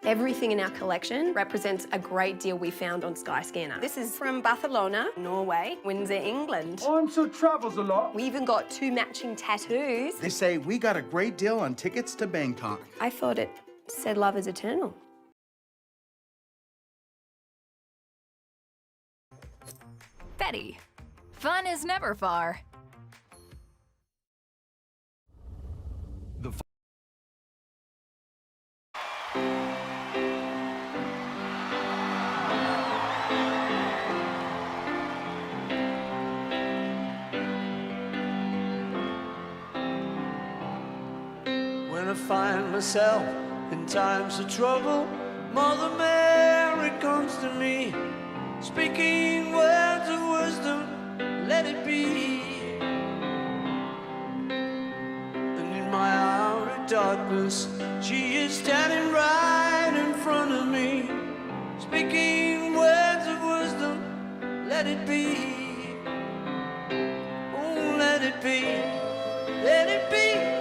Everything in our collection represents a great deal we found on Skyscanner. This is from Barcelona, Norway, Windsor, England. Onso travels a lot. We even got 2 matching tattoos. They say we got a great deal on tickets to Bangkok. I thought it said love is eternal. Betty, fun is never far. When I find myself in times of trouble, Mother Mary comes to me, speaking words of wisdom, let it be. And in my hour of darkness, she is standing right in front of me, speaking words of wisdom, let it be. Oh, let it be, let it be.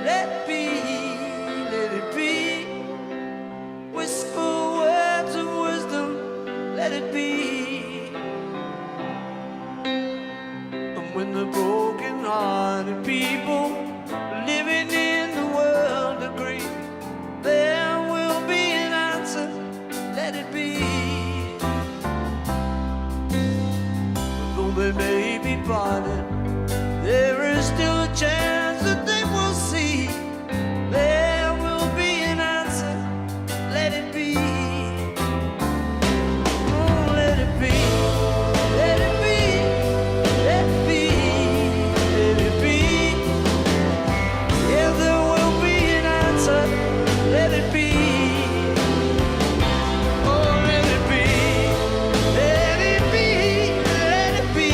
Let it be, let it be. Whisper words of wisdom, let it be. And when the broken-hearted people living in the world agree, there will be an answer, let it be. Though they may be parted, there is still a chance that they will see. There will be an answer, let it be. Oh, let it be, let it be, let it be, let it be. Yeah, there will be an answer, let it be. Oh, let it be, let it be, let it be,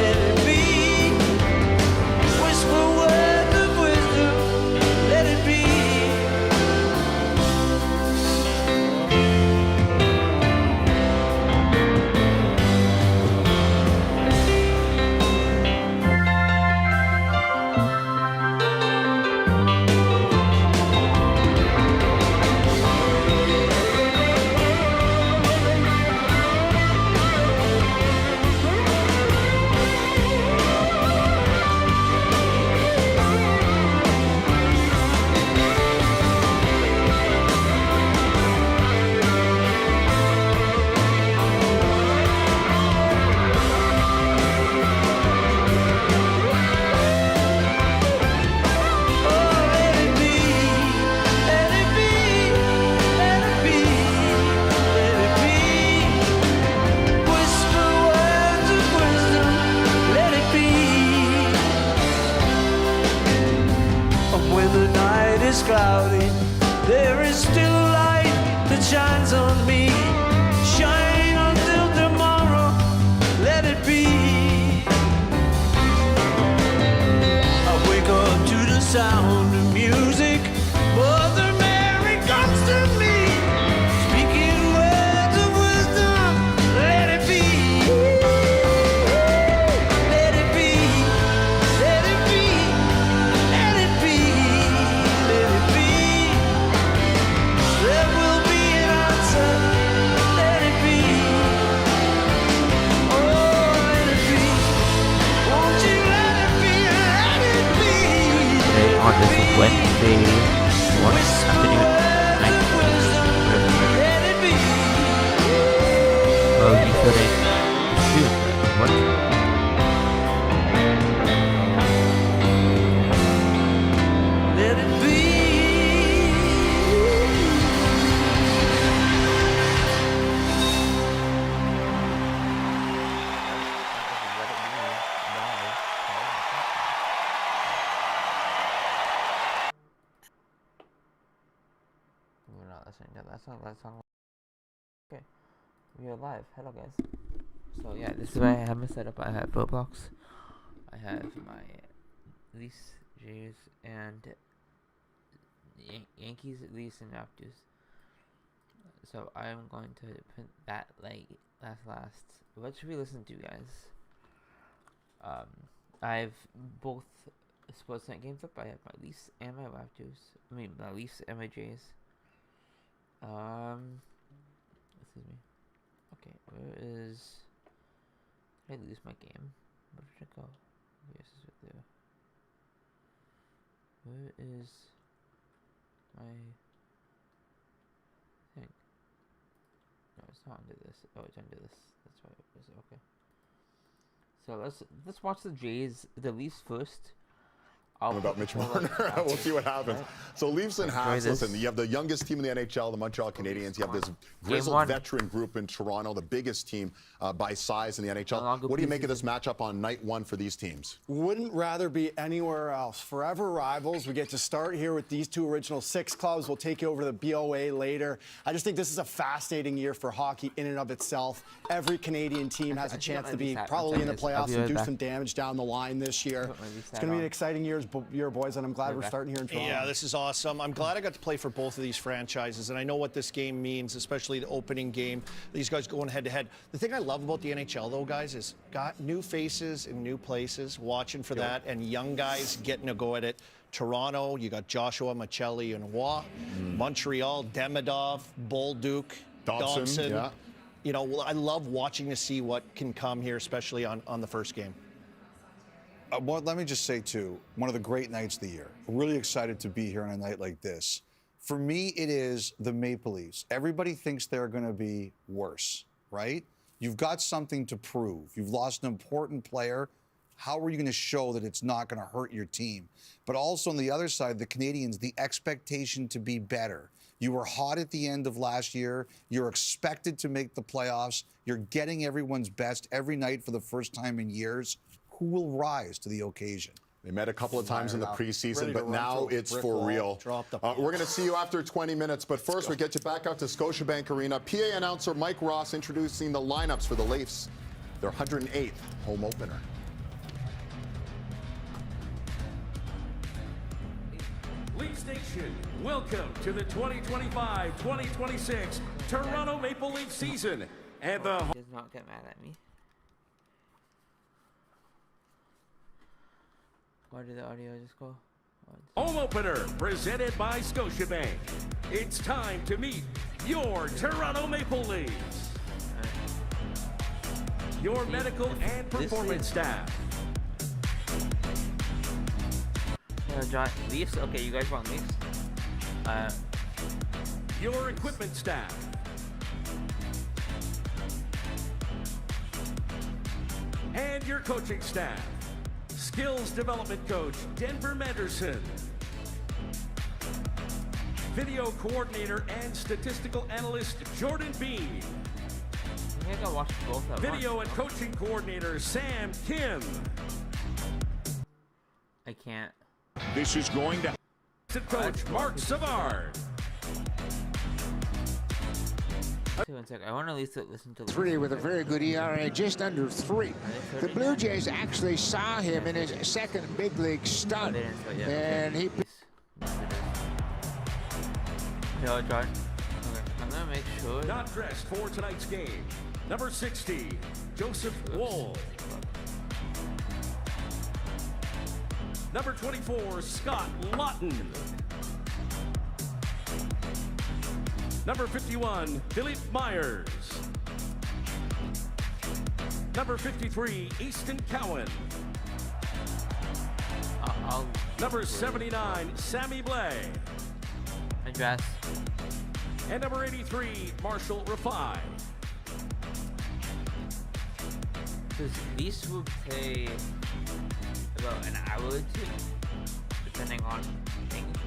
let it be. Whisper words of wisdom, let it be. Cloudy, there is still a light that shines on me. Shine until tomorrow, let it be. I wake up to the sound of music. Mother Mary comes to me, speaking words of wisdom, let it be. Let it be, let it be, let it be. There will be an answer, let it be. Oh, let it be. Won't you let it be, let it be. Today on this Wednesday afternoon, Let it be. oh, you couldn't shoot. What? Let it be. You're not listening to that song. Okay, we are live. Hello, guys. So yeah, this is where I have my setup. I have Roblox. I have my Leafs, Jays, and Yankees, Leafs, and Raptors. So I'm going to put that like last. What should we listen to, guys? I have both Sportsnet games up. I have my Leafs and my Raptors. I mean, my Leafs and my Jays. Excuse me. Okay, where is... Did I lose my game? Where did it go? Yes, it's right there. Where is my thing? No, it's not under this. Oh, it's under this. That's why it was okay. So let's watch the Jays, the Leafs first. About Mitch Marner. We'll see what happens. Right. So Leafs and Habs, listen, you have the youngest team in the NHL, the Montreal Canadiens. You have this grizzled veteran group in Toronto, the biggest team by size in the NHL. What do you make of this matchup on night one for these teams? Wouldn't rather be anywhere else. Forever rivals. We get to start here with these two original six clubs. We'll take you over to the BOA later. I just think this is a fascinating year for hockey in and of itself. Every Canadian team has a chance to be probably in the playoffs and do some damage down the line this year. It's going to be an exciting year, boys, and I'm glad we're starting here in Toronto. Yeah, this is awesome. I'm glad I got to play for both of these franchises, and I know what this game means, especially the opening game. These guys going head-to-head. The thing I love about the NHL, though, guys, is got new faces in new places, watching for that, and young guys getting a go at it. Toronto, you got Joshua Machelli and Roy. Montreal, Demidov, Bolduc, Dobson. Yeah. You know, I love watching to see what can come here, especially on the first game. Let me just say, too, one of the great nights of the year. Really excited to be here on a night like this. For me, it is the Maple Leafs. Everybody thinks they're going to be worse, right? You've got something to prove. You've lost an important player. How are you going to show that it's not going to hurt your team? But also on the other side, the Canadians, the expectation to be better. You were hot at the end of last year. You're expected to make the playoffs. You're getting everyone's best every night for the first time in years. Who will rise to the occasion? They met a couple of times in the preseason, but now it's for real. We're going to see you after 20 minutes, but first we get you back out to Scotiabank Arena. PA announcer Mike Ross introducing the lineups for the Leafs, their 108th home opener. Leafs Nation, welcome to the 2025-2026 Toronto Maple Leaf season. And the... Does not get mad at me. Why did the audio just go? Home opener presented by Scotiabank. It's time to meet your Toronto Maple Leafs. Your medical and performance staff. John, Leafs? Okay, you guys want Leafs? Your equipment staff. And your coaching staff. Skills Development Coach, Denver Manderson. Video Coordinator and Statistical Analyst, Jordan Bean. I think I watched both at Video once. and Coaching Coordinator, Sam Kim. I can't. This is going to... Coach, Mark Savard. One sec. I want to at least listen to... Three with a very good ERA, just under 3. The Blue Jays actually saw him in his second big league start, and he... No, John. Okay, I'm going to make sure... Not dressed for tonight's game. Number 60, Joseph Woll. Number 24, Scott Lawton. Number 51, Philip Myers. Number 53, Easton Cowan. Number 79, Sammy Blay. Address. And number 83, Marshall Rafai. Because these will play about an hour or two, depending on things.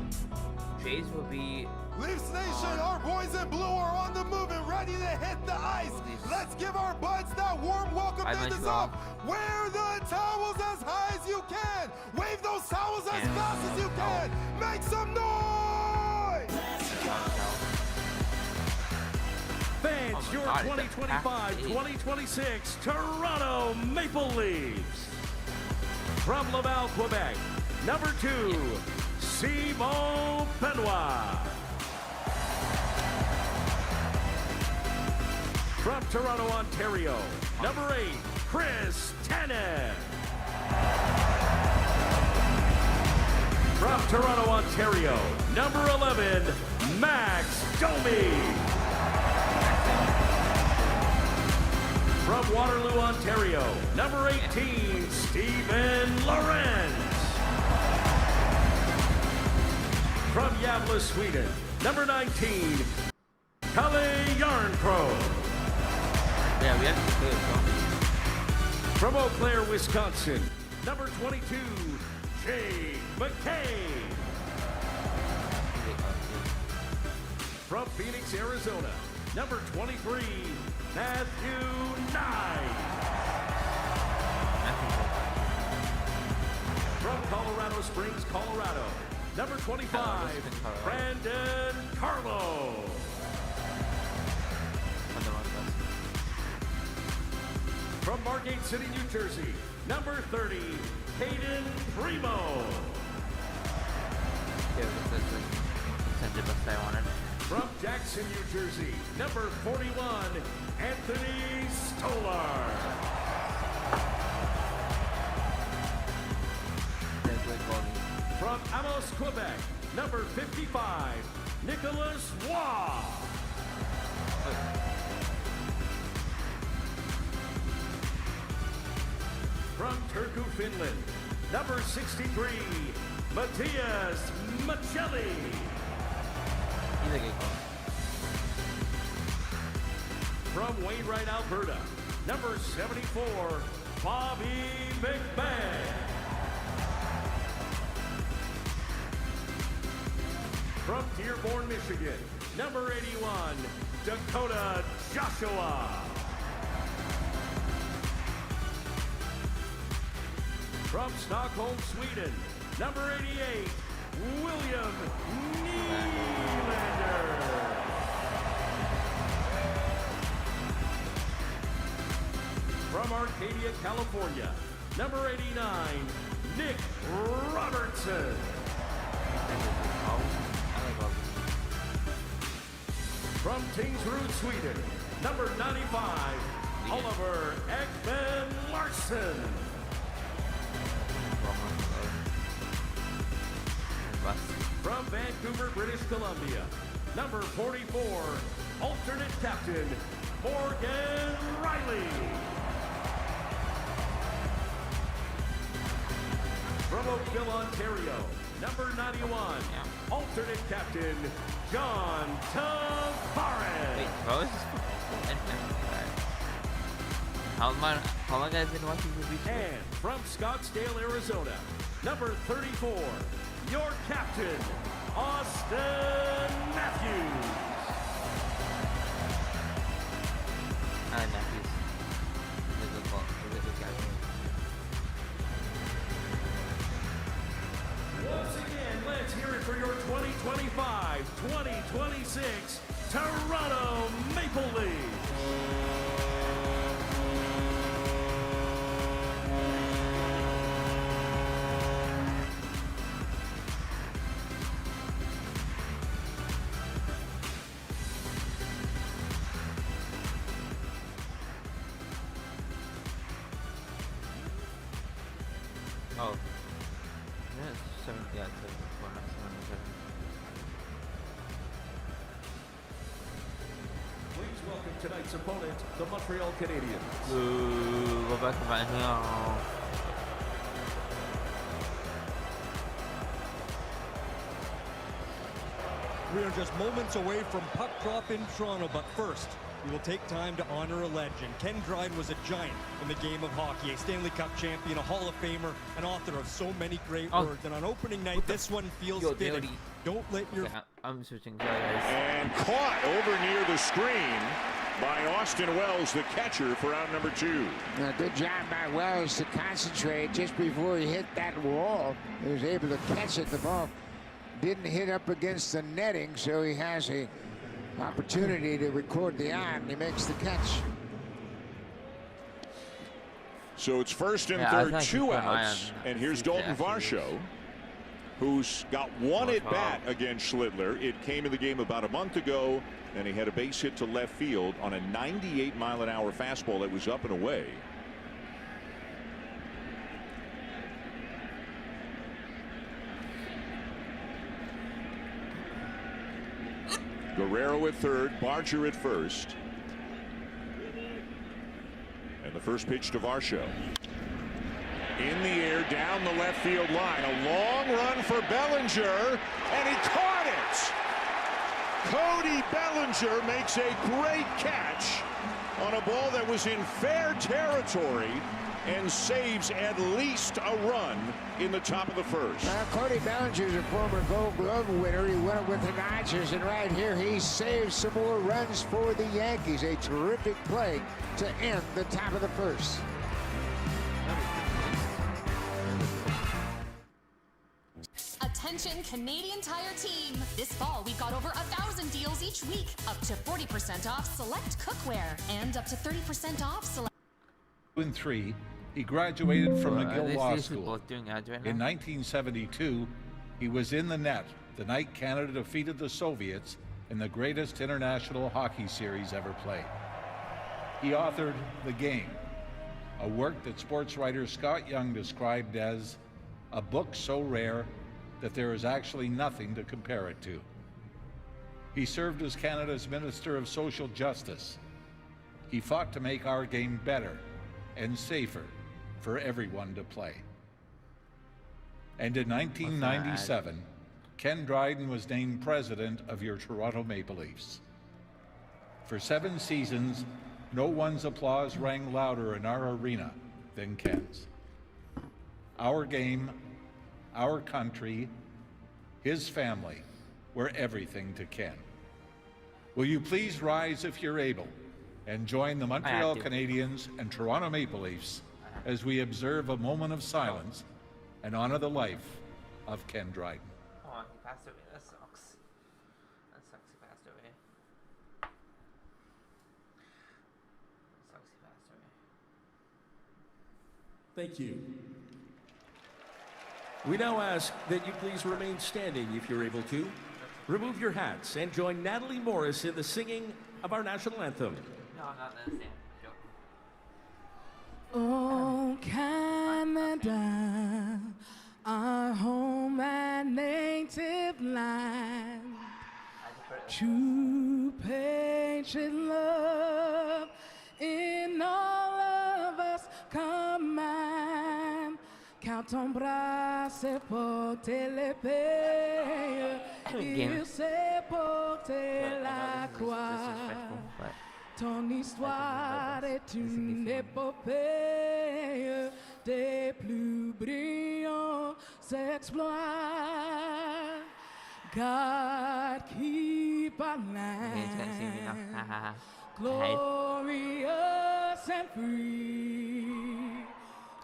Jays will be... Leafs Nation, our boys in blue are on the move and ready to hit the ice. Let's give our buds that warm welcome to the top. Wear the towels as high as you can. Wave those towels as fast as you can. Make some noise. Fans, your 2025-2026 Toronto Maple Leafs. From Laval, Quebec, number 2, Simon Benoit. From Toronto, Ontario, number 8, Chris Tanev. From Toronto, Ontario, number 11, Max Domi. Ontario, number 18, Steven Lorenz. From Gävle, Sweden, number 19, Kalle Yarnpro. Yeah, we have to do it. From Eau Claire, Wisconsin, number 22, Jay McKay. From Phoenix, Arizona, number 23, Matthew Knight. From Colorado Springs, Colorado, number 25, Brandon Carlo. From Margate City, New Jersey, number 30, Hayden Primo. From Jackson, New Jersey, number 41, Anthony Stolar. From Amos, Quebec, number 55, Nicholas Waugh. From Turku, Finland, number 63, Matthias Machelli. From Wainwright, Alberta, number 74, Bobby McMahon. From Dearborn, Michigan, number 81, Dakota Joshua. From Stockholm, Sweden, number 88, William Nylander. From Arcadia, California, number 89, Nick Robertson. From Tingsrud, Sweden, number 95, Oliver Ekman Larsson. From Vancouver, British Columbia, number 44, alternate captain, Morgan Riley. From Oakville, Ontario, number 91, alternate captain, John Tavares. Wait, bro, this is how long guys been watching movies? And from Scottsdale, Arizona, number 34, your captain, Austin Matthews. Matthews. Once again, let's hear it for your 2025-2026 Toronto Maple Leafs. Oh. Yeah, 74, not 77. Please welcome tonight's opponent, the Montreal Canadiens. Ooh, go back to my here. We are just moments away from puck drop in Toronto, but first, we will take time to honor a legend. Ken Dryden was a giant in the game of hockey, a Stanley Cup champion, a Hall of Famer, an author of so many great words. And on opening night, this one feels fitting. Don't let your... Okay, I'm switching. And caught over near the screen by Austin Wells, the catcher, for out number 2. Good job by Wells to concentrate just before he hit that wall. He was able to catch it. The ball didn't hit up against the netting, so he has a opportunity to record the eye, and he makes the catch. So it's first and third, 2 outs, and here's Dalton Varsho, who's got one at bat against Schlittler. It came in the game about a month ago, and he had a base hit to left field on a 98-mile-an-hour fastball that was up and away. Guerrero at third, Barger at first. And the first pitch to Varsho. In the air, down the left field line. A long run for Bellinger, and he caught it! Cody Bellinger makes a great catch on a ball that was in fair territory and saves at least a run in the top of the first. Cody Bellinger is a former Gold Glove winner. He went with the Dodgers, and right here he saves some more runs for the Yankees. A terrific play to end the top of the first. Attention Canadian Tire team! This fall we've got over 1,000 deals each week. Up to 40% off select cookware and up to 30% off select... In 3, he graduated from McGill Law School. In 1972, he was in the net the night Canada defeated the Soviets in the greatest international hockey series ever played. He authored The Game, a work that sports writer Scott Young described as a book so rare that there is actually nothing to compare it to. He served as Canada's Minister of Social Justice. He fought to make our game better and safer for everyone to play. And in 1997, Ken Dryden was named president of your Toronto Maple Leafs. For 7 seasons, no one's applause rang louder in our arena than Ken's. Our game, our country, his family were everything to Ken. Will you please rise if you're able and join the Montreal Canadiens and Toronto Maple Leafs as we observe a moment of silence and honor the life of Ken Dryden. Oh, he passed away. That sucks. That sucks, he passed away. That sucks, he passed away. Thank you. We now ask that you please remain standing if you're able to. Remove your hats and join Natalie Morris in the singing of our national anthem. No, I'm not understanding. Oh, Canada, our home and native land, true patient love in all of us command. Quand ton bras s'est porté l'épée, il s'est porté la croix. Ton histoire est une épopée des plus brillants exploits. God keep our land glorious and free.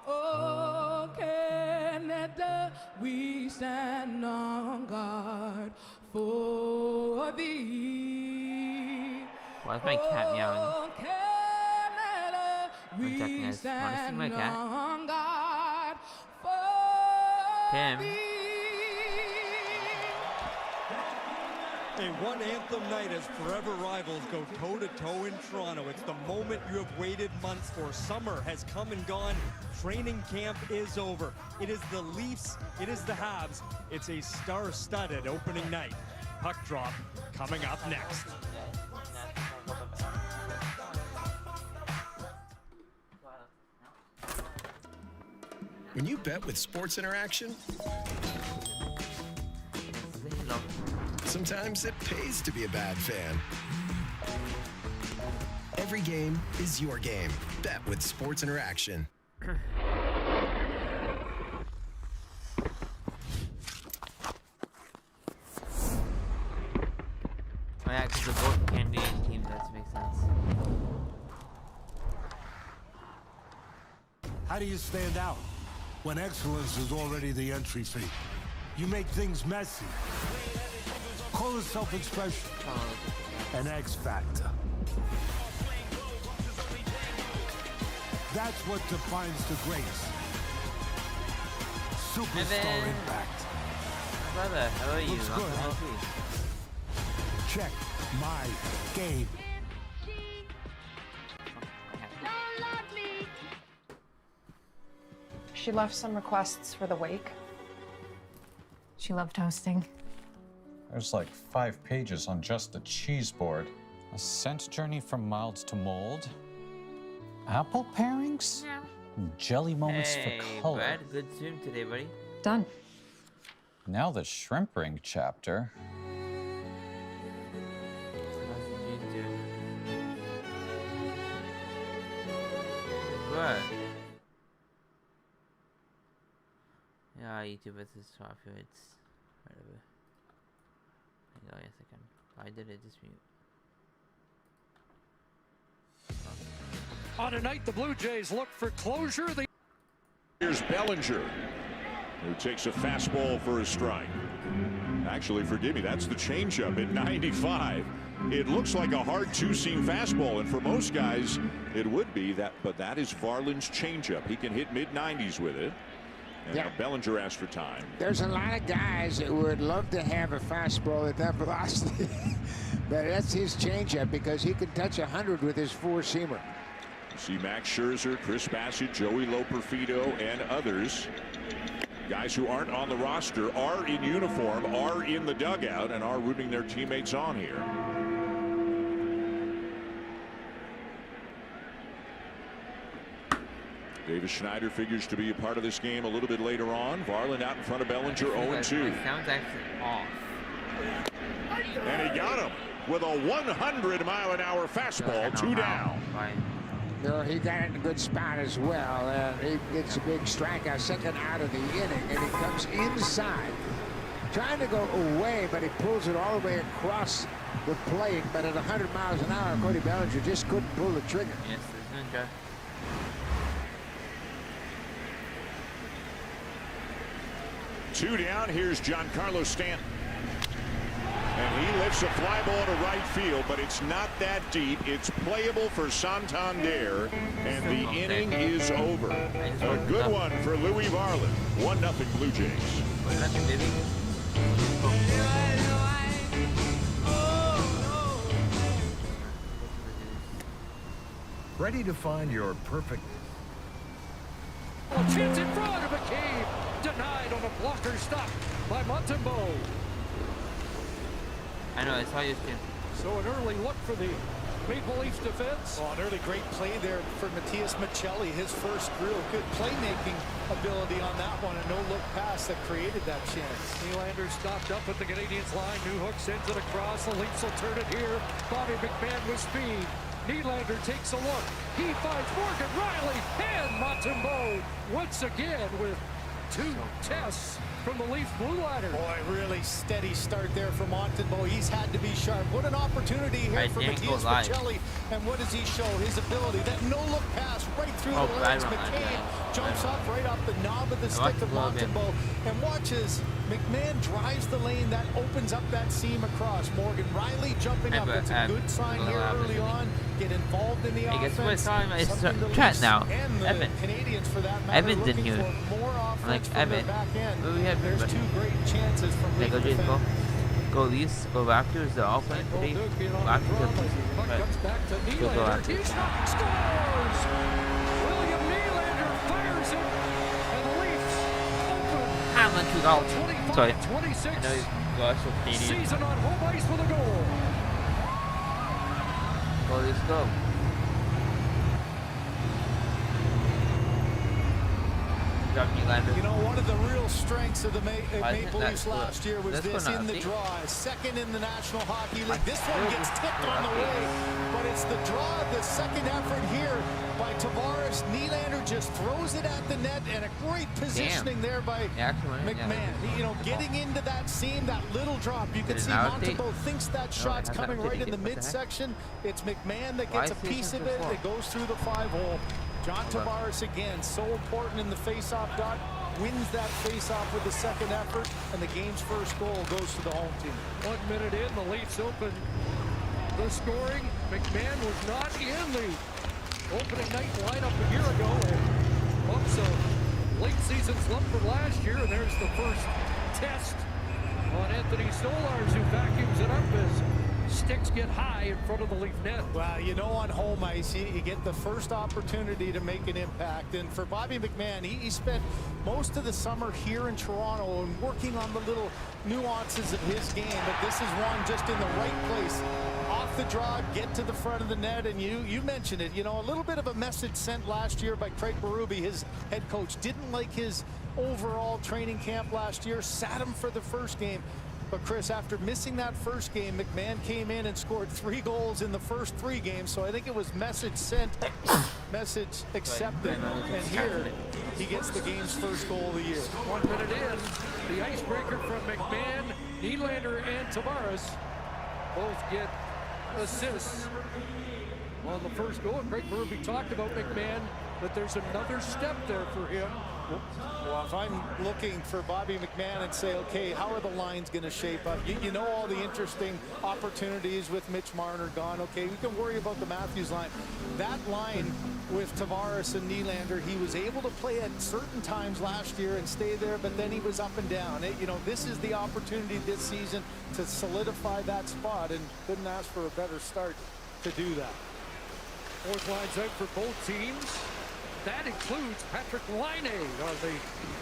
Oh, Canada, we stand on guard for thee. Why is my cat meowing? Oh, Canada, we stand on guard for thee. A one anthem night as forever rivals go toe-to-toe in Toronto. It's the moment you have waited months for. Summer has come and gone. Training camp is over. It is the Leafs, it is the Habs. It's a star-studded opening night. Puck drop coming up next. When you bet with Sports Interaction, sometimes it pays to be a bad fan. Every game is your game. Bet with Sports Interaction. Oh yeah, because they're both Canadian teams, that makes sense. How do you stand out when excellence is already the entry fee? You make things messy. Call it self-expression. An X factor. That's what defines the greats. Superstar impact. Brother, how are you? Looks good, huh? Check my game. She left some requests for the wake. She loved hosting. There's like 5 pages on just the cheese board. A scent journey from mild to mold. Apple pairings? Jelly moments for color. Brad, good stream today, buddy. Done. Now the shrimp ring chapter. What? Yeah, YouTube is my favorites. Whatever. Hang on a second. I did it, just mute. On tonight, the Blue Jays look for closure. Here's Bellinger, who takes a fastball for a strike. Actually, forgive me, that's the changeup at 95. It looks like a hard two-seam fastball, and for most guys, it would be that. But that is Varland's changeup. He can hit mid-90s with it. And now Bellinger asked for time. There's a lot of guys that would love to have a fastball at that velocity, but that's his changeup because he can touch 100 with his four-seamer. You see Max Scherzer, Chris Bassett, Joey Loperfido, and others. Guys who aren't on the roster are in uniform, are in the dugout, and are rooting their teammates on here. Davis Schneider figures to be a part of this game a little bit later on. Varland out in front of Bellinger, 0-2. Sounds actually off. And he got him with a 100-mile-an-hour fastball, 2 down. No, he got it in a good spot as well. He gets a big strikeout, second out of the inning, and he comes inside. Trying to go away, but he pulls it all the way across the plate. But at 100 miles an hour, Cody Bellinger just couldn't pull the trigger. Yes, there's no joke. 2 down. Here's Giancarlo Stanton. And he lifts a fly ball to right field, but it's not that deep. It's playable for Santander, and the inning is over. A good one for Louis Varland. 1-0 Blue Jays. Ready to find your perfect... A chance in front of McCabe. Denied on a blocker stop by Montembeau. I know, I saw your skin. So an early look for the Maple Leafs defense. Oh, an early great play there for Matias Michelli. His first real good playmaking ability on that one. A no-look pass that created that chance. Nylander stopped up at the Canadiens line. Newhook sends it across. The Leafs will turn it here. Bobby McMahon with speed. Nylander takes a look. He finds Morgan Riley and Montembeau once again with 2 tests from the Leafs blue liner. Boy, really steady start there for Montembeau. He's had to be sharp. What an opportunity here for Matias Michelli. And what does he show? His ability. That no-look pass right through the legs. McCabe jumps up right off the knob of the stick of Montembeau and watches McMahon drives the lane. That opens up that seam across. Morgan Riley jumping up. It's a good sign here early on. Get involved in the offense. Chat now. Evan. Canadians, for that matter, Evan's in here. Like Evan. There's 2 great chances from Leafs defense. Go Leafs, go Raptors. They're all playing today. Raptors are playing. Go Raptors. Scores! William Nylander fires it, and the Leafs open. I'm on 2 goals. Sorry. 26. I know you guys are Canadian. Season on home ice with a goal. Go Leafs, go. You know, one of the real strengths of the Maple Leafs last year was this in the draw. Second in the National Hockey League. This one gets tipped on the way, but it's the draw, the second effort here by Tavares. Nylander just throws it at the net, and a great positioning there by McMahon. You know, getting into that seam, that little drop. You can see Montembeau thinks that shot's coming right in the midsection. It's McMahon that gets a piece of it. It goes through the 5-hole. John Tavares again, so important in the face-off dot, wins that face-off with the second effort, and the game's first goal goes to the home team. 1 minute in, the Leafs open the scoring. McMahon was not in the opening night lineup a year ago, and bumps a late season slump from last year, and there's the first test on Anthony Stolarz, who vacuums it up as sticks get high in front of the Leaf net. Well, you know, on home ice, you get the first opportunity to make an impact. And for Bobby McMahon, he spent most of the summer here in Toronto and working on the little nuances of his game. But this is one just in the right place, off the draw, get to the front of the net, and you mentioned it. You know, a little bit of a message sent last year by Craig Berube, his head coach. Didn't like his overall training camp last year, sat him for the first game. But Chris, after missing that first game, McMahon came in and scored 3 goals in the first 3 games. So I think it was message sent, message accepted. And here he gets the game's first goal of the year. 1 minute in, the icebreaker from McMahon, Nylander, and Tavares both get assists on the first goal. Craig Berube talked about McMahon, but there's another step there for him. Well, if I'm looking for Bobby McMahon and say, okay, how are the lines going to shape up? You know all the interesting opportunities with Mitch Marner gone. Okay, we can worry about the Matthews line. That line with Tavares and Nylander, he was able to play at certain times last year and stay there, but then he was up and down. You know, this is the opportunity this season to solidify that spot, and couldn't ask for a better start to do that. Fourth line's out for both teams. That includes Patrick Laine on the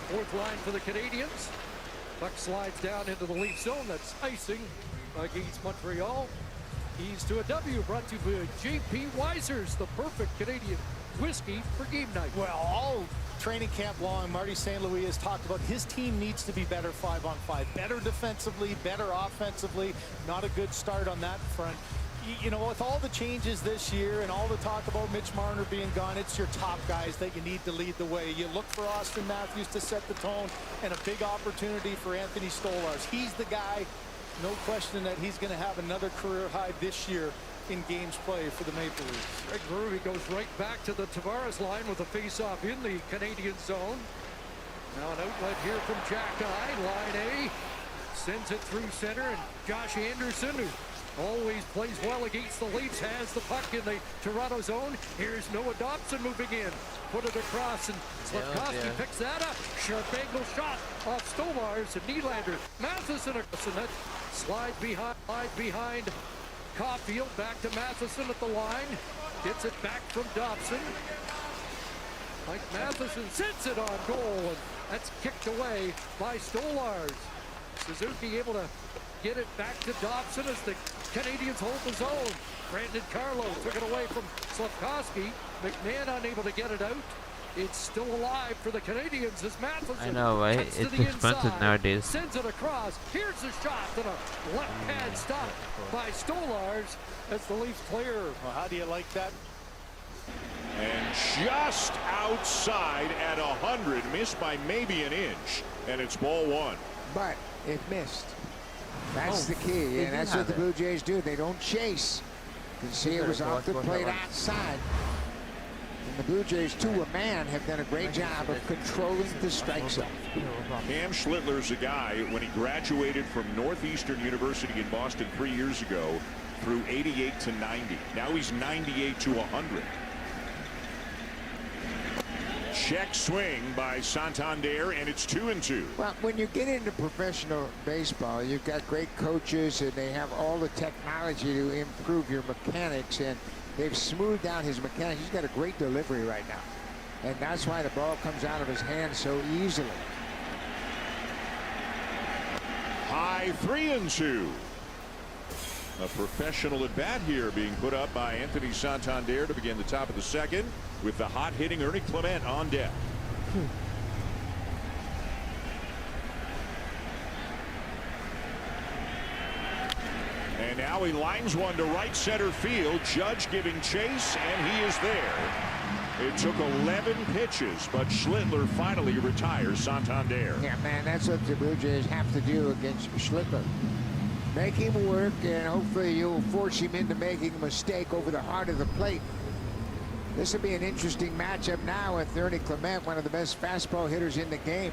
fourth line for the Canadiens. Puck slides down into the Leaf zone. That's icing against Montreal. Ease to a W, brought to you by J.P. Weiser's, the perfect Canadian whiskey for game night. Well, all training camp long, Marty St. Louis has talked about his team needs to be better 5-on-5. Better defensively, better offensively. Not a good start on that front. You know, with all the changes this year and all the talk about Mitch Marner being gone, it's your top guys that you need to lead the way. You look for Austin Matthews to set the tone, and a big opportunity for Anthony Stolarz. He's the guy, no question that he's going to have another career high this year in games played for the Maple Leafs. Craig Berube goes right back to the Tavares line with a face-off in the Canadian zone. Now an outlet here from Jack Eye. Line A sends it through center, and Josh Anderson, who always plays well against the Leafs, has the puck in the Toronto zone. Here's Noah Dobson moving in. Put it across, and Slavkovsky picks that up. Sharp angle shot off Stolarz and Nylander. Matheson, and that slide behind Caulfield. Back to Matheson at the line. Gets it back from Dobson. Mike Matheson sends it on goal, and that's kicked away by Stolarz. Suzuki able to get it back to Dobson as the Canadiens hold the zone. Brandon Carlo took it away from Slavkovsky. McMahon unable to get it out. It's still alive for the Canadiens as Matheson. I know, right? It's expensive nowadays. Sends it across. Here's the shot and a left pad stop by Stolarz as the Leafs clear. Well, how do you like that? And just outside at 100, missed by maybe an inch, and it's ball 1. But it missed. That's the key, and that's what the Blue Jays do. They don't chase. You can see it was off the plate outside. And the Blue Jays, to a man, have done a great job of controlling the strike zone. Cam Schlittler's a guy, when he graduated from Northeastern University in Boston 3 years ago, threw 88 to 90. Now he's 98 to 100. Check swing by Santander, and it's 2-2. Well, when you get into professional baseball, you've got great coaches, and they have all the technology to improve your mechanics, and they've smoothed out his mechanics. He's got a great delivery right now, and that's why the ball comes out of his hand so easily. High 3-2. A professional at bat here being put up by Anthony Santander to begin the top of the second, with the hot hitting Ernie Clement on deck. And now he lines one to right center field. Judge giving chase, and he is there. It took 11 pitches, but Schlittler finally retires Santander. Yeah, man, that's what the Blue Jays have to do against Schlittler. Make him work, and hopefully you'll force him into making a mistake over the heart of the plate. This will be an interesting matchup now with Ernie Clement, one of the best fastball hitters in the game.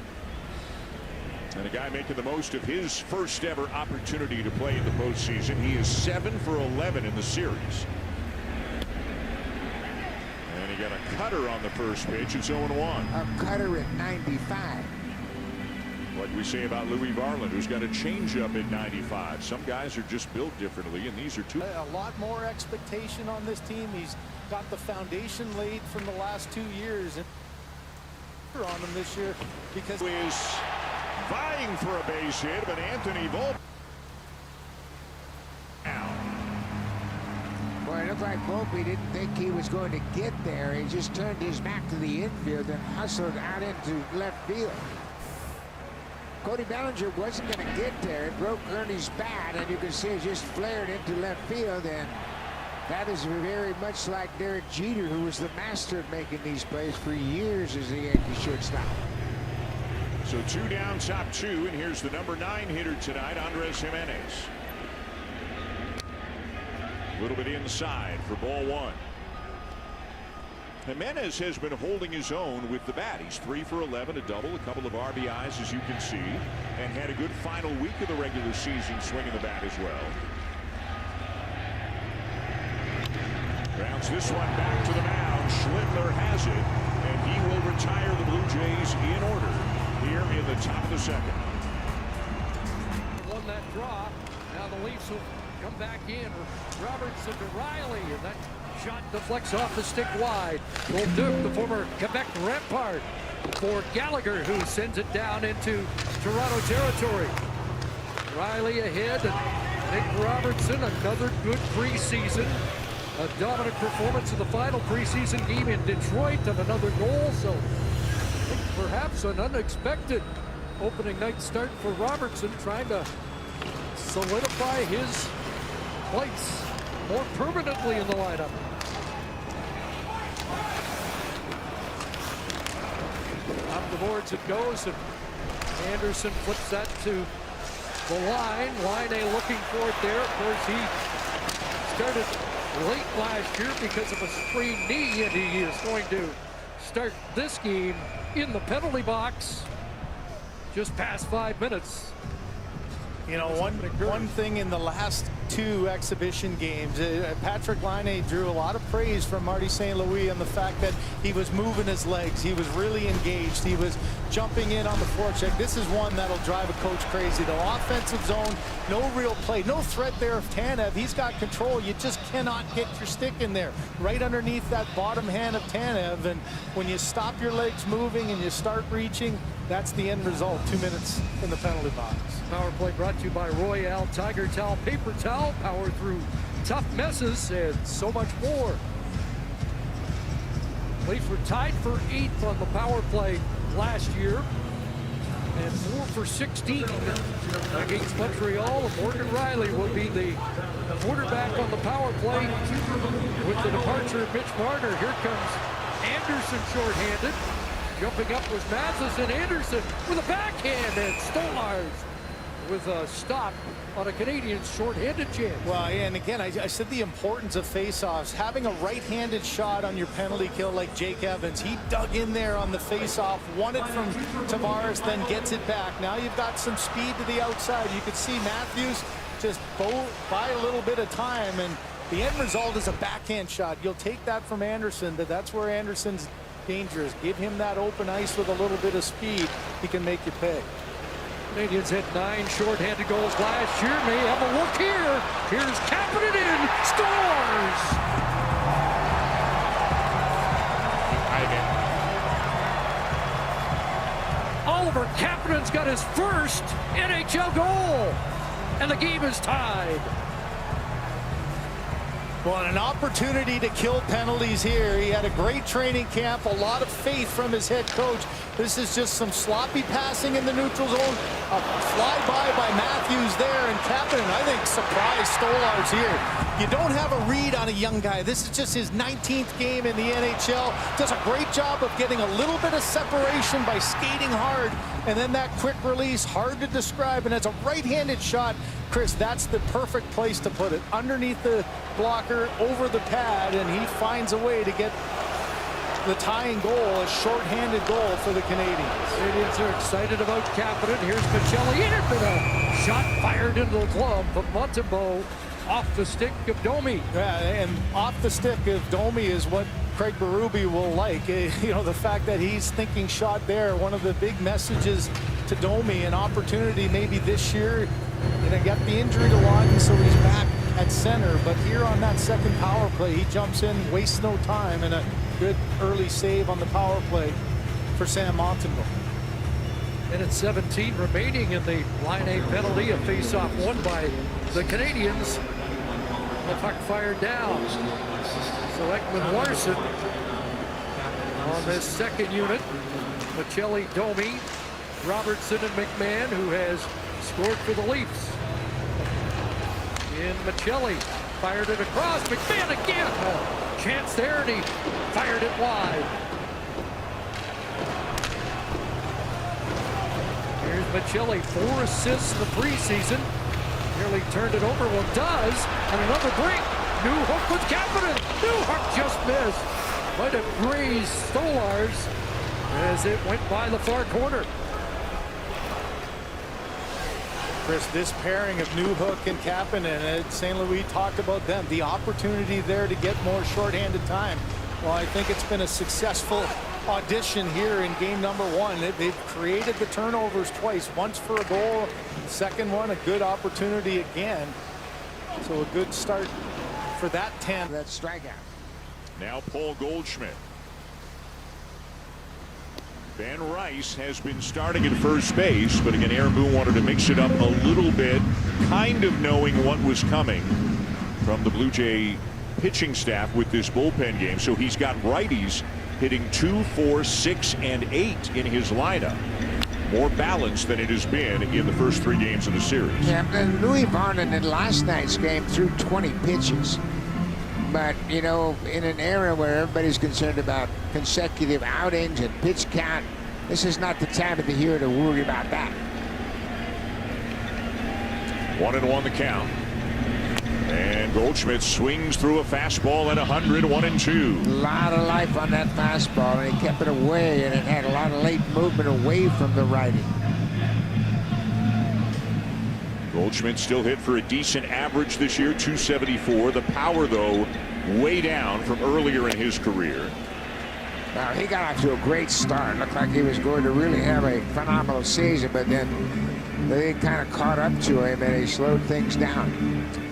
And a guy making the most of his first ever opportunity to play in the postseason. He is 7 for 11 in the series. And he got a cutter on the first pitch. It's 0-1. A cutter at 95. Like we say about Louis Varland, who's got a changeup at 95. Some guys are just built differently, and these are two. A lot more expectation on this team. He's got the foundation laid from the last 2 years. And on him this year because he is vying for a base hit, but Anthony Volpe. looked like Volpe didn't think he was going to get there. He just turned his back to the infield and hustled out into left field. Cody Bellinger wasn't going to get there. It broke Ernie's bat, and you can see it just flared into left field, and that is very much like Derek Jeter, who was the master of making these plays for years as the Yankee shortstop. So 2 down, top 2, and here's the number 9 hitter tonight, Andres Jimenez. A little bit inside for ball 1. Jimenez has been holding his own with the bat. He's 3 for 11, a double, a couple of RBIs, as you can see, and had a good final week of the regular season swinging the bat as well. Grounds this one back to the mound. Schlittler has it, and he will retire the Blue Jays in order here in the top of the 2nd. Won that draw. Now the Leafs will come back in. Robertson to Riley, and that shot deflects off the stick wide. Golduc, the former Quebec Rampart, for Gallagher, who sends it down into Toronto territory. Riley ahead, and Nick Robertson, another good preseason. A dominant performance in the final preseason game in Detroit, and another goal, so perhaps an unexpected opening night start for Robertson, trying to solidify his place more permanently in the lineup. Up the boards it goes, and Anderson flips that to the line. Line A looking for it there. Of course, he started late last year because of a sprained knee, and he is going to start this game in the penalty box just past 5 minutes. You know, one thing in the last 2 exhibition games, Patrick Laine drew a lot of praise from Marty St. Louis on the fact that he was moving his legs. He was really engaged. He was jumping in on the forecheck. This is one that'll drive a coach crazy. The offensive zone, no real play, no threat there of Tanev. He's got control. You just cannot get your stick in there. Right underneath that bottom hand of Tanev, and when you stop your legs moving and you start reaching, that's the end result. 2 minutes in the penalty box. Power play brought to you by Royale Tiger Towel, paper towel, power through tough messes, and so much more. Leafs were tied for 8th on the power play last year, and 4 for 16 against Montreal. And Morgan Riley will be the quarterback on the power play with the departure of Mitch Marner. Here comes Anderson shorthanded. Jumping up was Mathis, and Anderson with a backhand, and Stolarz with a stop on a Canadian short-handed chance. Well, and again, I said the importance of face-offs. Having a right-handed shot on your penalty kill like Jake Evans, he dug in there on the face-off, won it from Tavares, then gets it back. Now you've got some speed to the outside. You can see Matthews just buy a little bit of time, and the end result is a backhand shot. You'll take that from Anderson, but that's where Anderson's dangerous. Give him that open ice with a little bit of speed. He can make you pay. Canadians had 9 short-handed goals last year. May have a look here. Here's Kapanen in, scores! Oliver Kapanen's got his first NHL goal, and the game is tied. Well, an opportunity to kill penalties here. He had a great training camp, a lot of faith from his head coach. This is just some sloppy passing in the neutral zone. A flyby by Matthews there, and Kapanen, I think, surprised Stolarz here. You don't have a read on a young guy. This is just his 19th game in the NHL. Does a great job of getting a little bit of separation by skating hard, and then that quick release, hard to describe. And it's a right-handed shot. Chris, that's the perfect place to put it. Underneath the blocker, over the pad, and he finds a way to get the tying goal, a short-handed goal for the Canadians. Canadians are excited about Kapanen. Here's Michelli, and a shot fired into the glove of Montembeault off the stick of Domi. Yeah, and off the stick of Domi is what Craig Berube will like. You know, the fact that he's thinking shot there, one of the big messages to Domi, an opportunity maybe this year. And he got the injury to Lawton, so he's back at center. But here on that second power play, he jumps in, wastes no time, and a good early save on the power play for Sam Montembeault. Minute 17 remaining in the Line A penalty, a face-off won by the Canadians. the puck fired down. So Ekman Larson on this second unit. Michelli, Domi, Robertson, and McMahon, who has scored for the Leafs. In Michelli, fired it across. McMahon again. Chance there, and he fired it wide. Here's Michelli, 4 assists in the preseason. Nearly turned it over. Well, does. And another break. New hook with Kapanen. New hook just missed. Might have grazed Stolars as it went by the far corner. Chris, this pairing of Newhook and Kapanen at St. Louis talked about them. The opportunity there to get more shorthanded time. Well, I think it's been a successful audition here in game number 1. They've created the turnovers twice. Once for a goal, second one a good opportunity again. So a good start for that 10. That strikeout. Now Paul Goldschmidt. Ben Rice has been starting at first base, but again, Aaron Boone wanted to mix it up a little bit, kind of knowing what was coming from the Blue Jay pitching staff with this bullpen game. So he's got righties hitting 2, 4, 6, and 8 in his lineup. More balanced than it has been in the first 3 games of the series. Yeah, and Louis Varnon in last night's game threw 20 pitches. But, you know, in an era where everybody's concerned about consecutive outings and pitch count, this is not the time of the year to worry about that. 1-1 the count. And Goldschmidt swings through a fastball at 100, 1-2. A lot of life on that fastball, and he kept it away, and it had a lot of late movement away from the righty. Goldschmidt still hit for a decent average this year, 274. The power, though, way down from earlier in his career. Now, he got off to a great start. Looked like he was going to really have a phenomenal season, but then they kind of caught up to him, and he slowed things down.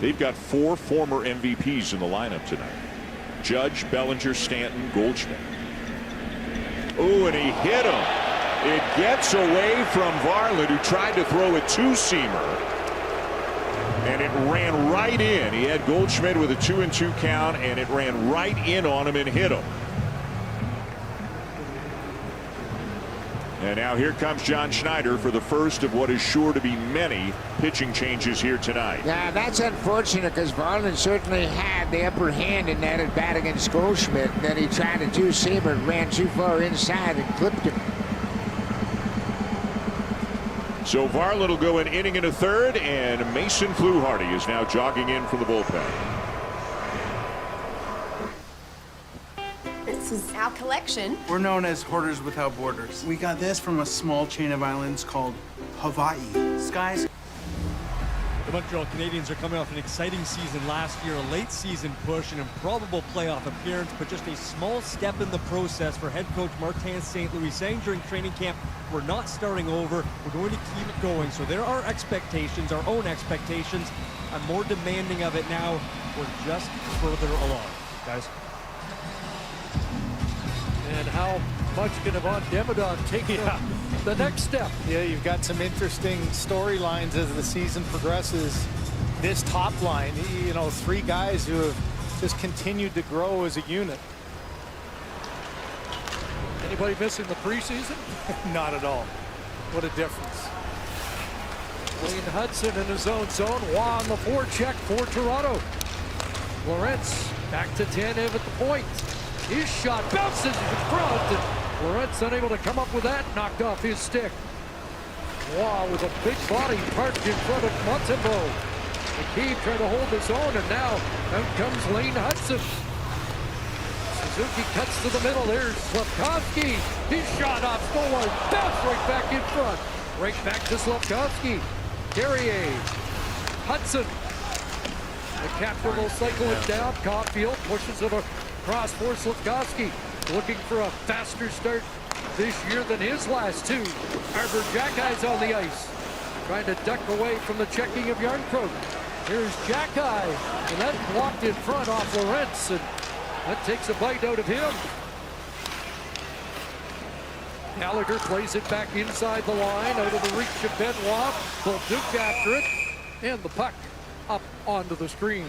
They've got 4 former MVPs in the lineup tonight. Judge, Bellinger, Stanton, Goldschmidt. Oh, and he hit him. It gets away from Varland, who tried to throw a 2-seamer. And it ran right in. He had Goldschmidt with a 2-2 count, and it ran right in on him and hit him. And now here comes John Schneider for the first of what is sure to be many pitching changes here tonight. Yeah, that's unfortunate because Varland certainly had the upper hand in that at bat against Goldschmidt. And then he tried a 2-seamer and ran too far inside and clipped him. So Varland will go an inning and a third, and Mason Fluharty is now jogging in from the bullpen. This is our collection. We're known as Hoarders Without Borders. We got this from a small chain of islands called Hawaii. Skies. The Montreal Canadiens are coming off an exciting season last year, a late season push, an improbable playoff appearance, but just a small step in the process for head coach Martin St. Louis, saying during training camp, we're not starting over, we're going to keep it going. So there are expectations, our own expectations. I'm more demanding of it now. We're just further along, guys. And how much can Ivan Demidov take the next step? Yeah, you've got some interesting storylines as the season progresses. This top line, you know, 3 guys who have just continued to grow as a unit. Anybody missing the preseason? Not at all. What a difference. Wayne Hudson in his own zone. Waugh on the forecheck for Toronto. Lawrence back to Tanev at the point. His shot bounces in front, and Lawrence unable to come up with that, knocked off his stick. Waugh with a big body parked in front of Montembeault. McKee trying to hold his own, and now out comes Lane Hudson. Suzuki cuts to the middle. There's Slavkovsky. His shot off Stolars, bounce right back in front. Right back to Slavkovsky. Carrier. Hudson. The captain will cycle it down. Caulfield pushes it across for Slavkovsky. Looking for a faster start this year than his last 2. Arbor Jackey's on the ice. Trying to duck away from the checking of Yarncroke. Here's Jackey. And that blocked in front off Lawrence. And that takes a bite out of him. Gallagher plays it back inside the line, out of the reach of Benoit. Bolduc after it. And the puck up onto the screen.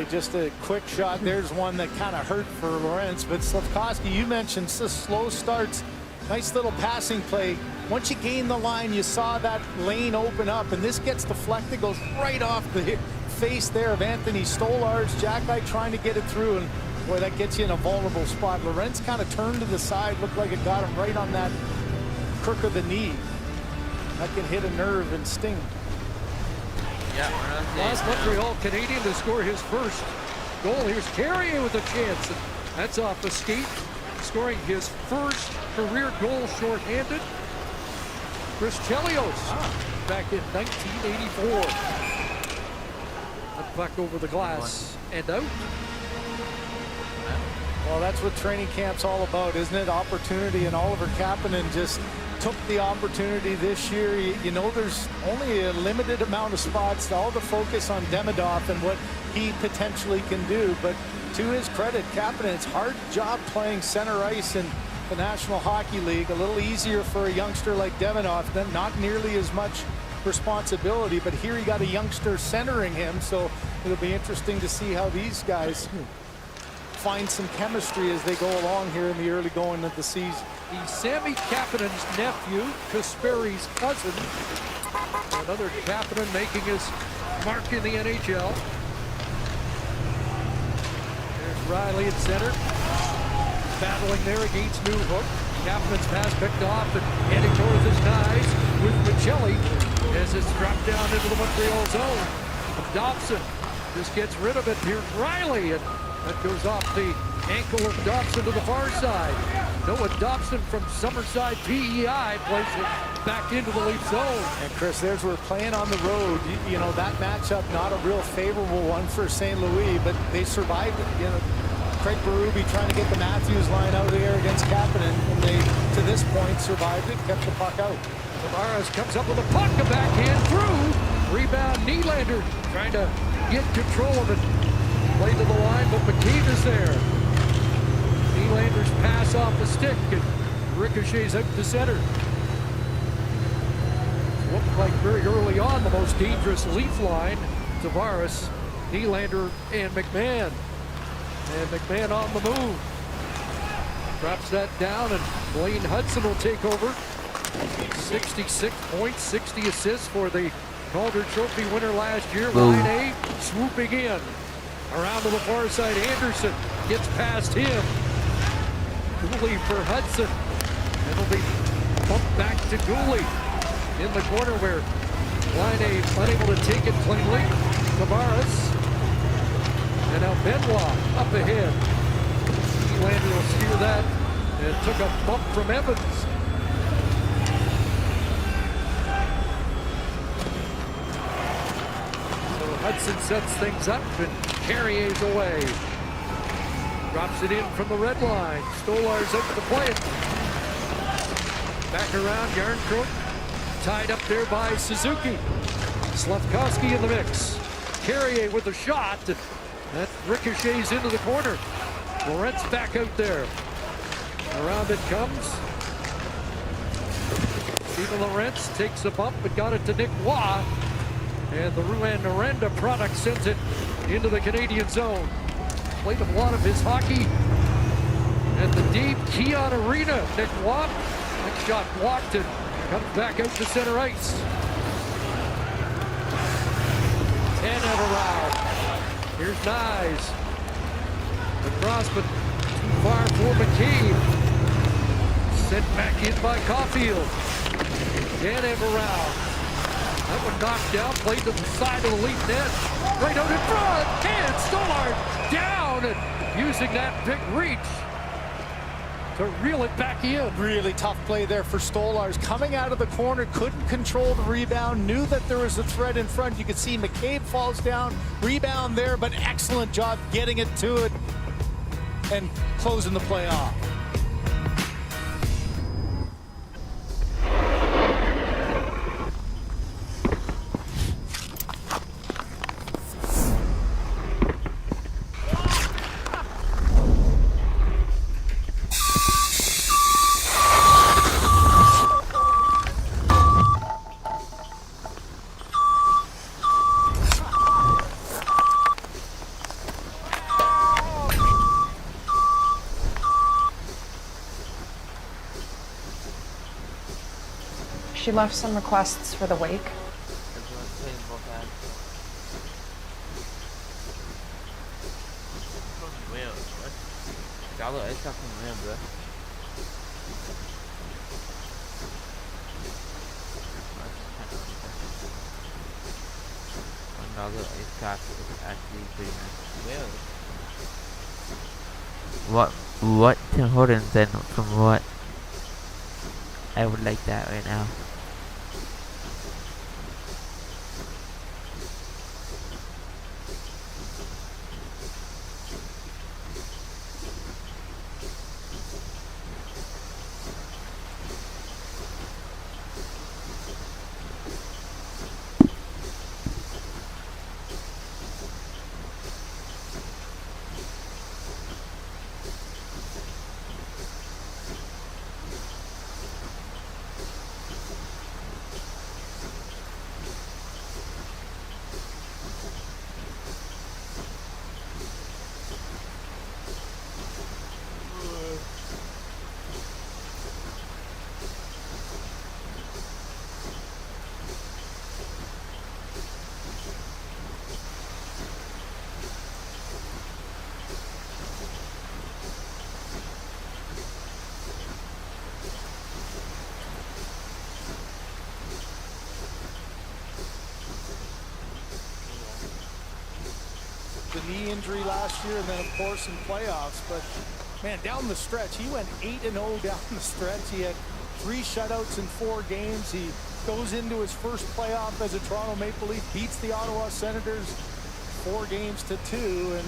Just a quick shot. There's one that kind of hurt for Lorentz. But Slavkovsky, you mentioned the slow starts. Nice little passing play. Once you gain the line, you saw that lane open up, and this gets deflected, goes right off the face there of Anthony Stolarz. Jack-Eye trying to get it through, and boy, that gets you in a vulnerable spot. Lorentz kind of turned to the side, looked like it got him right on that crook of the knee. That can hit a nerve and sting. Last Montreal Canadian to score his first goal. Here's Carrier with a chance. And that's off a skate, scoring his first career goal shorthanded. Chris Chelios back in 1984. That puck over the glass and out. Well, that's what training camp's all about, isn't it? Opportunity, and Oliver Kapanen just took the opportunity this year. You know, there's only a limited amount of spots. All the focus on Demidov and what he potentially can do. But to his credit, Kapanen, it's a hard job playing center ice in the National Hockey League. A little easier for a youngster like Demidov, then not nearly as much responsibility. But here you got a youngster centering him, so it'll be interesting to see how these guys find some chemistry as they go along here in the early going of the season. He's Sammy Kapanen's nephew, Kasperi's cousin. Another Kapanen making his mark in the NHL. There's Riley at center, battling there against Newhook. Kapanen's pass picked off and heading towards his guys with Michelli as it's dropped down into the Montreal zone. Dobson just gets rid of it. Here's Riley, and that goes off the ankle of Dobson to the far side. Noah Dobson from Summerside PEI plays it back into the Leaf zone. And Chris, there's where playing on the road, you know, that matchup not a real favorable one for St. Louis, but they survived it. You know, Craig Berube trying to get the Matthews line out of the air against Kapanen, and they, to this point, survived it, kept the puck out. Tavares comes up with a puck, a backhand through. Rebound, Nylander trying to get control of it. Play to the line, but McCabe is there. Nylander's pass off the stick and ricochets out to center. Looked like very early on the most dangerous Leaf line. Tavares, Nylander, and McMahon. And McMahon on the move. Drops that down, and Blaine Hudson will take over. 66 points, 60 assists for the Calder Trophy winner last year. Line A swooping in. Around to the far side, Anderson gets past him. Gooley for Hudson. It'll be bumped back to Gooley in the corner where line A unable to take it cleanly. Tavares. And now Benoit up ahead. Nylander will steer that and took a bump from Evans. So Hudson sets things up and Carrier's away. Drops it in from the red line. Stolarz up to play it. Back around, Yarncrook tied up there by Suzuki. Slavkovsky in the mix. Carrier with a shot. That ricochets into the corner. Lorentz back out there. Around it comes. Steven Lorentz takes a bump but got it to Nick Waugh. And the Rouyn-Noranda product sends it into the Canadian zone. Played a lot of his hockey at the deep Keon Arena. Nick Waugh, that shot blocked and comes back out to center ice. 10 of a round. Here's Nyes. Across, but too far for McCabe. Sent back in by Caulfield. 10 of a round. That one knocked down, played to the side of the Leaf net. Right out in front, and Stolarz down, and using that big reach to reel it back in. Really tough play there for Stolarz. Coming out of the corner, couldn't control the rebound, knew that there was a threat in front. You could see McCabe falls down, rebound there, but excellent job getting it to it and closing the play off. She left some requests for the wake. What Tim Hortons then from what? I would like that right now. The knee injury last year and then of course in playoffs, but man, down the stretch he went 8-0 down the stretch. He had 3 shutouts in 4 games. He goes into his first playoff as a Toronto Maple Leaf, beats the Ottawa Senators 4-2, and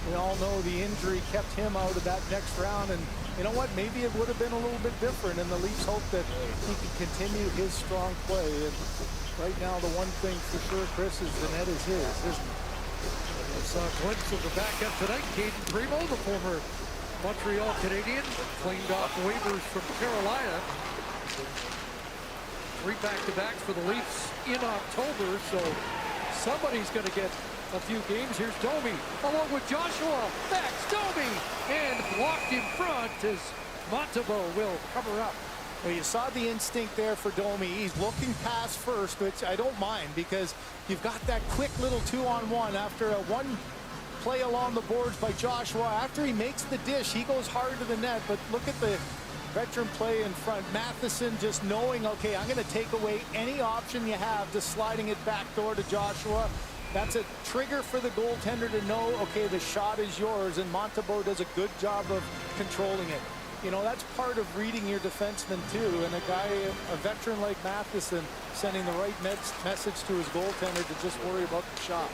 we all know the injury kept him out of that next round. And you know what, maybe it would have been a little bit different, and the Leafs hope that he can continue his strong play. And right now the one thing for sure, Chris, is the net is his, isn't it? I saw a glimpse of the backup tonight. Caden Primo, the former Montreal Canadian, cleaned off waivers from Carolina. 3 back-to-backs for the Leafs in October, so somebody's going to get a few games. Here's Domi, along with Joshua. That's Domi, and blocked in front as Montembeault will cover up. Well, you saw the instinct there for Domi. He's looking past first, which I don't mind because you've got that quick little 2-on-1 after a 1 play along the boards by Joshua. After he makes the dish, he goes hard to the net, but look at the veteran play in front. Matheson just knowing, okay, I'm going to take away any option you have, just sliding it back door to Joshua. That's a trigger for the goaltender to know, okay, the shot is yours, and Montembeault does a good job of controlling it. You know, that's part of reading your defenseman too, and a guy, a veteran like Matheson, sending the right message to his goaltender to just worry about the shot.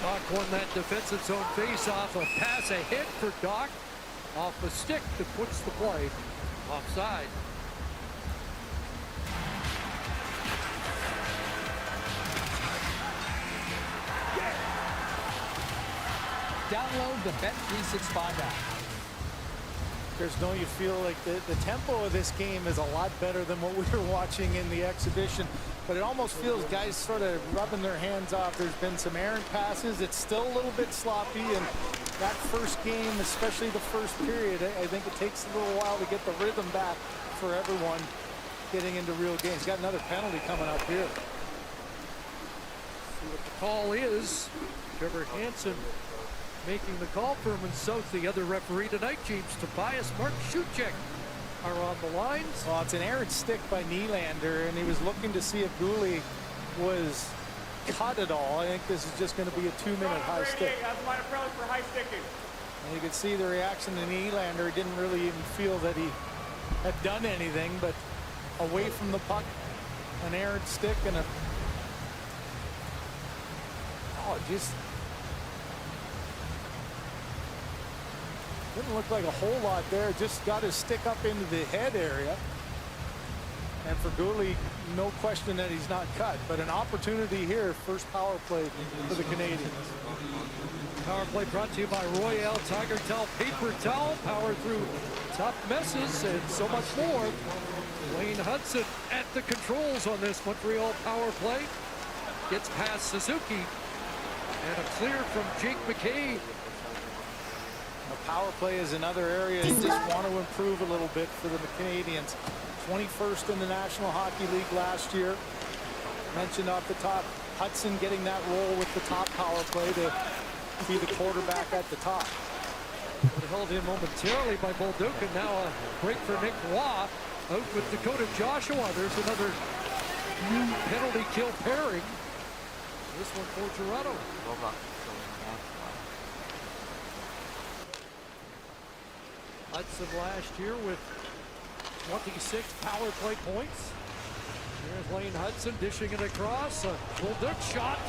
Doc won that defensive zone face-off. A pass ahead for Doc off the stick that puts the play offside. Download the Bet365 app. There's no, you feel like the tempo of this game is a lot better than what we were watching in the exhibition, but it almost feels guys sort of rubbing their hands off. There's been some errant passes. It's still a little bit sloppy, and that first game, especially the first period, I think it takes a little while to get the rhythm back for everyone getting into real games. Got another penalty coming up here. See what the call is. Trevor Hansen making the call. Furman South, the other referee tonight. James Tobias, Mark Schuchek are on the lines. Well, it's an errant stick by Nylander, and he was looking to see if Gooley was cut at all. I think this is just going to be a 2-minute high stick. For high sticking. And you can see the reaction to Nylander. He didn't really even feel that he had done anything, but away from the puck, an errant stick and a... Oh, just... didn't look like a whole lot there. Just got his stick up into the head area. And for Gooley, no question that he's not cut. But an opportunity here, first power play for the Canadians. Power play brought to you by Royale Tiger Towel Paper Towel. Power through tough messes and so much more. Wayne Hudson at the controls on this Montreal power play. Gets past Suzuki. And a clear from Jake McCabe. The power play is another area you just want to improve a little bit for the Canadians. 21st in the National Hockey League last year. Mentioned off the top, Hudson getting that role with the top power play to be the quarterback at the top. Held in momentarily by Bolduc, and now a break for Nick Roy out with Dakota Joshua. There's another penalty kill pairing. This one for Toronto. Hudson last year with 26 power play points. Here's Lane Hudson dishing it across. Bolduc shot.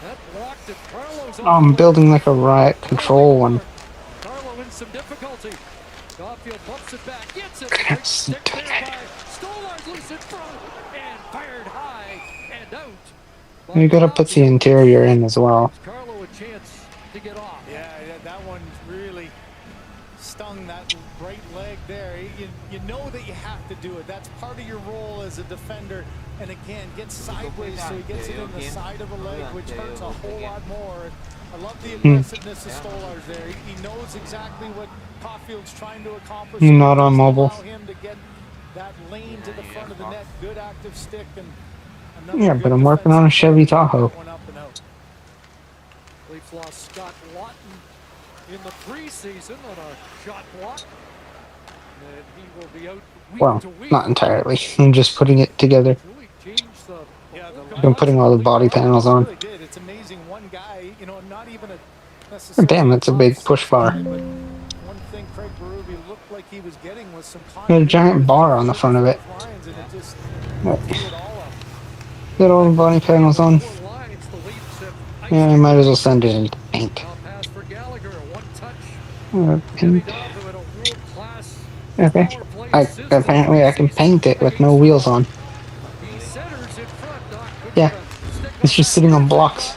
That blocked it. Carlo's I'm building like a riot control one. Carlo in some difficulty. Caulfield bumps it back, gets it. Right stick there by Stolarz, loose in front, and fired high and out. You gotta put the interior in as well. Carlo a chance to get off. Yeah, that one really stung that right leg there. You know that you have to do it. That's part of your role as a defender. And again, gets sideways, so he gets it in the side of the leg, which hurts a whole lot more. I love the aggressiveness of Stolarz there. He knows exactly what Caulfield's trying to accomplish. You're not on mobile. Allow him to get that lane to the front of the net. Good active stick. And Yeah, but I'm working on a Chevy Tahoe. Leafs lost Scott Lawton in the preseason on a shot block. And he will be out Well, not entirely. I'm just putting it together. I'm putting all the body panels on. It's amazing. One guy, you know, not even a Oh, damn, that's a big push bar. one thing Craig Berube looked like he was getting was some Got a giant bar on the front of it. Get all the body panels on. Yeah, I might as well send it into paint. Paint. Okay. Apparently I can paint it with no wheels on. Yeah. It's just sitting on blocks.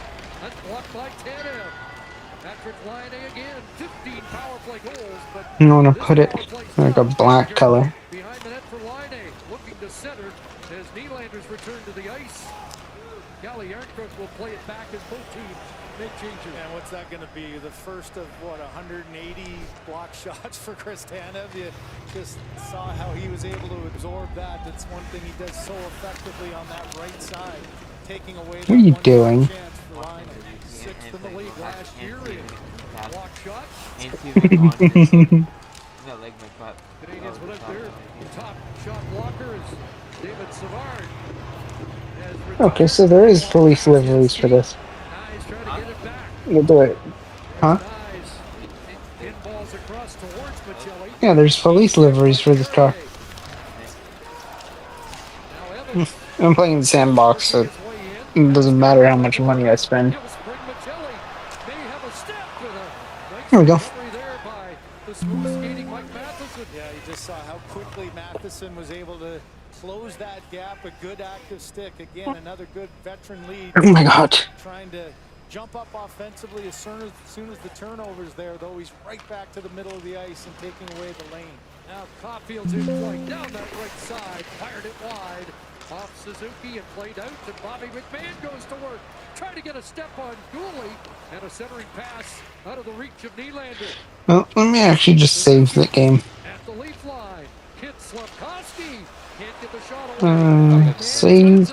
I want to put it like a black color. Behind the net for Laine, looking to center as Nylander's return to the ice. Calle Järnkrok will play it back as both teams make changes. And what's that going to be? The first of, what, 180 block shots for Chris Tanev? You just saw how he was able to absorb that. That's one thing he does so effectively on that right side, taking away What are you doing? Sixth in the league last year in block shots. Canadians without their top shot blocker is David Savard. Okay, so there is police liveries for this. We'll do it. Huh? Yeah, there's police liveries for this car. I'm playing the sandbox, so it doesn't matter how much money I spend. There we go. Yeah, you just saw how quickly Matheson was able to close that gap. A good active stick. Again, another good veteran lead. Oh my God. Trying to jump up offensively as soon as the turnover's there, though. He's right back to the middle of the ice and taking away the lane. Now Caulfield's in flight down that right side, fired it wide. Off Suzuki and played out, and Bobby McMahon goes to work. Trying to get a step on Gooley, and a centering pass out of the reach of Nylander. Well, let me actually just save the game. At the leaf line, hit Slavkovsky. Can't get the shot away. Save.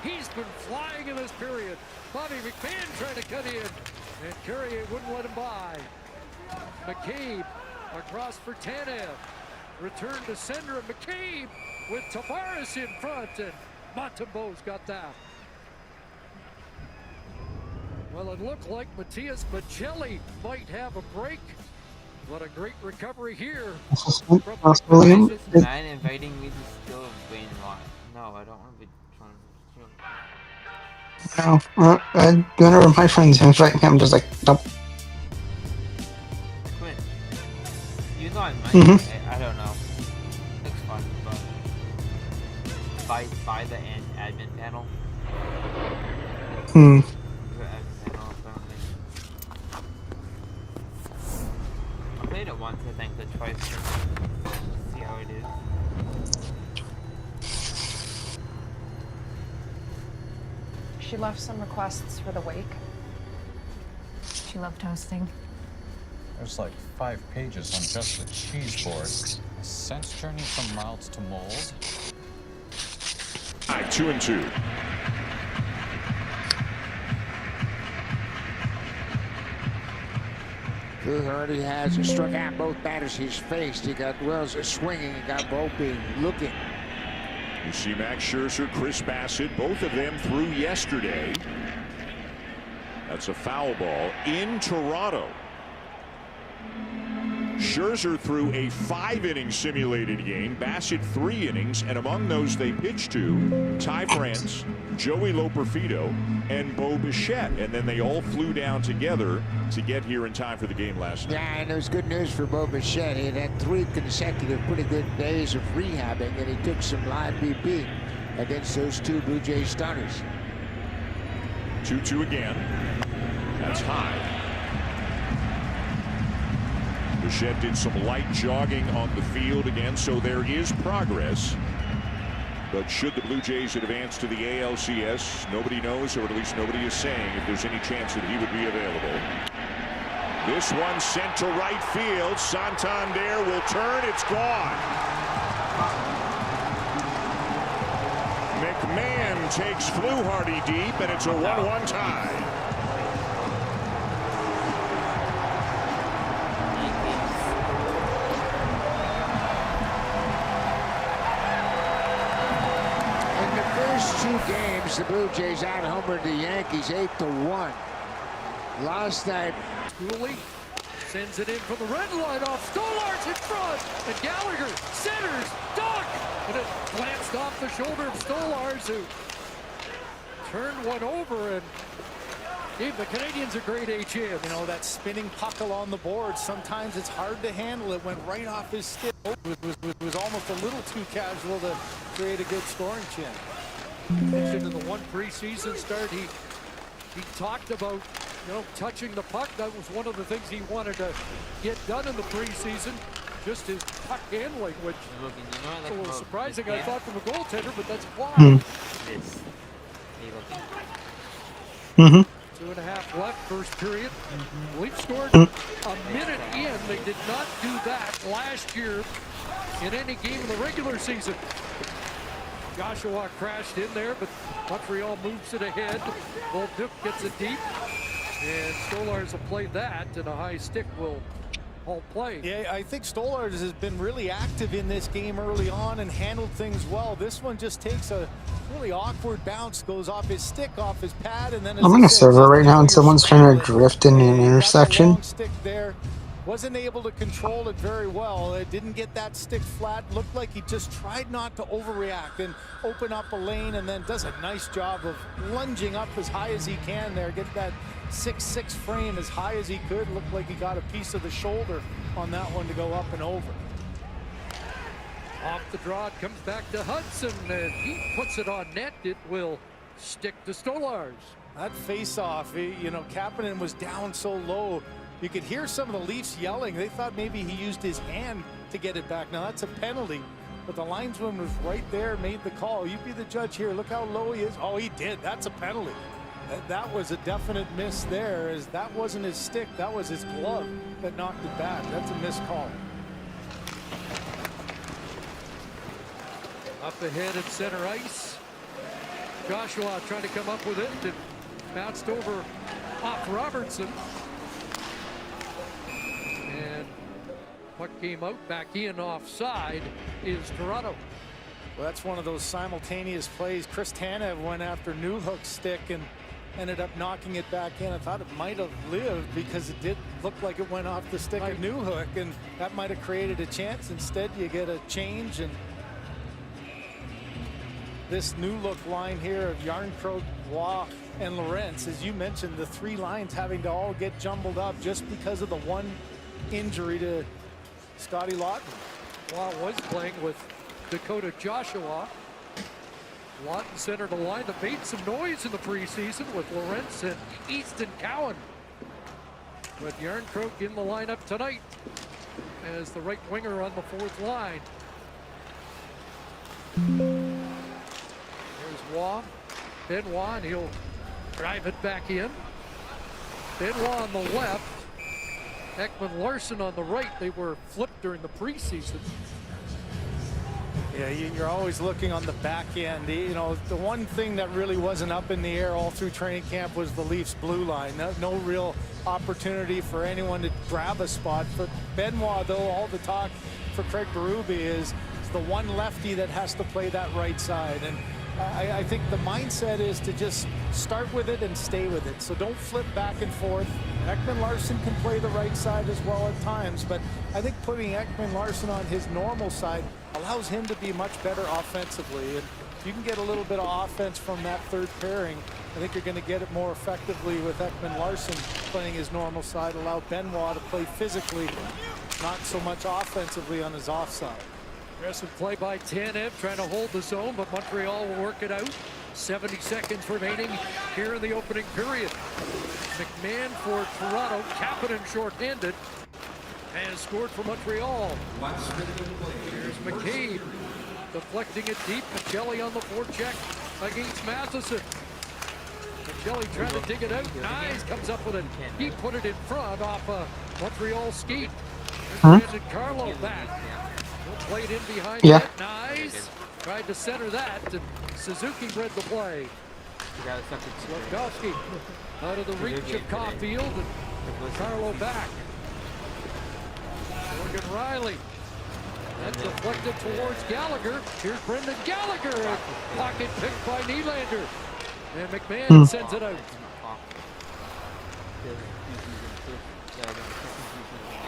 He's been flying in this period. Bobby McMahon trying to cut in, and Carrier wouldn't let him by. McCabe across for Tanev. Return to center, and McCabe with Tavares in front, and Montembeau's got that. Well, it looked like Matthias Maccelli might have a break. What a great recovery here. William. Man inviting me to still win one. No, I don't want to be trying to No, whenever my friends invite me, I'm just like, nope. Quinn, you know I might, I don't know. Looks fun, but by the admin panel. I played it once, I think, but twice. See how it is. She left some requests for the wake. She loved hosting. There's like 5 pages on just the cheese board. Sense journey from mild to mold. 2-2. He already has struck out both batters he's faced. He got Wells swinging, he got Volpe looking. You see Max Scherzer, Chris Bassett, both of them threw yesterday. That's a foul ball in Toronto. Scherzer threw a 5-inning simulated game, Bassett 3 innings, and among those they pitched to Ty France, Joey Loperfido, and Bo Bichette, and then they all flew down together to get here in time for the game last night. Yeah, and it was good news for Bo Bichette. He had 3 consecutive pretty good days of rehabbing, and he took some live BP against those 2 Blue Jays starters. 2-2 again. That's high. Bichette did some light jogging on the field again, so there is progress. But should the Blue Jays advance to the ALCS, nobody knows, or at least nobody is saying, if there's any chance that he would be available. This one sent to right field. Santander will turn. It's gone. McMahon takes Fluharty deep, and it's a 1-1 tie. Games, the Blue Jays out-homered the Yankees 8-1. Last night, Cooley sends it in from the red line off Stolarz in front, and Gallagher centers, duck, and it glanced off the shoulder of Stolarz, who turned one over and gave the Canadians a great HM. You know, that spinning puck along the board, sometimes it's hard to handle. It went right off his stick. It was almost a little too casual to create a good scoring chance. Mentioned in the one preseason start, he talked about, you know, touching the puck. That was one of the things he wanted to get done in the preseason. Just his puck handling, which is a little surprising, I thought, from a goaltender, but that's why. 2.5 left, first period. Leafs scored a minute in. They did not do that last year in any game in the regular season. Joshua crashed in there, but Montreal moves it ahead. Bolduc gets it deep, and Stolarz will play that, and a high stick will hold play. Yeah, I think Stolarz has been really active in this game early on and handled things well. This one just takes a really awkward bounce, goes off his stick, off his pad, and then I'm in a server right now and someone's trying to drift in an intersection. Stick there. Wasn't able to control it very well. It didn't get that stick flat. Looked like he just tried not to overreact and open up a lane, and then does a nice job of lunging up as high as he can there. Get that 6'6" frame as high as he could. Looked like he got a piece of the shoulder on that one to go up and over. Off the draw, it comes back to Hudson, and he puts it on net. It will stick to Stolarz. That face-off, you know, Kapanen was down so low. You could hear some of the Leafs yelling. They thought maybe he used his hand to get it back. Now that's a penalty, but the linesman was right there, made the call. You be the judge here. Look how low he is. Oh, he did. That's a penalty. That was a definite miss there, as that wasn't his stick. That was his glove that knocked it back. That's a missed call. Up ahead at center ice. Joshua trying to come up with it. It bounced over off Robertson. And puck came out, back in offside is Toronto. Well, that's one of those simultaneous plays. Chris Tanev went after Newhook's stick and ended up knocking it back in. I thought it might have lived because it did look like it went off the stick of Newhook, and that might have created a chance. Instead, you get a change, and this new look line here of Yarncroke, Waugh, and Lorentz, as you mentioned, the 3 lines having to all get jumbled up just because of the one injury to Scotty Lawton. Waugh was playing with Dakota Joshua. Lawton centered a line that made some noise in the preseason with Lorentz and Easton Cowan. But Yarncroke in the lineup tonight as the right winger on the 4th line. There's Waugh, Benoit, and he'll drive it back in. Benoit on the left, Ekman Larson on the right. They were flipped during the preseason. Yeah, you're always looking on the back end. You know, the one thing that really wasn't up in the air all through training camp was the Leafs blue line. No real opportunity for anyone to grab a spot. For Benoit, though, all the talk for Craig Berube is the one lefty that has to play that right side. And I think the mindset is to just start with it and stay with it. So don't flip back and forth. Ekman-Larsson can play the right side as well at times, but I think putting Ekman-Larsson on his normal side allows him to be much better offensively. And if you can get a little bit of offense from that third pairing, I think you're going to get it more effectively with Ekman-Larsson playing his normal side, allow Benoit to play physically, not so much offensively on his offside. Aggressive play by Tanev, trying to hold the zone, but Montreal will work it out. 70 seconds remaining here in the opening period. McMahon for Toronto, Kapanen short-handed, and scored for Montreal. Here's McCabe, deflecting it deep. Machelli on the forecheck against Matheson. Machelli trying to dig it out. Nice, comes up with it. He put it in front off a Montreal skate. Brandon Carlo back. Played in behind it. Nice. Tried to center that, and Suzuki read the play. Slavkovsky out of the reach of Caulfield, and Carlo back. Morgan Riley. That deflected towards Gallagher. Here's Brendan Gallagher. Pocket picked by Nylander. And McMahon sends it out.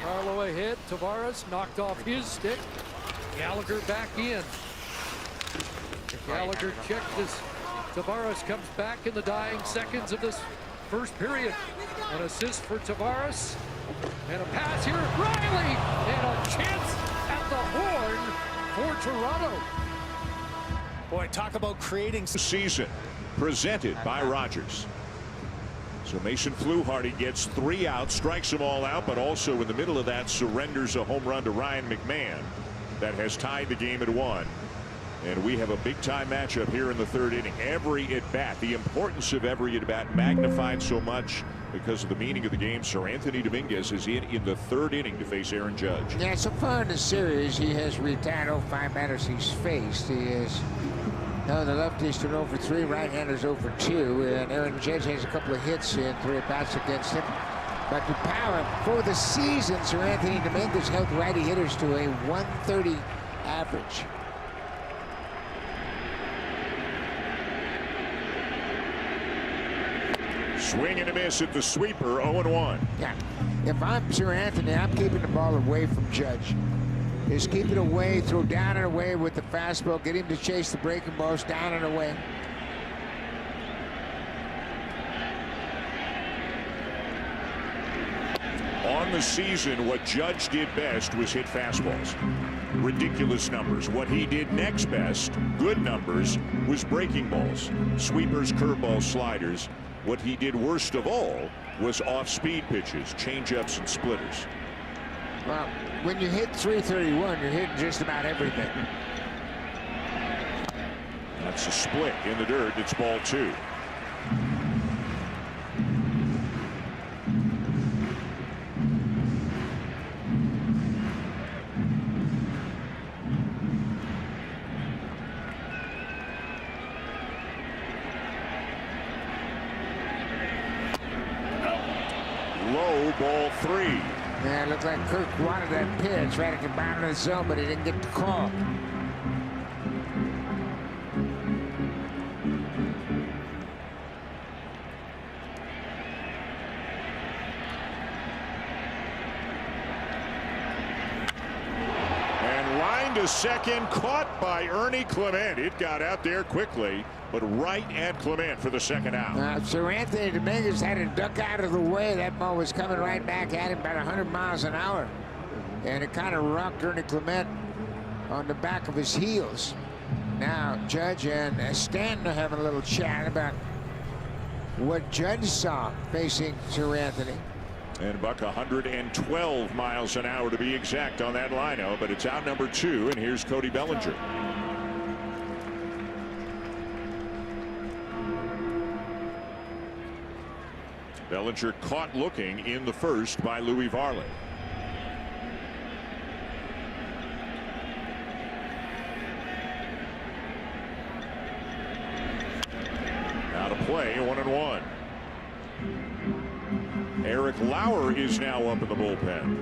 Carlo ahead. Tavares knocked off his stick. Gallagher back in. Gallagher checked as Tavares comes back in the dying seconds of this first period. An assist for Tavares. And a pass here. Riley! And a chance at the horn for Toronto. Boy, talk about creating season presented by Rogers. So Mason Fluharty gets 3 outs, strikes them all out, but also in the middle of that surrenders a home run to Ryan McMahon that has tied the game at 1. And we have a big-time matchup here in the 3rd inning. Every at-bat, the importance of every at-bat magnified so much because of the meaning of the game. Sir Anthony Dominguez is in the 3rd inning to face Aaron Judge. Yeah, so far in the series, he has retired all 5 batters he's faced. He is, no, the lefty's 0 for 3, right-hander's 0 for 2, and Aaron Judge has a couple of hits in 3 at-bats against him. But the power for the season, Sir Anthony Dominguez held righty hitters to a 130 average. Swing and a miss at the sweeper, 0-1. Yeah, if I'm Sir Anthony, I'm keeping the ball away from Judge. Just keep it away, throw down and away with the fastball, get him to chase the breaking balls down and away. On the season, what Judge did best was hit fastballs. Ridiculous numbers. What he did next best, good numbers, was breaking balls. Sweepers, curveballs, sliders. What he did worst of all was off-speed pitches, changeups, and splitters. Well, when you hit 331, you're hitting just about everything. That's a split in the dirt. It's ball 2. Low, ball 3. Yeah, it looked like Kirk wanted that pitch right at the bottom of the zone, but he didn't get the call. And lined to second, caught by Ernie Clement. It got out there quickly, but right at Clement for the second out. Sir Anthony Dominguez had to duck out of the way. That ball was coming right back at him about 100 miles an hour. And it kind of rocked Ernie Clement on the back of his heels. Now, Judge and Stanton are having a little chat about what Judge saw facing Sir Anthony. And Buck 112 miles an hour to be exact on that lineup, but it's out number 2, and here's Cody Bellinger. Bellinger caught looking in the first by Louis Varley. play, 1-1. Eric Lauer is now up in the bullpen.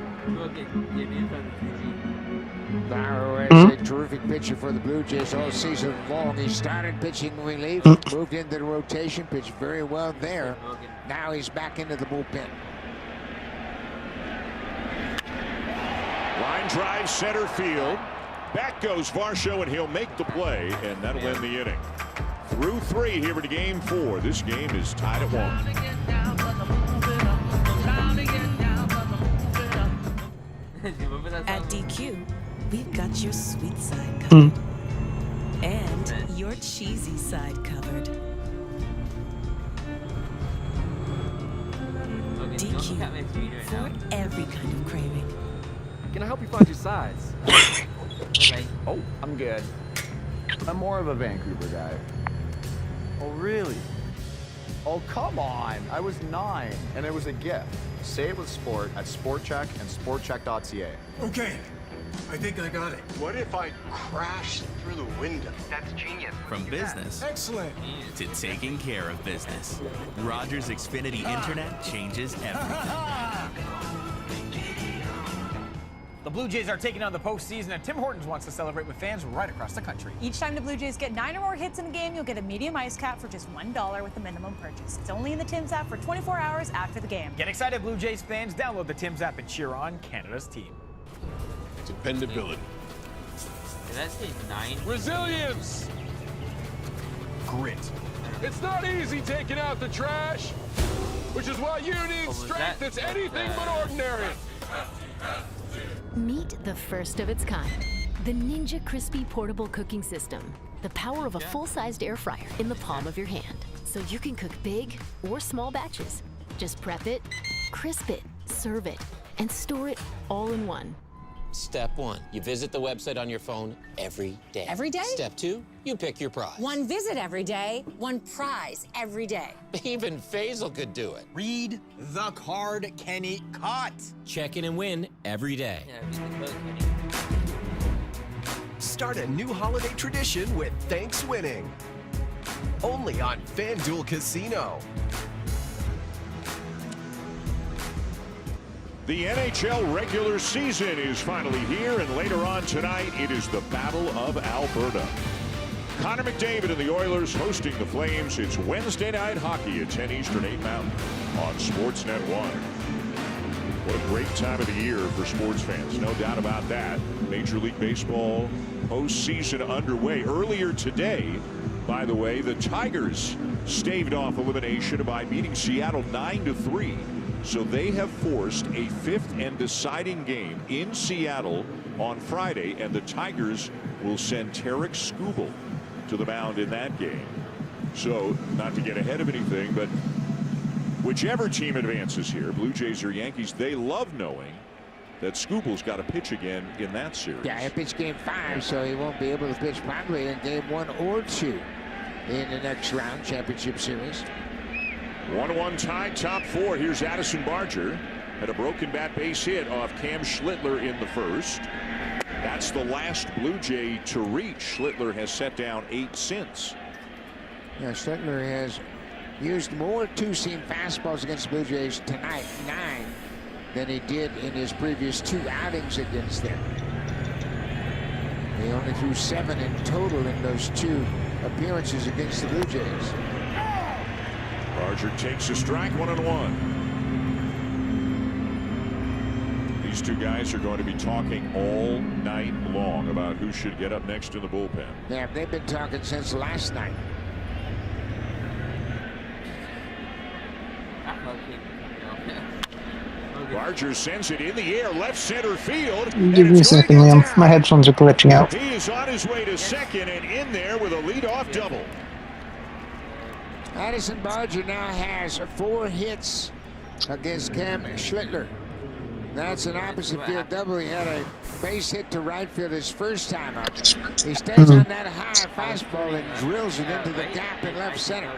Lauer is a terrific pitcher for the Blue Jays all season long. He started pitching relief, moved into the rotation, pitched very well there. Now he's back into the bullpen. Line drive center field. Back goes Varsho, and he'll make the play, and that'll end the inning. Through 3 here in Game 4. This game is tied at 1. At DQ, we've got your sweet side covered. And your cheesy side covered. DQ, for every kind of craving. Can I help you find your size? Oh, I'm good. I'm more of a Vancouver guy. Oh, really? Oh, come on. I was 9, and it was a gift. Save with Sport at SportCheck and SportCheck.ca. Okay, I think I got it. What if I crashed through the window? That's genius. From business Excellent. to taking care of business, Rogers Xfinity Internet changes everything. The Blue Jays are taking on the postseason, and Tim Hortons wants to celebrate with fans right across the country. Each time the Blue Jays get 9 or more hits in a game, you'll get a medium ice cap for just $1 with the minimum purchase. It's only in the Tim's app for 24 hours after the game. Get excited, Blue Jays fans. Download the Tim's app and cheer on Canada's team. Dependability. That's 9. Resilience. Grit. It's not easy taking out the trash, which is why you need strength that's anything but ordinary. Meet the first of its kind, the Ninja Crispy Portable Cooking System. The power of a full-sized air fryer in the palm of your hand. So you can cook big or small batches. Just prep it, crisp it, serve it, and store it all in one. Step 1, you visit the website on your phone every day. Every day? Step 2, you pick your prize. 1 visit every day, 1 prize every day. Even Faisal could do it. Read the card Kenny caught. Check in and win every day. Start a new holiday tradition with Thanks Winning. Only on FanDuel Casino. The NHL regular season is finally here, and later on tonight, it is the Battle of Alberta. Connor McDavid and the Oilers hosting the Flames. It's Wednesday night hockey at 10 Eastern, 8 Mountain on Sportsnet 1. What a great time of the year for sports fans, no doubt about that. Major League Baseball postseason underway. Earlier today, by the way, the Tigers staved off elimination by beating Seattle 9-3. So they have forced a 5th and deciding game in Seattle on Friday, and the Tigers will send Tarek Skubal to the mound in that game. So, not to get ahead of anything, but whichever team advances here, Blue Jays or Yankees, they love knowing that Skubal's got to pitch again in that series. Yeah, he'll pitch Game 5, so he won't be able to pitch probably in Game 1 or 2 in the next round, championship series. 1-1 tie, top 4. Here's Addison Barger. Had a broken bat base hit off Cam Schlittler in the first. That's the last Blue Jay to reach. Schlittler has set down 8 since. Yeah, Schlittler has used more two-seam fastballs against the Blue Jays tonight, 9, than he did in his previous 2 outings against them. He only threw 7 in total in those 2 appearances against the Blue Jays. Barger takes a strike, 1-1. These 2 guys are going to be talking all night long about who should get up next in the bullpen. Yeah, they've been talking since last night. Barger sends it in the air, left center field. Give me a second, Liam. My headphones are glitching out. He is on his way to second and in there with a leadoff double. Addison Barger now has 4 hits against Cam Schlittler. That's an opposite field double. He had a base hit to right field his first time up. He stays on that high fastball and drills it into the gap in left center.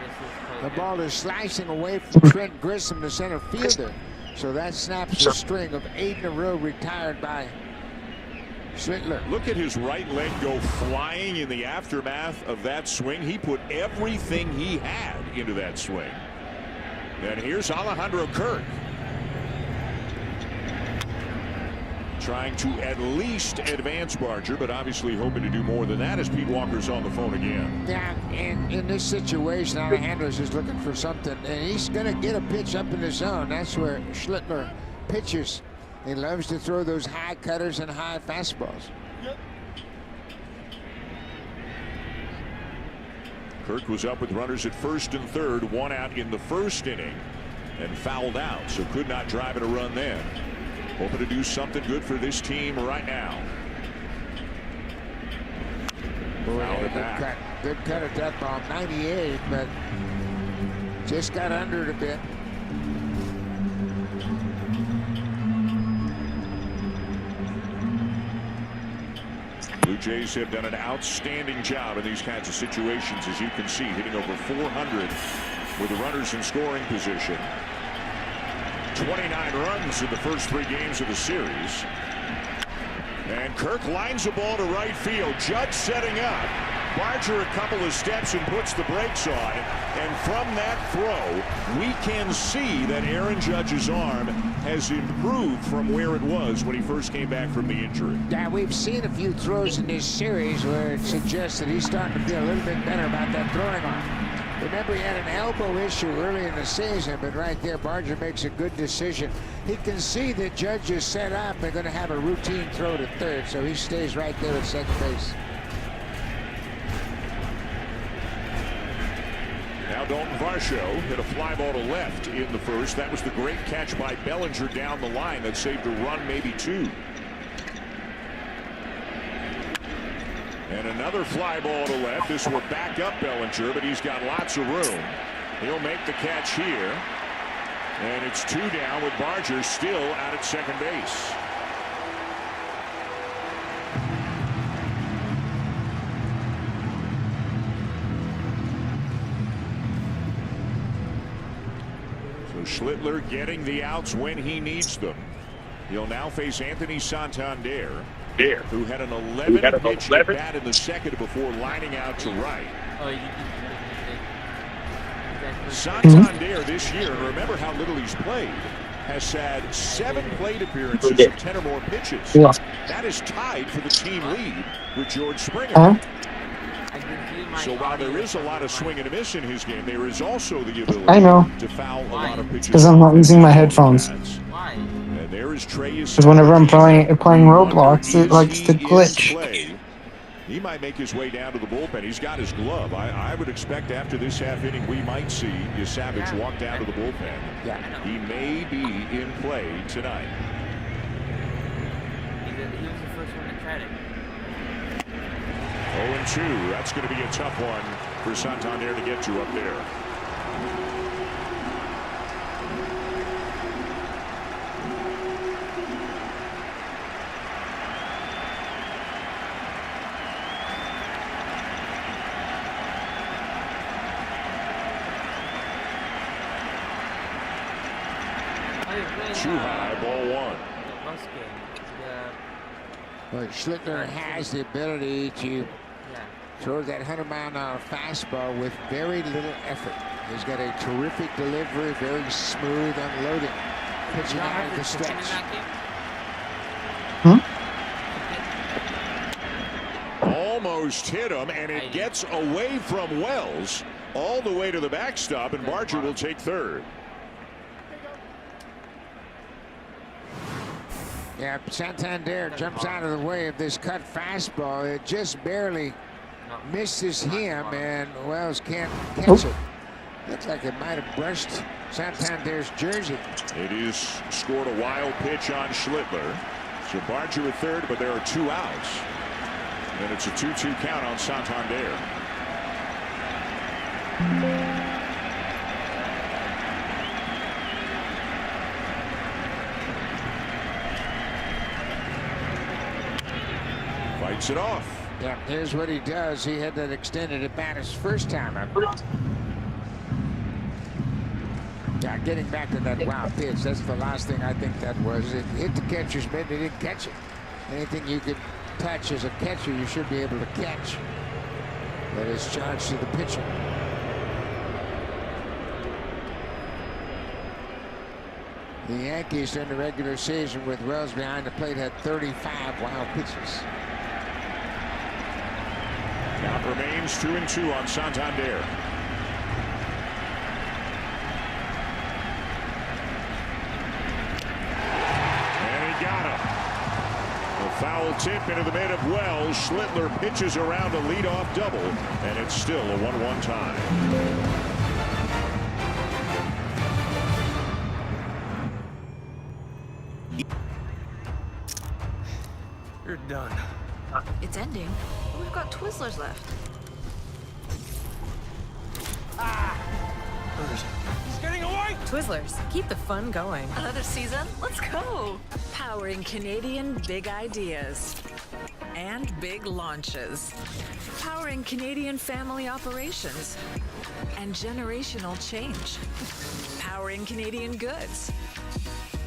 The ball is slicing away from Trent Grissom, the center fielder. So that snaps a string of 8 in a row retired by Schlittler. Look at his right leg go flying in the aftermath of that swing. He put everything he had into that swing. And here's Alejandro Kirk, trying to at least advance Barger, but obviously hoping to do more than that as Pete Walker's on the phone again. Yeah, and in this situation, Alejandro's just looking for something, and he's going to get a pitch up in the zone. That's where Schlittler pitches. He loves to throw those high cutters and high fastballs. Yep. Kirk was up with runners at first and third, one out in the first inning, and fouled out, so could not drive in a run then. Hoping to do something good for this team right now. Boy, good cut at that ball, 98, but just got under it a bit. Blue Jays have done an outstanding job in these kinds of situations, as you can see, hitting over 400 with the runners in scoring position. 29 runs in the first 3 games of the series. And Kirk lines the ball to right field. Judge setting up. Barger a couple of steps and puts the brakes on. And from that throw, we can see that Aaron Judge's arm has improved from where it was when he first came back from the injury. Yeah, we've seen a few throws in this series where it suggests that he's starting to feel a little bit better about that throwing arm. Remember, he had an elbow issue early in the season, but right there, Barger makes a good decision. He can see that Judge is set up. They're going to have a routine throw to third, so he stays right there at second base. Now Dalton Varsho hit a fly ball to left in the first. That was the great catch by Bellinger down the line that saved a run, maybe 2. And another fly ball to left. This will back up Bellinger, but he's got lots of room. He'll make the catch here. And it's 2 down with Barger still out at second base. So Schlittler getting the outs when he needs them. He'll now face Anthony Santander, who had an 11 pitch at bat in the second before lining out to right. Santander this year, and remember how little he's played, has had 7 plate appearances of 10 or more pitches. That is tied for the team lead with George Springer. So while there is a lot of swing and a miss in his game, there is also the ability to foul a lot of pitches. Because I'm not using my headphones. And there is Trey. Because whenever I'm playing Roblox, it likes to glitch. He might make his way down to the bullpen. He's got his glove. I would expect after this half inning we might see Yasavage walk down to the bullpen. He may be in play tonight. He was the first one to try it. 0-2. That's going to be a tough one for Santander to get to up there. Too high, ball 1. But Schlittler has the ability to throw that 100-mile-an-hour fastball with very little effort. He's got a terrific delivery, very smooth unloading, pitching out of the stretch. Almost hit him, and it gets away from Wells all the way to the backstop, and Barger will take third. Yeah, Santander jumps out of the way of this cut fastball. It just barely misses him, and Wells can't catch it. Looks like it might have brushed Santander's jersey. It is scored a wild pitch on Schlittler. So Barger at third, but there are 2 outs. And it's a 2-2 count on Santander. Fights it off. Yeah, here's what he does. He had that extended at bat his first time up. Yeah, getting back to that wild pitch, that's the last thing I think that was. It hit the catcher's mitt, they didn't catch it. Anything you could touch as a catcher, you should be able to catch. That is charged to the pitcher. The Yankees during the regular season with Wells behind the plate had 35 wild pitches. Count remains 2-2 on Santander. And he got him. A foul tip into the mid of Wells. Schlittler pitches around a leadoff double, and it's still a 1-1 tie. You're done. It's ending, but we've got Twizzlers left. He's getting away! Twizzlers, keep the fun going. Another season? Let's go! Powering Canadian big ideas and big launches. Powering Canadian family operations and generational change. Powering Canadian goods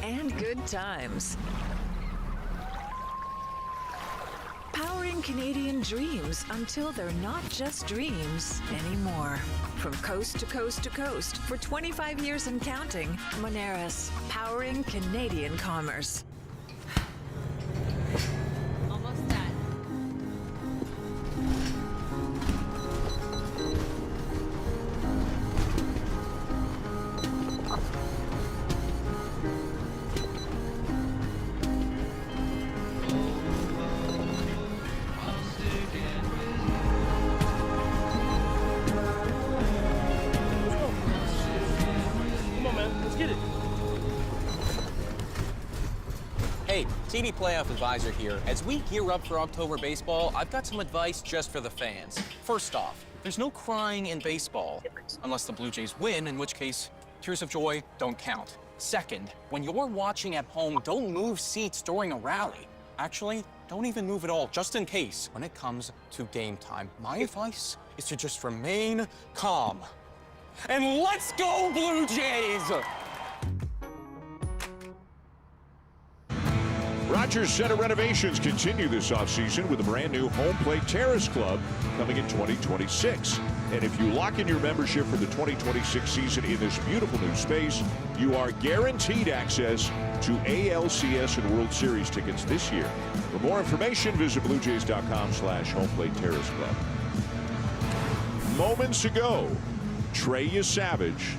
and good times. Powering Canadian dreams until they're not just dreams anymore. From coast to coast to coast for 25 years and counting, Moneris, powering Canadian commerce. Almost done. Hey, TV Playoff Advisor here. As we gear up for October baseball, I've got some advice just for the fans. First off, there's no crying in baseball, unless the Blue Jays win, in which case, tears of joy don't count. Second, when you're watching at home, don't move seats during a rally. Actually, don't even move at all, just in case, when it comes to game time. My advice is to just remain calm. And let's go, Blue Jays! Rogers Center renovations continue this offseason with a brand new home plate terrace club coming in 2026. And if you lock in your membership for the 2026 season in this beautiful new space, you are guaranteed access to ALCS and World Series tickets this year. For more information, visit bluejays.com/homeplateterraceclub. Moments ago, Trey Yesavage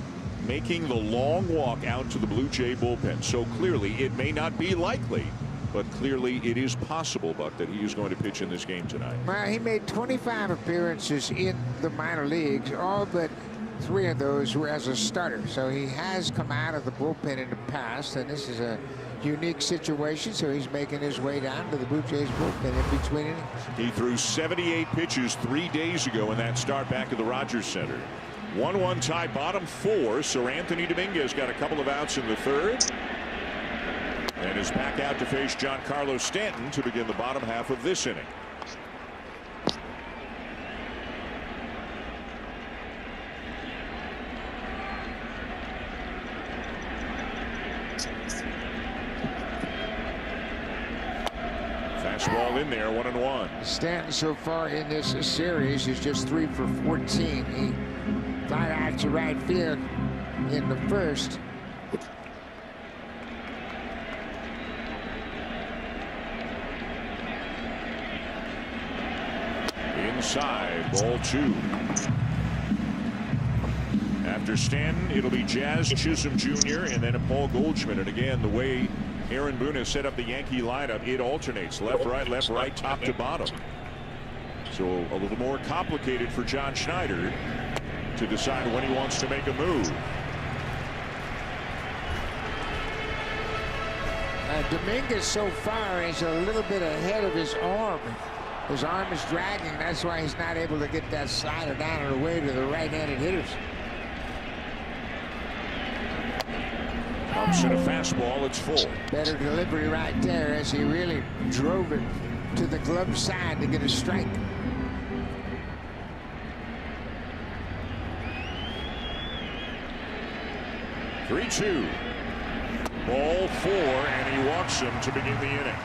making the long walk out to the Blue Jay bullpen. So clearly it may not be likely, but clearly it is possible, Buck, that he is going to pitch in this game tonight. Well, he made 25 appearances in the minor leagues, all but 3 of those were as a starter. So he has come out of the bullpen in the past, and this is a unique situation, so he's making his way down to the Blue Jays bullpen in between innings. He threw 78 pitches 3 days ago in that start back at the Rogers Center. 1-1 tie, bottom 4. Sir Anthony Dominguez got a couple of outs in the third and is back out to face Giancarlo Stanton to begin the bottom half of this inning. Fastball in there, 1-1. Stanton so far in this series is just 3 for 14. He fly out to right field in the first. Inside, ball 2. After Stanton, it'll be Jazz Chisholm Jr. and then a Paul Goldschmidt. And again, the way Aaron Boone has set up the Yankee lineup, it alternates left, right, top to bottom. So a little more complicated for John Schneider to decide when he wants to make a move. Dominguez so far is a little bit ahead of his arm. His arm is dragging. That's why he's not able to get that slider down and away to the right-handed hitters. Pumps in a fastball. It's full. Better delivery right there as he really drove it to the glove side to get a strike. Three-two. Ball 4, and he walks him to begin the inning.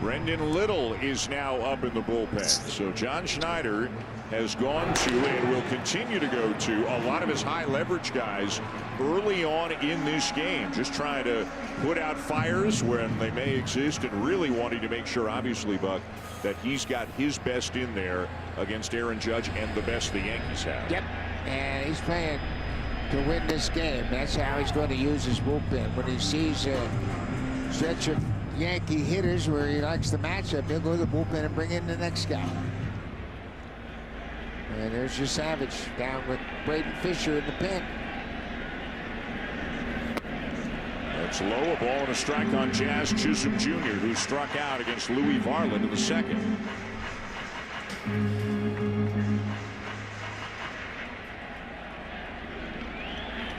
Brendan Little is now up in the bullpen. So John Schneider has gone to and will continue to go to a lot of his high leverage guys early on in this game, just trying to put out fires when they may exist, and really wanting to make sure, obviously, Buck, that he's got his best in there against Aaron Judge and the best the Yankees have. Yep, and he's playing to win this game. That's how he's going to use his bullpen. When he sees a stretch of Yankee hitters where he likes the matchup, he'll go to the bullpen and bring in the next guy. And there's your Savage down with Braden Fisher in the pen. That's low, a ball and a strike on Jazz Chisholm Jr., who struck out against Louis Varland in the second.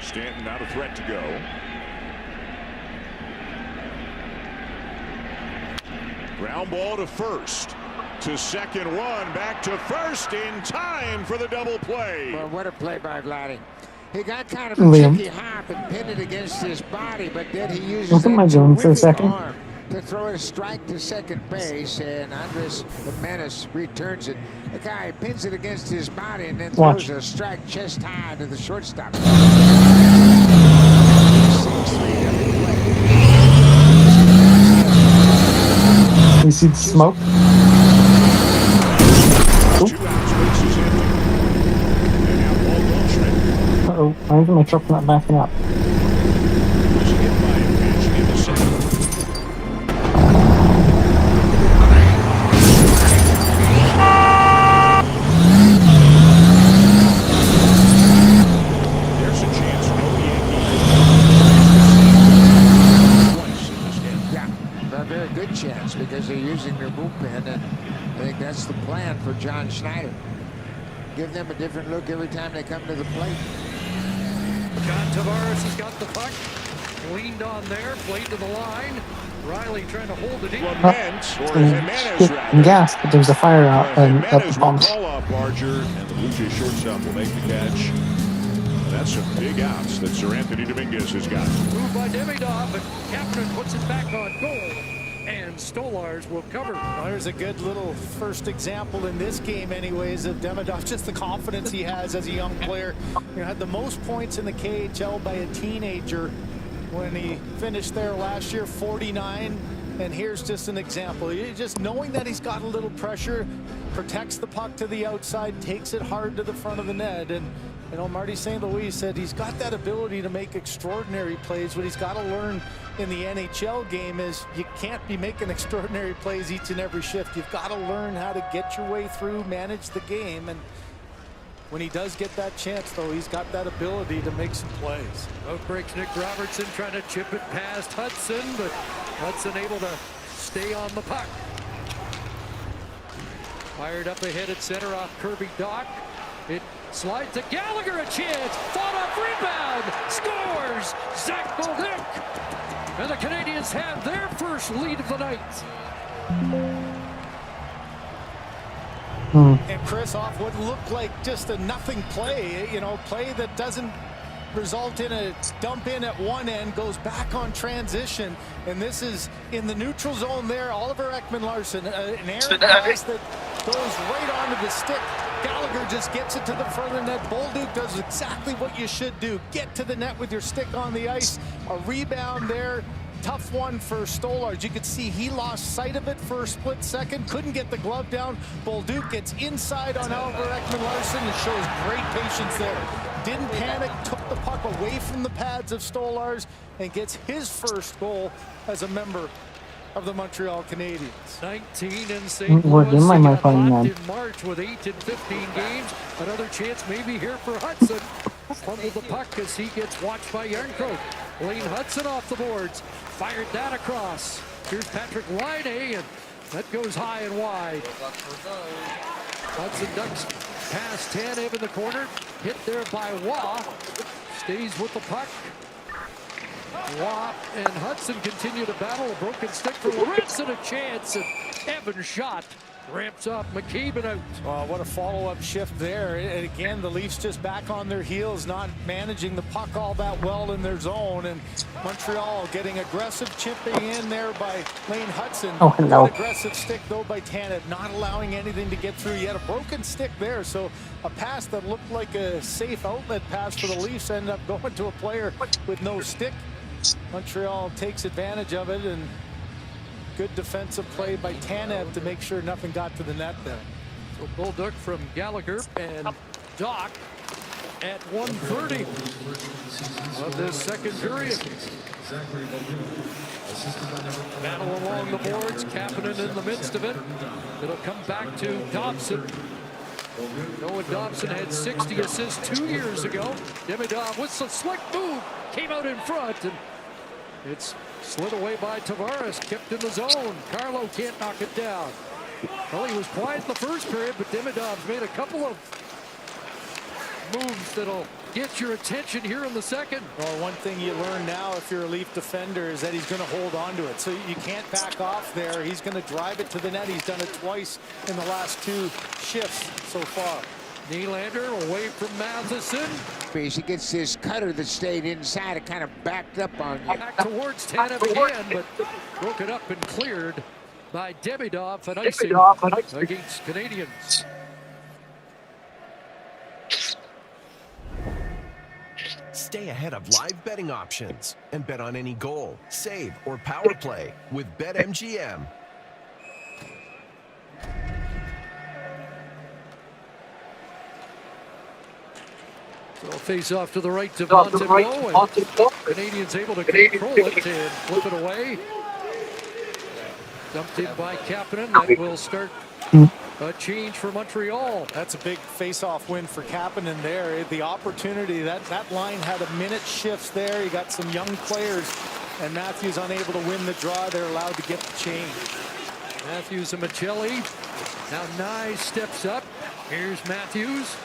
Stanton not a threat to go. Ground ball to first. To second one, back to first in time for the double play. Well, what a play by Vladdy. He got kind of a tricky hop and pinned it against his body, but then he uses that terrific arm to throw a strike to second base, and Andres Jimenez returns it. The guy pins it against his body and then throws a strike chest high to the shortstop. You see the smoke? Uh-oh, why isn't my truck not backing up? Because they're using their bullpen, and I think that's the plan for John Schneider. Give them a different look every time they come to the plate. John Tavares has got the puck, leaned on there, played to the line. Riley trying to hold it in. Gas, but there's a fire out at the pumps. Call off Barger, and the Blue Jay shortstop will make the catch. That's some big outs that Sir Anthony Dominguez has got. Moved by Demidov, and Kapanen puts it back on goal. And Stolars will cover. Well, there's a good little first example in this game anyways of Demidov, just the confidence he has as a young player. You know, had the most points in the KHL by a teenager when he finished there last year, 49. And here's just an example. Just knowing that he's got a little pressure, protects the puck to the outside, takes it hard to the front of the net. And you know, Marty St. Louis said he's got that ability to make extraordinary plays. What he's got to learn in the NHL game is you can't be making extraordinary plays each and every shift. You've got to learn how to get your way through, manage the game. And when he does get that chance, though, he's got that ability to make some plays. Out breaks Nick Robertson trying to chip it past Hudson, but Hudson able to stay on the puck. Fired up ahead at center off Kirby Doc. It slides to Gallagher, a chance, fought off rebound, scores, Zach Bolduc. And the Canadians have their first lead of the night. And Chris, off what looked like just a nothing play, you know, play that doesn't result in a dump in at one end, goes back on transition, and this is in the neutral zone there. Oliver Ekman-Larsson, an errant pass that goes right onto the stick. Gallagher just gets it to the front of the net. Bolduc does exactly what you should do. Get to the net with your stick on the ice. A rebound there. Tough one for Stolars. You could see he lost sight of it for a split second. Couldn't get the glove down. Bolduc gets inside on Oliver Ekman-Larsson and shows great patience there. Didn't panic, took the puck away from the pads of Stolars and gets his first goal as a member of the Montreal Canadiens. 19 in St. Louis. He got locked in March with 8 in 15 games. Another chance maybe here for Hudson. Fumbled the puck as he gets watched by Yarncroke. Lane Hudson off the boards. Fired that across. Here's Patrick Laine, and that goes high and wide. Hudson ducks past Tanev in the corner. Hit there by Waugh. Stays with the puck. Waugh and Hudson continue to battle. A broken stick for Lawrence and a chance. And Evans shot Ramps up, McKeeben out. Well, what a follow-up shift there. And again, the Leafs just back on their heels, not managing the puck all that well in their zone. And Montreal getting aggressive, chipping in there by Lane Hudson. Oh, hello. Good aggressive stick, though, by Tanev, not allowing anything to get through. He had a broken stick there, so a pass that looked like a safe outlet pass for the Leafs ended up going to a player with no stick. Montreal takes advantage of it, and good defensive play by Tanev to make sure nothing got to the net there. So Bolduc from Gallagher and Doc at 1:30 of this second period. Battle along the boards, Kapanen in the midst of it. It'll come back to Dobson. Noah Dobson had 60 assists 2 years ago. Demidov with some slick move, came out in front, and it's slid away by Tavares, kept in the zone. Carlo can't knock it down. Well, he was quiet in the first period, but Demidov's made a couple of moves that'll get your attention here in the second. Well, one thing you learn now if you're a Leaf defender is that he's going to hold on to it. So you can't back off there. He's going to drive it to the net. He's done it twice in the last 2 shifts so far. Nylander away from Matheson. He gets this cutter that stayed inside. It kind of backed up on you. Back towards Tanev again, but broken up and cleared by Demidov and icing against Canadians. Stay ahead of live betting options and bet on any goal, save, or power play with BetMGM. So face off to the right to Montembeault, and Canadians able to control it and flip it away. Dumped in by Kapanen. That will start a change for Montreal. That's a big face-off win for Kapanen there. The opportunity, that line had a minute shifts there. You got some young players, and Matthews unable to win the draw. They're allowed to get the change. Matthews and Michelli. Now Nye steps up. Here's Matthews.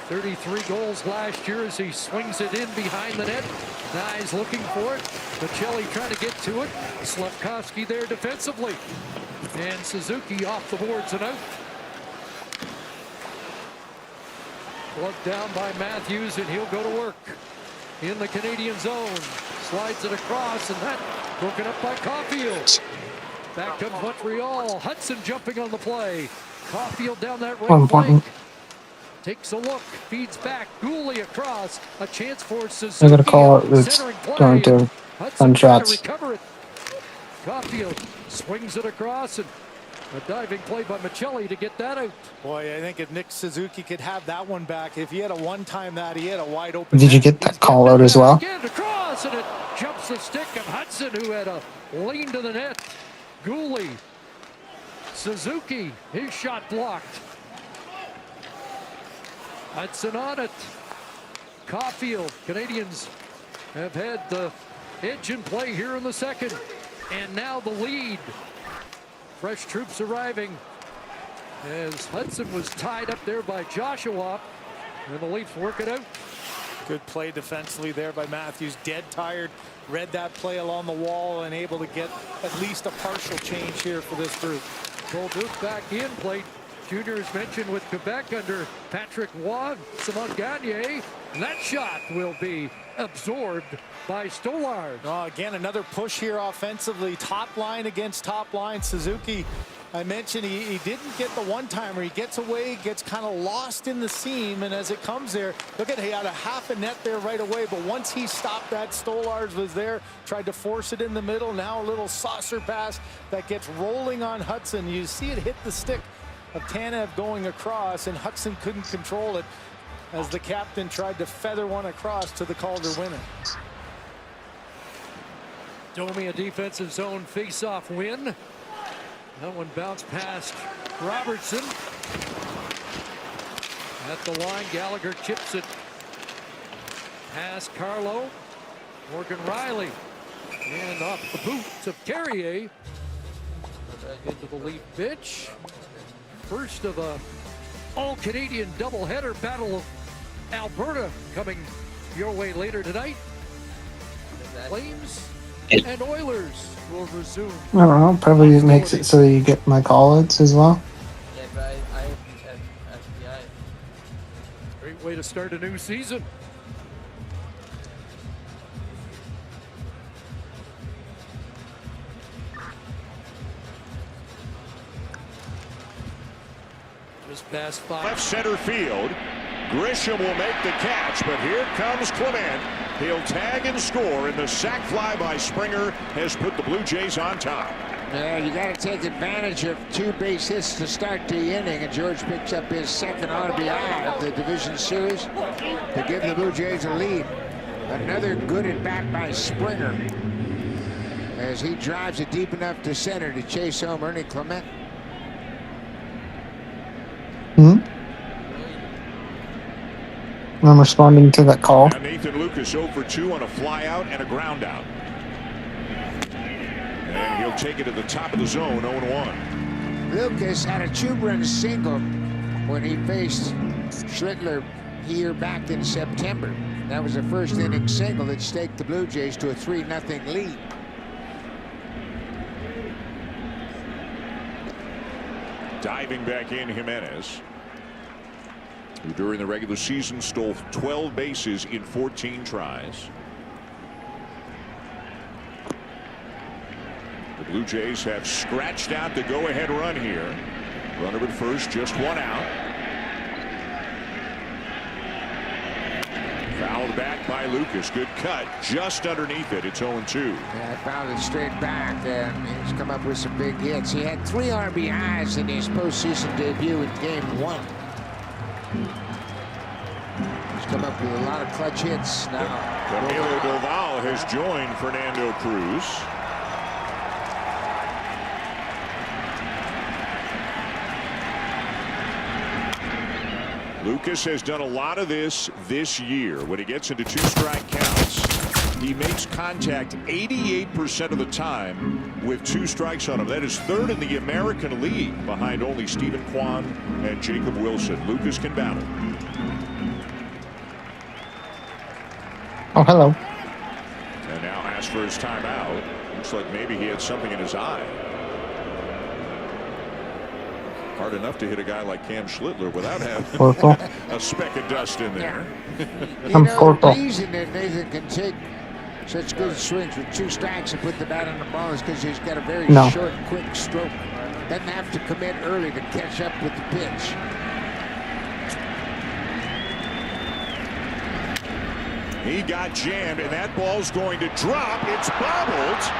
33 goals last year as he swings it in behind the net. Nye's looking for it. Michelli trying to get to it. Slavkovsky there defensively. And Suzuki off the boards and out. Plugged down by Matthews, and he'll go to work in the Canadian zone. Slides it across, and that broken up by Caulfield. Back comes Montreal. Hudson jumping on the play. Caulfield down that right flank. Takes a look, feeds back, Gooley across, a chance for Suzuki. They're going to call it, it's going to run shots. Caulfield swings it across, and a diving play by Michelli to get that out. Boy, I think if Nick Suzuki could have that one back, if he had a one-time that, he had a wide open. Did you get that call out as well? Again across, and it jumps the stick of Hudson, who had a lane to the net. Gooley, Suzuki, his shot blocked. Hudson on it. Caulfield. Canadians have had the edge in play here in the second. And now the lead. Fresh troops arriving as Hudson was tied up there by Joshua. And the Leafs work it out. Good play defensively there by Matthews. Dead tired. Read that play along the wall and able to get at least a partial change here for this group. Bolduc back in. Played juniors mentioned with Quebec under Patrick Roy, Simon Gagner. And that shot will be absorbed by Stolarz. Again, another push here offensively. Top line against top line. Suzuki, I mentioned he didn't get the one-timer. He gets away, gets kind of lost in the seam, and as it comes there, look at, he had a half a net there right away, but once he stopped that, Stolarz was there, tried to force it in the middle. Now a little saucer pass that gets rolling on Hudson. You see it hit the stick of Tanev going across, and Hudson couldn't control it as the captain tried to feather one across to the Calder winner. Domi, a defensive zone face-off win. That one bounced past Robertson. At the line, Gallagher chips it past Carlo. Morgan Riley. And off the boots of Carrier. Back into the Leaf bench. First of a all-Canadian doubleheader, Battle of Alberta coming your way later tonight. Flames And Oilers will resume. I don't know. Probably makes it so you get my call-outs as well. Yeah, but I FBI. Great way to start a new season. Just past 5. Left center field. Grisham will make the catch, but here comes Clement. He'll tag and score, and the sac fly by Springer has put the Blue Jays on top. Yeah, you got to take advantage of 2 base hits to start the inning, and George picks up his second RBI of the division series to give the Blue Jays a lead. Another good at bat by Springer as he drives it deep enough to center to chase home Ernie Clement. I'm responding to that call. Now Nathan Lucas 0 for 2 on a fly out and a ground out. And he'll take it to the top of the zone, 0-1. Lucas had a 2-run single when he faced Schlittler here back in September. That was a first inning single that staked the Blue Jays to a 3-0 lead. Diving back in, Jimenez, who during the regular season stole 12 bases in 14 tries. The Blue Jays have scratched out the go-ahead run here. Runner at first, just 1 out. Fouled back by Lucas. Good cut just underneath it. It's 0-2. Yeah, fouled it straight back, and he's come up with some big hits. He had 3 RBIs in his postseason debut in Game 1. He's come up with a lot of clutch hits now. Camilo Doval has joined Fernando Cruz. Lucas has done a lot of this year. When he gets into 2-strike counts, he makes contact 88% of the time with 2 strikes on him. That is 3rd in the American League, behind only Stephen Kwan and Jacob Wilson. Lucas can battle. Oh, hello. And now asks for his timeout. Looks like maybe he had something in his eye. Hard enough to hit a guy like Cam Schlittler without having a speck of dust in there. You know, the reason that Nathan can take such good swings with 2 strikes and put the bat on the ball is because he's got a very short, quick stroke. Doesn't have to commit early to catch up with the pitch. He got jammed, and that ball's going to drop. It's bobbled,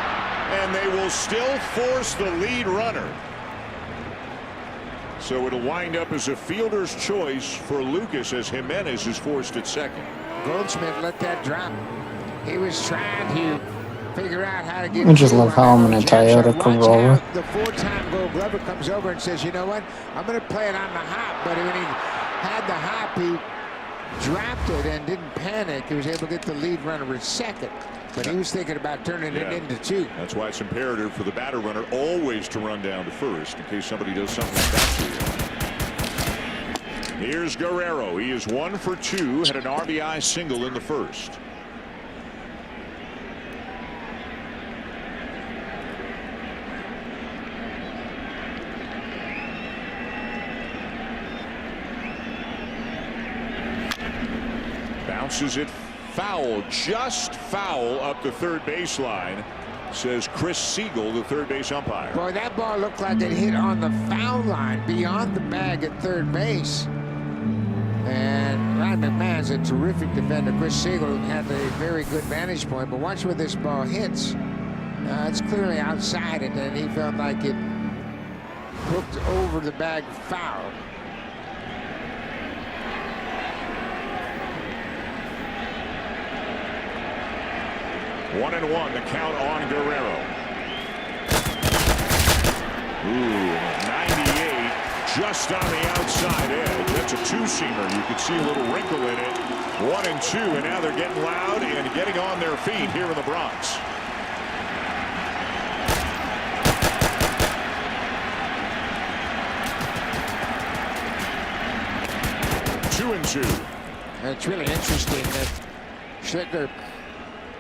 and they will still force the lead runner. So it'll wind up as a fielder's choice for Lucas as Jimenez is forced at second. Goldschmidt let that drop. He was trying to figure out how to get. I just love how I'm going to tie out a Corolla. The 4-time Gold Glover comes over and says, you know what? I'm going to play it on the hop. But when he had the hop, he dropped it and didn't panic. He was able to get the lead runner at second. But he was thinking about turning it into 2. That's why it's imperative for the batter runner always to run down to first in case somebody does something like that to you. Here's Guerrero. He is 1 for 2. Had an RBI single in the first. Bounces it foul, just foul up the third baseline, says Chris Siegel, the third base umpire. Boy, that ball looked like it hit on the foul line beyond the bag at third base. And Ryan McMahon's a terrific defender. Chris Siegel had a very good vantage point, but watch where this ball hits. It's clearly outside it, and he felt like it hooked over the bag foul. One and one, the count on Guerrero. Ooh, 98, just on the outside edge. That's a 2-seamer. You could see a little wrinkle in it. 1 and 2, and now they're getting loud and getting on their feet here in the Bronx. Two and 2. It's really interesting that Schlittler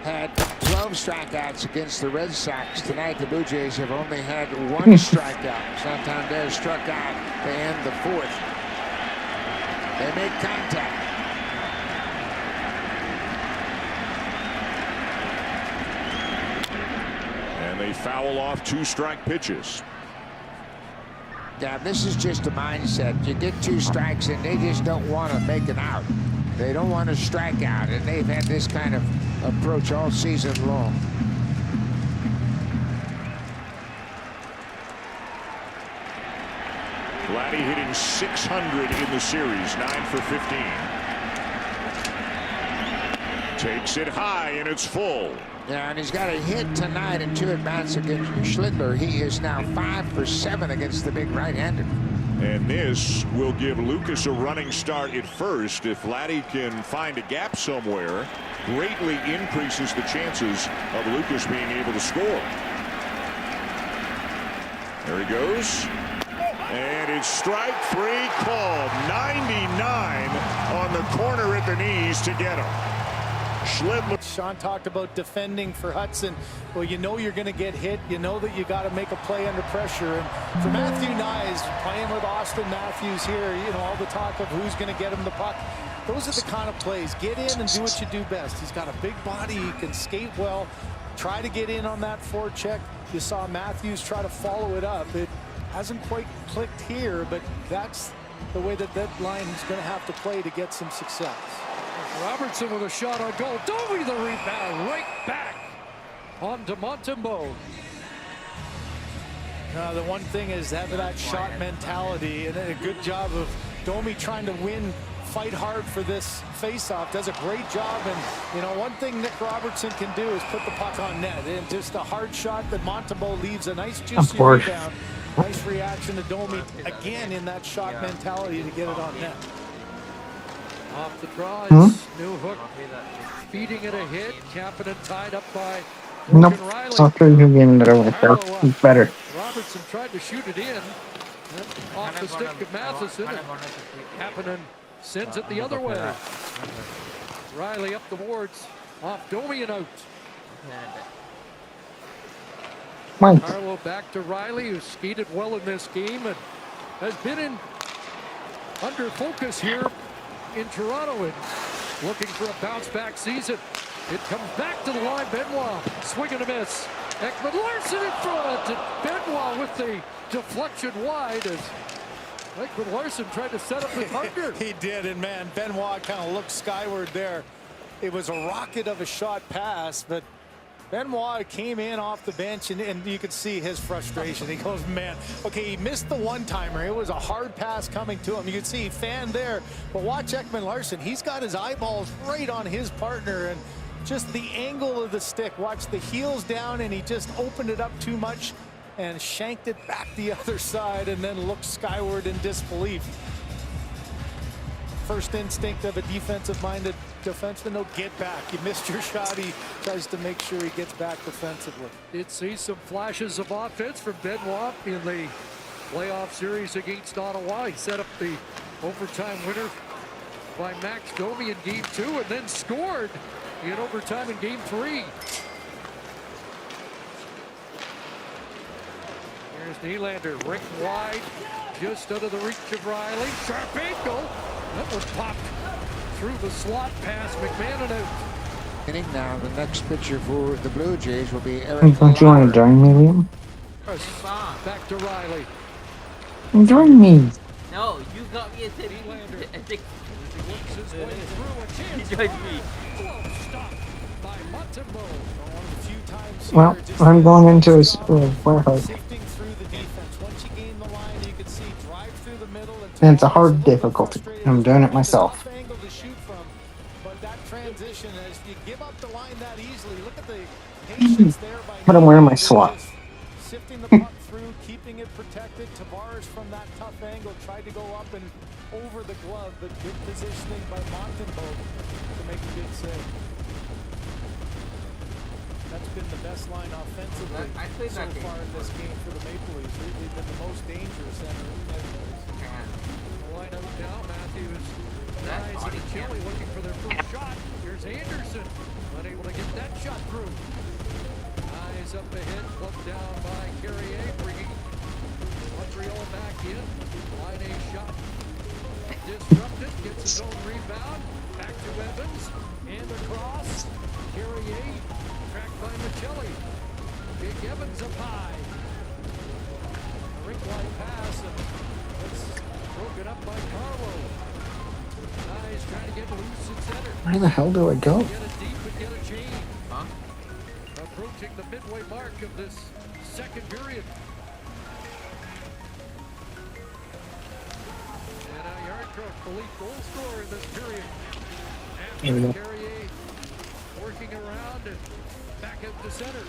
had 12 strikeouts against the Red Sox. Tonight, the Blue Jays have only had 1 strikeout. Santander struck out to end the 4th. They make contact. And they foul off 2 strike pitches. Yeah, this is just a mindset. You get 2 strikes and they just don't want to make it out. They don't want to strike out, and they've had this kind of approach all season long. Vladdy hitting .600 in the series, 9 for 15. Takes it high, and it's full. Yeah, and he's got a hit tonight in 2 at-bats against Schlittler. He is now 5 for 7 against the big right-hander. And this will give Lucas a running start at first. If Vladdy can find a gap somewhere, greatly increases the chances of Lucas being able to score. There he goes. And it's strike 3 called. 99 on the corner at the knees to get him. Schlittler. Sean talked about defending for Hudson. Well, you know you're going to get hit. You know that you got to make a play under pressure. And for Matthew Nyes, playing with Austin Matthews here, you know, all the talk of who's going to get him the puck. Those are the kind of plays. Get in and do what you do best. He's got a big body. He can skate well. Try to get in on that forecheck. You saw Matthews try to follow it up. It hasn't quite clicked here, but that's the way that line is going to have to play to get some success. Robertson with a shot on goal. Domi the rebound right back onto Montembeault. The one thing is having that shot mentality, and a good job of Domi trying to win, fight hard for this faceoff. Does a great job, and you know, one thing Nick Robertson can do is put the puck on net. And just a hard shot that Montembeault leaves a nice juicy rebound. Nice reaction to Domi again in that shot mentality to get it on net. Off the draw, new hook, feeding it a hit. Kapanen tied up by Nope, Riley. it's not the game that I went there. It's better. Robertson tried to shoot it in. Off the stick of Matheson. Kapanen sends it the other way. Riley up the boards. Off Domi and out. Carlo back to Riley, who skated well in this game and has been in under focus here in Toronto and looking for a bounce-back season. It comes back to the line. Benoit, swing and a miss. Ekman-Larsson in front, and Benoit with the deflection wide as Ekman-Larsson tried to set up his hunter. He did, and man, Benoit kind of looked skyward there. It was a rocket of a shot pass, but Benoit came in off the bench, and you could see his frustration. He goes, man, okay, he missed the one-timer. It was a hard pass coming to him. You could see he fanned there, but watch Ekman-Larsson. He's got his eyeballs right on his partner, and just the angle of the stick. Watch the heels down, and he just opened it up too much and shanked it back the other side and then looked skyward in disbelief. First instinct of a defensive-minded defenseman, no, get back. You missed your shot. He tries to make sure he gets back defensively. Did see some flashes of offense from Benoit in the playoff series against Ottawa. He set up the overtime winner by Max Domi in Game 2 and then scored in overtime in Game 3. Here's Nylander, ripped wide, just out of the reach of Riley. Sharp angle. That was popped through the slot past McMahon and out. Inning now, the next pitcher for the Blue Jays will be Eric. Don't you want to join me, Liam? Back to Riley. Join me. No, you got me a tip. He joined me. Well, I'm going into his warehouse. And it's a hard difficulty. I'm doing it myself. But I'm wearing my slot. Sifting the puck through, keeping it protected. Tavares from that tough angle tried to go up and over the glove, but good positioning by Montembeault to make a good save. That's been the best line offensively so far in this game for the Maple Leafs. They've been the most dangerous center. The line out now, Matthews Guys and Chile looking for their first shot. Here's Anderson, unable to get that shot through. Eyes up ahead, plucked down by Carrier, bringing Montreal back in. Line A shot disrupted, gets his own rebound. Back to Evans, and across. Carrier, tracked by Michelli. Big Evans up high. A rink-wide pass, and it's broken up by Carlo. Guys trying to get loose at center. Where the hell do I go? Get it deep and get a chain. Approaching the midway mark of this second period. And Yardcroft, the lead goal scorer in this period. Here we go. Carrier working around and back up to center.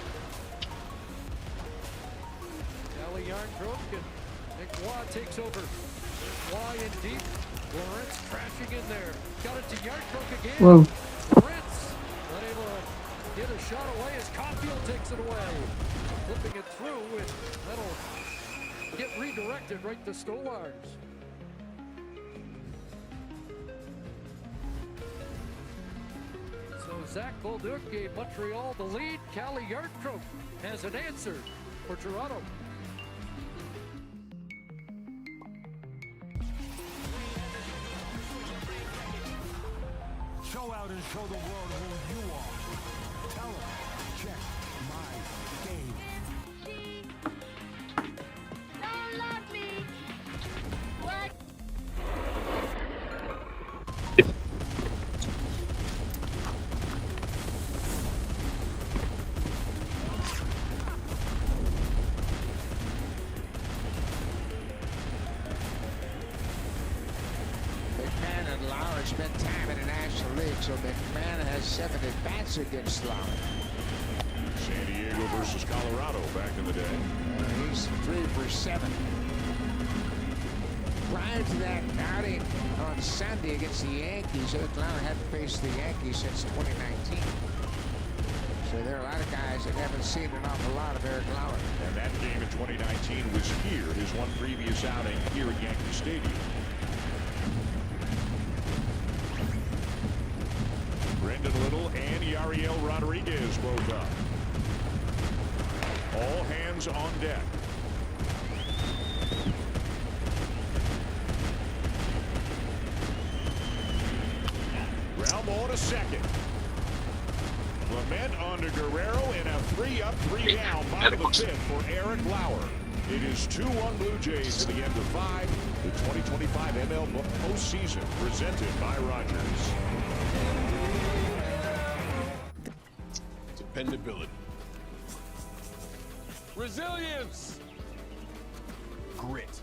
Kelly Yardcroft and Nick Waugh takes over. Waugh in deep. Lawrence crashing in there. Got it to Yardcroft again. Whoa. Lawrence unable to get a shot away as Caulfield takes it away. Flipping it through, and that'll get redirected right to Stolars. So Zach Bolduc gave Montreal the lead. Calle Yardcroft has an answer for Toronto. Show out and show the world who you are. Tell them, check my game. Don't love me. What? McMahon and Lauer spent time in the National League, so McMahon has 7 at-bats against Lauer. San Diego versus Colorado back in the day. He's 3 for 7. Prior to that outing on Sunday against the Yankees, Eric Lauer hadn't faced the Yankees since 2019. So there are a lot of guys that haven't seen an awful lot of Eric Lauer. And that game in 2019 was here, his one previous outing here at Yankee Stadium. Brendan Little and Yariel Rodriguez both up. All hands on deck. Ground ball to second. Clement on to Guerrero in a 3-up, 3-down, bottom of the 5th for Eric Lauer. It is 2-1 Blue Jays to the end of 5. The 2025 ML postseason presented by Rogers. Dependability. Resilience! Grit.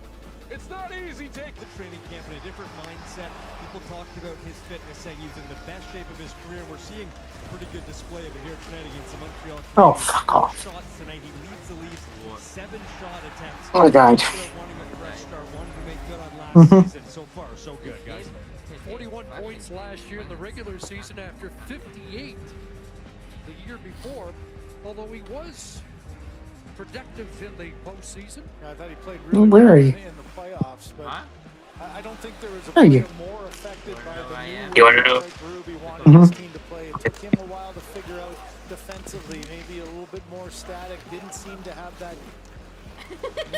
It's not easy taking the training camp in a different mindset. People talked about his fitness, saying he's in the best shape of his career. We're seeing a pretty good display of it here tonight against the Montreal. Oh, fuck off. Shots tonight. He leads the Leafs 7 shot attempts. Oh, God. Wanting a fresh start, wanting to make good on last season. So far, so good, guys. 41 points last year in the regular season after 58 the year before, although he was productive in the postseason. I thought he played really well well in the playoffs, but I don't think there was a Thank player you. more affected by the new You wanna know? Ruby wanting his team to play. It took him a while to figure out defensively, maybe a little bit more static. Didn't seem to have that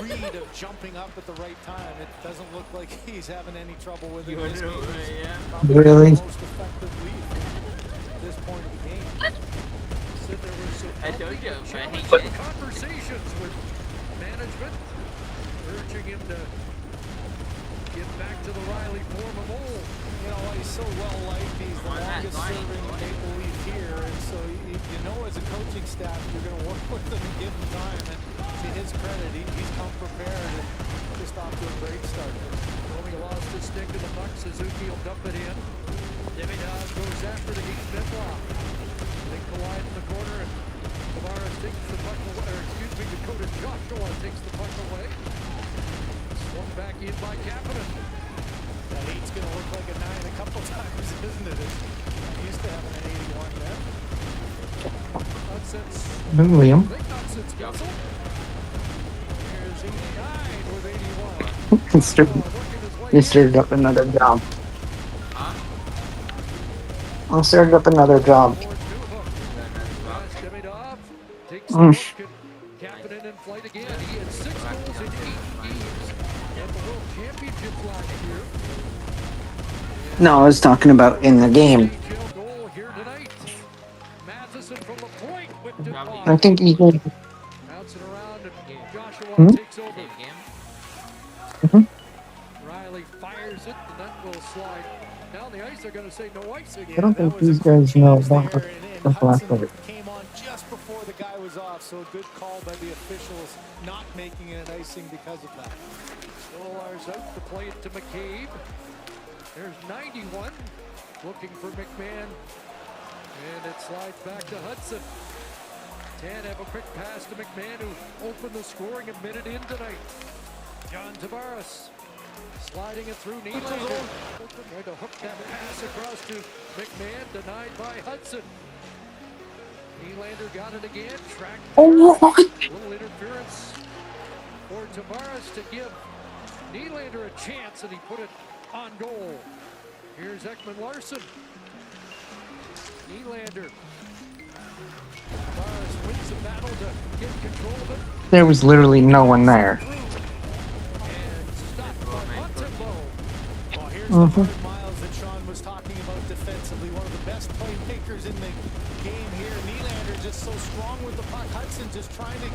read of jumping up at the right time. It doesn't look like he's having any trouble with it. This game is probably Really? the most effective lead at this point of the game. Said there was some challenging conversations with management, urging him to get back to the Riley form of old. You know, he's so well liked. He's the longest serving Maple Leaf here, and so you know, as a coaching staff, you're going to work with him and give him time. And to his credit, he's come prepared and just off to a great start. When he lost his stick to the puck, Suzuki will dump it in. Jimmy Dawes goes after the Heat Benoit. They collide in the corner, and Tavares takes the puck away, or excuse me, Dakota Joshua takes the puck away. Swung back in by Kapanen. That 8's going to look like a 9 a couple times, isn't it? He's used to having an 81 there. Not since Liam. not since Gessel. Here's 89 with 81. He stirred up another job. Huh? I started up another job. Mm. No, I was talking about in the game. I think even. Hmm? Riley fires it, and that will slide down the ice. They're going to say no ice again. I don't think these guys know about the blackboard. Came on just before the guy was off, so a good call by the officials not making it an icing because of that. Stolar's out to play it to McCabe. There's 91 looking for McMahon, and it slides back to Hudson. 10 have a quick pass to McMahon, who opened the scoring a minute in tonight. John Tavares sliding it through Nylander. Trying to hook that pass across to McMahon, denied by Hudson. Nylander got it again, tracked. Oh, what? Little interference for Tavares to give Nylander a chance, and he put it on goal. Here's Ekman Larson. Nylander. Tavares wins the battle to get control of it. There was literally no one there. Well, here's the miles that Sean was talking about defensively. One of the best playmakers in the game here. Nylander just so strong with the puck. Hudson just trying to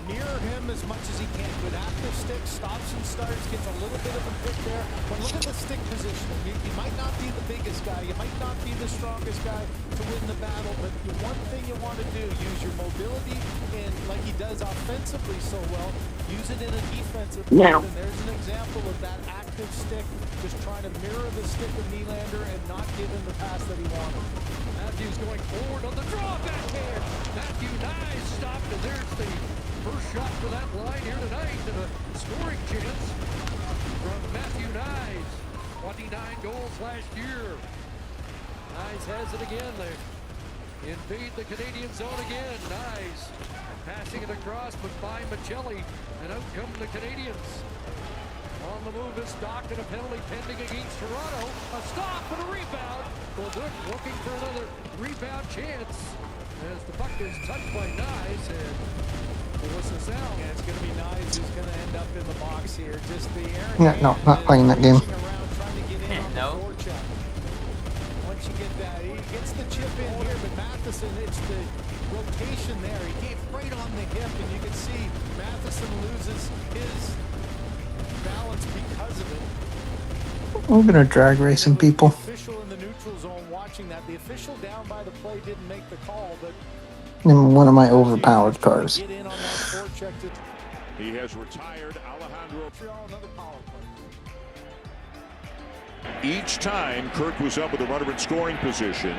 mirror him as much as he can. Good active stick, stops and starts, gets a little bit of a pick there. But look at the stick positioning. You might not be the biggest guy. You might not be the strongest guy to win the battle. But the one thing you want to do, use your mobility, and like he does offensively so well, use it in a defensive play. And there's an example of that active stick, just trying to mirror the stick of Nylander and not give him the pass that he wanted. Matthews going forward on the draw backhand. Matthew Nyes stopped, and there's the first shot for that line here tonight, and a scoring chance from Matthew Nyes. 29 goals last year. Nyes has it again. They invade the Canadian zone again. Nyes passing it across, but by Michelli, and out come the Canadians. On the move is Stock, and a penalty pending against Toronto. A stop and a rebound. Leduc looking for another rebound chance as the puck is touched by Nyes, and the whistle sound. Yeah, it's going to be Nyes who's going to end up in the box here. Just the Aaron. Yeah, no, not playing that game. No. Once you get that, he gets the chip in here, but Matheson, it's the rotation there. He came right on the hip, and you can see Matheson loses his balance because of it. I'm gonna drag race some people. The official in the neutral zone watching that. The official down by the play didn't make the call, but In one of my overpowered cars. get in on that forecheck to He has retired Alejandro. another power play. Each time Kirk was up with a runner in scoring position.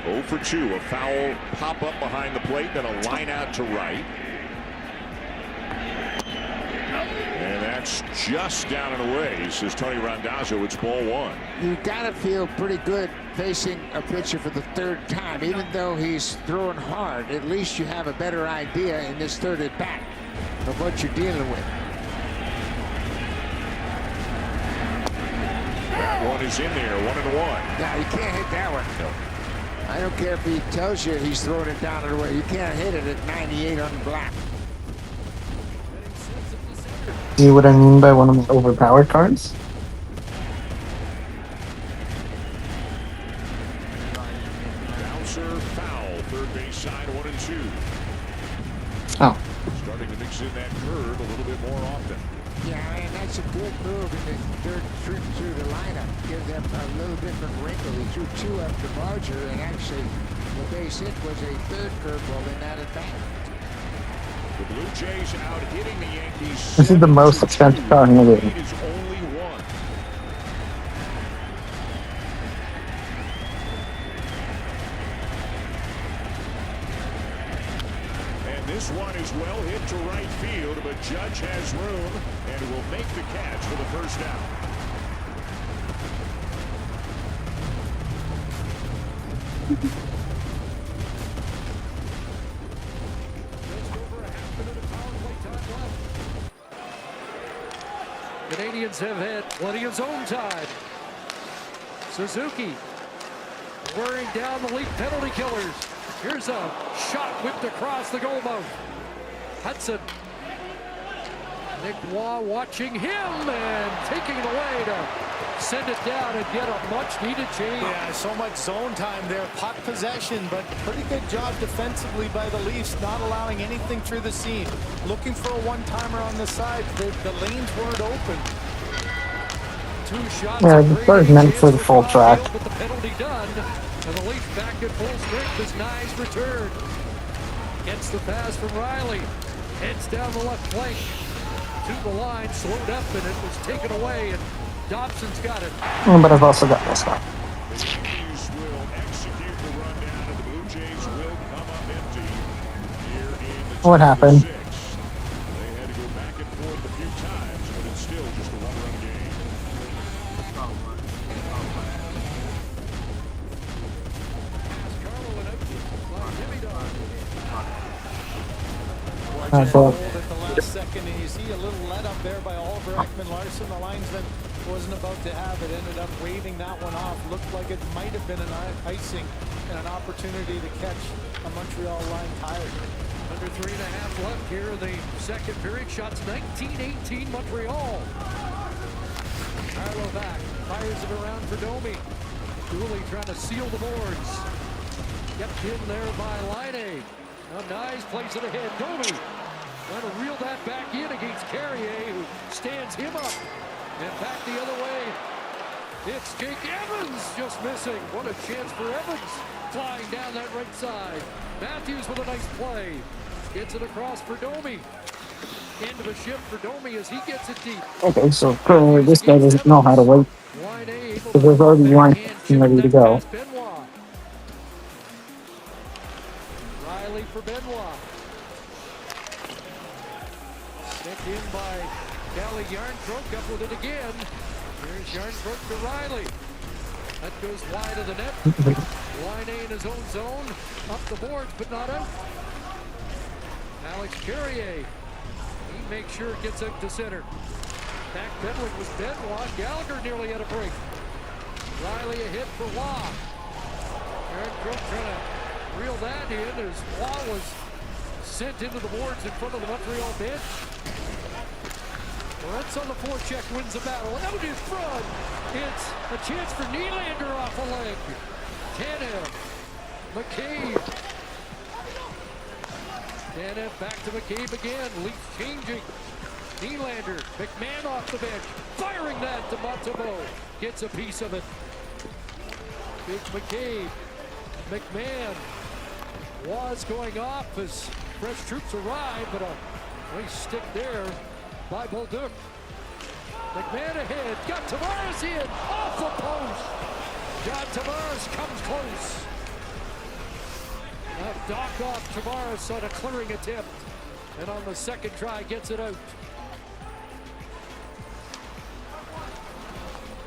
0 for 2. A foul pop up behind the plate, then a line out to right. And that's just down and away, says Tony Randazzo. It's ball one. You got to feel pretty good facing a pitcher for the third time. Even though he's throwing hard, at least you have a better idea in this third at bat of what you're dealing with. That one is in there, 1-1. Now, you can't hit that one. No. I don't care if he tells you he's throwing it down and away. You can't hit it at 98 on the black. See what I mean by one of my overpowered cards? Bouncer foul, third base side, 1-2. Oh. Starting to mix in that curve a little bit more often. Yeah, and that's a good move in the third trip through the lineup. Give them a little different wrinkle. He threw 2 up to Barger, and actually the base hit was a third curveball in that at bat. The Blue Jays out hitting the Yankees. This is the most expensive car in the game. It is only 1. And this one is well hit to right field, but Judge has room and will make the catch for the first down. Canadians have had plenty of zone time. Suzuki wearing down the league penalty killers. Here's a shot whipped across the goal mouth. Hudson. Nick Waugh watching him and taking it away to send it down and get a much-needed change. Yeah, so much zone time there. Puck possession, but pretty good job defensively by the Leafs, not allowing anything through the seam. Looking for a one-timer on the side. The lanes weren't open. Two shots. Yeah, the bird's meant for the full track. But the penalty done, and the Leafs back at full strength as Nyes return. Gets the pass from Riley. Heads down the left flank. To the line, slowed up, and it was taken away, and Dobson's got it. But I've also got this one. The Yankees will execute the rundown, and the Blue Jays will come up empty here in the What happened? 6. They had to go back and forth a few times, but it's still just a one-run game. Second, and you see a little let up there by Oliver Ekman-Larsson. The linesman wasn't about to have it, ended up waving that one off. Looked like it might have been an icing and an opportunity to catch a Montreal line tired. Under 3.5 left here in the second period. Shots 19-18 Montreal. Carlo back, fires it around for Domi. Dooley trying to seal the boards. Kept in there by Laine. Now Nyes plays it ahead. Domi trying to reel that back in against Carrier, who stands him up. And back the other way, it's Jake Evans just missing. What a chance for Evans, flying down that right side. Matthews with a nice play. Gets it across for Domi. End of a shift for Domi as he gets it deep. Okay, so currently this guy doesn't know how to wait. So there's already one ready to go. Riley for Benoit. Sent in by Gally Yarncroke, up with it again. Here's Yarncroke to Riley. That goes wide of the net. Laine in his own zone. Up the boards, but not out. Alex Carrier. He makes sure it gets out to center. Back pedaling was Benoit. Gallagher nearly had a break. Riley a hit for Waugh. Yarncroke trying to reel that in as Waugh was sent into the boards in front of the Montreal bench. Lentz on the forecheck wins the battle. And out in front, it's a chance for Nylander off a leg. Tanev, McCabe. Tanev back to McCabe again. Leafs changing. Nylander, McMahon off the bench. Firing that to Montembeault. Gets a piece of it. Big McCabe. McMahon. Was going off as fresh troops arrive, but a nice stick there by Bolduc. McMahon ahead, got Tavares in, off the post. John Tavares comes close. Dock off Tavares on a clearing attempt, and on the second try gets it out.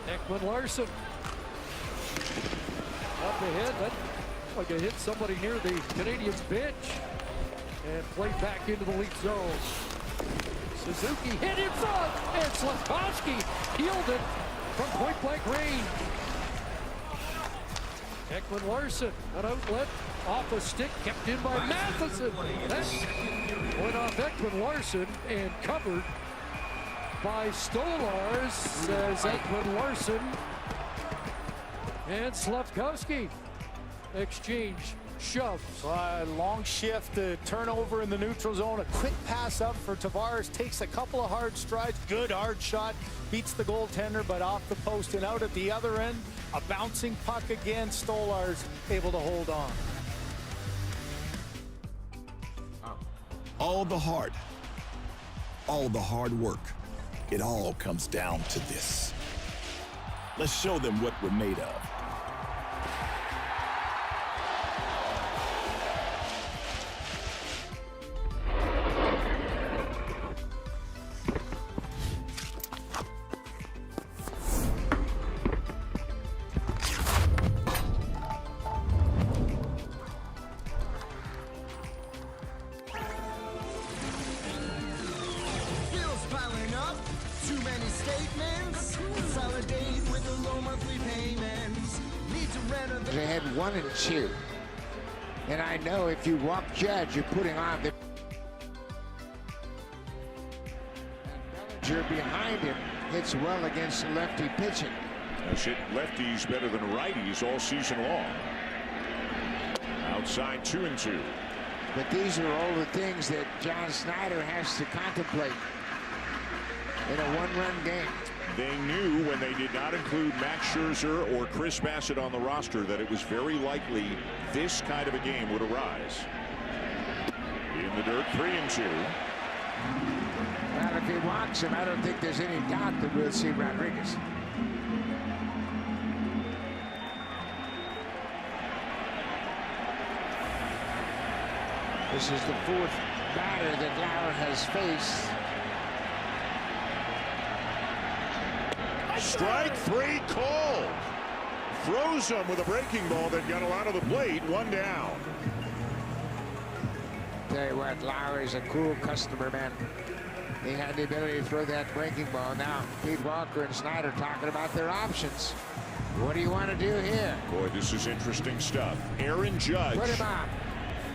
Ekman-Larsson up ahead. That like it hit somebody near the Canadiens bench and played back into the Leaf zone. Suzuki hit in front, and Slavkovsky healed it from point-blank range. Ekman-Larsson, an outlet, off a stick, kept in by Matheson. That went off Ekman-Larsson and covered by Stolars as Ekman-Larsson and Slavkovsky exchange shoves. Long shift, turnover in the neutral zone. A quick pass up for Tavares. Takes a couple of hard strides. Good hard shot. Beats the goaltender, but off the post and out at the other end. A bouncing puck again. Stolars able to hold on. All the heart, all the hard work, it all comes down to this. Let's show them what we're made of. Too many statements. Consolidate with the low monthly payments. Need They had 1 and 2. And I know if you walk Judge, you're putting on the... Bellinger behind him hits well against lefty pitching. Has hit lefties better than righties all season long. Outside 2 and 2. But these are all the things that John Snyder has to contemplate in a one-run game. They knew when they did not include Max Scherzer or Chris Bassett on the roster that it was very likely this kind of a game would arise. In the dirt, 3 and 2. Well, if he walks him, I don't think there's any doubt that we'll see Rodriguez. This is the 4th batter that Lauer has faced. Strike 3 called. Froze him with a breaking ball that got him out of the plate. 1 down. Tell you what, Lauer is a cool customer, man. He had the ability to throw that breaking ball. Now, Pete Walker and Snyder talking about their options. What do you want to do here? Boy, this is interesting stuff. Aaron Judge. Put him on.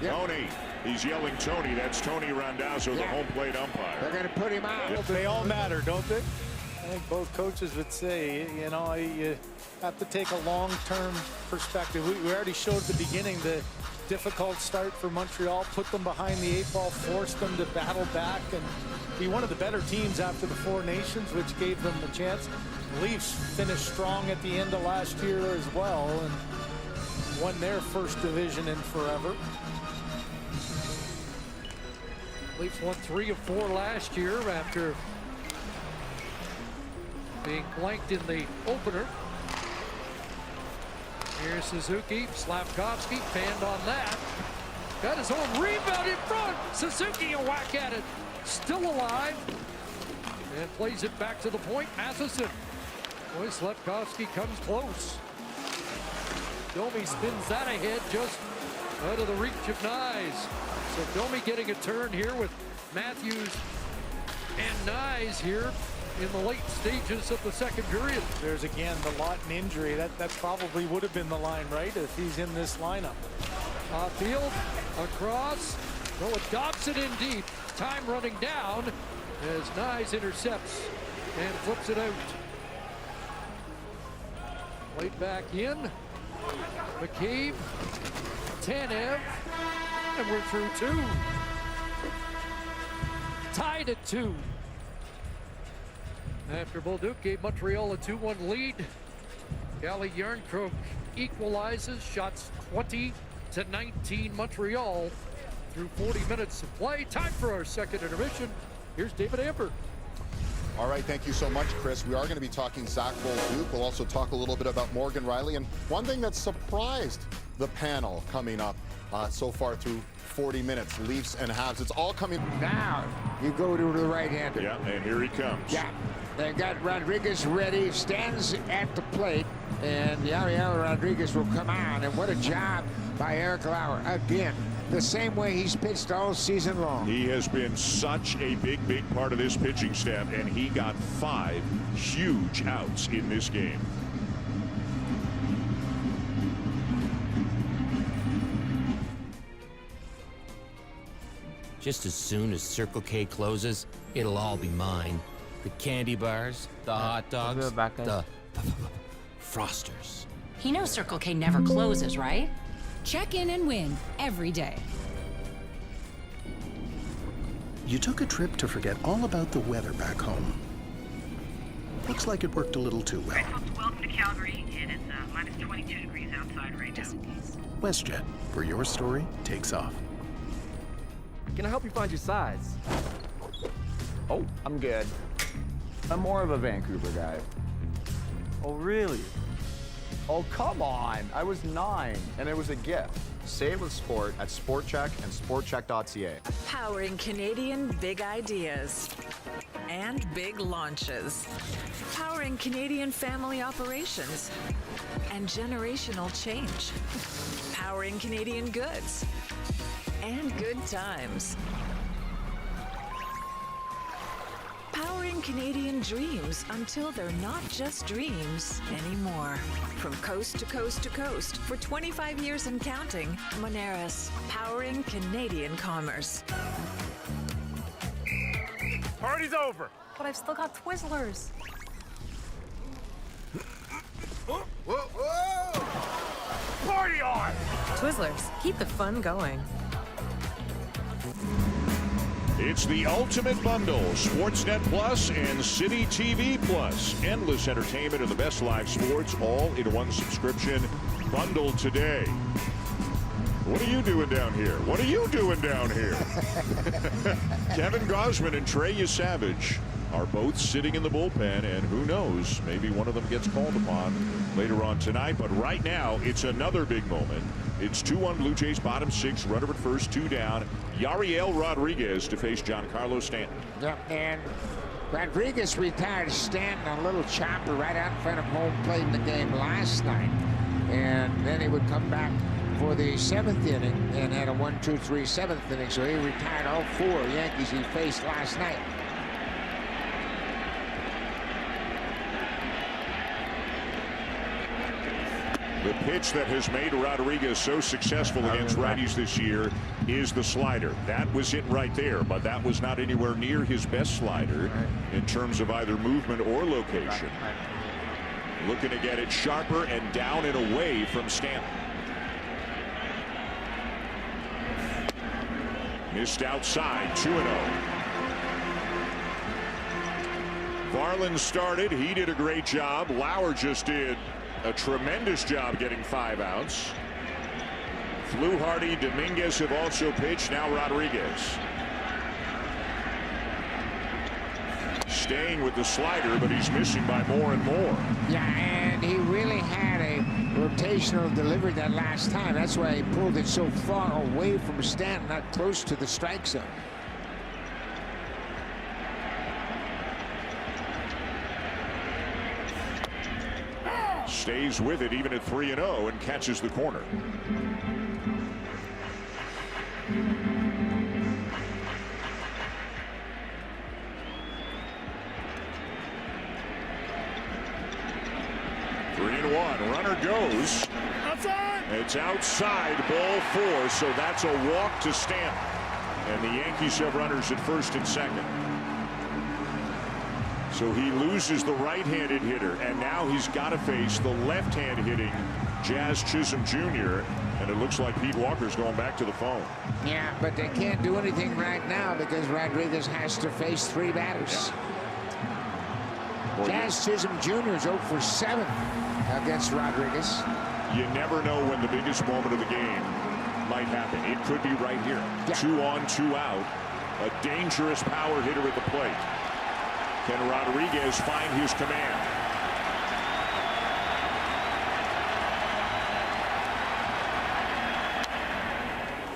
Yep. Tony. He's yelling Tony. That's Tony Randazzo, the home plate umpire. They're going to put him on. Well, they all matter, don't they? I think both coaches would say, you know, you have to take a long-term perspective. We already showed at the beginning the difficult start for Montreal, put them behind the 8 ball, forced them to battle back and be one of the better teams after the 4 Nations, which gave them a chance. The Leafs finished strong at the end of last year as well and won their first division in forever. Leafs won 3 of 4 last year after being blanked in the opener. Here's Suzuki. Slavkovsky fanned on that. Got his own rebound in front. Suzuki a whack at it. Still alive. And plays it back to the point. Matheson. Boy, Slavkovsky comes close. Domi spins that ahead just out of the reach of Nyes. So Domi getting a turn here with Matthews and Nyes here in the late stages of the second period. There's again the Lawton injury. That probably would have been the line, right, if he's in this lineup. Field, across. Well, it Dobson in deep. Time running down as Nyes intercepts and flips it out. Played back in. McCabe, Tanev, and we're through 2. Tied at 2. After Bolduc gave Montreal a 2-1 lead, Calle Järnkrok equalizes, shots 20-19 Montreal through 40 minutes of play. Time for our second intermission. Here's David Amber. All right, thank you so much, Chris. We are going to be talking Zach Bolduc. We'll also talk a little bit about Morgan Rielly. And one thing that surprised the panel coming up so far through 40 minutes, Leafs and Habs. It's all coming. Now, you go to the right-hander. Yeah, and here he comes. Yeah, they got Rodriguez ready, stands at the plate, and Yariel Rodriguez will come on. And what a job by Eric Lauer. Again, the same way he's pitched all season long. He has been such a big part of this pitching staff, and he got 5 huge outs in this game. Just as soon as Circle K closes, it'll all be mine. The candy bars, the hot dogs, the Frosters. He knows Circle K never closes, right? Check in and win every day. You took a trip to forget all about the weather back home. Looks like it worked a little too well. Welcome to Calgary. It is minus 22 degrees outside right now. Just in case. WestJet, where your story takes off. Can I help you find your size? Oh, I'm good. I'm more of a Vancouver guy. Oh, really? Oh, come on. I was 9, and it was a gift. Save with sport at SportCheck and sportcheck.ca. Powering Canadian big ideas and big launches. Powering Canadian family operations and generational change. Powering Canadian goods and good times. Powering Powering Canadian dreams until they're not just dreams anymore. From coast to coast to coast for 25 years and counting, Moneris, powering Canadian commerce. Party's over. But I've still got Twizzlers. Whoa, whoa! Party on! Twizzlers, keep the fun going. It's the ultimate bundle, Sportsnet Plus and City TV Plus. Endless entertainment and the best live sports all in one subscription. Bundle today. What are you doing down here? What are you doing down here? Kevin Gausman and Trey Savage are both sitting in the bullpen, and who knows, maybe one of them gets called upon later on tonight. But right now, it's another big moment. It's 2-1 Blue Jays, bottom six, runner at first, 2 down. Yariel Rodriguez to face Giancarlo Stanton. Yep, and Rodriguez retired Stanton a little chopper right out in front of home plate in the game last night. And then he would come back for the 7th inning and had a 1-2-3 7th inning. So he retired all 4 Yankees he faced last night. The pitch that has made Rodriguez so successful against righties this year is the slider. That was it right there, but that was not anywhere near his best slider in terms of either movement or location. Looking to get it sharper and down and away from Stanton. Missed outside, 2-0. Varland started. He did a great job. Lauer just did a tremendous job getting 5 outs. Fluharty, Dominguez have also pitched. Now Rodriguez. Staying with the slider, but he's missing by more and more. Yeah, and he really had a rotational delivery that last time. That's why he pulled it so far away from Stanton, not close to the strike zone. Stays with it even at 3-0 and catches the corner. Runner goes. Outside. It's outside, ball 4, so that's a walk to Stanton. And the Yankees have runners at first and second. So he loses the right-handed hitter, and now he's got to face the left-hand hitting Jazz Chisholm Jr., and it looks like Pete Walker's going back to the phone. Yeah, but they can't do anything right now because Rodriguez has to face 3 batters. Jazz Chisholm Jr. is 0 for 7 against Rodriguez. You never know when the biggest moment of the game might happen. It could be right here. Yeah. 2 on, 2 out. A dangerous power hitter at the plate. Can Rodriguez find his command?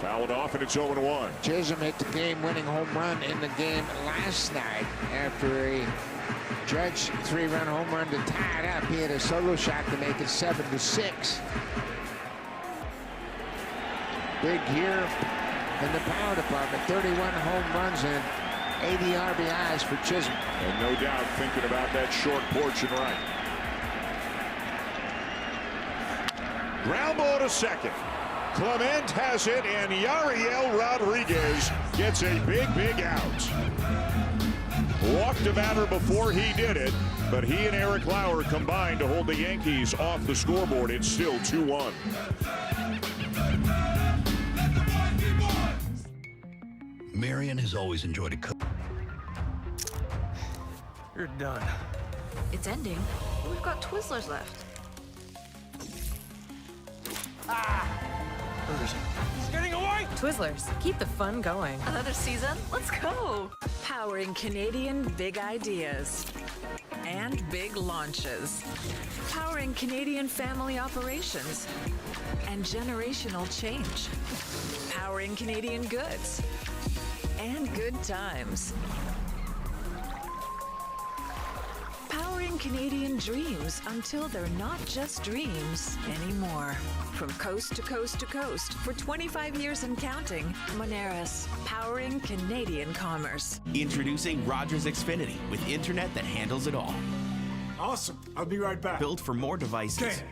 Fouled off, and it's 0-1. Chisholm hit the game-winning home run in the game last night after a Judge 3-run home run to tie it up. He had a solo shot to make it 7-6. Big year in the power department. 31 home runs and 80 RBIs for Chisholm. And no doubt thinking about that short porch and right. Ground ball to second. Clement has it, and Yariel Rodriguez gets a big out. Walked the batter before he did it, but he and Eric Lauer combined to hold the Yankees off the scoreboard. It's still 2-1. Marion has always enjoyed a cup. You're done. It's ending. We've got Twizzlers left. It's getting away! Twizzlers, keep the fun going. Another season? Let's go! Powering Canadian big ideas and big launches. Powering Canadian family operations and generational change. Powering Canadian goods and good times. Powering Canadian dreams until they're not just dreams anymore. From coast to coast to coast for 25 years and counting, Moneris, powering Canadian commerce. Introducing Rogers Xfinity with internet that handles it all. Awesome. I'll be right back. Built for more devices. Okay.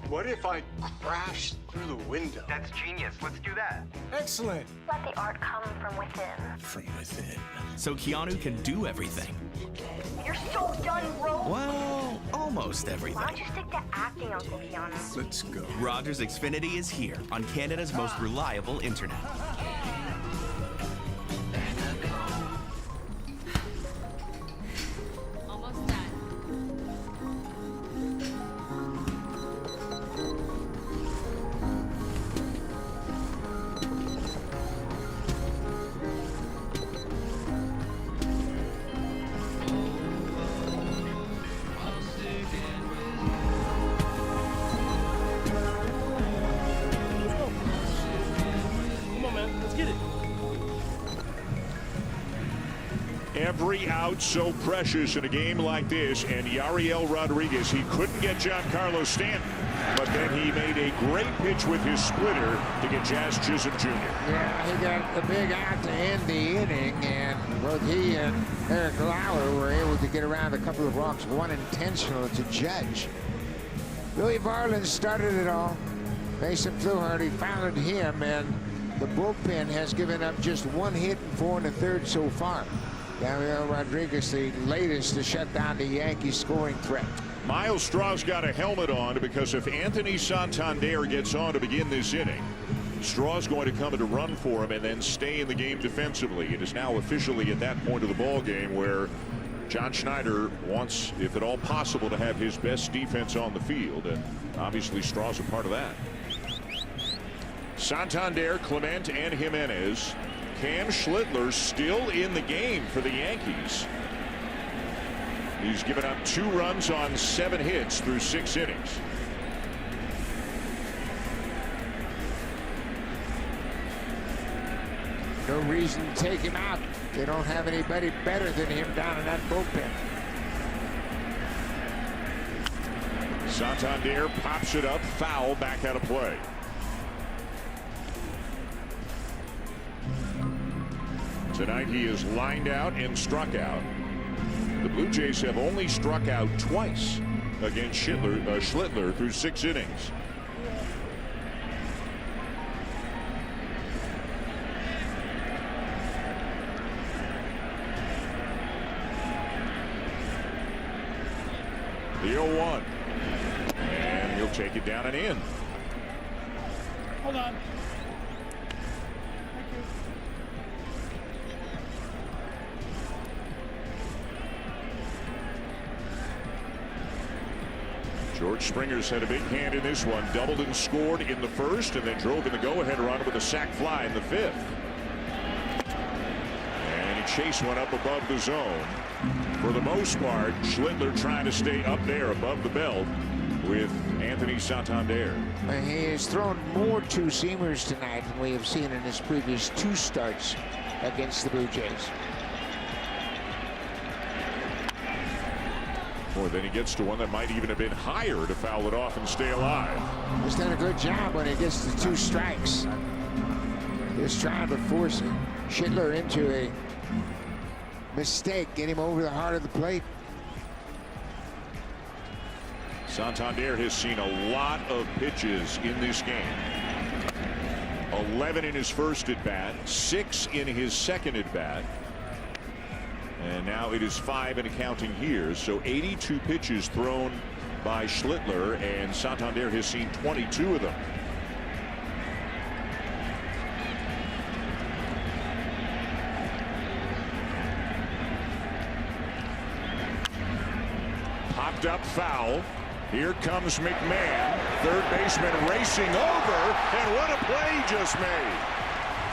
What if I crashed through the window? That's genius. Let's do that. Excellent. Let the art come from within. From within. So Keanu can do everything. You're so done, bro. Well, almost everything. Why don't you stick to acting, Uncle Keanu? Let's go. Rogers Xfinity is here on Canada's most reliable internet. Almost done. Every out so precious in a game like this, and Yariel Rodriguez, he couldn't get Giancarlo Stanton, but then he made a great pitch with his splitter to get Jazz Chisholm Jr. Yeah, he got the big out to end the inning, and both he and Eric Lauer were able to get around a couple of walks, one intentional to Judge. Billy Varland started it all. Mason Fluharty followed him, and the bullpen has given up just one hit and 4 1/3 so far. Gabriel Rodriguez, the latest to shut down the Yankees scoring threat. Miles Straw's got a helmet on because if Anthony Santander gets on to begin this inning, Straw's going to come in to run for him and then stay in the game defensively. It is now officially at that point of the ball game where John Schneider wants, if at all possible, to have his best defense on the field, and obviously Straw's a part of that. Santander, Clement, and Jimenez. Cam Schlittler still in the game for the Yankees. He's given up 2 runs on 7 hits through 6 innings. No reason to take him out. They don't have anybody better than him down in that bullpen. Santander pops it up, foul, back out of play. Tonight he is lined out and struck out. The Blue Jays have only struck out twice against Schlittler through 6 innings. The 0-1. And he'll take it down and in. Hold on. George Springer's had a big hand in this one. Doubled and scored in the first, and then drove in the go-ahead run with a sac fly in the 5th. And he chased one up above the zone. For the most part, Schlittler trying to stay up there above the belt with Anthony Santander. He has thrown more 2-seamers tonight than we have seen in his previous 2 starts against the Blue Jays. Or then he gets to one that might even have been higher to foul it off and stay alive. He's done a good job when he gets to 2 strikes. Just trying to force Schlittler into a mistake, get him over the heart of the plate. Santander has seen a lot of pitches in this game. 11 in his first at bat, 6 in his second at bat. And now it is 5 and counting here. So 82 pitches thrown by Schlittler, and Santander has seen 22 of them. Popped up foul. Here comes McMahon, third baseman racing over, and what a play he just made.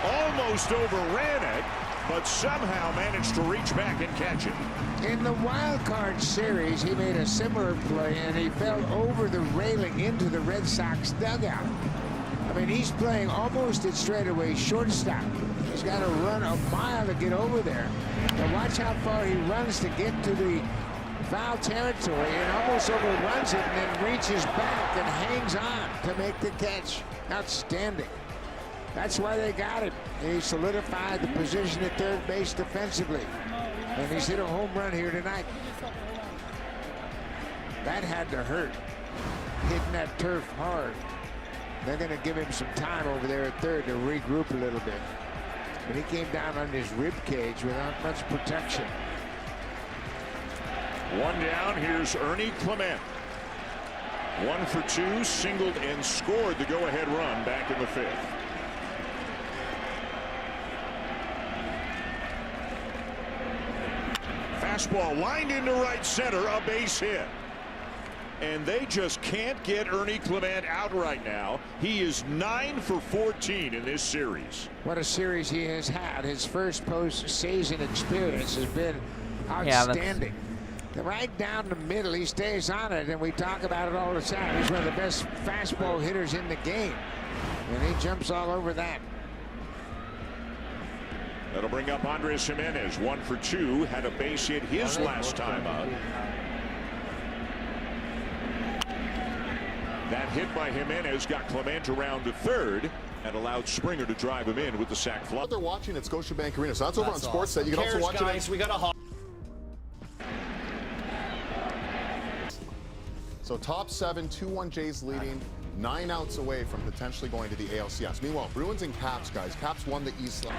Almost overran it, but somehow managed to reach back and catch it. In the wild card series, he made a similar play, and he fell over the railing into the Red Sox dugout. I mean, he's playing almost at straightaway shortstop. He's got to run a mile to get over there. Now watch how far he runs to get to the foul territory and almost overruns it and then reaches back and hangs on to make the catch. Outstanding. That's why they got him. He solidified the position at third base defensively. And he's hit a home run here tonight. That had to hurt. Hitting that turf hard. They're going to give him some time over there at third to regroup a little bit. But he came down on his rib cage without much protection. One down, here's Ernie Clement. 1 for 2, singled and scored the go-ahead run back in the 5th. Fastball lined into right center, a base hit. And they just can't get Ernie Clement out right now. He is 9 for 14 in this series. What a series he has had. His first postseason experience has been outstanding. Right down the middle, he stays on it, and we talk about it all the time. He's one of the best fastball hitters in the game, and he jumps all over that. That'll bring up Andres Jimenez. 1 for 2, had a base hit his last time up. That hit by Jimenez got Clement around to third and allowed Springer to drive him in with the sac fly. They're watching at Scotiabank Arena, so that's over on Sportsnet. You can also watch it. We got a So top 7, 2-1 Jays leading, 9 outs away from potentially going to the ALCS. Meanwhile, Bruins and Caps, guys. Caps won the East line.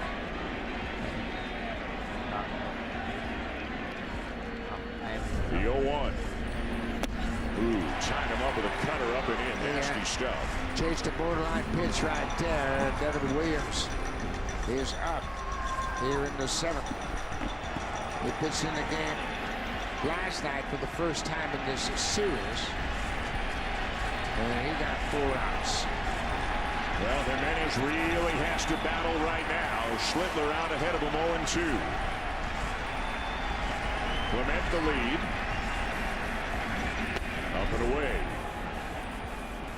The 0-1. Ooh, tied him up with a cutter up and in. Nasty stuff. Chased a borderline pitch right there. Devin Williams is up here in the 7th. He pitched in the game last night for the first time in this series. And he got 4 outs. Well, Jimenez really has to battle right now. Schlittler out ahead of him 0-2. Clement the lead. Up and away.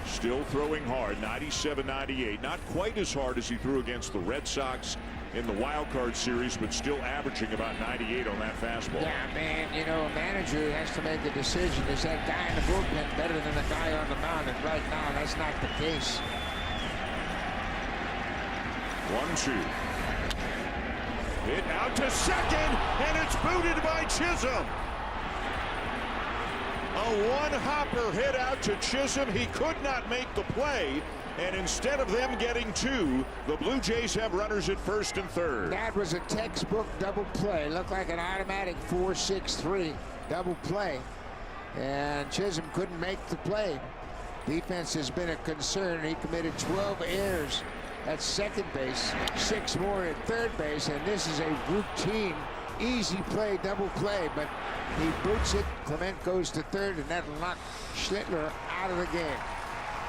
Still throwing hard, 97-98. Not quite as hard as he threw against the Red Sox in the wild card series, but still averaging about 98 on that fastball. Yeah, man, you know, a manager has to make a decision. Is that guy in the bullpen better than the guy on the mound? And right now, that's not the case. 1-2. Hit out to second, and it's booted by Chisholm. A one-hopper hit out to Chisholm. He could not make the play. And instead of them getting 2, the Blue Jays have runners at first and third. That was a textbook double play. Looked like an automatic 4-6-3 double play. And Chisholm couldn't make the play. Defense has been a concern. He committed 12 errors at second base, 6 more at third base. And this is a routine, easy play, double play. But he boots it. Clement goes to third, and that'll knock Schlittler out of the game.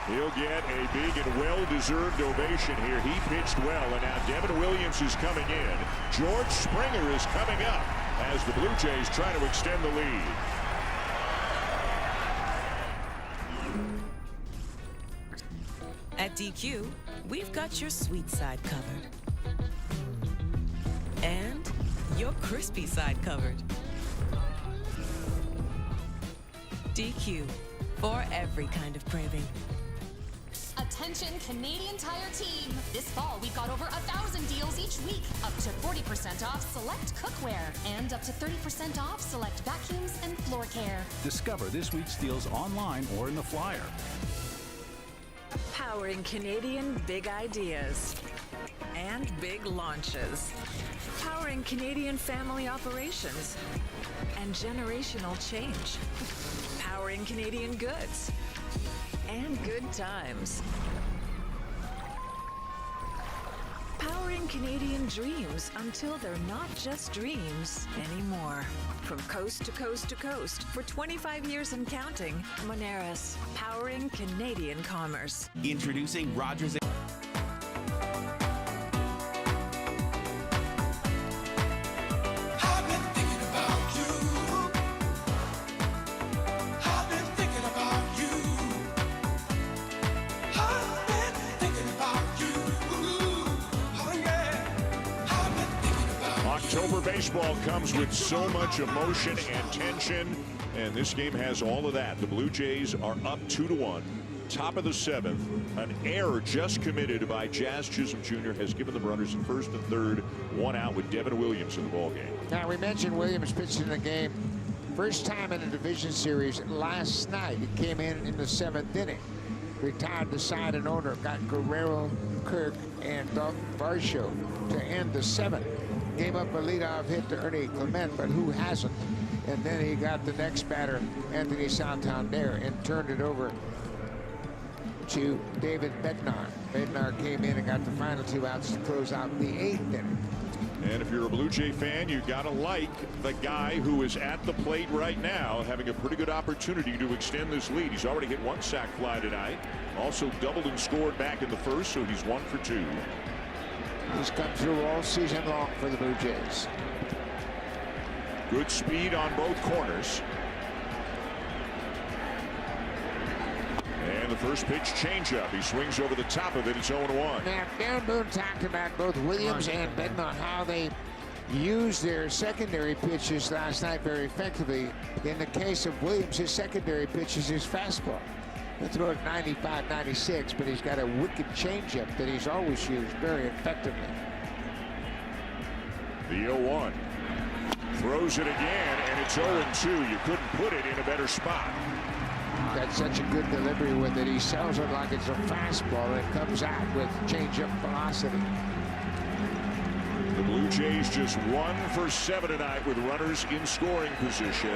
He'll get a big and well-deserved ovation here. He pitched well, and now Devin Williams is coming in. George Springer is coming up as the Blue Jays try to extend the lead. At DQ, we've got your sweet side covered. And your crispy side covered. DQ, for every kind of craving. Attention Canadian Tire team! This fall we've got over 1,000 deals each week. Up to 40% off select cookware and up to 30% off select vacuums and floor care. Discover this week's deals online or in the flyer. Powering Canadian big ideas and big launches. Powering Canadian family operations and generational change. Powering Canadian goods and good times. Powering Canadian dreams until they're not just dreams anymore. From coast to coast to coast for 25 years and counting, Moneris, powering Canadian commerce. Introducing Rogers. October baseball comes with so much emotion and tension. And this game has all of that. The Blue Jays are up 2-1. Top of the 7th. An error just committed by Jazz Chisholm Jr. has given them runners in first and third. One out with Devin Williams in the ballgame. Now, we mentioned Williams pitched in the game. First time in a division series last night. He came in the 7th inning. Retired the side and owner. Got Guerrero, Kirk, and Dalton Varsho to end the 7th. Gave up a leadoff hit to Ernie Clement, but who hasn't? And then he got the next batter, Anthony Santander, and turned it over to David Bednar. Bednar came in and got the final 2 outs to close out the 8th inning. And if you're a Blue Jay fan, you got to like the guy who is at the plate right now, having a pretty good opportunity to extend this lead. He's already hit 1 sac fly tonight. Also doubled and scored back in the first, so he's 1 for 2. He's come through all season long for the Blue Jays. Good speed on both corners. And the first pitch changeup. He swings over the top of it. It's 0-1. Now, Darren Boone talked about both Williams and Bednar, how they used their secondary pitches last night very effectively. In the case of Williams, his secondary pitch is his fastball. He'll throw it 95, 96, but he's got a wicked changeup that he's always used very effectively. The 0-1. Throws it again, and it's 0-2. You couldn't put it in a better spot. Got such a good delivery with it. He sells it like it's a fastball, and it comes out with changeup velocity. The Blue Jays just 1 for 7 tonight with runners in scoring position.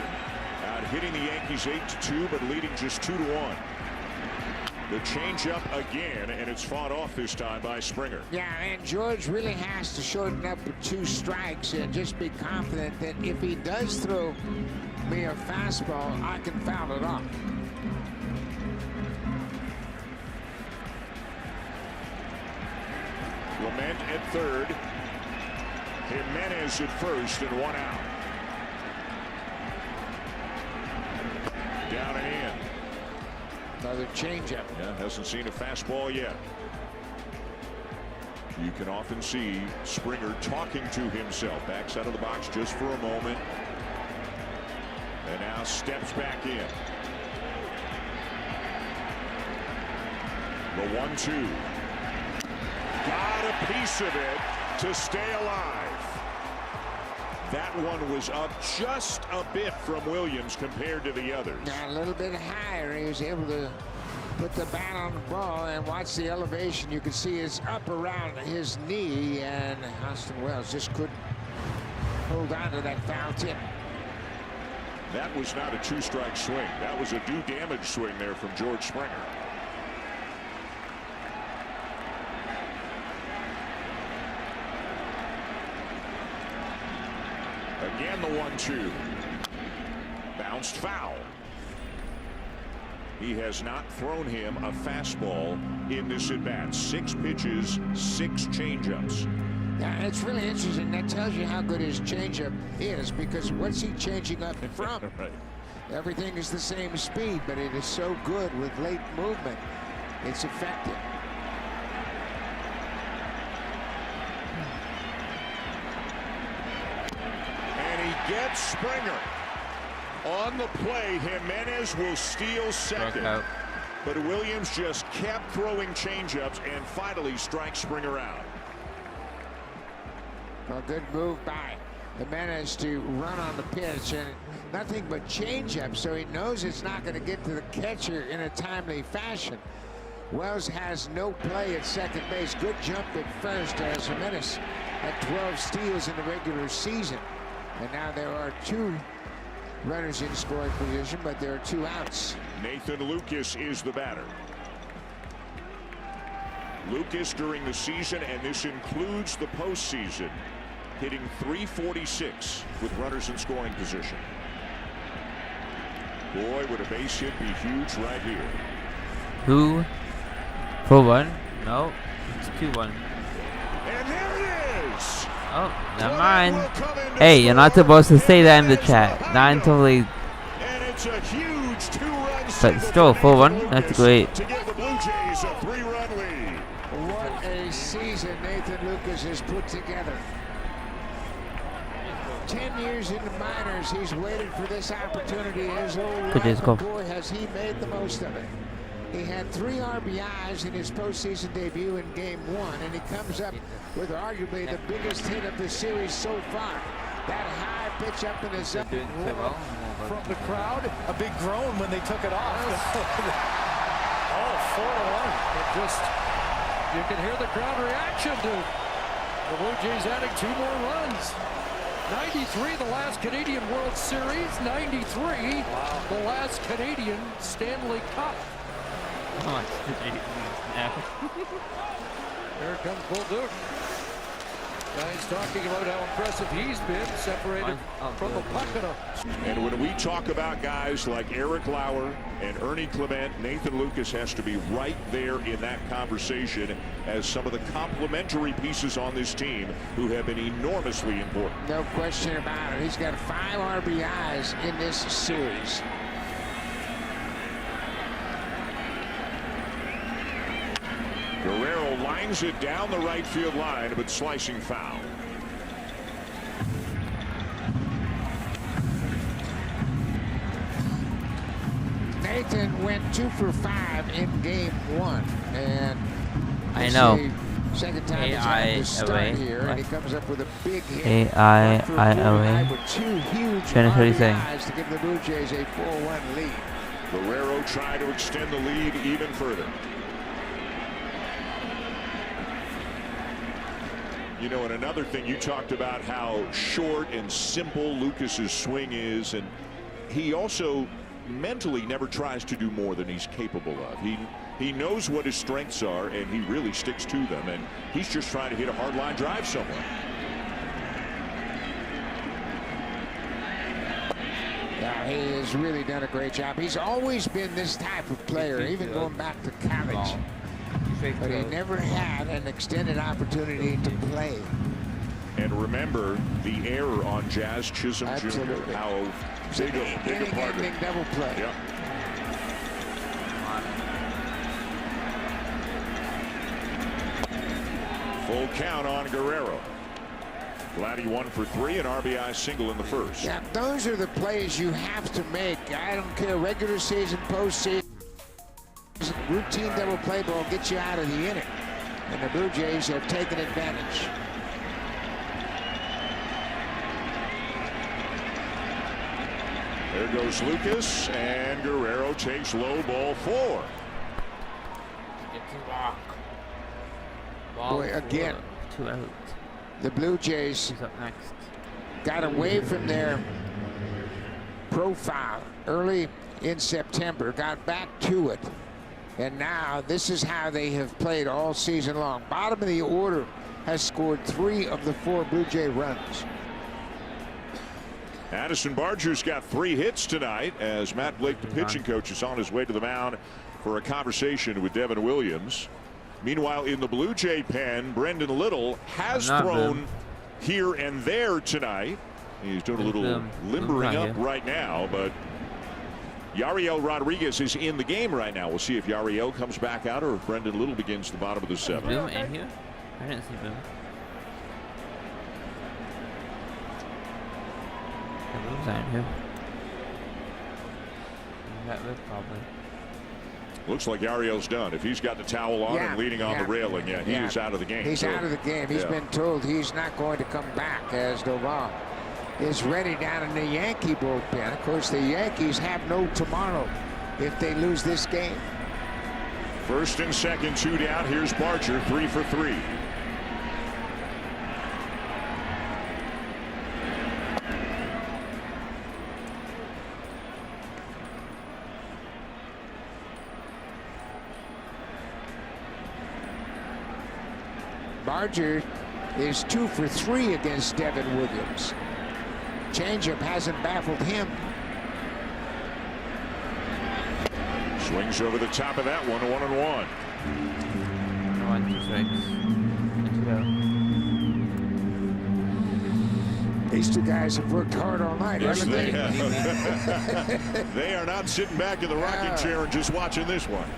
Out hitting the Yankees 8-2, but leading just 2-1. The changeup again, and it's fought off this time by Springer. Yeah, and George really has to shorten up with 2 strikes and just be confident that if he does throw me a fastball, I can foul it off. Clement at third. Jimenez at first, and 1 out. Down and in. Another changeup. Yeah, hasn't seen a fastball yet. You can often see Springer talking to himself. Backs out of the box just for a moment. And now steps back in. The 1-2. Got a piece of it to stay alive. That one was up just a bit from Williams compared to the others. Now a little bit higher. He was able to put the bat on the ball, and watch the elevation. You can see it's up around his knee, and Austin Wells just couldn't hold on to that foul tip. That was not a 2-strike swing. That was a do damage swing there from George Springer. Again, the 1-2. Bounced foul. He has not thrown him a fastball in this at-bat. 6 pitches, 6 changeups. Yeah, it's really interesting. That tells you how good his changeup is, because what's he changing up from? Right. Everything is the same speed, but it is so good with late movement. It's effective. Gets Springer on the play. Jimenez will steal second, but Williams just kept throwing changeups and finally strikes Springer out. A good move by Jimenez to run on the pitch, and nothing but changeup, so he knows it's not going to get to the catcher in a timely fashion. Wells has no play at second base. Good jump at first as Jimenez had 12 steals in the regular season. And now there are 2 runners in scoring position, but there are 2 outs. Nathan Lucas is the batter. Lucas during the season, and this includes the postseason, hitting .346 with runners in scoring position. Boy, would a base hit be huge right here. Who? For 1? No, it's 2-1. And there it is. Oh, never mind. Hey, you're not supposed to say that in the chat. Not totally. And it's a huge 2-run. But still, 4-1. That's great. To give the Blue Jays a 3-run lead. What a season Nathan Lucas has put together. 10 years in the minors, he's waited for this opportunity. His old Good days, go. boy, has he made the most of it. He had 3 RBIs in his postseason debut in Game 1, and he comes up with arguably the biggest hit of the series so far. That high pitch up in his zone. From the crowd, a big groan when they took it off. Oh, 4-1. It just, you can hear the crowd reaction to the Blue Jays adding 2 more runs. 93, the last Canadian World Series. 93, the last Canadian Stanley Cup. Here comes Bolduc. Guys talking about how impressive he's been, separated from the puck. And when we talk about guys like Eric Lauer and Ernie Clement, Nathan Lucas has to be right there in that conversation as some of the complementary pieces on this team who have been enormously important. No question about it. He's got 5 RBIs in this series. Guerrero lines it down the right field line, but slicing foul. Nathan went 2 for 5 in Game 1, and I know. Second time he's had to start here, and he comes up with a big hit. With 2 huge RBIs to give the Blue Jays a 4-1 lead. Guerrero trying to extend the lead even further. You know, and another thing, you talked about how short and simple Lucas's swing is, and he also mentally never tries to do more than he's capable of. He knows what his strengths are, and he really sticks to them, and he's just trying to hit a hard line drive somewhere. Yeah, he has really done a great job. He's always been this type of player, even going back to college. But he never had an extended opportunity to play. And remember the error on Jazz Chisholm Absolutely. Jr. How big a part of it. Double play. Yep. Full count on Guerrero. Glad he 1 for 3, an RBI single in the first. Yeah, those are the plays you have to make. I don't care, regular season, postseason. Routine double play ball gets you out of the inning, and the Blue Jays have taken advantage. There goes Lucas, and Guerrero takes low, ball 4. Boy, again, 2 out. The Blue Jays got away from their profile early in September, got back to it. And now this is how they have played all season long. Bottom of the order has scored 3 of the 4 Blue Jay runs. Addison Barger's got 3 hits tonight as Matt Blake, the pitching coach, is on his way to the mound for a conversation with Devin Williams. Meanwhile, in the Blue Jay pen, Brendan Little has thrown here and there tonight. He's doing a little limbering up right now, but Yariel Rodriguez is in the game right now. We'll see if Yariel comes back out or if Brendan Little begins the bottom of the 7th. Boom in here? I didn't see Boom. Yeah, Boom's not in here. That would probably. Looks like Yariel's done. If he's got the towel on and leaning on the railing, he is out of the game. He's out of the game. He's been told he's not going to come back as Doval is ready down in the Yankee bullpen. Of course, the Yankees have no tomorrow if they lose this game. First and second, 2 down. Here's Barger, 3 for 3. Barger is 2 for 3 against Devin Williams. Changeup hasn't baffled him. Swings over the top of that one, 1-1. 1-2-6. These 2 guys have worked hard all night, haven't they? They are not sitting back in the rocking chair and just watching this one.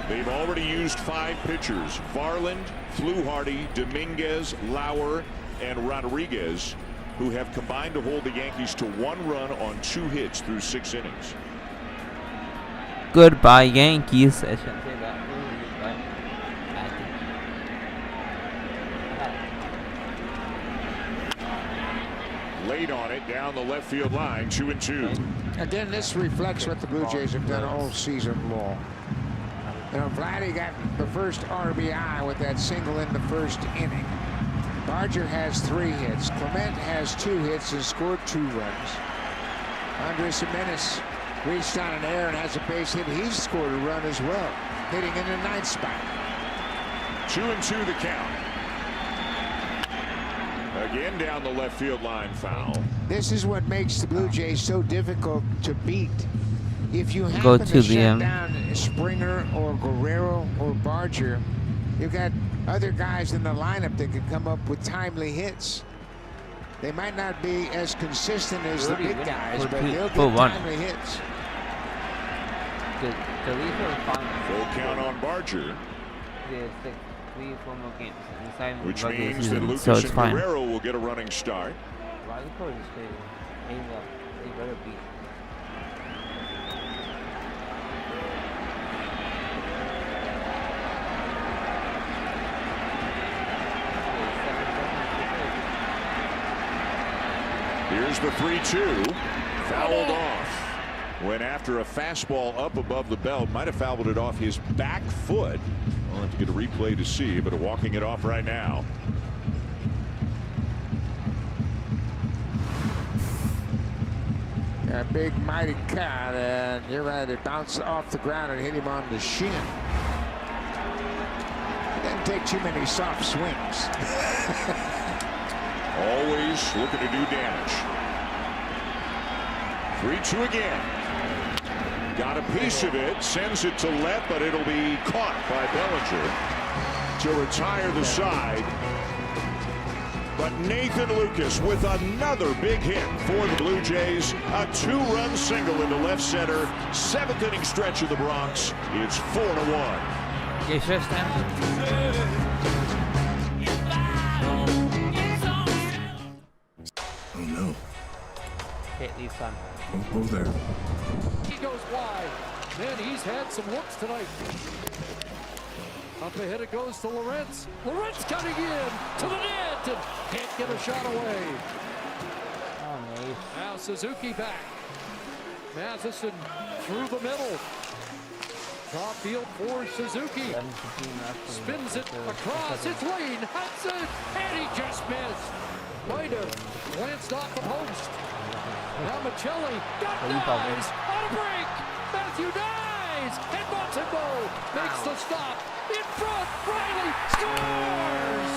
They've already used 5 pitchers: Varland, Fluharty, Dominguez, Lauer, and Rodriguez, who have combined to hold the Yankees to 1 run on 2 hits through 6 innings. Goodbye, Yankees. I shouldn't say that. Late on it, down the left field line, 2-2. Again, this reflects what the Blue Jays have done all season long. You know, Vladdy got the first RBI with that single in the first inning. Barger has 3 hits. Clement has 2 hits and scored 2 runs. Andres Jimenez reached on an error and has a base hit. He's scored a run as well, hitting in the 9th spot. 2-2 the count. Again down the left field line, foul. This is what makes the Blue Jays so difficult to beat. If you happen to shut down Springer or Guerrero or Barger, you've got other guys in the lineup that could come up with timely hits. They might not be as consistent as the big guys, but they'll get timely hits. Full count on Barger. Which means that Lucas and Guerrero will get a running start. Here's the 3-2. Fouled off. Went after a fastball up above the belt. Might have fouled it off his back foot. We'll have to get a replay to see, but walking it off right now. A big mighty cat, and you're right, it bounced off the ground and hit him on the shin. Didn't take too many soft swings. Always looking to do damage. 3-2 again. Got a piece of it, sends it to left, but it'll be caught by Bellinger to retire the side. But Nathan Lucas with another big hit for the Blue Jays. A 2-run single into left center. 7th inning stretch of the Bronx. It's 4-1. Oh no. Oh, there. He goes wide. Man, he's had some looks tonight. Up ahead it goes to Lawrence. Lawrence cutting in to the net and can't get a shot away. Now Suzuki back. Matheson through the middle. Top field for Suzuki. Spins it across. It's Lane Hudson, and he just missed. Might have glanced off the post. Now Michelli got Nyes on a break. Matthew Nyes and Montembeau makes the stop. In front, Riley scores!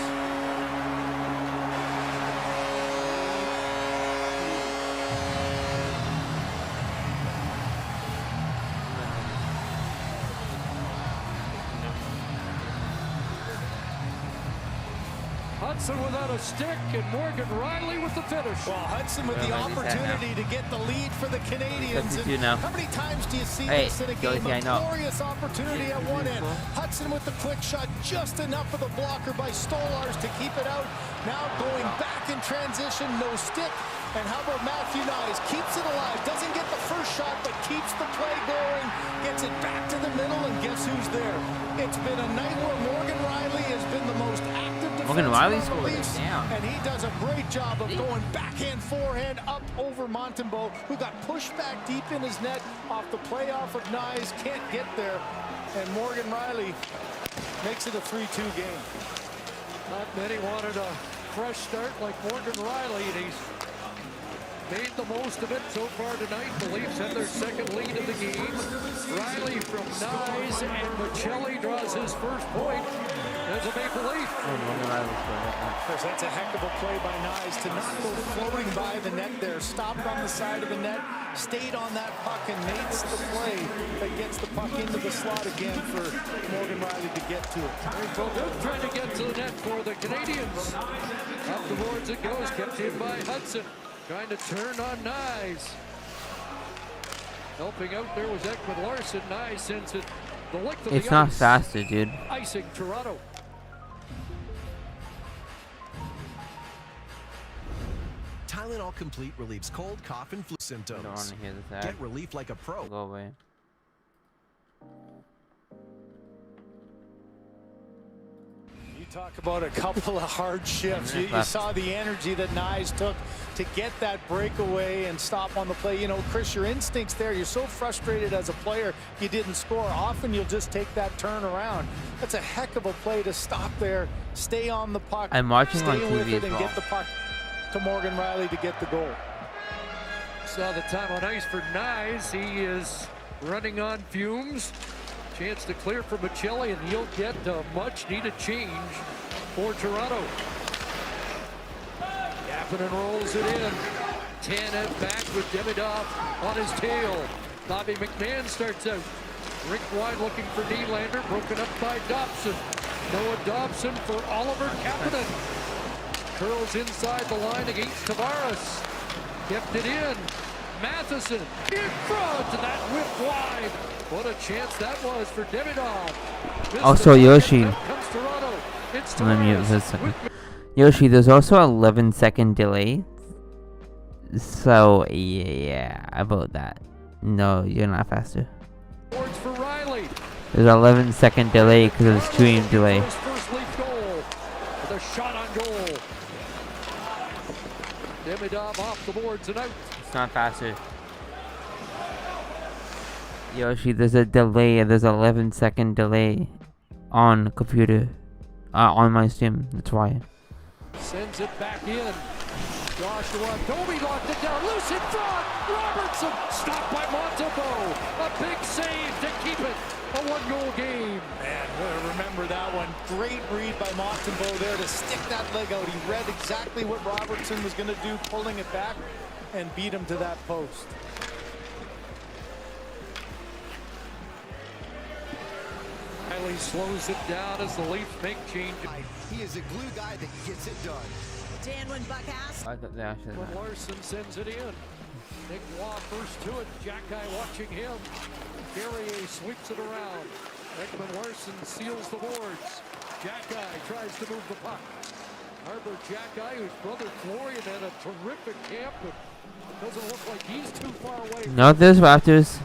Hudson without a stick and Morgan Riley with the finish. Well, Hudson with the opportunity to get the lead for the Canadians. And how many times do you see this in a game? A glorious opportunity at one end. Hudson with the quick shot, just enough of the blocker by Stolars to keep it out. Now going back in transition, no stick. And how about Matthew Nyes? Keeps it alive, doesn't get the first shot, but keeps the play going, gets it back to the middle, and guess who's there? It's been a night where Morgan Riley has been the most active defenseman on the Leafs, and he does a great job of going backhand, forehand, up over Montembeau, who got pushed back deep in his net off the playoff of Nyes, can't get there, and Morgan Riley makes it a 3-2 game. Not many wanted a fresh start like Morgan Riley, and he's made the most of it so far tonight. The Leafs have their second lead of the game. Riley from Nyes, and Michelli draws his first point as a Maple Leaf. That's a heck of a play by Nyes to not go floating by the net there. Stopped on the side of the net, stayed on that puck, and makes the play that gets the puck into the slot again for Morgan Riley to get to it. Trying to get to the net for the Canadians. Up the boards it goes, kept in by Hudson. Trying to turn on Nyes. Helping out there was Ekman Larson. Nyes sends it the length of It's the not ice. faster, dude. Icing Toronto. Tylenol Complete relieves cold, cough, and flu symptoms. I don't want to hear this ad. Get relief like a pro. Go away. You talk about a couple of hard shifts. You saw the energy that Nyes took to get that breakaway and stop on the play. You know, Chris, your instincts there. You're so frustrated as a player you didn't score. Often you'll just take that turn around. That's a heck of a play to stop there, stay on the puck, I'm watching stay on TV with it, as and well. get the puck to Morgan Riley to get the goal. Saw the time on ice for Nyes. He is running on fumes. Chance to clear for Michelli, and he'll get a much-needed change for Toronto. Kapanen rolls it in. Tanev back with Demidov on his tail. Bobby McMahon starts out. Rink wide looking for Nylander, broken up by Dobson. Noah Dobson for Oliver Kapanen. Curls inside the line against Tavares. Kept it in. Matheson in front, and that whipped wide. What a chance that was for Demidov. Also, Yoshi. Comes Toronto. It's Let me mute Tavares. for a second. Yoshi, there's also an 11-second delay. So, yeah, about that. No, you're not faster. Boards for Riley. There's an 11-second delay because of the stream delay. First Leaf goal with a shot on goal. Demidov off the boards and out. It's not faster. Yoshi, there's a delay. There's an 11-second delay on computer, on my stream. That's why. Sends it back in. Joshua Domi locked it down. Loose in front. Robertson stopped by Montembeault. A big save to keep it a one-goal game. Man, remember that one. Great read by Montembeault there to stick that leg out. He read exactly what Robertson was going to do, pulling it back and beat him to that post. Riley slows it down as the Leafs make change. He is a glue guy that gets it done. Dan when Buck asked. I thought they actually When Larson sends it in. Nick Waugh first to it. Jack Guy watching him. Carrier sweeps it around. Ekman Larson seals the boards. Jack Guy tries to move the puck. Arbor Jack Guy, whose brother Florian had a terrific camp, but it doesn't look like he's too far away. No, there's Raptors.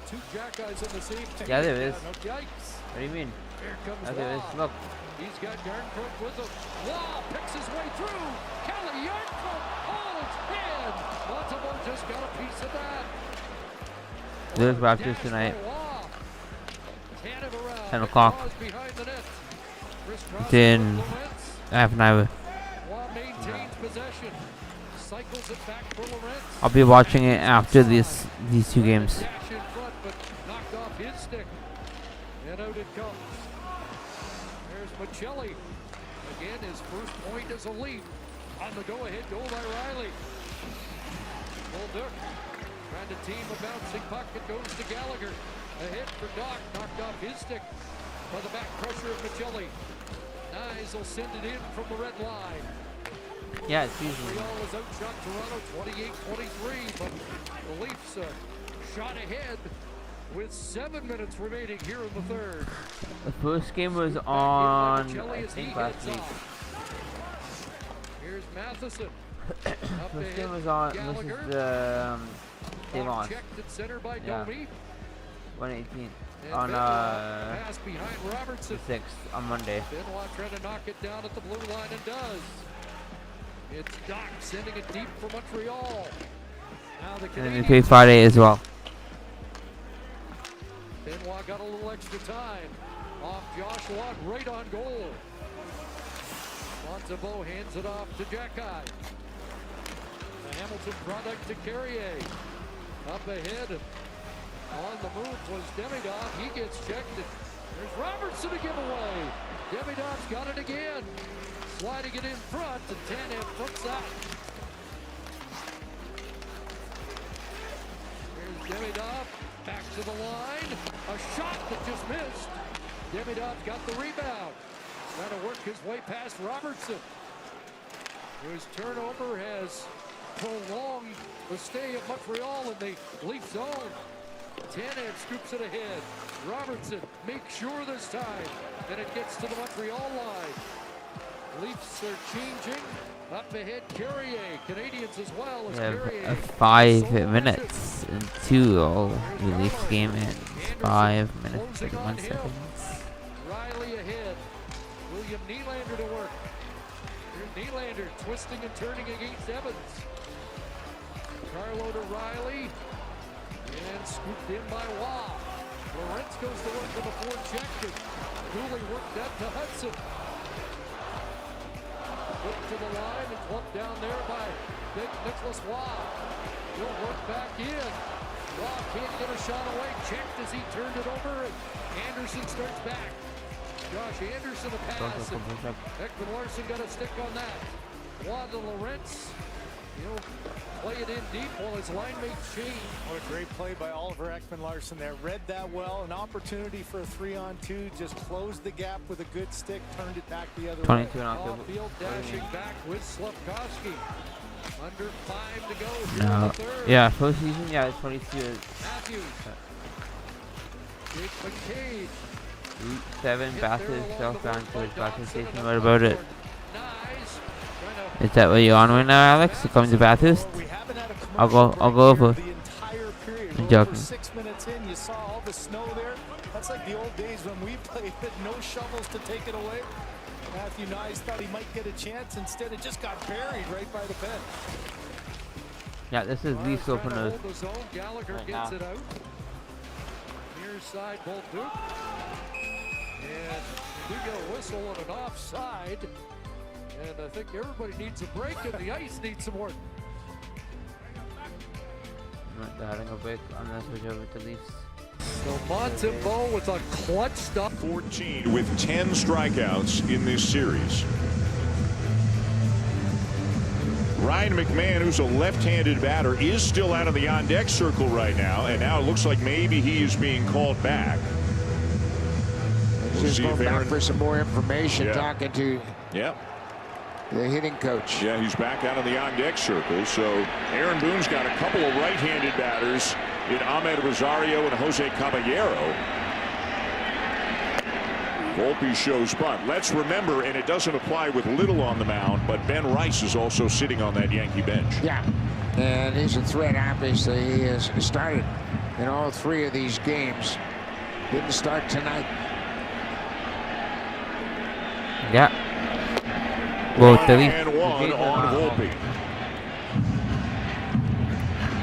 Two Jack Guys in the same team. Yeah, there is. No, yikes. What do you mean? Here comes Oh, there is. Waugh. Look. He's got Yarncrook with him. Waugh picks his way through. Kelly Yarncrook holds in. Montembeault just got a piece of that. There's Raptors tonight. 10 o'clock. It's in half an hour. Waugh maintains possession. Cycles it back for Lorentz. I'll be watching it after these two games. Dash in front, but knocked off his stick. And out it comes. There's Michelli. Again, his first point as a Leaf. On the go-ahead goal by Riley. Bolduc trying to team a bouncing puck. It goes to Gallagher. A hit for Doc. Knocked off his stick by the back pressure of Michelli. Nyes will send it in from the red line. Yeah, it's easy. Montreal has outshot Toronto 28-23, but the Leafs shot ahead with 7 minutes remaining here in the third. The first game was on, I think, last week. Here's Matheson. First game was on, this is the, they lost. Checked at center by Yeah. Domi. 118 And on pass behind Robertson. the 6th on Monday. Benoit trying to knock it down at the blue line and does. It's Doc sending it deep for Montreal. Now the And then we Canadiens. play Friday as well. Benoit got a little extra time. Off Joshua, right on goal. Montembeault hands it off to Jack-Eye. The Hamilton product to Carrier. Up ahead and on the move was Demidov. He gets checked. There's Robertson to give away. Demidov's got it again. Sliding it in front, and Tanev flips out. Here's Demidov, back to the line. A shot that just missed. Demidov got the rebound. Trying to work his way past Robertson, whose turnover has prolonged the stay of Montreal in the Leaf zone. 10 and scoops it ahead. Robertson makes sure this time that it gets to the Montreal line. Leafs are changing. Up ahead, Carrier. Canadians as well as Carrier. 5 minutes until the Leafs game ends. 5 minutes, 31 seconds. Riley ahead. William Nylander to work. Here's Nylander twisting and turning against Evans. Carlo to Riley. And scooped in by Waugh. Lorentz goes to work with a forecheck. Dooley worked that to Hudson. Put to the line and clumped down there by big Nicholas Waugh. He'll work back in. Waugh can't get a shot away. Checked as he turned it over, and Anderson starts back. Josh Anderson a pass, and Ekman Larson got a stick on that. Waugh to Lorentz. He'll play it in deep while his line mates change. What a great play by Oliver Ekman Larson there. Read that well. An opportunity for a 3-on-2. Just closed the gap with a good stick. Turned it back the other 22 way. and off Field dashing back with Slavkovsky. Under 5 to go. No. Yeah, postseason, yeah, 22 is. Matthews. Jake McCabe. Route 7, Bathurst, southbound towards Bathurst Station. What about it? Is that what you're on right now, Alex? You coming to Bathurst? I'll go over. I'm joking. 6 minutes in, you saw all the snow there. That's like the old days when we played with no shovels to take it away. Matthew Nyes thought he might get a chance. Instead, it just got buried right by the bench. Yeah, this is Leafs opener. Gallagher gets it out. Near side, Bolduc. And we get a whistle on an offside. And I think everybody needs a break, and the ice needs some work. They're having a break on the switch over to Leafs. So Montembeault with a clutch stop. 14 with 10 strikeouts in this series. Ryan McMahon, who's a left-handed batter, is still out of the on-deck circle right now, and now it looks like maybe he is being called back. We'll just going back for some more information, talking to the hitting coach. Yeah, he's back out of the on-deck circle. So Aaron Boone's got a couple of right-handed batters in Ahmed Rosario and Jose Caballero. Volpe shows bunt. Let's remember, and it doesn't apply with Little on the mound, but Ben Rice is also sitting on that Yankee bench. Yeah, and he's a threat, obviously. He has started in all 3 of these games. Didn't start tonight. Yeah. Well, and 1 on Volpe.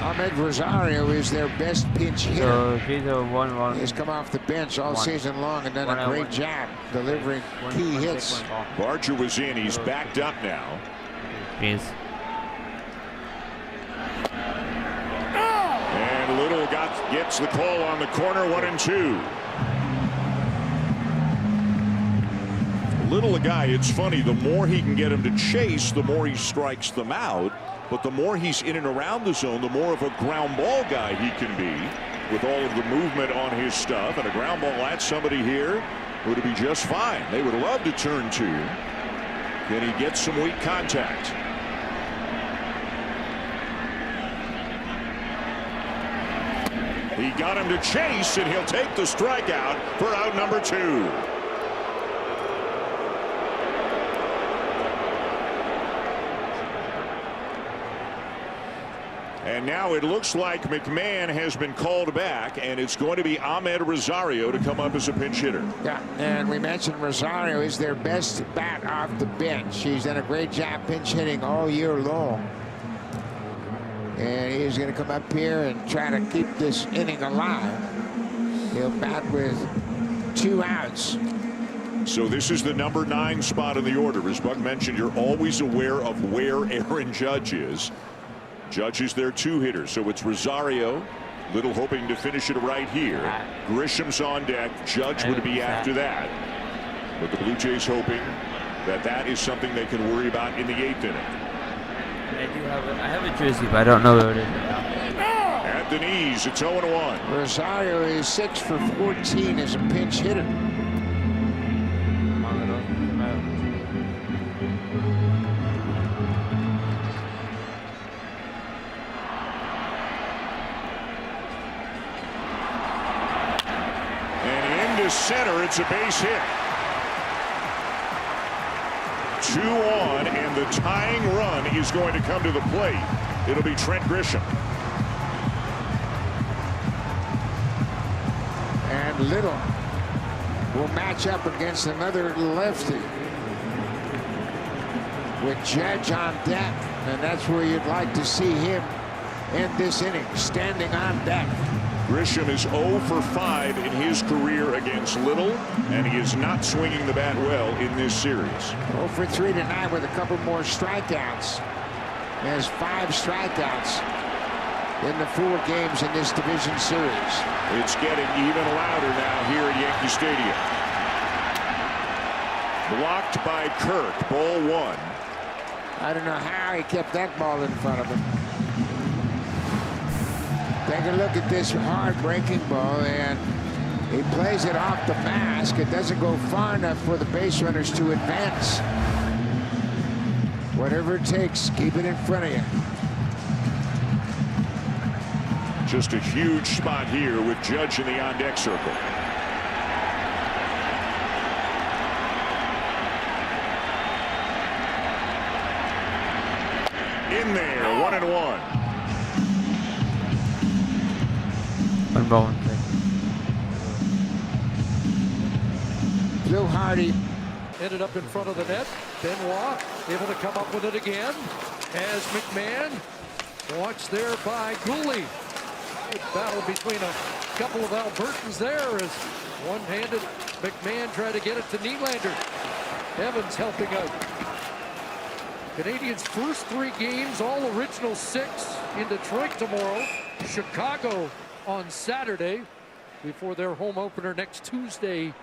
Ahmed Rosario is their best pinch hitter. So he's a 1-1. He's come off the bench all season long and done a great job delivering key hits. Barger was in. He's backed up now. Jeez. And Little gets the call on the corner, 1-2. Little a guy, it's funny, the more he can get him to chase, the more he strikes them out. But the more he's in and around the zone, the more of a ground ball guy he can be with all of the movement on his stuff. And a ground ball at somebody here would be just fine. They would love to turn 2. Can he get some weak contact? He got him to chase, and he'll take the strikeout for out number 2. And now it looks like McMahon has been called back, and it's going to be Ahmed Rosario to come up as a pinch hitter. Yeah, and we mentioned Rosario is their best bat off the bench. He's done a great job pinch hitting all year long. And he's going to come up here and try to keep this inning alive. He'll bat with 2 outs. So this is the number 9 spot in the order. As Buck mentioned, you're always aware of where Aaron Judge is. Judge is their 2 hitter, so it's Rosario. Little hoping to finish it right here. Grisham's on deck. Judge would be after that. But the Blue Jays hoping that that is something they can worry about in the 8th inning. I have a jersey, but I don't know where it is right now. At the knees, it's 0-1. Rosario is 6 for 14 as a pinch hitter. center. It's a base hit. 2 on, and the tying run is going to come to the plate. It'll be Trent Grisham. And Little will match up against another lefty with Judge on deck, and that's where you'd like to see him end this inning, standing on deck. Grisham is 0 for 5 in his career against Little, and he is not swinging the bat well in this series. 0 for 3 tonight with a couple more strikeouts. He has 5 strikeouts in the 4 games in this division series. It's getting even louder now here at Yankee Stadium. Blocked by Kirk, ball 1. I don't know how he kept that ball in front of him. Take a look at this hard breaking ball, and he plays it off the mask. It doesn't go far enough for the base runners to advance. Whatever it takes, keep it in front of you. Just a huge spot here with Judge in the on-deck circle. In there, 1-1. 1 ball, 1 strike. Blue Hardy ended up in front of the net. Benoit able to come up with it again as McMahon watched there by Gooley. Good battle between a couple of Albertans there as one-handed McMahon tried to get it to Nylander. Evans helping out. Canadians' first 3 games, all original 6 in Detroit tomorrow. Chicago on Saturday before their home opener next Tuesday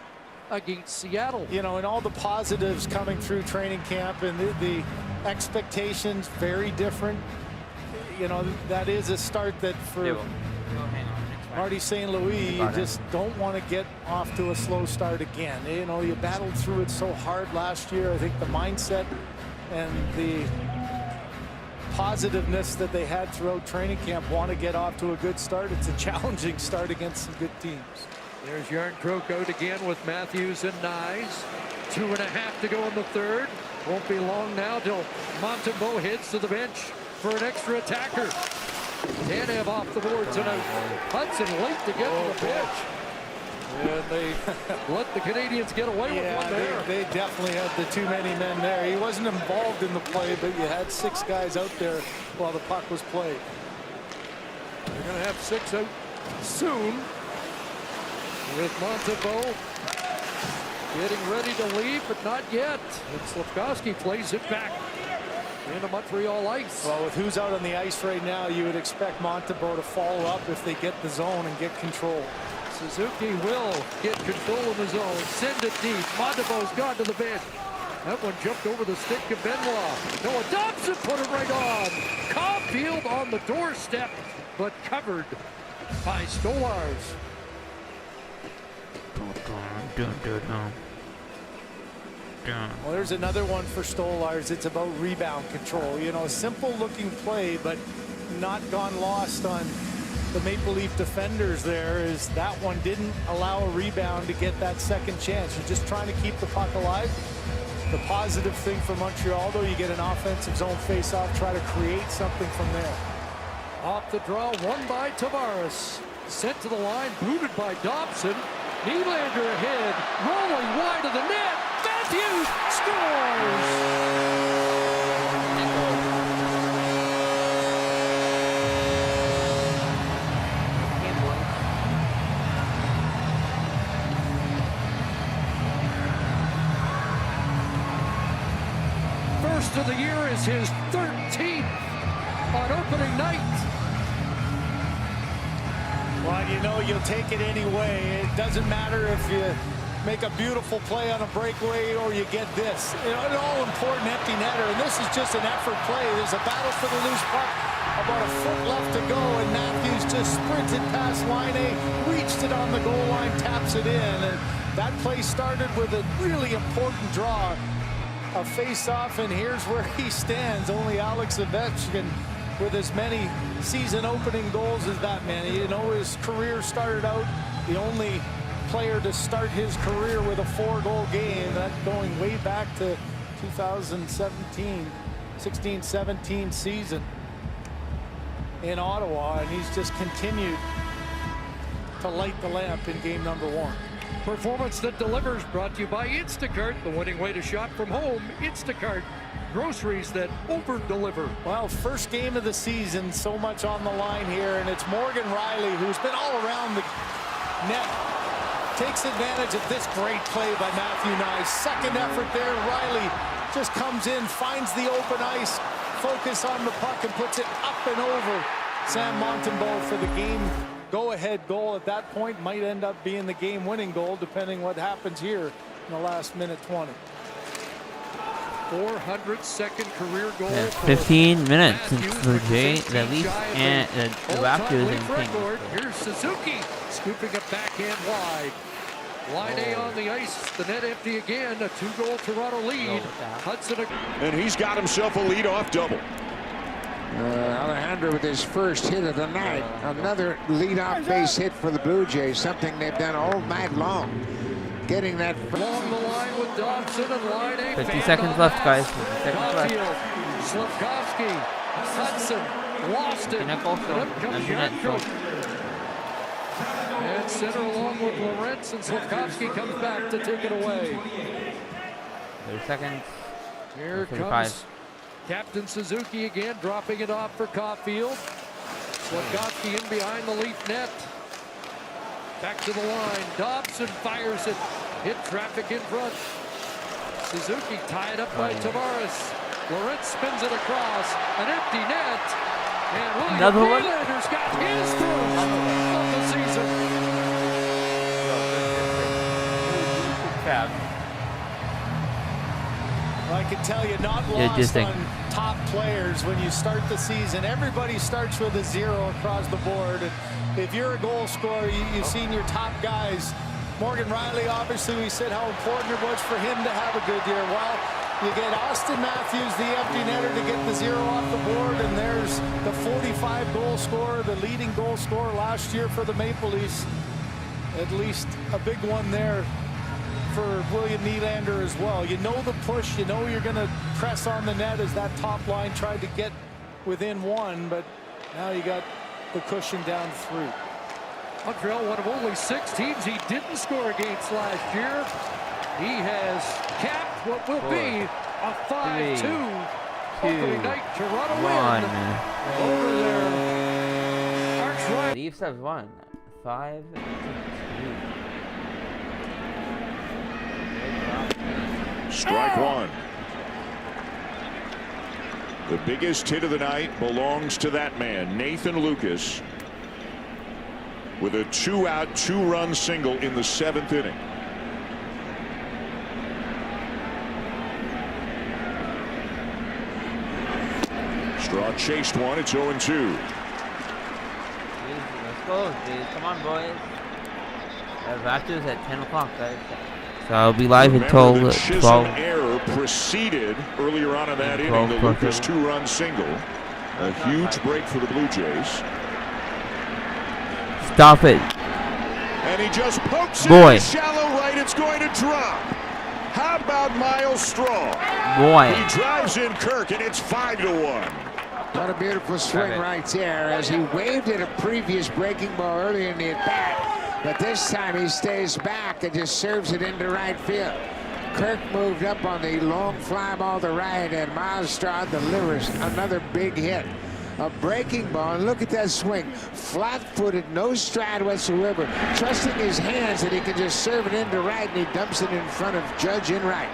against Seattle. You know, and all the positives coming through training camp, and the expectations very different. You know, that is a start that for Marty St. Louis, you just don't want to get off to a slow start again. You know, you battled through it so hard last year. I think the mindset and the positiveness that they had throughout training camp want to get off to a good start. It's a challenging start against some good teams. There's Yarncroke out again with Matthews and Nyes. 2.5 to go in the 3rd. Won't be long now till Montembeault heads to the bench for an extra attacker. Tanev off the board tonight. Hudson late to get to the bench. And they let the Canadians get away with one there. They definitely had the too many men there. He wasn't involved in the play, but you had 6 guys out there while the puck was played. They're going to have 6 out soon with Montembeault getting ready to leave, but not yet. And Slafkovsky plays it back into Montreal ice. Well, with who's out on the ice right now, you would expect Montembeault to follow up if they get the zone and get control. Suzuki will get control of the zone, send it deep. Montembeault's gone to the bench. That one jumped over the stick of Benoit. Noah Dobson put it right on. Caulfield on the doorstep, but covered by Stolars. Well, there's another one for Stolars. It's about rebound control. You know, a simple looking play, but not gone lost on the Maple Leaf defenders there, is that one didn't allow a rebound to get that second chance. You're just trying to keep the puck alive. The positive thing for Montreal, though, you get an offensive zone face-off, try to create something from there. Off the draw, won by Tavares. Sent to the line, booted by Dobson. Nylander ahead, rolling wide of the net. Matthews scores! First of the year is his 13th on opening night. Well, you know, you'll take it anyway. It doesn't matter if you make a beautiful play on a breakaway or you get this. You know, an all-important empty netter, and this is just an effort play. There's a battle for the loose puck. About a foot left to go, and Matthews just sprinted past line A, reached it on the goal line, taps it in. And that play started with a really important draw, a face-off, and here's where he stands. Only Alex Ovechkin with as many season opening goals as that man. You know, his career started out, the only player to start his career with a 4-goal game. That going way back to 2017, 16-17 season in Ottawa, and he's just continued to light the lamp in game number 1. Performance that delivers, brought to you by Instacart, the winning way to shop from home. Instacart, groceries that over-deliver. Well, first game of the season, so much on the line here, and it's Morgan Riley, who's been all around the net. Takes advantage of this great play by Matthew Nye. Second effort there, Riley just comes in, finds the open ice, focus on the puck, and puts it up and over Sam Montembeault for the game. Go-ahead goal at that point might end up being the game-winning goal, depending what happens here in the last minute 20. 402nd career goal. 15 minutes since the Leafs and the Raptors and Kings. Here's Suzuki scooping it backhand wide. Line A on the ice, the net empty again. A 2-goal Toronto lead. Hudson. And he's got himself a lead-off double. Alejandro with his first hit of the night. Another lead-off base hit for the Blue Jays, something they've done all night long. Getting that along the line with Dobson and line A. 50 seconds left, guys. 50 seconds left. Slavkovsky, Hudson, lost it. And center along with Lorentz, and Slavkovsky comes back to take it away. 30 seconds. Here 35. comes Captain Suzuki again, dropping it off for Caulfield. Slavkovsky in behind the Leaf net. Back to the line. Dobson fires it. Hit traffic in front. Suzuki tied up by Tavares. Lorentz spins it across. An empty net. And William Nylander's got his first of the season. Well, I can tell you, not lost on top players when you start the season. Everybody starts with a 0 across the board. And if you're a goal scorer, you've seen your top guys. Morgan Riley, obviously, we said how important it was for him to have a good year. Well, you get Austin Matthews, the empty netter, to get the 0 off the board, and there's the 45-goal scorer, the leading goal scorer last year for the Maple Leafs. At least a big one there for William Nylander as well. You know the push, you know you're going to press on the net as that top line tried to get within 1, but now you got the cushion down 3. Montreal, one of only 6 teams he didn't score against last year. He has capped what will be a 5-2 opening night Toronto win over there. Leafs have won 5-2. Strike one. The biggest hit of the night belongs to that man, Nathan Lucas, with a 2-out, 2-run single in the 7th inning. Straw chased one. It's 0-2. Let's go, dude. Come on, boys. Raptors at 10 o'clock, guys. So I'll be live until 12. Error preceded earlier on in that inning the Lucas 2-run single. A huge break for the Blue Jays. Stop it. And he just pokes it in shallow right. It's going to drop. How about Miles Straw? He drives in Kirk, and it's 5-1. What a beautiful swing right there as he waved at a previous breaking ball earlier in the at-bat. But this time he stays back and just serves it into right field. Kirk moved up on the long fly ball to right, and Miles Straw delivers another big hit. A breaking ball, and look at that swing. Flat-footed, no stride whatsoever. Trusting his hands that he can just serve it into right, and he dumps it in front of Judge in right.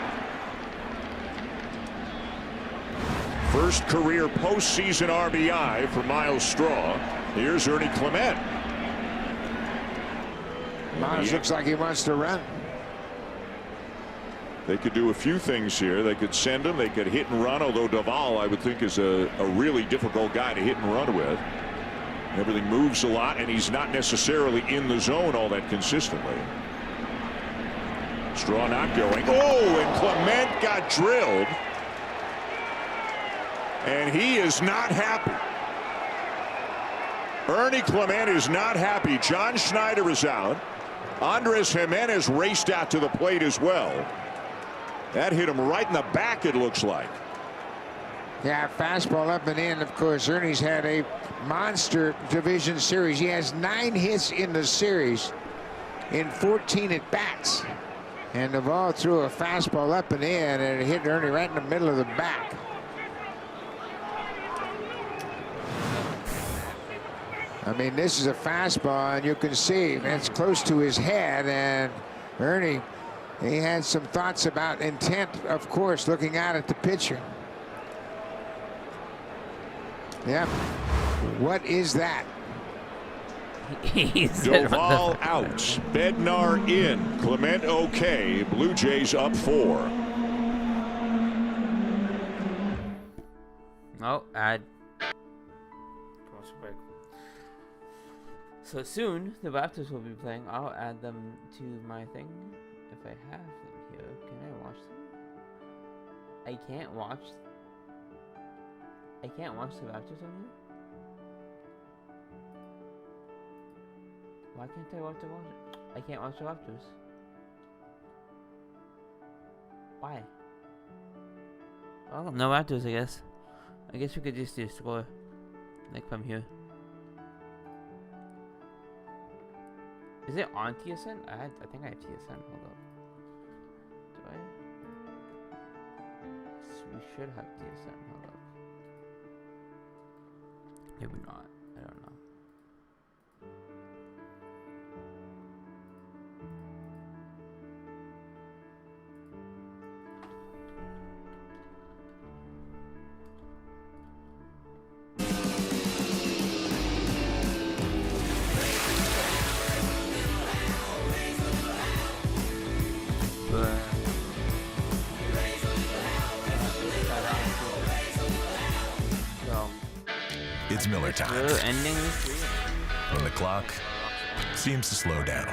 First career postseason RBI for Miles Straw. Here's Ernie Clement. Miles looks like he wants to run. They could do a few things here. They could send him. They could hit and run, although Duvall, I would think, is a really difficult guy to hit and run with. Everything moves a lot, and he's not necessarily in the zone all that consistently. Straw not going. Oh, and Clement got drilled. And he is not happy. Ernie Clement is not happy. John Schneider is out. Andres Jimenez raced out to the plate as well. That hit him right in the back, it looks like. Yeah, fastball up and in. Of course, Ernie's had a monster division series. He has 9 hits in the series in 14 at-bats. And the ball threw a fastball up and in, and it hit Ernie right in the middle of the back. I mean, this is a fastball, and you can see it's close to his head, and Ernie, he had some thoughts about intent, of course, looking out at the pitcher. Yeah. What is that? Doval out. Bednar in. Clement okay. Blue Jays up 4. Oh, add. So soon, the Raptors will be playing. I'll add them to my thing if I have them here. Can I watch them? I can't watch the Raptors on here? Why can't I watch the Raptors? I can't watch the Raptors. Why? Well, no Raptors, I guess. I guess we could just do a score. Like from here. Is it on TSN? I think I have TSN. Hold up. Do I? We should have TSN. Hold up. Maybe not. I don't know. It's Miller time. When the clock seems to slow down.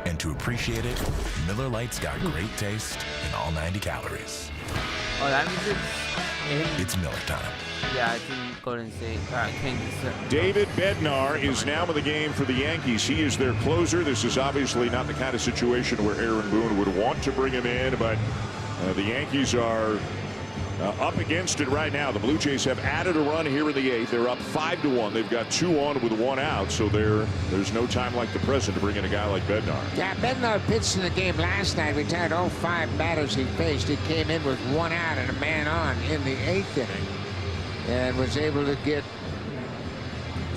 And to appreciate it, Miller Lite's got great taste and all 90 calories. Oh, that means it's Miller time. Yeah, I think Golden State. David Bednar is now in the game for the Yankees. He is their closer. This is obviously not the kind of situation where Aaron Boone would want to bring him in, but the Yankees are up against it right now. The Blue Jays have added a run here in the 8th. They're up 5-1. They've got 2 on with 1 out, so there's no time like the present to bring in a guy like Bednar. Yeah, Bednar pitched in the game last night. Retired all 5 batters he faced. He came in with 1 out and a man on in the 8th inning, and was able to get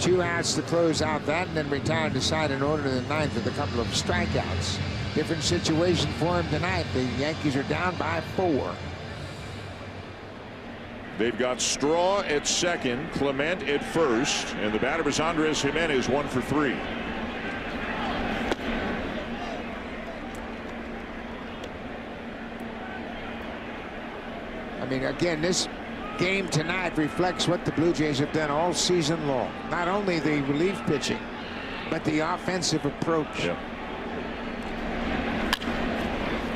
2 outs to close out that, and then retired the side in order to the 9th with a couple of strikeouts. Different situation for him tonight. The Yankees are down by 4. They've got Straw at second, Clement at first, and the batter is Andres Jimenez, 1 for 3. I mean, again, this game tonight reflects what the Blue Jays have done all season long. Not only the relief pitching, but the offensive approach. Yep.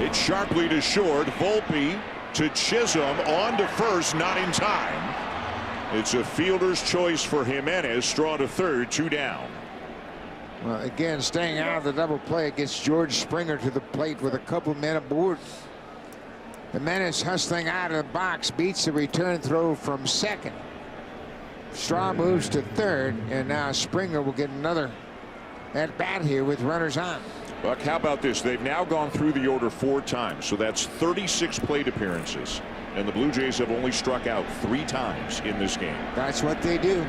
It's sharply to short. Volpe to Chisholm, on to first, not in time. It's a fielder's choice for Jimenez. Straw to third, 2 down. Well, again, staying out of the double play against George Springer to the plate with a couple men aboard. Jimenez hustling out of the box, beats the return throw from second. Straw moves to third, and now Springer will get another at bat here with runners on. Buck, how about this? They've now gone through the order 4 times, so that's 36 plate appearances. And the Blue Jays have only struck out 3 times in this game. That's what they do.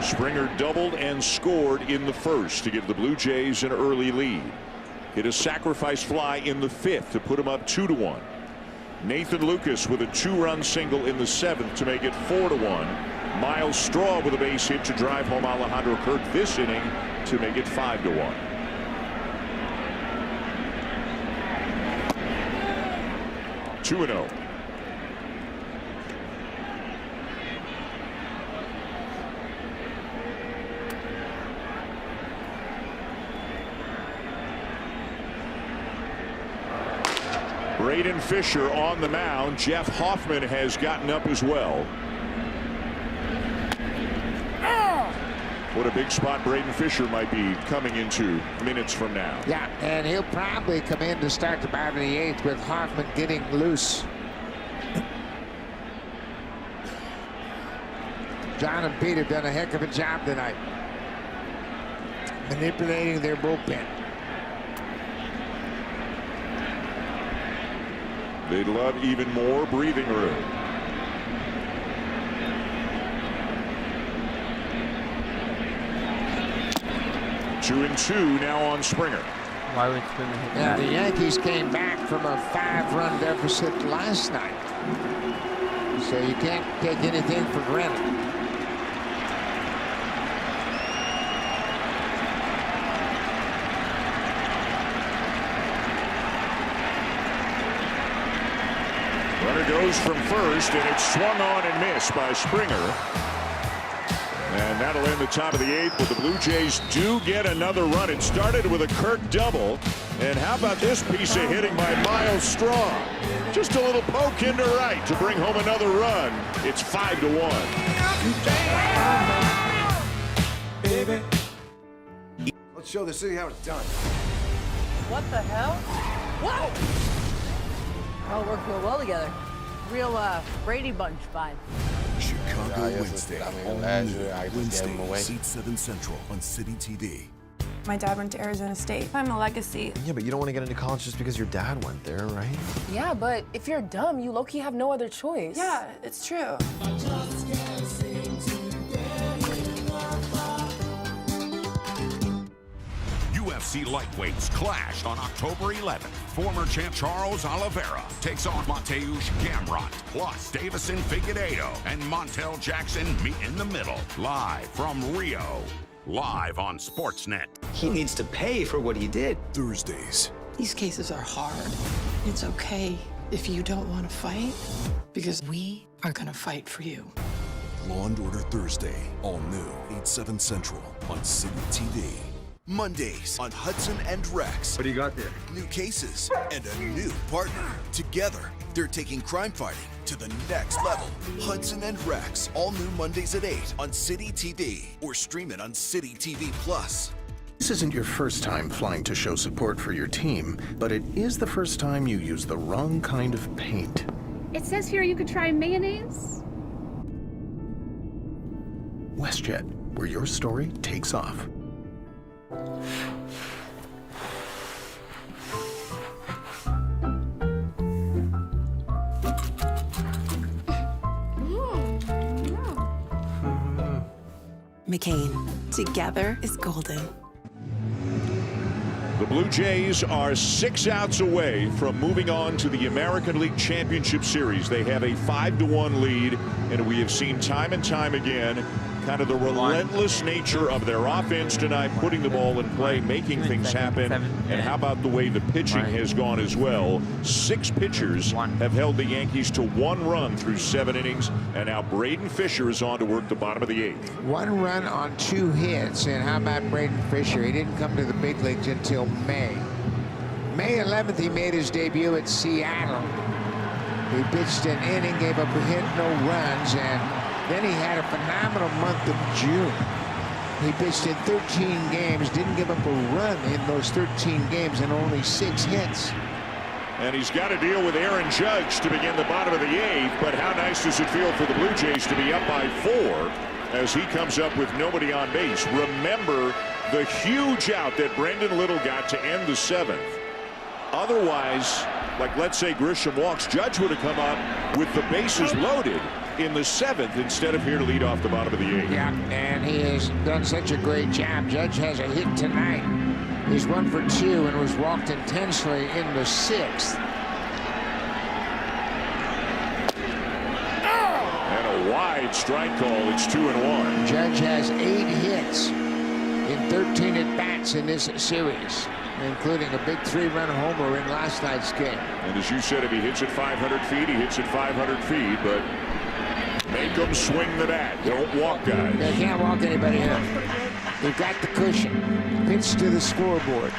Springer doubled and scored in the first to give the Blue Jays an early lead. Hit a sacrifice fly in the 5th to put him up 2-1. Nathan Lucas with a 2-run single in the 7th to make it 4-1. Miles Straw with a base hit to drive home Alejandro Kirk this inning to make it 5-1. Two and 0. Braden Fisher on the mound. Jeff Hoffman has gotten up as well. What a big spot Braden Fisher might be coming into minutes from now. Yeah, and he'll probably come in to start the bottom of the 8th with Hoffman getting loose. John and Pete have done a heck of a job tonight, manipulating their bullpen. They'd love even more breathing room. Two and two now on Springer. Why would Springer hit Yeah, that? the Yankees came back from a 5-run deficit last night, so you can't take anything for granted. Runner goes from first, and it's swung on and missed by Springer. And that'll end the top of the 8th, but the Blue Jays do get another run. It started with a Kirk double. And how about this piece of hitting by Miles Straw? Just a little poke into right to bring home another run. It's 5-1. Baby. Let's show the city how it's done. What the hell? Whoa! All work real well together. Real Brady Bunch vibe. Chicago Wednesday. Wednesday, Seat 7 Central on City TV. My dad went to Arizona State. I'm a legacy. Yeah, but you don't want to get into college just because your dad went there, right? Yeah, but if you're dumb, you low-key have no other choice. Yeah, it's true. UFC lightweights clash on October 11th. Former champ Charles Oliveira takes on Mateusz Gamrot, plus Davison Figueiredo and Montel Jackson meet in the middle. Live from Rio. Live on Sportsnet. He needs to pay for what he did. Thursdays. These cases are hard. It's okay if you don't want to fight, because we are going to fight for you. Law & Order Thursday. All new 8/7 Central on City TV. Mondays on Hudson and Rex. What do you got there? New cases and a new partner. Together, they're taking crime fighting to the next level. Hudson and Rex, all new Mondays at 8 on City TV or stream it on City TV Plus. This isn't your first time flying to show support for your team, but it is the first time you use the wrong kind of paint. It says here you could try mayonnaise. WestJet, where your story takes off. McCain, together is golden. The Blue Jays are 6 outs away from moving on to the American League Championship Series. They have a 5-1 lead, and we have seen time and time again kind of the relentless nature of their offense tonight, putting the ball in play, making things happen. And how about the way the pitching has gone as well? 6 pitchers have held the Yankees to 1 run through 7 innings, and now Braden Fisher is on to work the bottom of the 8th. 1 run on 2 hits, and how about Braden Fisher? He didn't come to the big leagues until May. May 11th, he made his debut at Seattle. He pitched an inning, gave up a hit, no runs, and then he had a phenomenal month of June. He pitched in 13 games, didn't give up a run in those 13 games, and only 6 hits. And he's got to deal with Aaron Judge to begin the bottom of the 8th, but how nice does it feel for the Blue Jays to be up by 4 as he comes up with nobody on base? Remember the huge out that Brendan Little got to end the 7th. Otherwise, like let's say Grisham walks, Judge would have come up with the bases loaded in the 7th instead of here to lead off the bottom of the 8th. Yeah, and he has done such a great job. Judge has a hit tonight. He's 1 for 2 and was walked intensely in the 6th. And a wide strike call. It's 2-1. Judge has 8 hits in 13 at-bats in this series, including a big 3-run homer in last night's game. And as you said, if he hits at 500 feet, he hits at 500 feet, but make them swing the bat. Don't walk guys. They can't walk anybody here. They've got the cushion. Pitch to the scoreboard.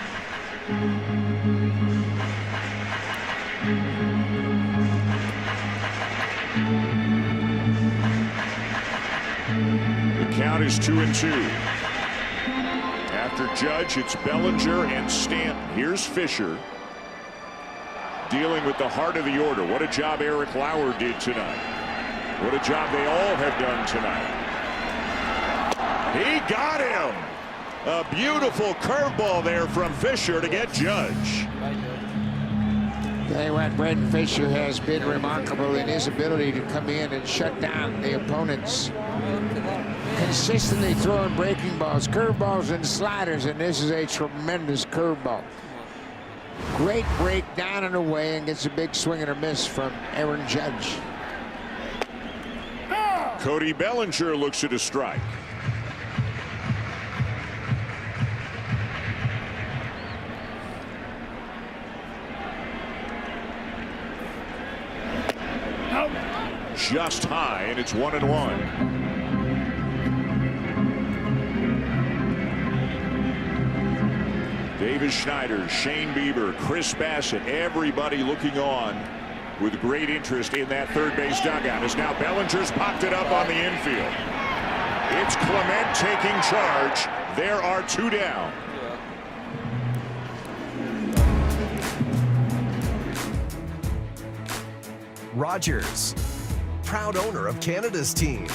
count is 2-2. After Judge, it's Bellinger and Stanton. Here's Fisher dealing with the heart of the order. What a job Eric Lauer did tonight. What a job they all have done tonight. He got him. A beautiful curveball there from Fisher to get Judge. Tell you what, Braden Fisher has been remarkable in his ability to come in and shut down the opponents. Consistently throwing breaking balls, curveballs, and sliders, and this is a tremendous curveball. Great break down and away, and gets a big swing and a miss from Aaron Judge. Cody Bellinger looks at a strike. Just high, and it's 1-1. Davis Schneider, Shane Bieber, Chris Bassett, everybody looking on with great interest in that third base dugout. As now Bellinger's popped it up on the infield. It's Clement taking charge. There are 2 down. Rogers, proud owner of Canada's team.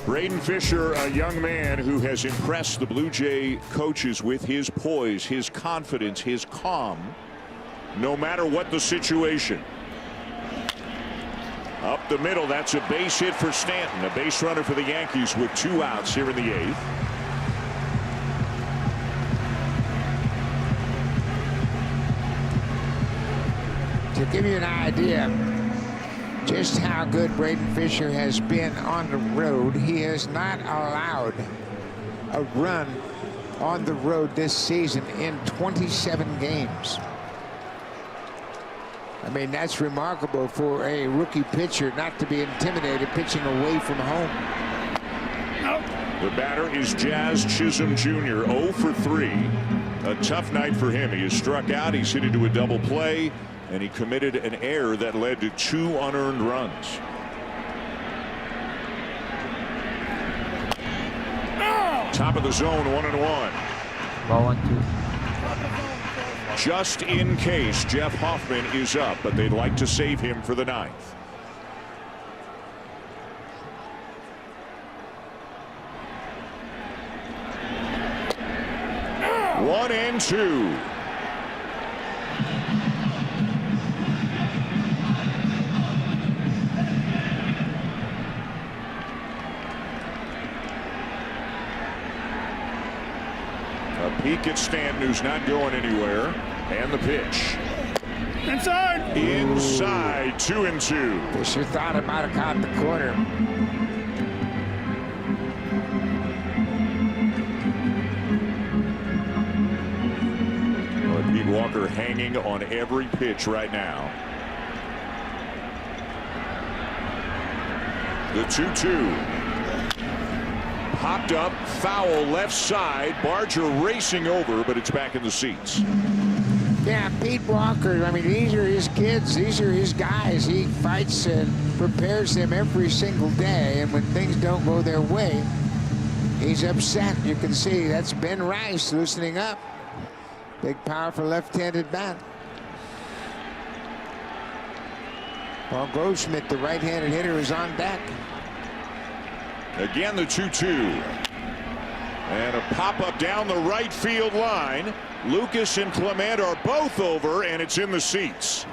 Braden Fisher, a young man who has impressed the Blue Jay coaches with his poise, his confidence, his calm, no matter what the situation. Up the middle, that's a base hit for Stanton, a base runner for the Yankees with 2 outs here in the 8th. To give you an idea just how good Braden Fisher has been on the road, he has not allowed a run on the road this season in 27 games. I mean, that's remarkable for a rookie pitcher not to be intimidated pitching away from home. The batter is Jazz Chisholm Jr., 0 for 3. A tough night for him. He is struck out. He's hit into a double play, and he committed an error that led to 2 unearned runs. Top of the zone, 1-1. Ball 1-2. Just in case Jeff Hoffman is up, but they'd like to save him for the 9th. One and 2. A peek at Stanton, who's not going anywhere, and the pitch. Inside. Inside, 2-2. Fisher thought it might have caught the corner. Well, Pete Walker hanging on every pitch right now. The 2-2. Popped up, foul left side. Barger racing over, but it's back in the seats. Yeah, Pete Walker, I mean, these are his kids. These are his guys. He fights and prepares them every single day. And when things don't go their way, he's upset. You can see that's Ben Rice loosening up. Big, powerful left-handed bat. Paul Goldschmidt, the right-handed hitter, is on deck. Again, the 2-2. And a pop-up down the right field line. Lucas and Clement are both over, and it's in the seats.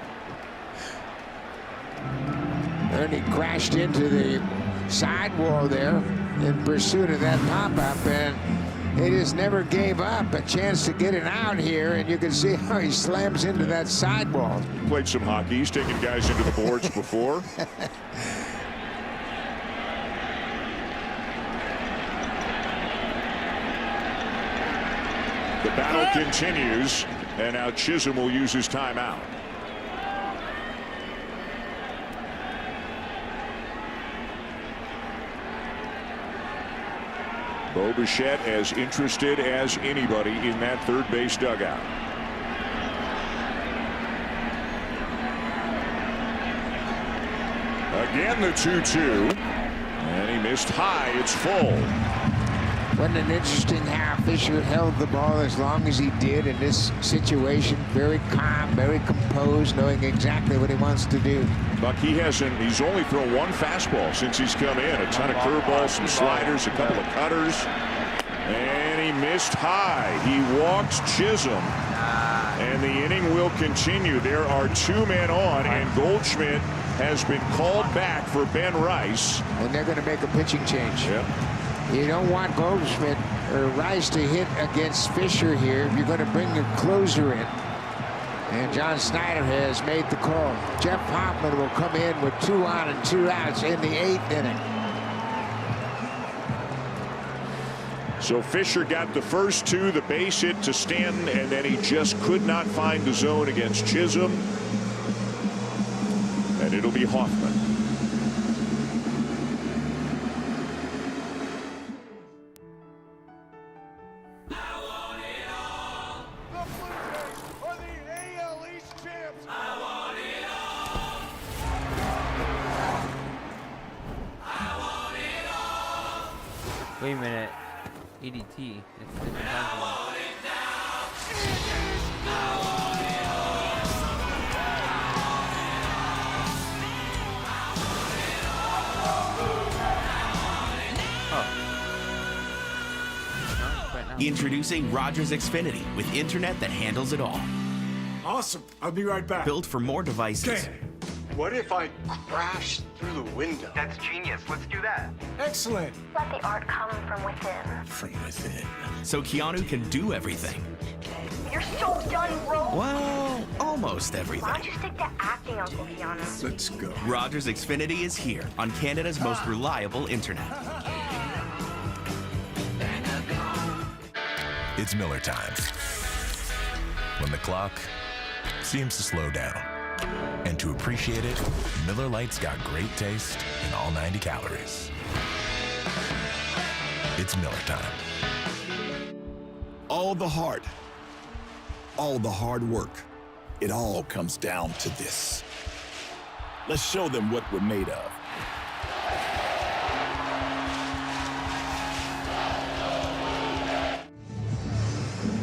Ernie crashed into the sidewall there in pursuit of that pop-up, and he just never gave up a chance to get it out here, and you can see how he slams into that sidewall. Played some hockey. He's taken guys into the boards before. The battle continues, and now Chisholm will use his timeout. Bo Bichette as interested as anybody in that third base dugout. Again, the 2-2. And he missed high. It's full. What an interesting how Fisher held the ball as long as he did in this situation. Very calm, very composed, knowing exactly what he wants to do. Buck, he's only thrown one fastball since he's come in. A ton of curveballs, some sliders, a couple of cutters. And he missed high. He walked Chisholm. And the inning will continue. There are 2 men on, and Goldschmidt has been called back for Ben Rice. And they're going to make a pitching change. Yep. You don't want Goldschmidt or Rice to hit against Fisher here. You're going to bring your closer in. And John Snyder has made the call. Jeff Hoffman will come in with 2 on and 2 outs in the 8th inning. So Fisher got the first 2, the base hit to Stanton, and then he just could not find the zone against Chisholm. And it'll be Hoffman. Wait a minute. EDT. It's different time zone. Introducing Rogers Xfinity with internet that handles it all. Awesome. I'll be right back. Built for more devices. Okay. What if I crash through the window? That's genius. Let's do that. Excellent. Let the art come from within. From within. So Keanu can do everything. You're so done, bro. Well, almost everything. Why don't you stick to acting, Uncle Keanu? Let's go. Rogers Xfinity is here on Canada's most reliable internet. It's Miller time. When the clock seems to slow down. And to appreciate it, Miller Lite's got great taste in all 90 calories. It's Miller time. All the heart, all the hard work, it all comes down to this. Let's show them what we're made of.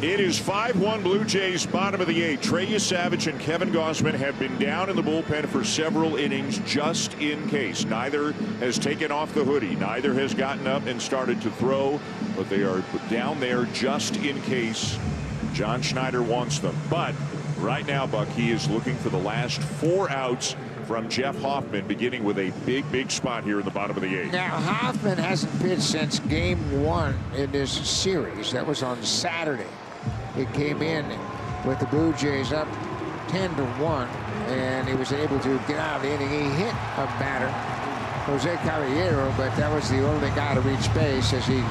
It is 5-1 Blue Jays, bottom of the 8th. Trey Savage and Kevin Gausman have been down in the bullpen for several innings just in case. Neither has taken off the hoodie. Neither has gotten up and started to throw, but they are down there just in case John Schneider wants them. But right now, Buck, he is looking for the last 4 outs from Jeff Hoffman, beginning with a big spot here in the bottom of the 8th. Now, Hoffman hasn't pitched since game 1 in this series. That was on Saturday. He came in with the Blue Jays up 10-1, and he was able to get out of the inning. He hit a batter, Jose Caballero, but that was the only guy to reach base as he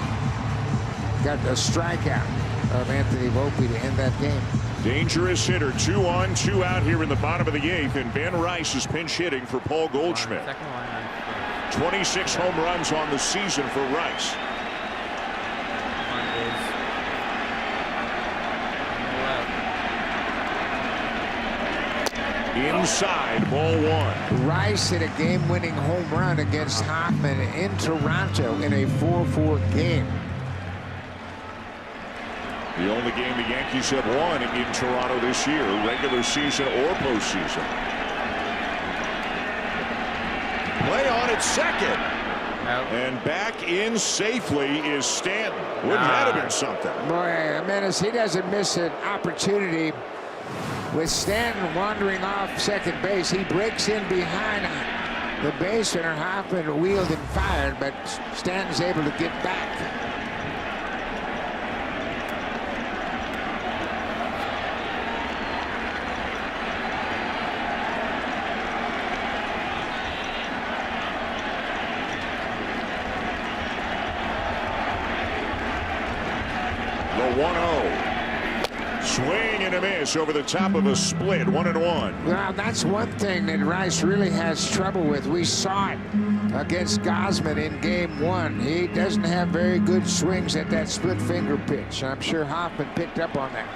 got a strikeout of Anthony Volpe to end that game. Dangerous hitter, 2 on, 2 out here in the bottom of the 8th, and Ben Rice is pinch hitting for Paul Goldschmidt. 26 home runs on the season for Rice. Inside, ball 1. Rice hit a game-winning home run against Hoffman in Toronto in a 4-4 game. The only game the Yankees have won in Toronto this year, regular season or postseason. Play on at second. And back in safely is Stanton. Wouldn't that have been something? Boy, Menace, he doesn't miss an opportunity. With Stanton wandering off second base, he breaks in behind the base runner. Hoffman wheeled and fired, but Stanton's able to get back. The 1-0. Swing and a miss over the top of a split, 1-1. Well, that's one thing that Rice really has trouble with. We saw it against Gausman in game 1. He doesn't have very good swings at that split finger pitch. I'm sure Hoffman picked up on that.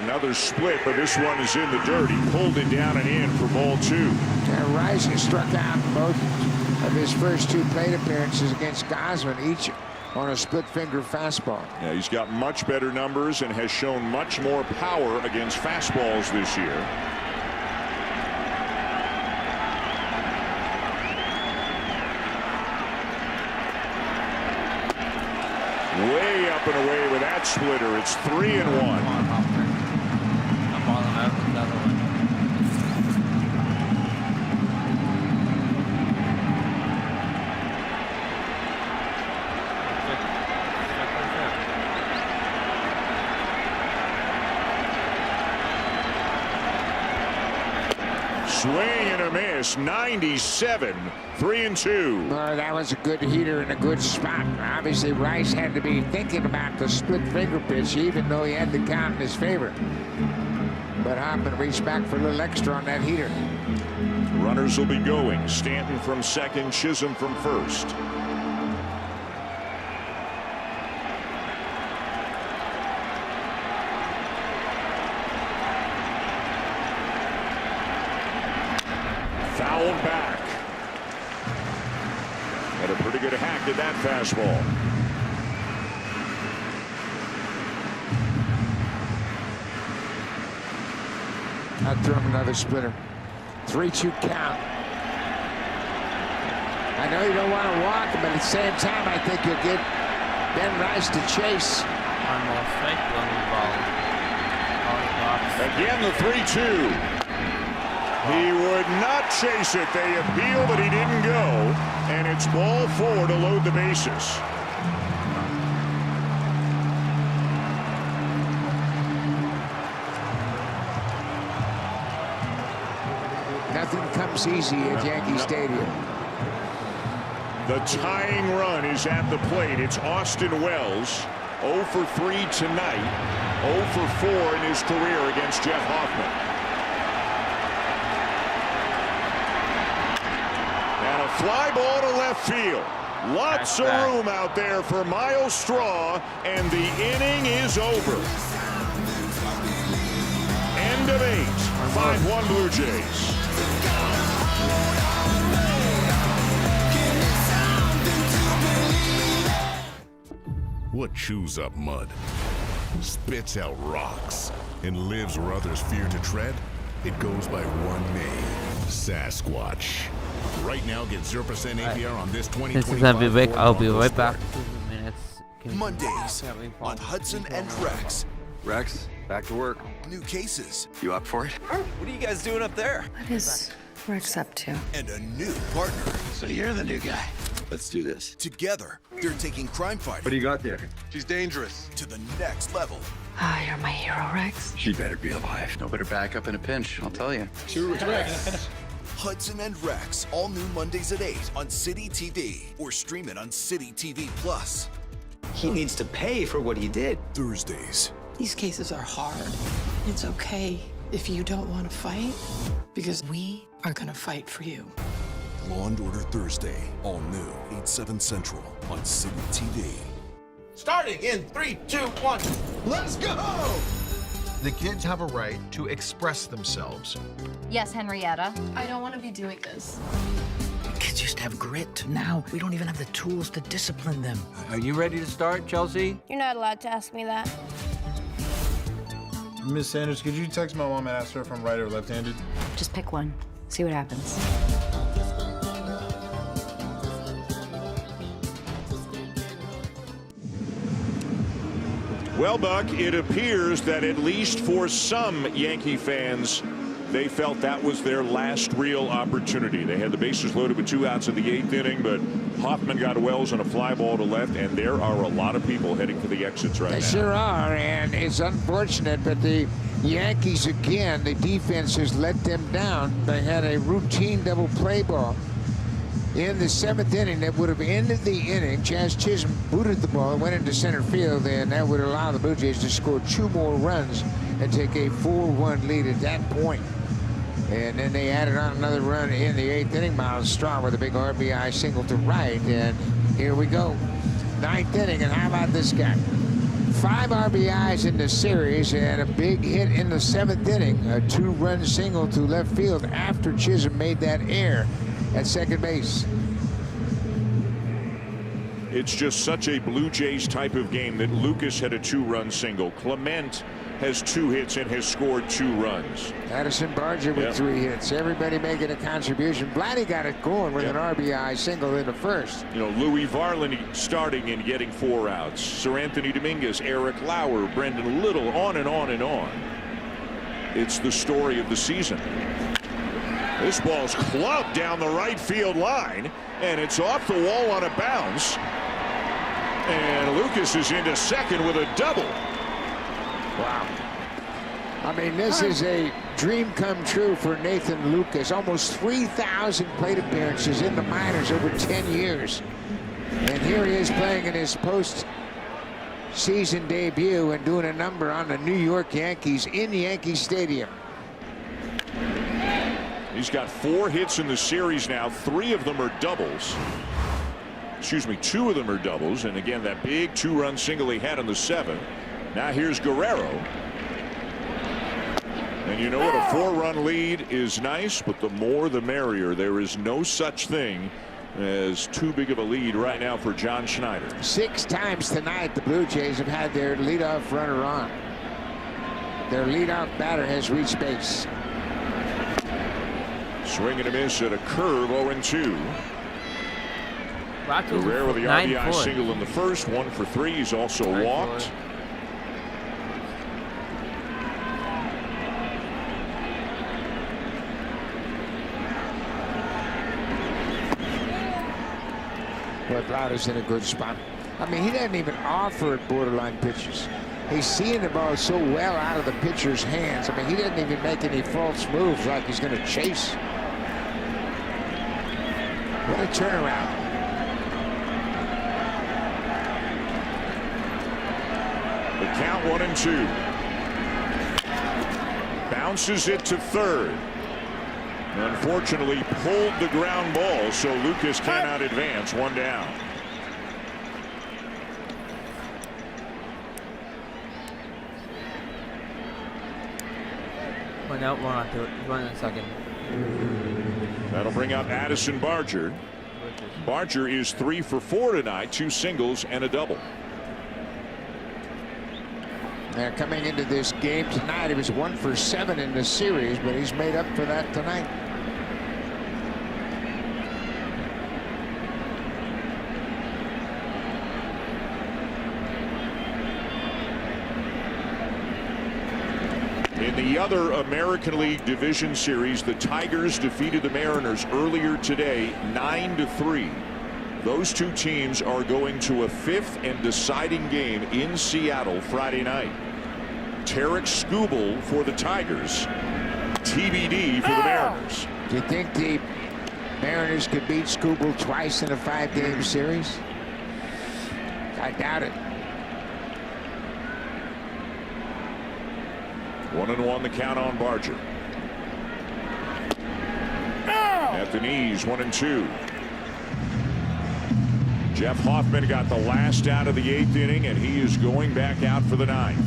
Another split, but this one is in the dirt. He pulled it down and in for ball 2. Rice has struck out both of his first 2 plate appearances against Gosman, each on a split finger fastball. Yeah, he's got much better numbers and has shown much more power against fastballs this year. Way up and away with that splitter. It's 3-1. Swing and a miss, 97, 3-2. Well, that was a good heater in a good spot. Obviously, Rice had to be thinking about the split finger pitch, even though he had the count in his favor. But Hoffman reached back for a little extra on that heater. Runners will be going. Stanton from second, Chisholm from first. Fouled back. Had a pretty good hack at that fastball. I threw him another splitter. 3-2 count. I know you don't want to walk him, but at the same time, I think you'll get Ben Rice to chase. Again, the 3-2. He would not chase it. They appeal, but he didn't go. And it's ball 4 to load the bases. Nothing comes easy at Yankee Stadium. The tying run is at the plate. It's Austin Wells. 0 for 3 tonight. 0 for 4 in his career against Jeff Hoffman. And a fly ball to left field. Lots of room out there for Miles Straw, and the inning is over. End of 8. 5-1 Blue Jays. What chews up mud, spits out rocks, and lives where others fear to tread? It goes by one name, Sasquatch. Right now, get 0% APR on this 2025 This is Vivek. I'll be right Ford back. 2 minutes. Mondays on Hudson and Rex. Rex, back to work. New cases. You up for it? What are you guys doing up there? What is Rex up to? And a new partner. So you're the new guy. Let's do this. Together, they're taking crime fighting. What do you got there? She's dangerous. To the next level. Ah, you're my hero, Rex. She better be alive. No better back up in a pinch, I'll tell you. Shoot with Rex. Hudson and Rex, all new Mondays at 8 on City TV or stream it on City TV Plus. He needs to pay for what he did. Thursdays. These cases are hard. It's okay if you don't want to fight, because we are going to fight for you. Law and Order Thursday, all new, 8/7 Central on City TV. Starting in 3, 2, 1. Let's go! The kids have a right to express themselves. Yes, Henrietta. I don't want to be doing this. Kids used to have grit. Now we don't even have the tools to discipline them. Are you ready to start, Chelsea? You're not allowed to ask me that. Miss Sanders, could you text my mom and ask her if I'm right or left-handed? Just pick one. See what happens. Well, Buck, it appears that at least for some Yankee fans, they felt that was their last real opportunity. They had the bases loaded with 2 outs in the 8th inning, but Hoffman got Wells on a fly ball to left, and there are a lot of people heading for the exits right now. They sure are, and it's unfortunate, but the Yankees, again, the defense has let them down. They had a routine double play ball in the 7th inning that would have ended the inning. Chaz Chisholm booted the ball, went into center field, and that would allow the Blue Jays to score 2 more runs and take a 4-1 lead at that point. And then they added on another run in the 8th inning. Miles Straw with a big RBI single to right, and here we go. 9th inning, and how about this guy? 5 RBIs in the series and a big hit in the 7th inning. A 2-run single to left field after Chisholm made that error at second base. It's just such a Blue Jays type of game that Lucas had a 2-run single. Clement has 2 hits and has scored 2 runs. Addison Barger with 3 hits. Everybody making a contribution. Blatty got it going with an RBI single in the first. You know, Louis Varlin starting and getting 4 outs. Sir Anthony Dominguez, Eric Lauer, Brendan Little, on and on and on. It's the story of the season. This ball's clubbed down the right field line, and it's off the wall on a bounce. And Lucas is into second with a double. Wow. I mean, this is a dream come true for Nathan Lucas. Almost 3,000 plate appearances in the minors over 10 years. And here he is playing in his post-season debut and doing a number on the New York Yankees in Yankee Stadium. He's got 4 hits in the series now. 3 of them are doubles. Excuse me, 2 of them are doubles. And again, that big 2-run single he had in the 7th. Now here's Guerrero. And you know what? A 4-run lead is nice, but the more the merrier. There is no such thing as too big of a lead right now for John Schneider. 6 times tonight the Blue Jays have had their leadoff runner on. Their leadoff batter has reached base. Swing and a miss at a curve, 0-2. Guerrero with the 9-4. RBI single in the first, 1 for 3. He's also walked. But Lauder's in a good spot. I mean, he doesn't even offer borderline pitches. He's seeing the ball so well out of the pitcher's hands. I mean, he doesn't even make any false moves like he's going to chase. What a turnaround. The count 1-2. Bounces it to third. Unfortunately, pulled the ground ball, so Lucas cannot advance. 1 down. One out, 1 on 1 in second. That'll bring up Addison Barger. Barger is 3 for 4 tonight, 2 singles and a double. Now, coming into this game tonight, he was 1 for 7 in the series, but he's made up for that tonight. In the other American League Division Series, the Tigers defeated the Mariners earlier today, 9-3. Those 2 teams are going to a 5th and deciding game in Seattle Friday night. Tarek Skubal for the Tigers, TBD for the Mariners. Do you think the Mariners could beat Skubal twice in a 5-game series? I doubt it. 1-1 the count on Barger. At the knees, 1-2. Jeff Hoffman got the last out of the 8th inning, and he is going back out for the 9th.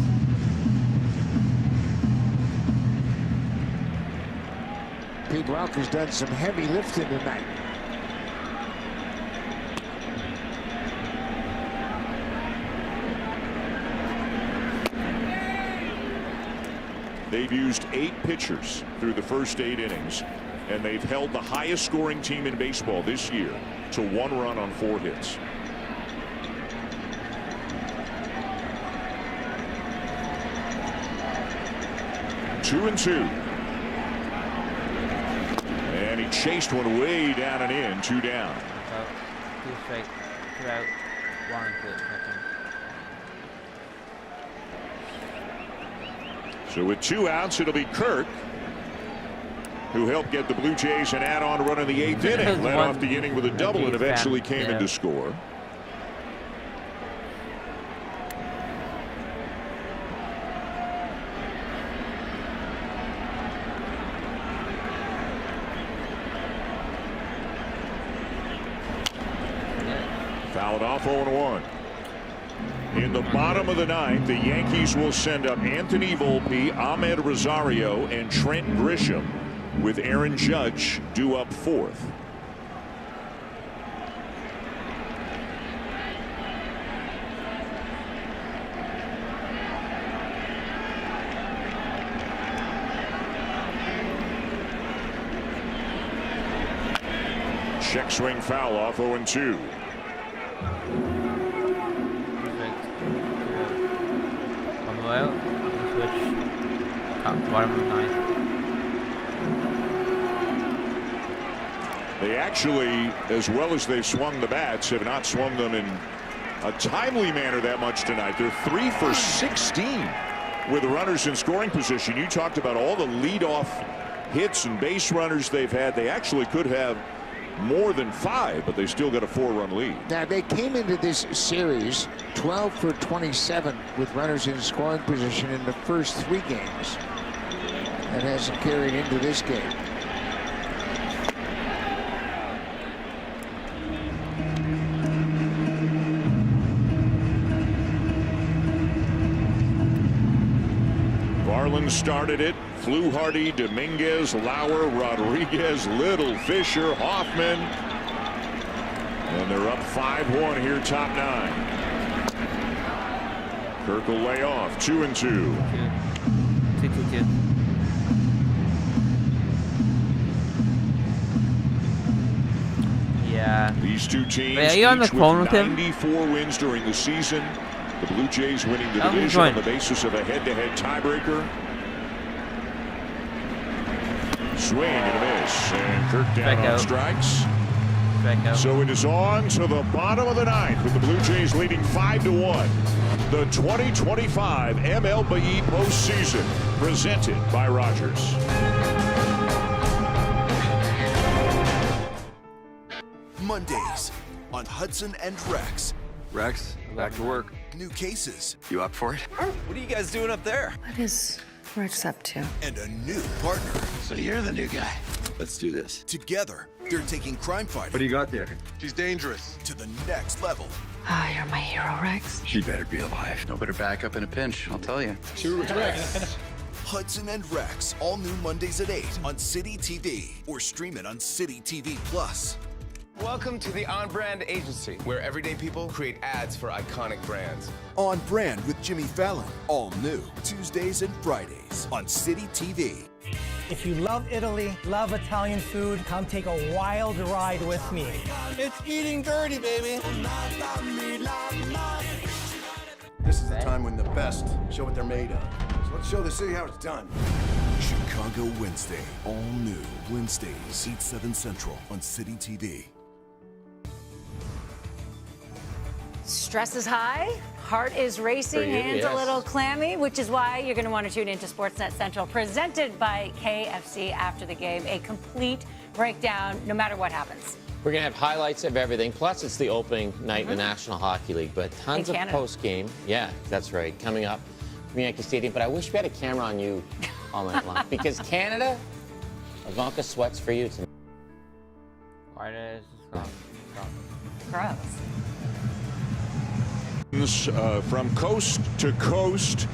Pete Walker's done some heavy lifting tonight. They've used 8 pitchers through the first 8 innings, and they've held the highest scoring team in baseball this year to 1 run on 4 hits. Two and 2. And he chased one way down and in, 2 down. 2 straight, 2 out, 1 to second. So with 2 outs, it'll be Kirk who helped get the Blue Jays an add-on run in the 8th inning. Led off the inning with a double and eventually came in to score. Fouled off 0-1. In the bottom of the ninth, the Yankees will send up Anthony Volpe, Ahmed Rosario, and Trent Grisham, with Aaron Judge due up fourth. Check swing foul off 0-2. Well, switch bottom of the ninth. They actually, as well as they swung the bats, have not swung them in a timely manner that much tonight. They're 3 for 16 with runners in scoring position. You talked about all the leadoff hits and base runners they've had. They actually could have more than 5, but they still got a 4-run lead. Now, they came into this series 12 for 27 with runners in scoring position in the first 3 games. That hasn't carried into this game. Varland started it. Fluharty, Dominguez, Lauer, Rodriguez, Little, Fisher, Hoffman. And they're up 5-1 here, top 9. Kirk will lay off, 2-2. 2-2-2. Yeah. These two teams Wait, are you on the phone with him? 94 wins during the season. The Blue Jays winning the division on the basis of a head-to-head tiebreaker. Swing and a miss, and Kirk down on strikes. So it is on to the bottom of the ninth with the Blue Jays leading 5-1. The 2025 MLB postseason presented by Rogers. Mondays on Hudson and Rex. Rex, back to work. New cases. You up for it? What are you guys doing up there? What is Rex up to? And a new partner. So you're the new guy. Let's do this. Together, they're taking crime fighting. What do you got there? She's dangerous. To the next level. Ah, you're my hero, Rex. She better be alive. No better back up in a pinch, I'll tell you. Sure, it's Rex. Hudson and Rex, all new Mondays at 8 on City TV or stream it on City TV Plus. Welcome to the On Brand Agency, where everyday people create ads for iconic brands. On Brand with Jimmy Fallon, all new Tuesdays and Fridays on City TV. If you love Italy, love Italian food, come take a wild ride with me. It's eating dirty, baby. This is the time when the best show what they're made of. So let's show the city how it's done. Chicago Wednesday, all new Wednesdays, 8/7 Central on City TV. Stress is high, heart is racing, hands a little clammy, which is why you're going to want to tune into Sportsnet Central, presented by KFC after the game. A complete breakdown, no matter what happens. We're going to have highlights of everything. Plus, it's the opening night in the National Hockey League, but tons of post-game. Yeah, that's right, coming up from Yankee Stadium. But I wish we had a camera on you all night long, because Canada, Ivanka sweats for you tonight. Why does Gross. From coast to coast,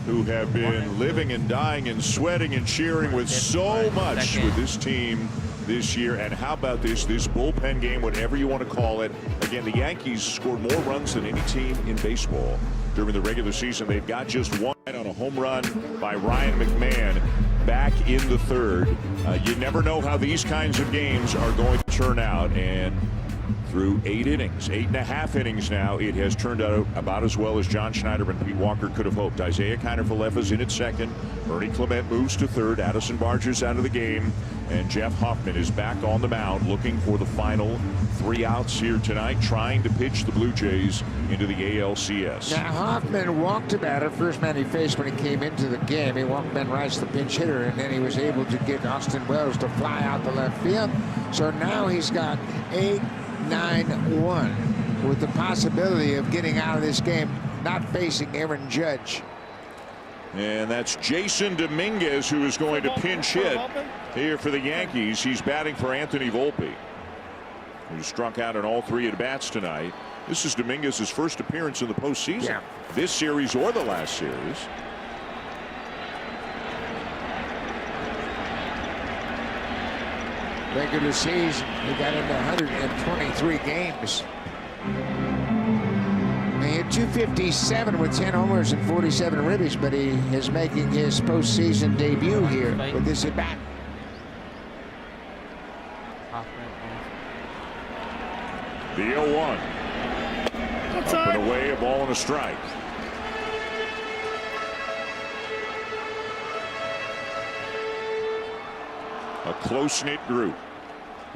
who have been living and dying and sweating and cheering with so much with this team this year. And how about this bullpen game, whatever you want to call it. Again, the Yankees scored more runs than any team in baseball during the regular season. They've got just one on a home run by Ryan McMahon back in the third. You never know how these kinds of games are going to turn out, and through 8.5 innings now, it has turned out about as well as John Schneider and Pete Walker could have hoped. Isaiah Kiner-Falefa's in at second. Ernie Clement moves to third. Addison Barger's out of the game. And Jeff Hoffman is back on the mound looking for the final 3 outs here tonight, trying to pitch the Blue Jays into the ALCS. Now, Hoffman walked about it. First man he faced when he came into the game. He walked Ben Rice, the pinch hitter, and then he was able to get Austin Wells to fly out the left field. So now he's got 8-9-1 with the possibility of getting out of this game not facing Aaron Judge. And that's Jason Dominguez, who is going to pinch hit here for the Yankees. He's batting for Anthony Volpe, who struck out in all 3 at-bats tonight. This is Dominguez's first appearance in the postseason. Yeah. This series or the last series. Regular season, he got into 123 games. He hit 257 with 10 homers and 47 ribbies, but he is making his postseason debut here with this at bat. The 0-1. Up and away, a ball and a strike. A close-knit group.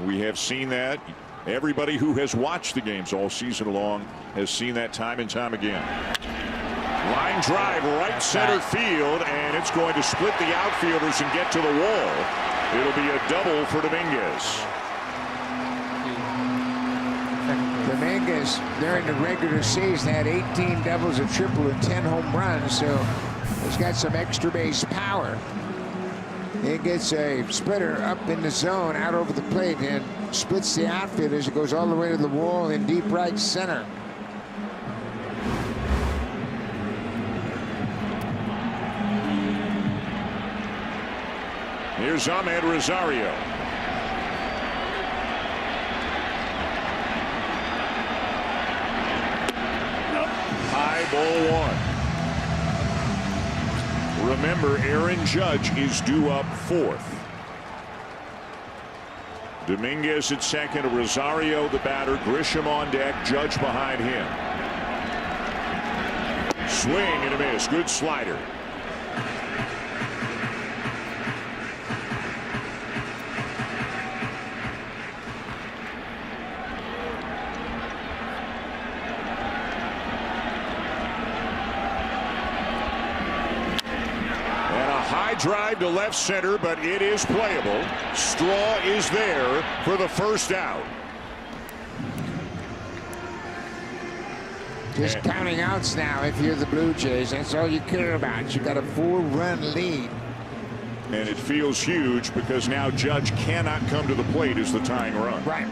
We have seen that. Everybody who has watched the games all season long has seen that time and time again. Line drive right center field, and it's going to split the outfielders and get to the wall. It'll be a double for Dominguez. Dominguez, during the regular season, had 18 doubles, a triple, and 10 home runs, so he's got some extra base power. He gets a splitter up in the zone, out over the plate, and splits the outfielders. It goes all the way to the wall in deep right center. Here's Ahmed Rosario. High ball one. Remember, Aaron Judge is due up fourth. Dominguez at second, Rosario the batter, Grisham on deck, Judge behind him. Swing and a miss, good slider. Drive to left center, but it is playable. Straw is there for the first out. Just counting outs now if you're the Blue Jays. That's all you care about. You got a 4-run lead. And it feels huge because now Judge cannot come to the plate as the tying run. Right.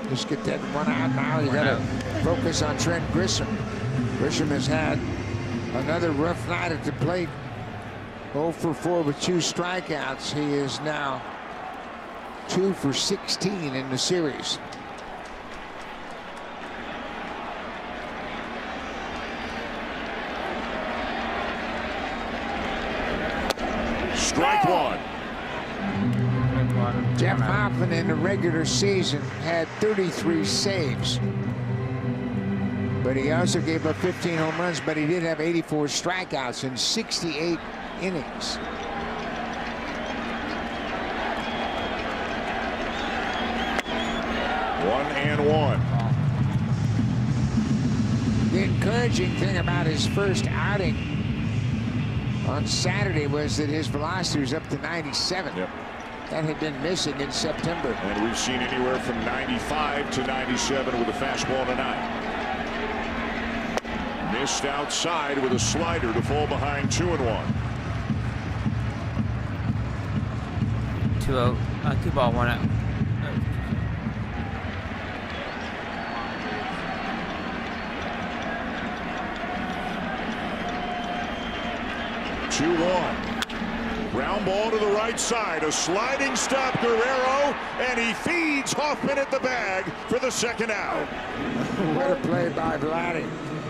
Just get that one out now. You got to focus on Trent Grisham. Grisham has had another rough night at the plate. 0 for 4 with 2 strikeouts. He is now 2 for 16 in the series. Strike one. Jeff Hoffman in the regular season had 33 saves. But he also gave up 15 home runs, but he did have 84 strikeouts in 68 innings. One and one. The encouraging thing about his first outing on Saturday was that his velocity was up to 97. Yep. That had been missing in September. And we've seen anywhere from 95 to 97 with a fastball tonight. Missed outside with a slider to fall behind 2-1. 2-0. 2-ball, 1 out. Ground ball to the right side. A sliding stop, Guerrero, and he feeds Hoffman at the bag for the second out. What a play by Vladdy.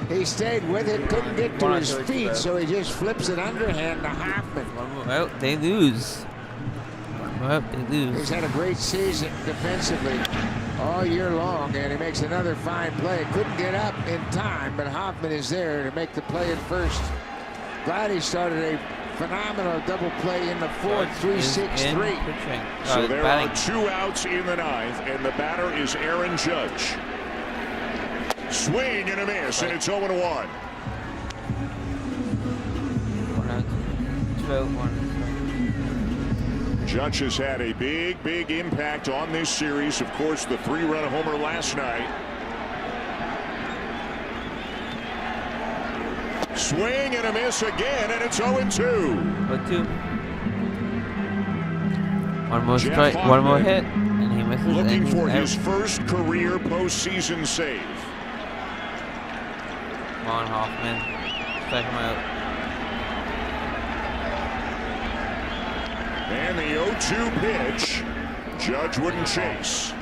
He stayed with it, couldn't get to his feet, so he just flips it underhand to Hoffman. Well, they lose. Well, they lose. He's had a great season defensively all year long, and he makes another fine play. Couldn't get up in time, but Hoffman is there to make the play at first. Vladdy started a phenomenal double play in the fourth, 3-6-3. So there are 2 outs in the ninth, and the batter is Aaron Judge. Swing and a miss, and it's 0-1. Judge has had a big impact on this series. Of course, the 3-run homer last night. Swing and a miss again, and it's 0-2. 0-2. One more strike, one more hit, and he misses. Looking for his first career postseason save. Come on, Hoffman. Strike him out. And the 0-2 pitch. Judge wouldn't chase.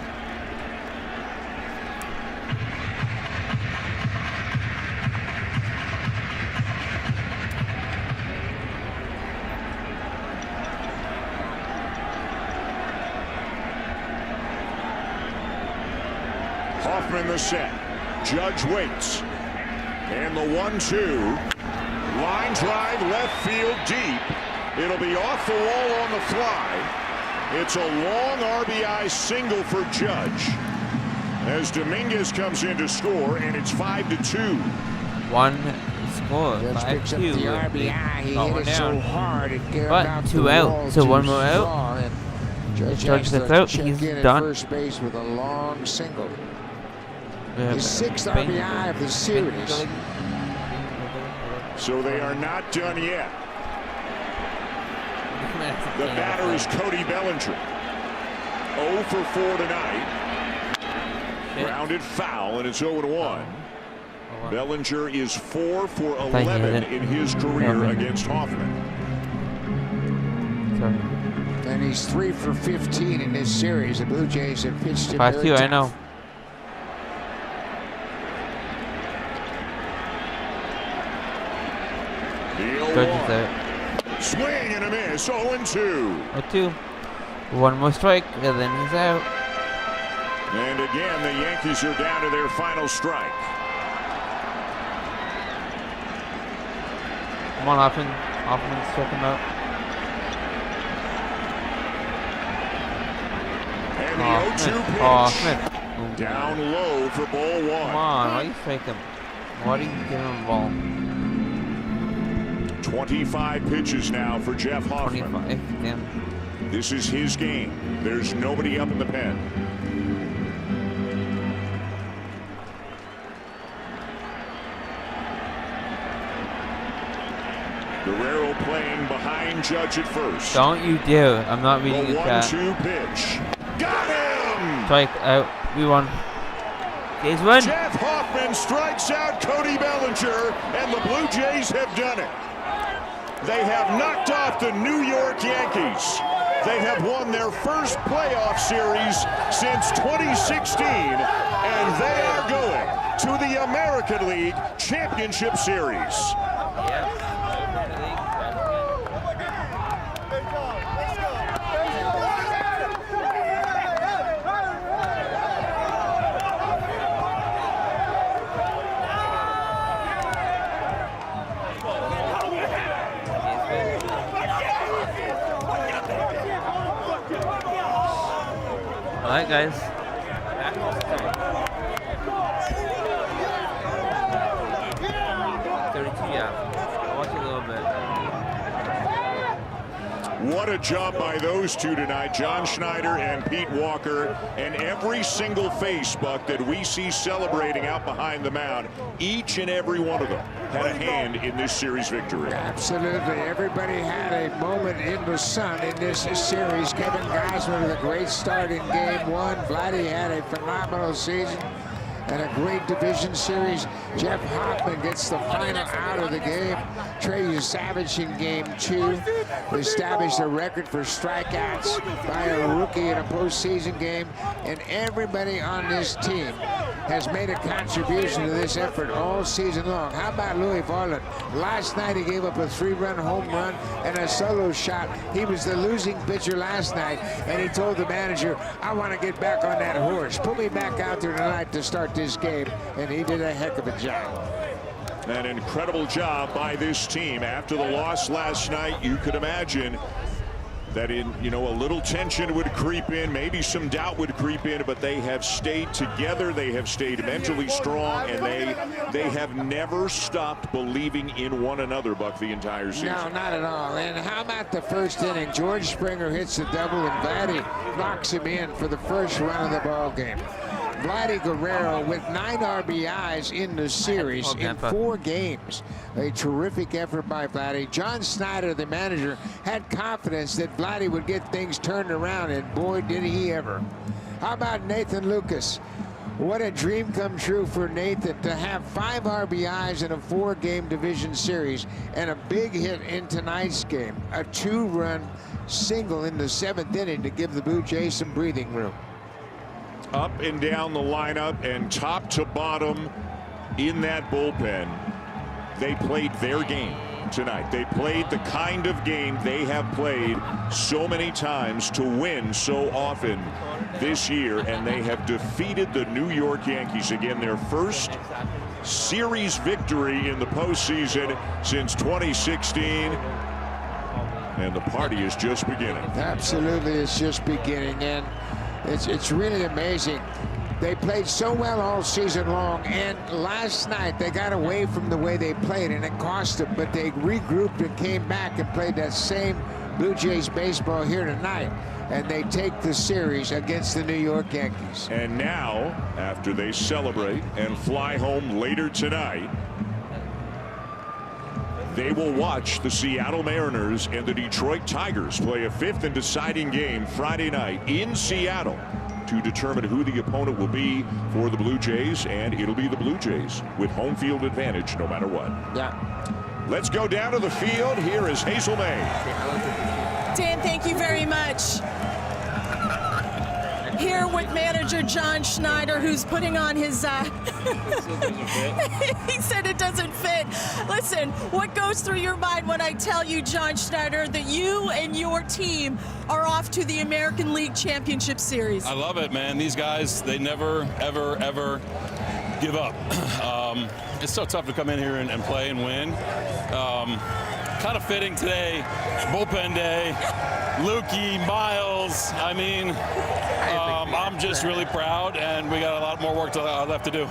Hoffman the set. Judge waits. And the 1-2. Line drive left field deep. It'll be off the wall on the fly. It's a long RBI single for Judge as Dominguez comes in to score, and it's 5-2. One score, Judge picks up 5-2. the RBI. He hit it so hard it came But out 2 the out, wall so too 1 more out. strong, and Judge Judge has the to throat, check he's in at done. first base with a long single. Yeah, His 6th RBI of the series. So they are not done yet. The batter is Cody Bellinger. 0 for 4 tonight. Grounded foul, and it's 0-1. Bellinger is 4 for 11 in his career against Hoffman. And he's 3 for 15 in this series. The Blue Jays have pitched him 5-2, I know. The 0-1. Swing and a miss, 0-2. 0-2. 1 more strike, and then he's out. And again, the Yankees are down to their final strike. Come on, Hoffman. Hoffman, strike him out. And the 0-2 pitch. Smith. Down low for ball 1. Come on, why do you strike him? Why do you give him a ball? 25 pitches now for Jeff Hoffman. 25, damn. This is his game. There's nobody up in the pen. Guerrero playing behind Judge at first. Don't you dare. I'm not reading the the chat. 1-2 pitch. Got him! Strike out. We won. Jays win. Jeff Hoffman strikes out Cody Bellinger, and the Blue Jays have done it. They have knocked off the New York Yankees. They have won their first playoff series since 2016, and they are going to the American League Championship Series. All right, guys. 32, yeah. I'll watch it a little bit. What a job by those two tonight, John Schneider and Pete Walker, and every single face, Buck, that we see celebrating out behind the mound, each and every one of them had a hand in this series victory. Absolutely. Everybody had a moment in the sun in this series. Kevin Gausman with a great start in Game 1. Vladdy had a phenomenal season and a great division series. Jeff Hoffman gets the final out of the game. Trey Savage in Game 2 established a record for strikeouts by a rookie in a postseason game. And everybody on this team has made a contribution to this effort all season long. How about Louis Varland? Last night he gave up a 3-run home run and a solo shot. He was the losing pitcher last night, and he told the manager, I want to get back on that horse. Put me back out there tonight to start this game, and he did a heck of a job. An incredible job by this team. After the loss last night, you could imagine that a little tension would creep in, maybe some doubt would creep in, but they have stayed together, they have stayed mentally strong, and they have never stopped believing in one another, Buck, the entire season. No, not at all. And how about the first inning? George Springer hits the double, and Vladdy knocks him in for the first run of the ball game. Vladdy Guerrero with 9 RBIs in the series in 4 games. A terrific effort by Vladdy. John Schneider, the manager, had confidence that Vladdy would get things turned around, and boy, did he ever. How about Nathan Lucas? What a dream come true for Nathan to have 5 RBIs in a 4-game division series and a big hit in tonight's game. A 2-run single in the 7th inning to give the Blue Jays some breathing room. Up and down the lineup and top to bottom in that bullpen, they played their game tonight. They played the kind of game they have played so many times to win so often this year, and they have defeated the New York Yankees. Again, their first series victory in the postseason since 2016, and the party is just beginning. Absolutely, it's just beginning, and it's really amazing. They played so well all season long, and last night they got away from the way they played, and it cost them, but they regrouped and came back and played that same Blue Jays baseball here tonight, and they take the series against the New York Yankees. And now, after they celebrate and fly home later tonight, they will watch the Seattle Mariners and the Detroit Tigers play a 5th and deciding game Friday night in Seattle to determine who the opponent will be for the Blue Jays, and it'll be the Blue Jays with home field advantage no matter what. Yeah. Let's go down to the field. Here is Hazel May. Dan, thank you very much. Here with manager John Schneider, who's putting on his, he said it doesn't fit. Listen, what goes through your mind when I tell you, John Schneider, that you and your team are off to the American League Championship Series? I love it, man. These guys, they never, ever, ever give up. It's so tough to come in here and play and win. Kind of fitting today, bullpen day, Lukey, Miles. I mean, I'm just really proud, and we got a lot more work left to do.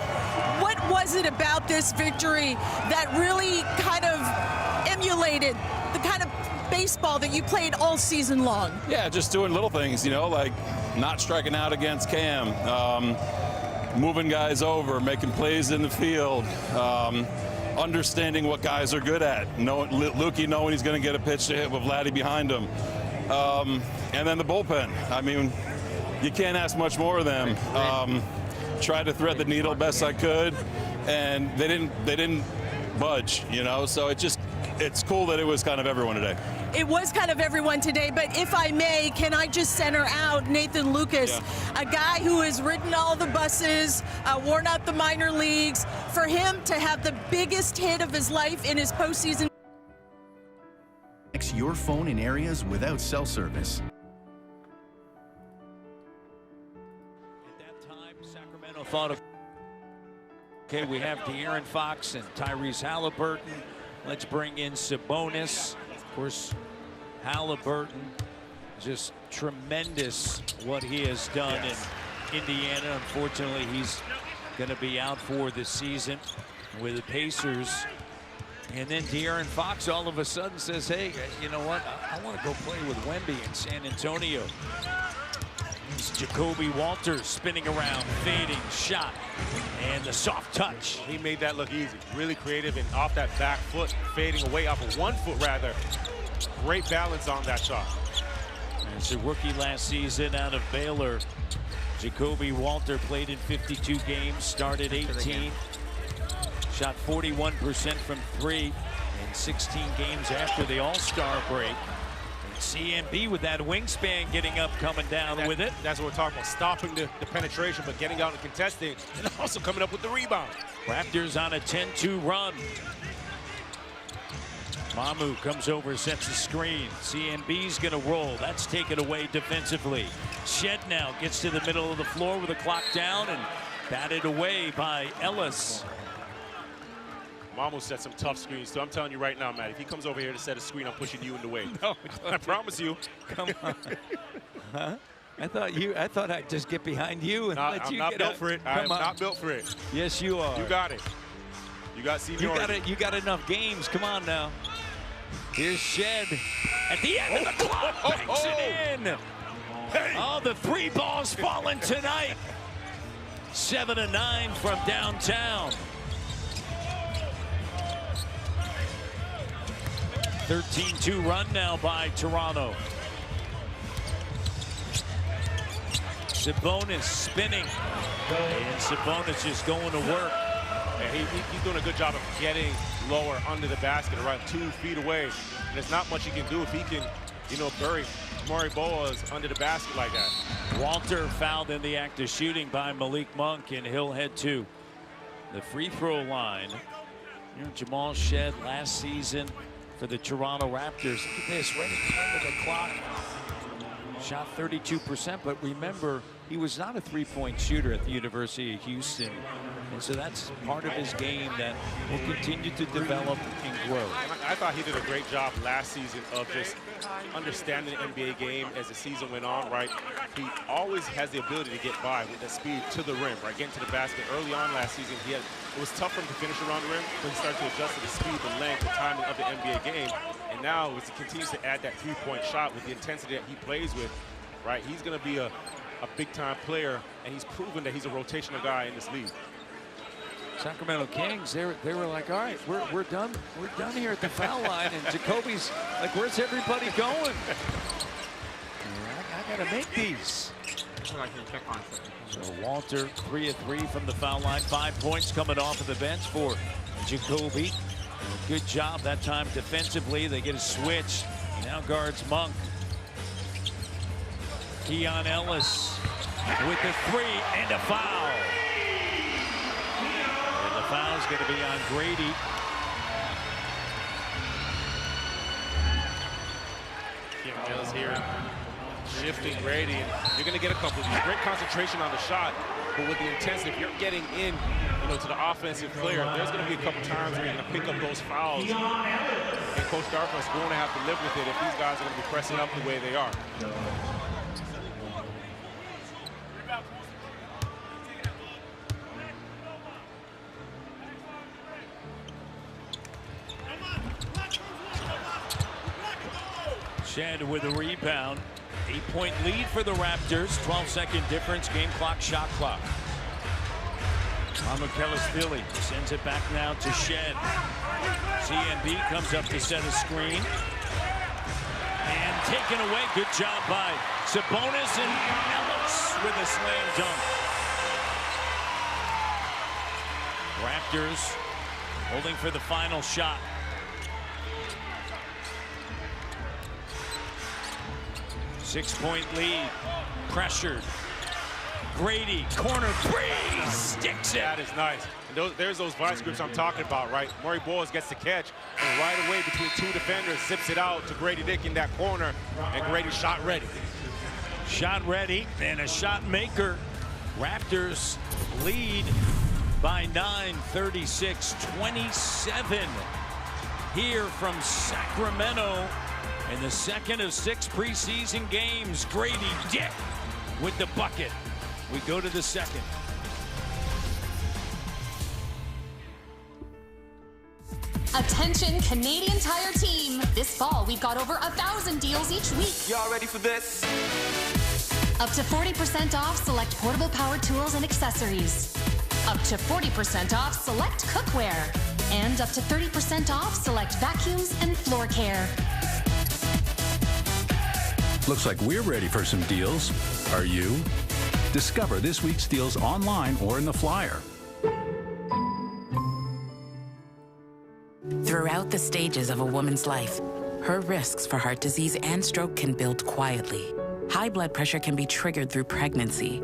What was it about this victory that really kind of emulated the kind of baseball that you played all season long? Yeah, just doing little things, you know, like not striking out against Cam, moving guys over, making plays in the field, understanding what guys are good at. Lukey knowing he's going to get a pitch to hit with Vladdy behind him. And then the bullpen. I mean, you can't ask much more of them. Tried to thread the needle best I could, and they didn't budge, you know, so it's cool that it was kind of everyone today. It was kind of everyone today, but if I may, can I just center out Nathan Lucas, a guy who has ridden all the buses, worn out the minor leagues. For him to have the biggest hit of his life in his postseason. Your phone in areas without cell service. At that time, Sacramento thought of, okay, we have De'Aaron Fox and Tyrese Halliburton. Let's bring in Sabonis. Of course, Halliburton, just tremendous what he has done in Indiana. Unfortunately, he's going to be out for the season with the Pacers. And then De'Aaron Fox all of a sudden says, hey, you know what? I want to go play with Wemby in San Antonio. It's Jacoby Walters spinning around, fading, shot, and the soft touch. He made that look easy. Really creative, and off that back foot, fading away off of 1 foot rather. Great balance on that shot. As a rookie last season out of Baylor, Jacoby Walter played in 52 games, started 18. Shot 41% from 3 in 16 games after the All-Star break. And CMB with that wingspan getting up, coming down with it. That's what we're talking about, stopping the penetration, but getting out and contesting, and also coming up with the rebound. Raptors on a 10-2 run. Mamu comes over, sets the screen. CMB's gonna roll. That's taken away defensively. Shed now gets to the middle of the floor with the clock down and batted away by Ellis. Mamu set some tough screens, so I'm telling you right now, Matt, if he comes over here to set a screen, I'm pushing you in the way. No, I promise you. Come on. Huh? I thought I'd just get behind you and let you get I'm not built for it. I'm not built for it. Yes, you are. You got it. You got seniority. You got enough games. Come on now. Here's Shed at the end of the clock. Banks it in. Hey. Oh, the 3 balls falling tonight. 7-9 from downtown. 13-2 run now by Toronto. Sabonis spinning. And Sabonis just going to work. And he's doing a good job of getting lower under the basket, around 2 feet away. And there's not much he can do if he can, you know, bury Murray Boas under the basket like that. Walter fouled in the act of shooting by Malik Monk, and he'll head to the free throw line. You know, Jamal Shed last season for the Toronto Raptors. Look at this, right at the end of the clock. Shot 32%, but remember, he was not a three-point shooter at the University of Houston. And so that's part of his game that will continue to develop and grow. I thought he did a great job last season of just understanding the NBA game as the season went on, right? He always has the ability to get by with the speed to the rim, right? Getting to the basket. Early on last season, it was tough for him to finish around the rim, but he started to adjust to the speed, the length, the timing of the NBA game. And now, as he continues to add that three-point shot with the intensity that he plays with, right, he's going to be a big-time player, and he's proven that he's a rotational guy in this league. Sacramento Kings, they were like, all right, we're done here at the foul line, and Jacoby's like, where's everybody going? I gotta make these. So Walter 3 of 3 from the foul line, 5 points coming off of the bench for Jacoby. Good job that time defensively. They get a switch. He now guards Monk. Keon Ellis with the 3 and a foul. And the foul's going to be on Grady. Keon Ellis here shifting Grady, and you're going to get a couple of these. Great concentration on the shot, but with the intensity, if you're getting in, you know, to the offensive player, there's going to be a couple times where you're going to pick up those fouls. And Coach Darkness going to have to live with it if these guys are going to be pressing up the way they are. Shed with a rebound. 8-point lead for the Raptors. 12-second difference. Game clock, shot clock. Philly sends it back now to Shed. CNB comes up to set a screen. And taken away. Good job by Sabonis, and Ellis with a slam dunk. Raptors holding for the final shot. Six-point lead, pressured. Grady, corner three, sticks it. That is nice. And there's those vice grips I'm talking about, right? Murray Boas gets the catch, and right away between 2 defenders, zips it out to Grady Dick in that corner, and Grady shot ready. Shot ready, and a shot maker. Raptors lead by 9, 36-27 here from Sacramento. In the second of 6 preseason games, Grady Dick with the bucket. We go to the second. Attention Canadian Tire team. This fall, we've got over 1,000 deals each week. Y'all ready for this? Up to 40% off select portable power tools and accessories. Up to 40% off select cookware. And up to 30% off select vacuums and floor care. Looks like we're ready for some deals. Are you? Discover this week's deals online or in the flyer. Throughout the stages of a woman's life, her risks for heart disease and stroke can build quietly. High blood pressure can be triggered through pregnancy,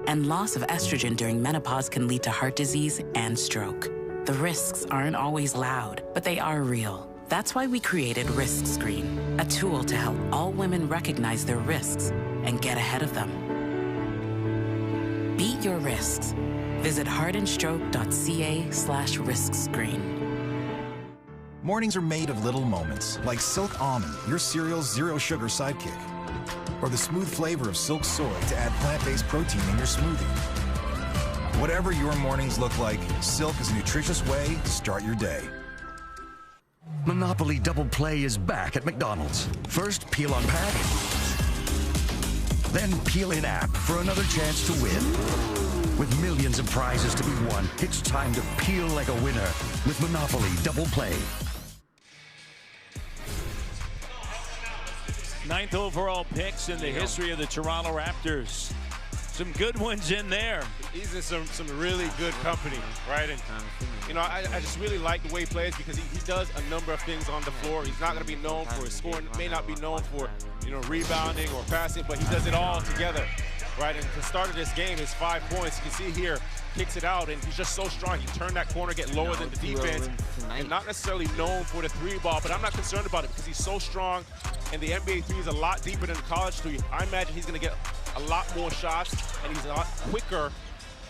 and loss of estrogen during menopause can lead to heart disease and stroke. The risks aren't always loud, but they are real. That's why we created Risk Screen, a tool to help all women recognize their risks and get ahead of them. Beat your risks. Visit heartandstroke.ca/riskscreen. Mornings are made of little moments, like Silk Almond, your cereal's zero-sugar sidekick. Or the smooth flavor of Silk Soy to add plant-based protein in your smoothie. Whatever your mornings look like, Silk is a nutritious way to start your day. Monopoly Double Play is back at McDonald's. First, peel on pack. Then peel in app for another chance to win. With millions of prizes to be won, it's time to peel like a winner with Monopoly Double Play. 9th overall picks in the history of the Toronto Raptors. Some good ones in there. He's in some really good company, right? And you know, I just really like the way he plays because he does a number of things on the floor. He's not going to be known for his scoring, may not be known for, you know, rebounding or passing, but he does it all together, right? And the start of this game, his 5 points, you can see here, kicks it out, and he's just so strong. He turned that corner, get lower than the defense, and not necessarily known for the 3-ball, but I'm not concerned about it because he's so strong, and the NBA 3 is a lot deeper than the college 3. I imagine he's going to get a lot more shots, and he's a lot quicker,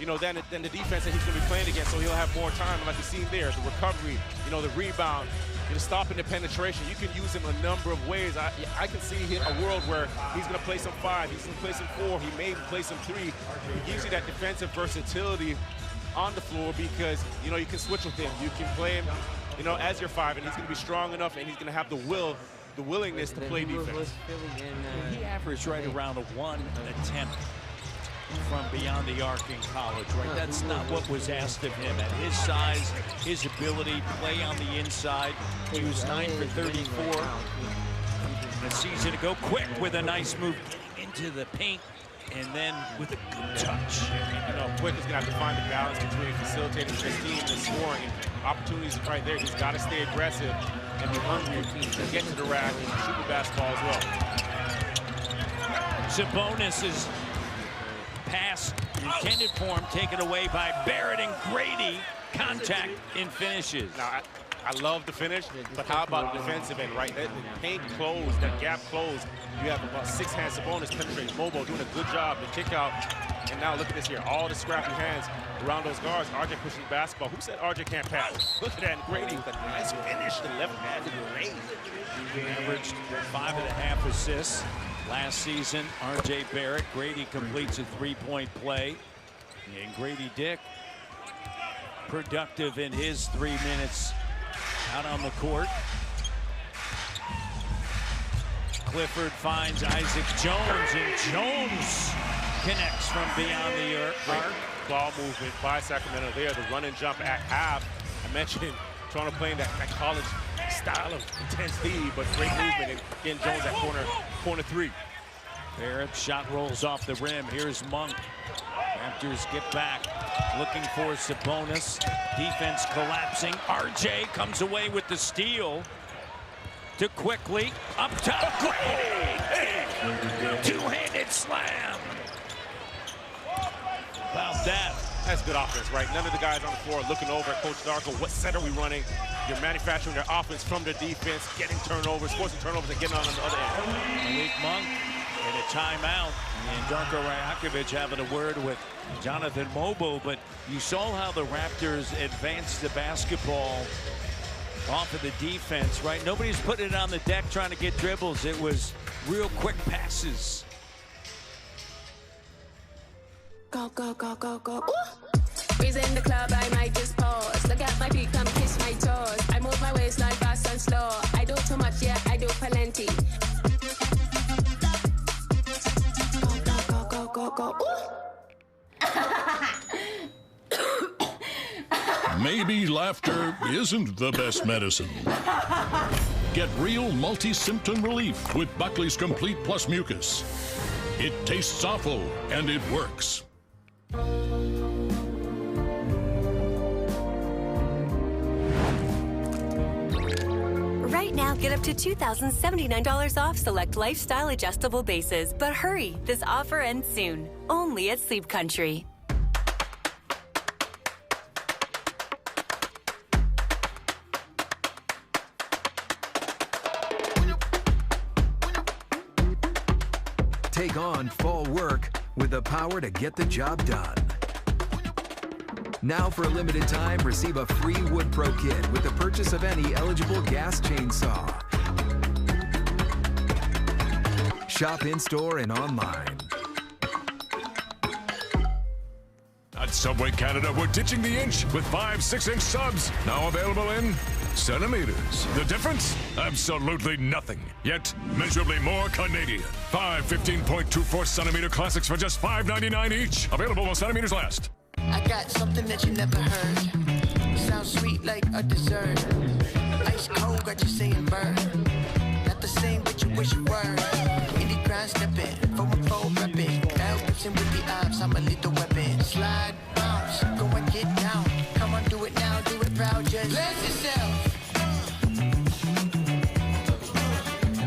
you know, than the defense that he's going to be playing against, so he'll have more time. And like you see there, the recovery, you know, the rebound, you know, stopping the penetration. You can use him a number of ways. I can see a world where he's going to play some 5, he's going to play some 4, he may play some 3. He gives you that defensive versatility on the floor because, you know, you can switch with him. You can play him, you know, as your 5, and he's going to be strong enough, and he's going to have the willingness to play defense. He averaged right around 1 attempt from beyond the arc in college, right? That's not what was asked of him. At his size, his ability, play on the inside. He was 9 for 34. The season to go quick with a nice move into the paint, and then with a good touch. You know, Quick is going to have to find the balance between facilitating his team and scoring. And opportunities right there. He's got to stay aggressive and be hungry to get to the rack and shoot the basketball as well. Sabonis' pass intended for him, taken away by Barrett, and Grady contact and finishes. Now, I love the finish, but how about the defensive end, right? That paint closed, that gap closed. You have about 6-hand Sabonis penetrating, Mobo doing a good job, the kick out. And now look at this here, all the scrappy hands around those guards. RJ pushing the basketball. Who said RJ can't pass? Look at that, and Grady with a nice finish, the left-handed range. He averaged 5.5 assists last season. RJ Barrett, Grady completes a 3-point play. And Grady Dick, productive in his 3 minutes out on the court. Clifford finds Isaac Jones, and Jones connects from beyond the arc. Ball movement by Sacramento there, the run and jump at half. I mentioned Toronto playing that college style of intensity, but great movement. And again, Jones at corner 3. Barrett shot rolls off the rim. Here's Monk. Raptors get back, looking for Sabonis. Defense collapsing. RJ comes away with the steal. To quickly up top. Grady! Two-handed slam. About that. That's good offense, right? None of the guys on the floor looking over at Coach Darko. What set are we running? You're manufacturing their offense from their defense, getting turnovers, forcing turnovers, and getting on the other end. Malik Monk in a timeout. And Darko Rajakovic having a word with Jonathan Mobo, but you saw how the Raptors advanced the basketball off of the defense, right? Nobody's putting it on the deck trying to get dribbles. It was real quick passes. Go, go, go, go, go. Breeze in the club, I might just pause. Look at my feet, come kiss my toes. I move my waistline fast and slow. I do too much, yeah, I do plenty. Go, go, go, go, go. Maybe laughter isn't the best medicine. Get real multi-symptom relief with Buckley's Complete Plus Mucus. It tastes awful, and it works. Right now, get up to $2,079 off select lifestyle adjustable bases. But hurry, this offer ends soon. Only at Sleep Country. Take on fall work with the power to get the job done. Now for a limited time, receive a free Wood Pro kit with the purchase of any eligible gas chainsaw. Shop in-store and online. At Subway Canada, we're ditching the inch with 5 6-inch subs. Now available in centimeters. The difference? Absolutely nothing. Yet, measurably more Canadian. 5 15.24 centimeter classics for just $5.99 each. Available while centimeters last. I got something that you never heard. Sounds sweet like a dessert. Ice cold, got you saying burn. Not the same, but you wish you were. Indie grind stepping, 414 repping. messing with the ops, I'm a lethal weapon. Slide, bounce, go and get down. Come on, do it now, do it proud, just bless yourself.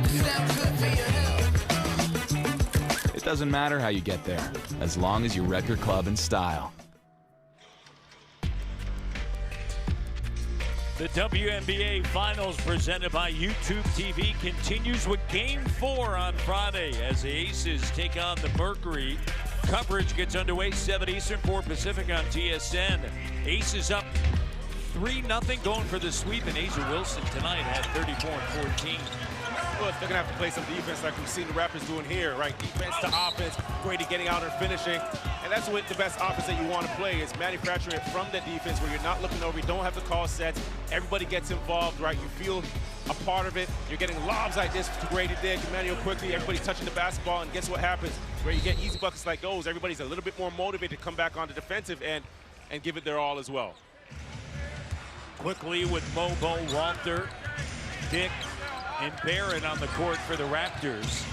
Sound good for your health. It doesn't matter how you get there, as long as you rep your club in style. The WNBA Finals presented by YouTube TV continues with Game 4 on Friday as the Aces take on the Mercury. Coverage gets underway 7 Eastern, 4 Pacific on TSN. Aces up 3-0 going for the sweep, and Asia Wilson tonight had 34 and 14. Well, they're going to have to play some defense like we've seen the Raptors doing here, right? Defense to offense, Grady getting out and finishing. And that's what the best offense that you want to play is manufacturing it from the defense where you're not looking over, you don't have to call sets. Everybody gets involved, right? You feel a part of it. You're getting lobs like this to Grady there, Emmanuel quickly, everybody's touching the basketball, and guess what happens? Where you get easy buckets like those, everybody's a little bit more motivated to come back on the defensive end and give it their all as well. Quickly with Mobo, Walter, Dick, and Barrett on the court for the Raptors.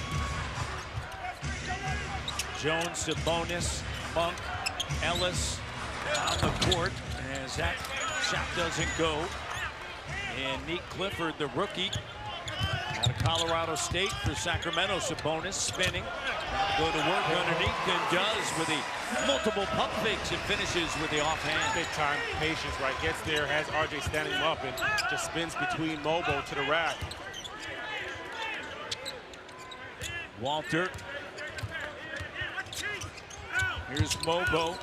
Jones, Sabonis, Monk, Ellis on the court as that shot doesn't go. And Nick Clifford, the rookie, out of Colorado State for Sacramento. Sabonis spinning, go to work underneath and does with the multiple pump fakes and finishes with the offhand. Big time patience, right? Gets there, has RJ standing him up and just spins between Mobo to the rack. Walter. Here's Mobo.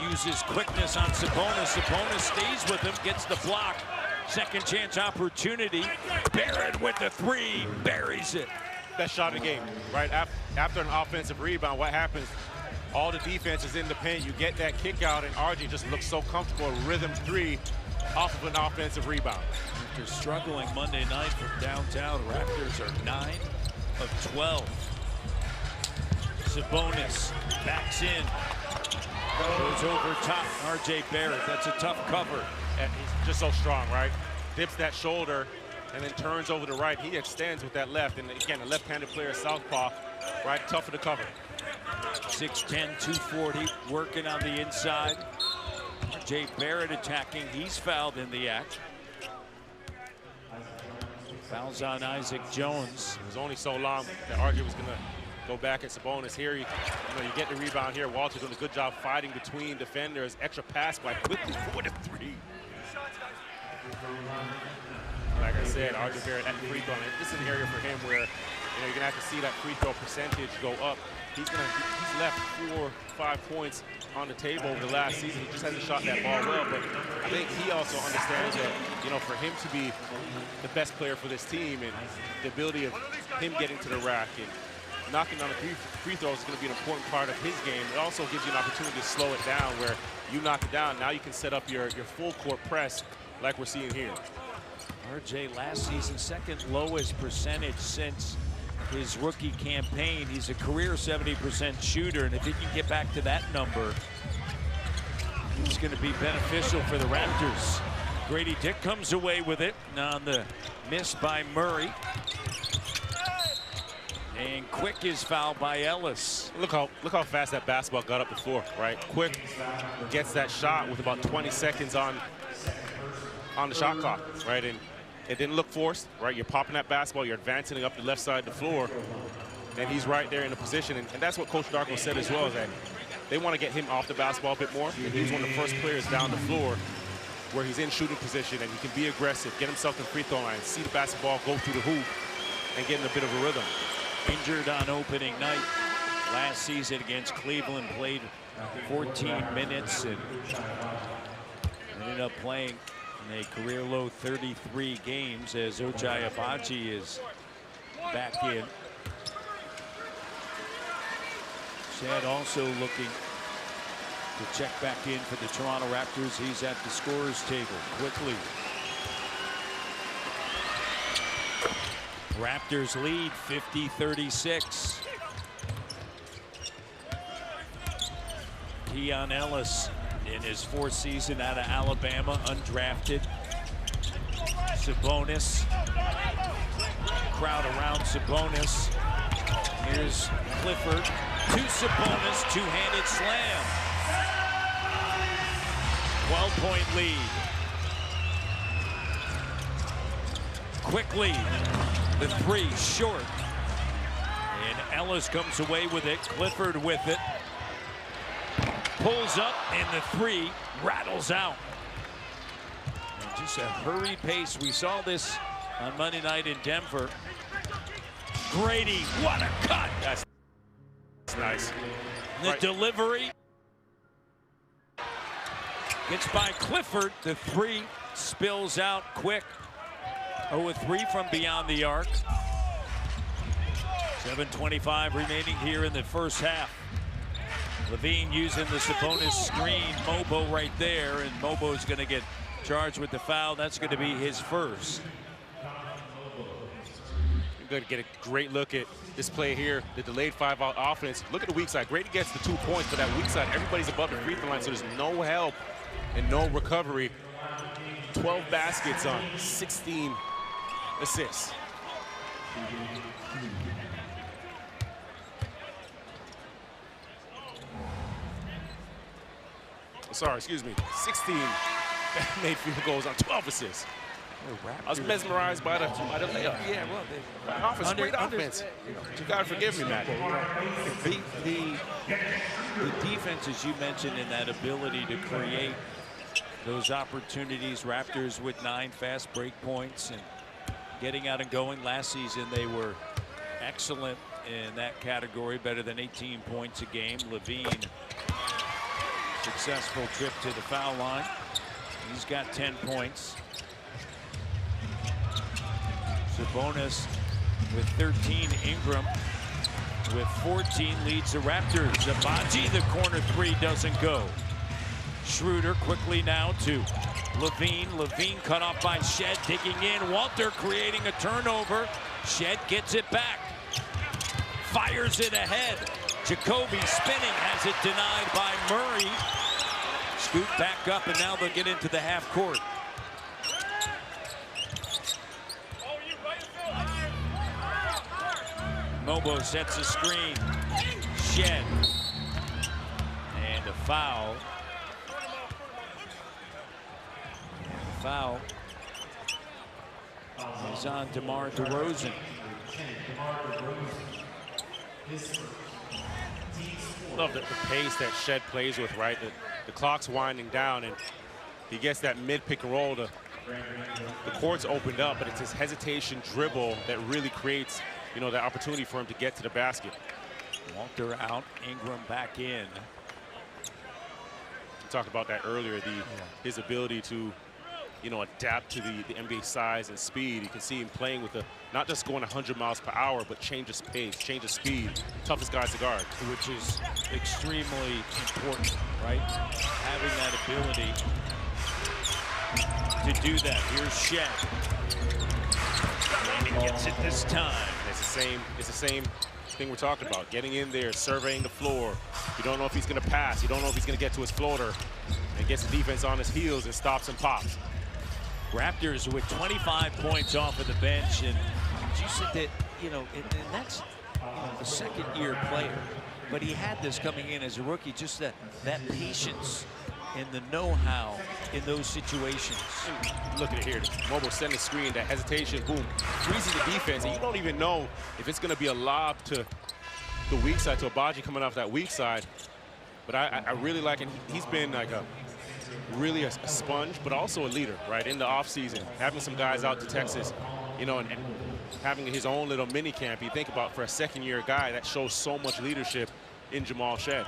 Uses quickness on Sabonis. Sabonis stays with him, gets the block. Second chance opportunity. Barrett with the three, buries it. Best shot of the game, right? After an offensive rebound, what happens? All the defense is in the paint. You get that kick out, and RJ just looks so comfortable. Rhythm three off of an offensive rebound. After struggling Monday night from downtown, Raptors are 9 of 12. Sabonis backs in, goes over top. RJ Barrett, that's a tough cover. And he's just so strong, right? Dips that shoulder and then turns over the right. He extends with that left, and again, a left-handed player, southpaw, right? Tougher to cover. 6'10", 240, working on the inside. RJ Barrett attacking. He's fouled in the act. Fouls on Isaac Jones. It was only so long that RJ was going to go back at Sabonis. Here, you get the rebound here. Walter doing a good job fighting between defenders. Extra pass by quickly for the three. Like I said, RJ Barrett at the free throw. And this is an area for him where you're going to have to see that free throw percentage go up. He's left 4 or 5 points on the table over the last season. He just hasn't shot that ball well, but I think he also understands that, for him to be the best player for this team and the ability of him getting to the rack and knocking down the free throws is going to be an important part of his game. It also gives you an opportunity to slow it down where you knock it down. Now you can set up your full court press like we're seeing here. RJ last season, second lowest percentage since his rookie campaign. He's a career 70% shooter, and if he can get back to that number, it's going to be beneficial for the Raptors. Grady Dick comes away with it on the miss by Murray. And Quick is fouled by Ellis. Look how fast that basketball got up before, right? Quick gets that shot with about 20 seconds on the shot clock, right? And it didn't look forced, right? You're popping that basketball, you're advancing up the left side of the floor, and he's right there in the position. And that's what Coach Darko said as well, is that they want to get him off the basketball a bit more. And he's one of the first players down the floor where he's in shooting position and he can be aggressive, get himself to the free throw line, see the basketball go through the hoop, and get in a bit of a rhythm. Injured on opening night last season against Cleveland, played 14 minutes and ended up playing in a career low 33 games as Ochai Agbaji is back in. Chad also looking to check back in for the Toronto Raptors. He's at the scorer's table quickly. Raptors lead 50-36. Keon Ellis in his 4th season out of Alabama, undrafted. Sabonis. Crowd around Sabonis. Here's Clifford. to Sabonis, two-handed slam. 12-point lead. Quickly, the three short. And Ellis comes away with it. Clifford with it. Pulls up, and the three rattles out. And just a hurried pace. We saw this on Monday night in Denver. Grady, what a cut! That's nice. The delivery gets by Clifford. The three spills out quick. 0-3 from beyond the arc. 7:25 remaining here in the first half. Levine using the Sabonis screen. Mobo right there, and Mobo's going to get charged with the foul. That's going to be his first. You're going to get a great look at this play here, the delayed 5-out offense. Look at the weak side. Grady gets the 2 points, but that weak side, everybody's above the free throw line, so there's no help and no recovery. 12 baskets on 16 assists. Sorry, excuse me. 16 made field goals on 12 assists. I was mesmerized by the layup. Yeah, well, offense, great offense. You gotta forgive me, Matt. The defense, as you mentioned, in that ability to create those opportunities. Raptors with 9 fast break points and getting out and going. Last season they were excellent in that category, better than 18 points a game. Levine, successful trip to the foul line. He's got 10 points. Sabonis with 13. Ingram with 14 leads the Raptors. Zabaji, the corner three doesn't go. Schroeder quickly now to Levine. Levine cut off by Shed, digging in. Walter creating a turnover. Shed gets it back. Fires it ahead. Jacoby spinning, has it denied by Murray. Scoot back up, and now they'll get into the half court. Mobo sets a screen. Shed. And a foul. Foul is on DeMar DeRozan. Love the pace that Shed plays with, right? The clock's winding down, and he gets that mid-pick and roll. The court's opened up, but it's his hesitation dribble that really creates, you know, that opportunity for him to get to the basket. Walter out, Ingram back in. We talked about that earlier, his ability to, you know, adapt to the NBA size and speed. You can see him playing with not just going 100 miles per hour, but change his pace, change his speed. Toughest guys to guard. Which is extremely important, right? Having that ability to do that. Here's Shed. And he gets it this time. It's the same thing we're talking about. Getting in there, surveying the floor. You don't know if he's going to pass. You don't know if he's going to get to his floater. And gets the defense on his heels and stops and pops. Raptors with 25 points off of the bench, and you said that, you know, and that's a second-year player, but he had this coming in as a rookie, just that patience and the know-how in those situations. Look at it here. Mobile sending screen, that hesitation, boom, freezing the defense, and you don't even know if it's going to be a lob to the weak side, to Abaji coming off that weak side. But I really like it. He's been like really a sponge, but also a leader, right? In the offseason, having some guys out to Texas, you know, and having his own little mini camp. You think about, for a second-year guy, that shows so much leadership in Jamal Shed.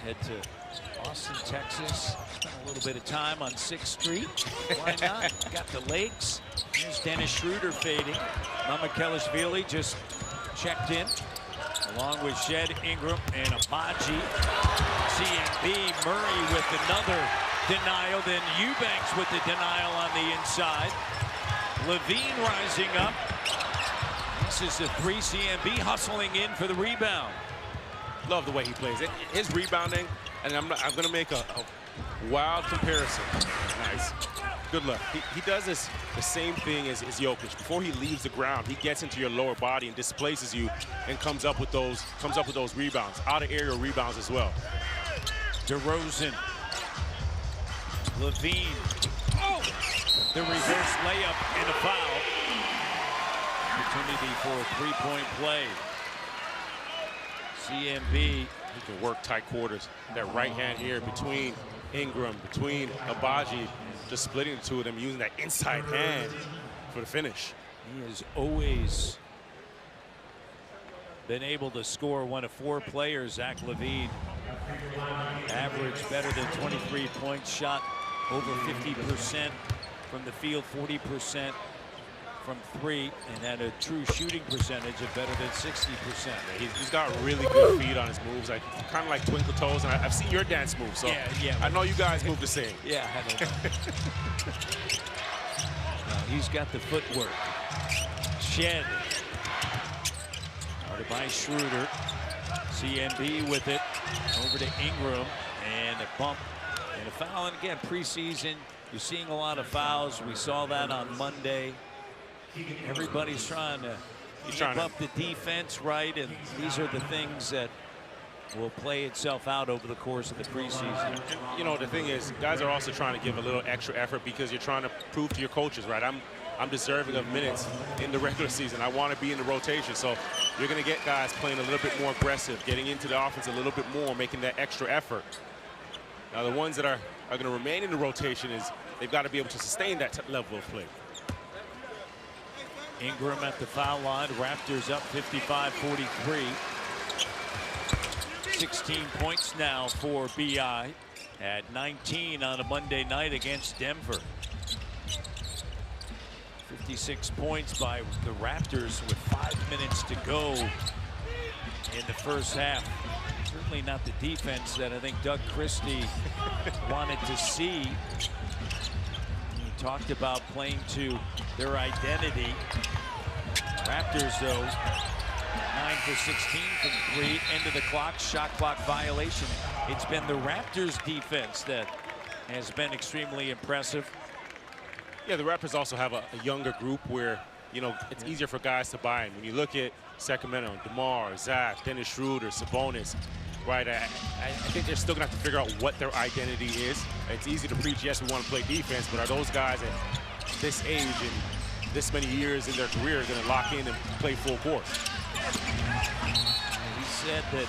Head to Austin, Texas. Spent a little bit of time on 6th Street. Why not? Got the lakes. Here's Dennis Schroeder fading. Mamakhelishvili just checked in, along with Shed, Ingram, and Abaji. CMB, Murray with another denial, then Eubanks with the denial on the inside. Levine rising up. This is the 3. CMB hustling in for the rebound. Love the way he plays it. His rebounding, and I'm going to make a wild comparison. Nice. good look. He does the same thing as Jokic. Before he leaves the ground, he gets into your lower body and displaces you and comes up with those rebounds, out of area rebounds as well. DeRozan, Levine, the reverse layup and a foul. Opportunity for a three-point play. CMB, he can work tight quarters. That right hand here between Ingram, between Agbaji, just splitting the two of them, using that inside hand for the finish. He has always been able to score. One of 4 players, Zach LaVine, average better than 23 points, shot over 50% from the field, 40% from 3, and had a true shooting percentage of better than 60%. He's got really good feet on his moves, like kind of like twinkle toes. And I've seen your dance moves, so yeah. I know you guys move the same. Yeah, I know. He's got the footwork. Shed. Guarded by Schroeder. CMB with it. Over to Ingram. And a bump and a foul. And again, preseason, you're seeing a lot of fouls. We saw that on Monday. Everybody's trying to keep up the defense, right? And these are the things that will play itself out over the course of the preseason. And, you know, the thing is, guys are also trying to give a little extra effort because you're trying to prove to your coaches, right? I'm deserving of minutes in the regular season. I want to be in the rotation. So you're going to get guys playing a little bit more aggressive, getting into the offense a little bit more, making that extra effort. Now, the ones that are going to remain in the rotation is they've got to be able to sustain that level of play. Ingram at the foul line. Raptors up 55-43. 16 points now for BI at 19 on a Monday night against Denver. 56 points by the Raptors with 5 minutes to go in the first half. Certainly not the defense that I think Doug Christie wanted to see. He talked about playing to their identity. Raptors, though, 9 for 16 from 3. End of the clock, shot clock violation. It's been the Raptors' defense that has been extremely impressive. Yeah, the Raptors also have a younger group where, you know, it's easier for guys to buy in. When you look at Sacramento, DeMar, Zach, Dennis Schroeder, Sabonis, right, I think they're still going to have to figure out what their identity is. It's easy to preach, yes, we want to play defense, but are those guys at this age and this many years in their career going to lock in and play full court? He said that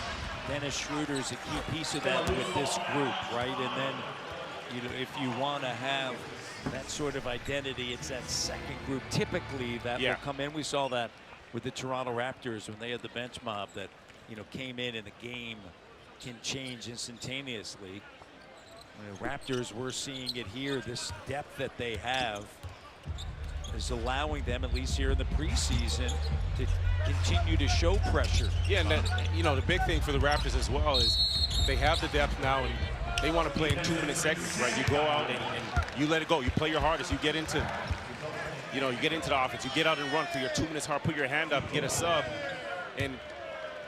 Dennis Schroeder is a key piece of that with this group, right? And then, you know, if you want to have that sort of identity, it's that second group typically that will come in. We saw that with the Toronto Raptors when they had the bench mob that, you know, came in and the game can change instantaneously. The Raptors, we're seeing it here. This depth that they have is allowing them, at least here in the preseason, to continue to show pressure. Yeah, and that, you know, the big thing for the Raptors as well is they have the depth now, and they want to play in 2-minute segments, right? You go out and you let it go. You play your hardest. You get into, you know, you get into the offense. You get out and run for your 2 minutes hard. Put your hand up, get a sub, and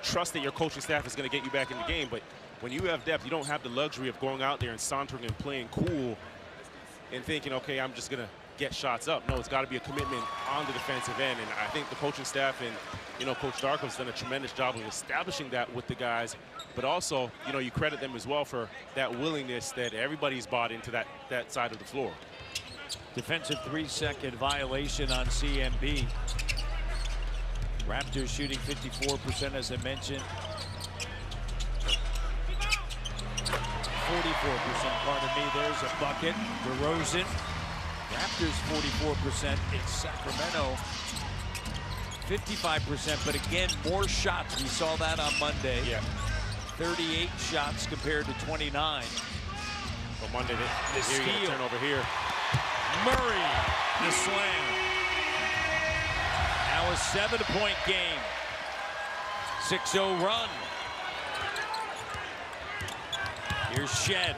trust that your coaching staff is going to get you back in the game. But when you have depth, you don't have the luxury of going out there and sauntering and playing cool and thinking, okay, I'm just going to get shots up. No, it's got to be a commitment on the defensive end. And I think the coaching staff and, you know, Coach Darko's done a tremendous job of establishing that with the guys. But also, you know, you credit them as well for that willingness that everybody's bought into that side of the floor. Defensive 3-second violation on CMB. Raptors shooting 54%, as I mentioned. 44%, pardon me. There's a bucket. DeRozan. Raptors 44%. It's Sacramento 55%, but again, more shots. We saw that on Monday. Yeah. 38 shots compared to 29. On Monday, the steal. Turnover here. Murray, the slam. Now a 7-point game. 6-0 run. Here's Shed.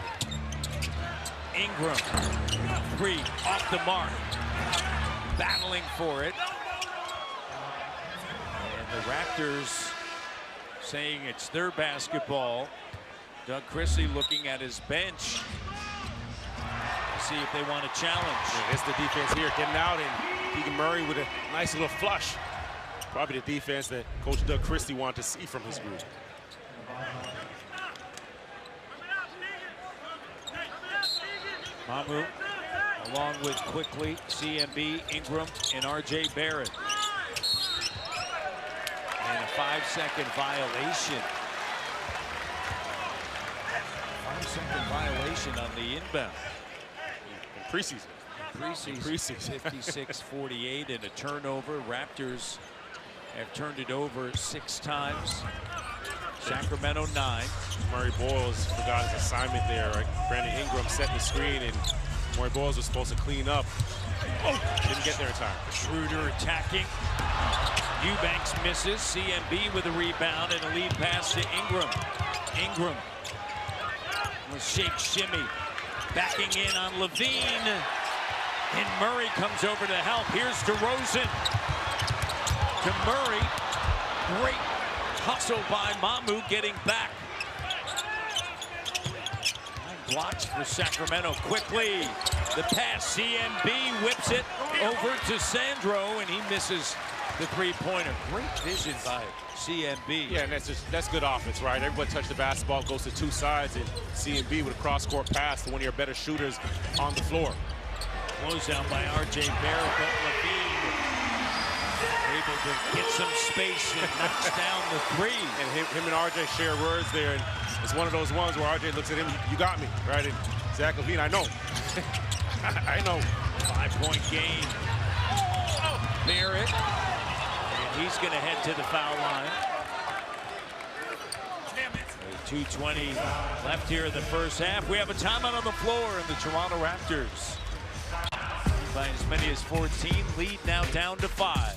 Ingram. 3 off the mark. Battling for it. And the Raptors saying it's their basketball. Doug Christie looking at his bench. see if they want to challenge. Yeah, it's the defense here getting out, and Keegan Murray with a nice little flush. Probably the defense that Coach Doug Christie wanted to see from his group. Mamu, along with quickly CMB, Ingram, and R.J. Barrett. And a 5-second violation. 5-second violation on the inbound. In preseason. Preseason. 56-48 and a turnover. Raptors have turned it over 6 times. Sacramento 9. Murray Boyles forgot his assignment there. Right? Brandon Ingram set the screen, and Murray Boyles was supposed to clean up. Oh, didn't get there in time. Schroeder attacking. Eubanks misses. CMB with a rebound and a lead pass to Ingram. Ingram with shake shimmy. Backing in on Levine. And Murray comes over to help. Here's DeRozan. To Murray. Great hustle by Mamu getting back. 9 blocks for Sacramento quickly. The pass, CMB whips it over to Sandro, and he misses the three-pointer. Great vision by CMB. Yeah, and that's good offense, right? Everybody touched the basketball, goes to 2 sides, and CMB with a cross-court pass to one of your better shooters on the floor. Closeout by R.J. Barrett, but Levine able to get some space and knocks down the 3. And him and R.J. share words there, and it's one of those ones where R.J. looks at him, you got me, right? And Zach Levine, I know. I know. 5-point game. Barrett, and he's going to head to the foul line. 2:20 left here in the first half. We have a timeout on the floor, and the Toronto Raptors by as many as 14, lead now down to 5.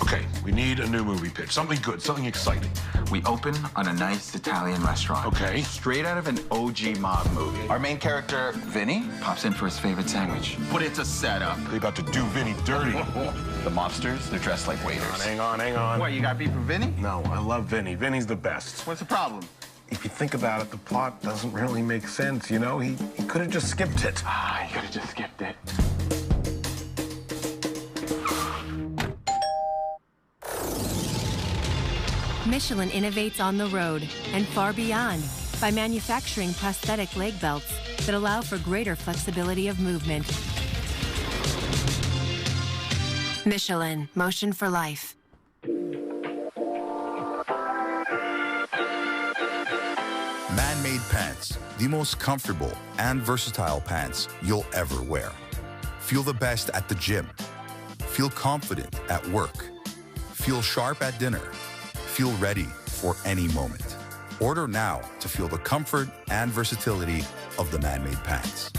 Okay, we need a new movie pitch. Something good, something exciting. We open on a nice Italian restaurant. Okay. Straight out of an OG mob movie. Our main character, Vinny, pops in for his favorite sandwich. But it's a setup. They about to do Vinny dirty. The mobsters, they're dressed like waiters. Hang on. What, you got beef with Vinny? No, I love Vinny. Vinny's the best. What's the problem? If you think about it, the plot doesn't really make sense, you know? He could have just skipped it. He could have just skipped it. Michelin innovates on the road and far beyond by manufacturing prosthetic leg belts that allow for greater flexibility of movement. Michelin, motion for life. Man-made pants, the most comfortable and versatile pants you'll ever wear. Feel the best at the gym. Feel confident at work. Feel sharp at dinner. Feel ready for any moment. Order now to feel the comfort and versatility of the man-made pants.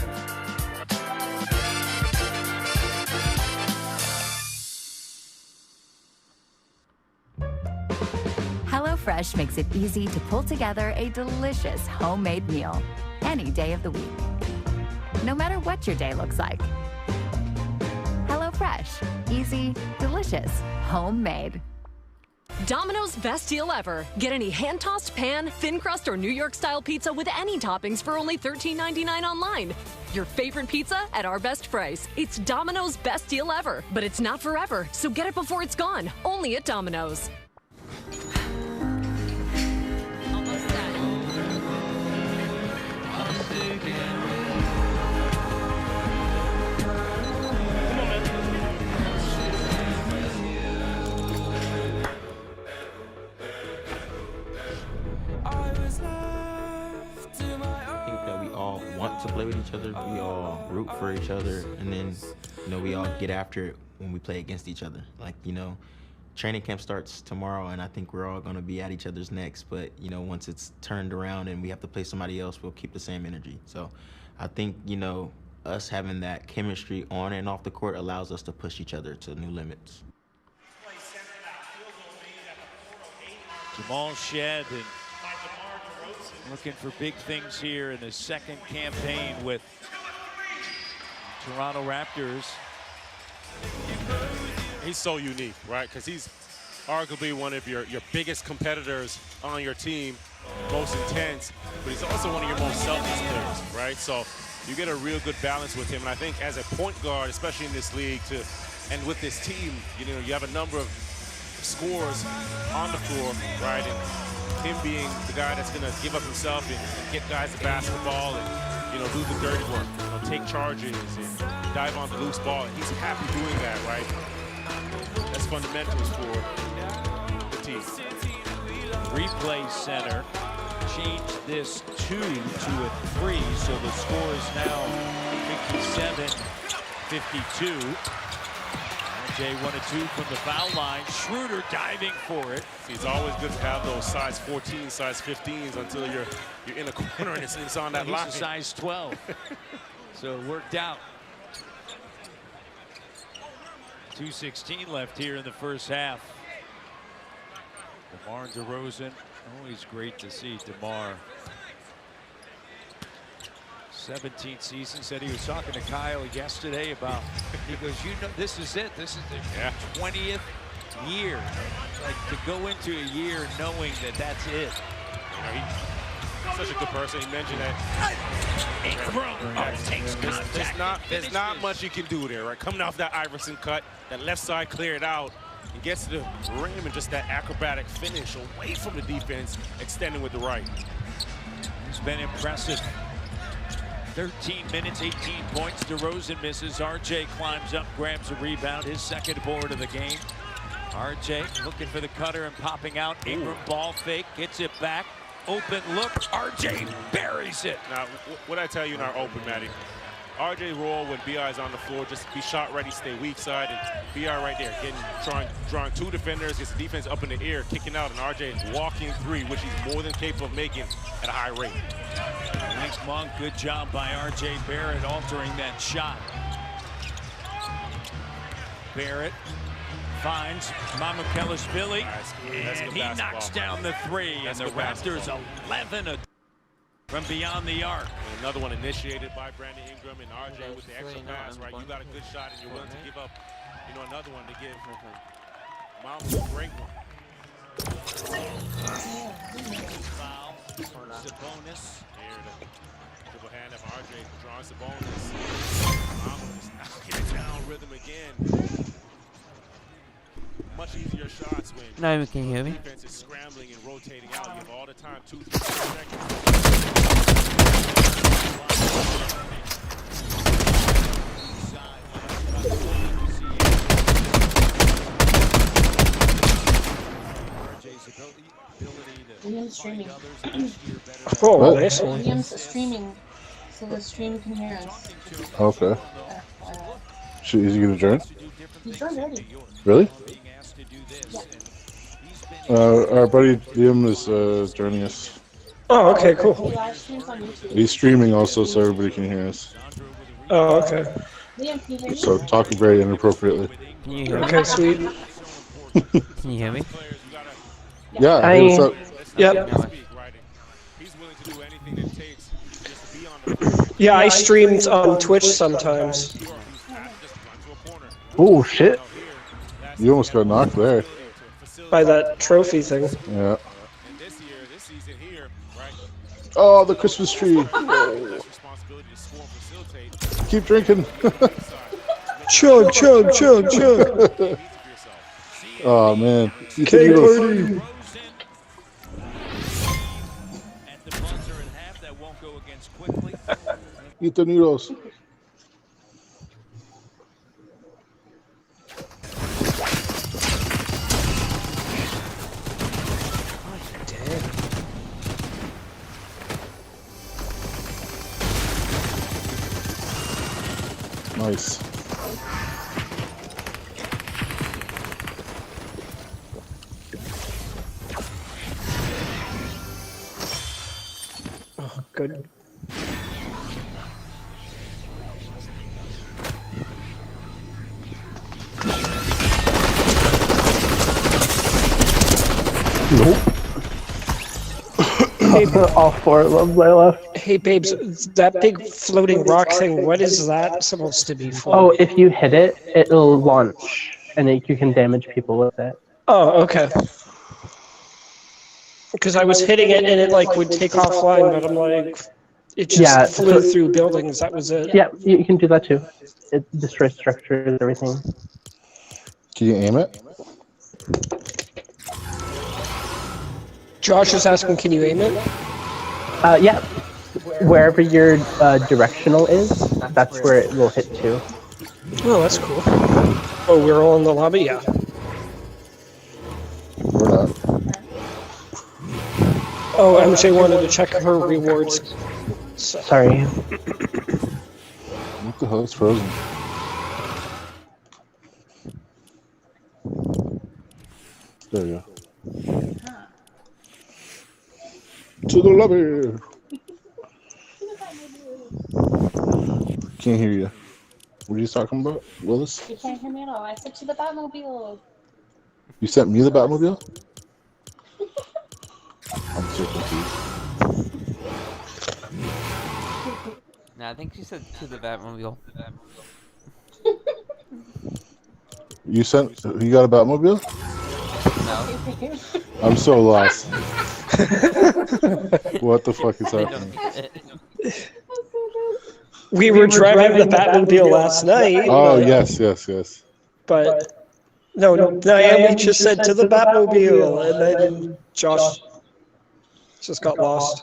HelloFresh makes it easy to pull together a delicious homemade meal any day of the week, no matter what your day looks like. HelloFresh, easy, delicious, homemade. Domino's best deal ever. Get any hand-tossed pan, thin crust, or New York-style pizza with any toppings for only $13.99 online. Your favorite pizza at our best price. It's Domino's best deal ever, but it's not forever, so get it before it's gone. Only at Domino's. To play with each other, we all root for each other, and then, you know, we all get after it when we play against each other. Like, you know, training camp starts tomorrow, and I think we're all going to be at each other's necks, but, you know, once it's turned around and we have to play somebody else, we'll keep the same energy. So I think, you know, us having that chemistry on and off the court allows us to push each other to new limits. Jamal Shed and looking for big things here in his second campaign with Toronto Raptors. He's so unique, right? Because he's arguably one of your biggest competitors on your team, most intense, but he's also one of your most selfless players, right? So you get a real good balance with him. And I think as a point guard, especially in this league, and with this team, you know, you have a number of scores on the floor, right? And him being the guy that's going to give up himself and get guys the basketball and, you know, do the dirty work, you know, take charges and dive on the loose ball. And he's happy doing that, right? That's fundamentals for the team. Replay center. Change this 2 to a 3, so the score is now 57-52. RJ 1 of 2 from the foul line. Schroeder diving for it. It's always good to have those size 14, size 15s until you're in a corner and it's on that line. He's a size 12, so it worked out. 2:16 left here in the first half. DeMar DeRozan, always great to see DeMar. 17th season, said he was talking to Kyle yesterday about, he goes, you know, this is it. This is the 20th year. Like, to go into a year knowing that that's it. You know, he's such a good person. He mentioned that. Takes contact. There's not much you can do there, right? Coming off that Iverson cut, that left side cleared out. He gets to the rim and just that acrobatic finish away from the defense, extending with the right. It's been impressive. 13 minutes, 18 points. DeRozan misses. RJ climbs up, grabs a rebound, his second board of the game. RJ looking for the cutter and popping out. Ingram ball fake, gets it back. Open look, RJ buries it. Now, what I tell you in our open, Matty, RJ roll when BI is on the floor, just be shot ready, stay weak side, and BI right there, drawing 2 defenders, gets the defense up in the air, kicking out, and RJ walking 3, which he's more than capable of making at a high rate. Thanks, Monk. Good job by RJ Barrett altering that shot. Barrett finds Mamukelashvili, and he knocks down the 3, and the Raptors 11 from beyond the arc. And another one initiated by Brandon Ingram and RJ with the extra pass, right? You got a good shot and you're willing to give up, you know, another one to give. Mamu, a great one. Foul. Sabonis. Here, the dribble hand of RJ drawing Sabonis. Mamu is knocking it down, rhythm again. Much easier shots when no, can you hear me? Defense is scrambling and rotating out. You have all the time, 2-3 seconds. William's streaming. Oh, nice. William's streaming, so the stream can hear us. Okay. Is he gonna join? He's joined already. Really? Yeah. Our buddy Liam is joining us. Oh, okay, cool. He live streams on YouTube. He's streaming also, so everybody can hear us. Oh, okay. Liam, can you hear me? So talking very inappropriately. Can you hear me? Okay, sweet. Can you hear me? Yeah. Hey, what's up? Yep. Yeah, I streamed on Twitch sometimes. Oh shit! You almost got knocked there. By that trophy thing. Yeah. Oh, the Christmas tree. Keep drinking. Chug, chug, chug, chug. Oh man. Eat Cake the noodles. party. Eat the noodles. Nice. Oh, good. Nope. Hey, all 4 of them I left. Hey, babes, that big floating rock thing, what is that supposed to be for? Oh, if you hit it, it'll launch, and you can damage people with it. Oh, okay. Because I was hitting it and it like would take offline, but I'm like, it just flew through buildings. That was it. Yeah, you can do that too. It destroys structures, everything. Can you aim it? Josh is asking, can you aim it? Yeah. Wherever your directional is, that's where it will hit to. Oh, that's cool. Oh, we're all in the lobby? Yeah. We're not. Oh, MJ wanted to check her rewards. Sorry. What the hell is frozen? There you go. To the lobby! Can't hear you. What are you talking about, Willis? You can't hear me at all. I said to the Batmobile. You sent me the Batmobile? I'm so confused. Nah, I think she said to the Batmobile. You got a Batmobile? No. I'm so lost. What the fuck is happening? We were driving the Batmobile last night. Oh, yes. But, no, Naomi just said to the Batmobile, and then Josh just got lost.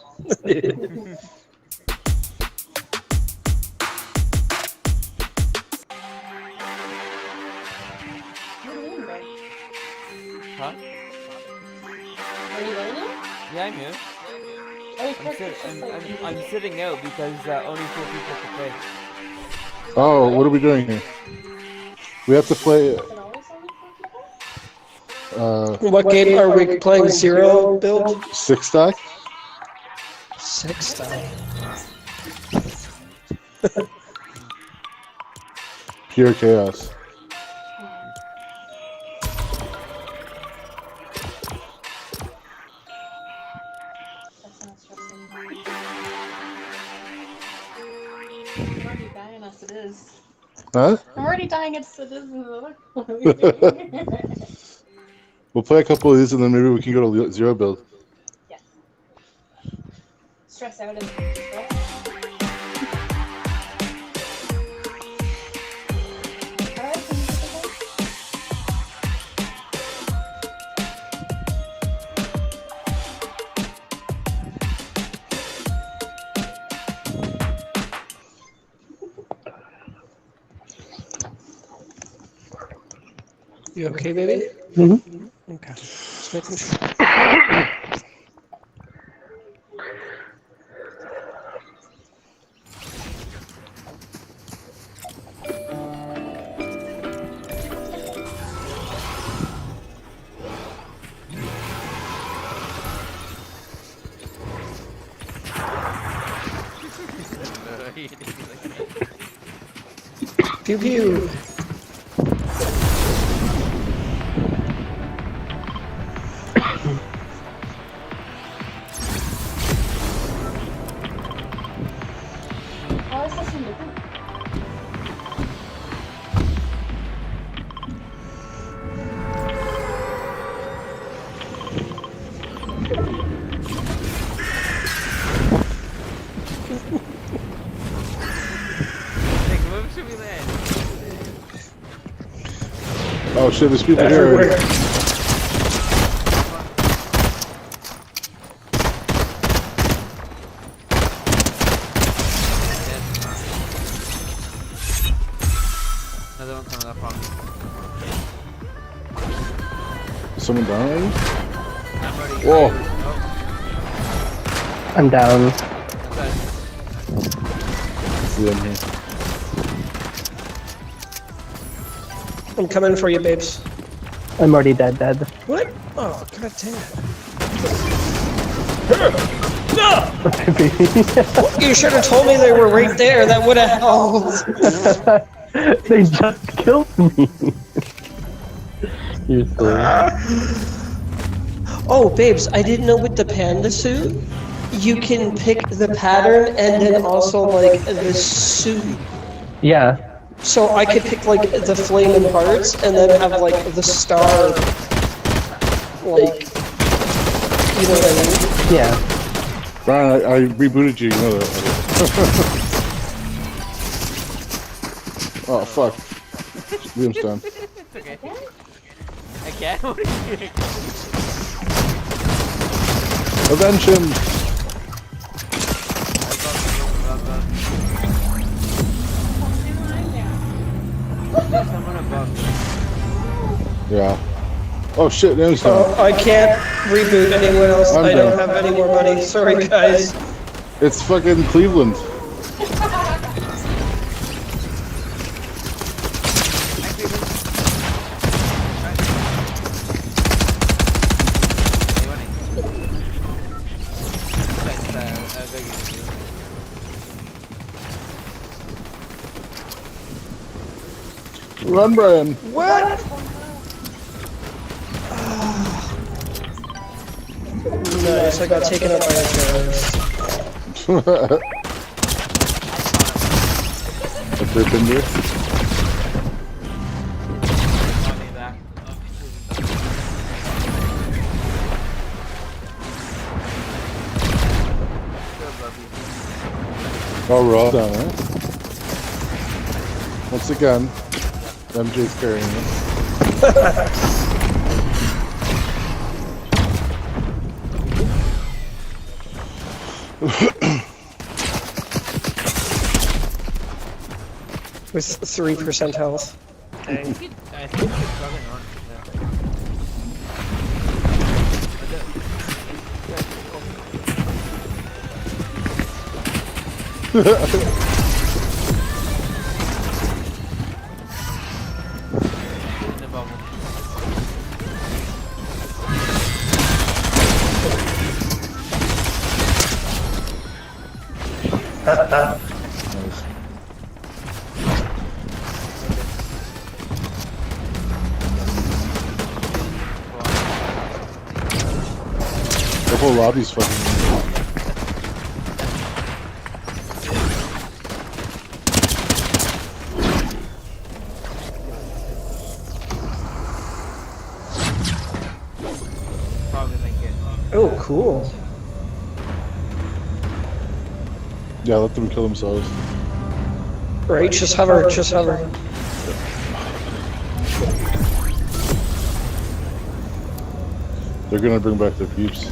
Huh? Are you learning? Yeah, I'm here. I'm sitting out because only 4 people can play. Oh, what are we doing here? We have to play. What game are we playing? Zero build? 6 stack? 6 stack. Pure chaos. Huh? I'm already dying as it is. We'll play a couple of these and then maybe we can go to zero build. Yeah. Stress out and You okay, baby? Mm-hmm. Okay. Just making sure. Pew pew. Oh shit, there's people here already. Another one coming up on me. Is someone down already? I'm already. Whoa. I'm down. Yeah, I'm here. I'm coming for you, babes. I'm already dead. What? Oh, god damn it. You should have told me they were right there. That would have helped. They just killed me. You're silly. Oh, babes, I didn't know with the panda suit, you can pick the pattern and then also, like, the suit. Yeah. So I could pick, like, the flaming hearts and then have, like, the star Like, you know what I mean? Yeah. Brian, I rebooted you, you know that. Oh, fuck. Liam's done. It's okay. Again? What are you doing? Avenge him! There's someone above me. Yeah. Oh shit, Liam's done. Oh, I can't reboot anyone else. I'm I don't done. have any more money. Sorry, guys. It's fucking Cleveland. Run, Brian. What? Nice, I got taken out by a terrorist. A Burpinder. Oh, we're all done, eh? Once again, MJ's carrying it. With 3% health. Dang. I think it's probably on. The whole lobby's fucking. Oh, cool. Yeah, let them kill themselves. Right, just hover, just hover. They're gonna bring back their peeps.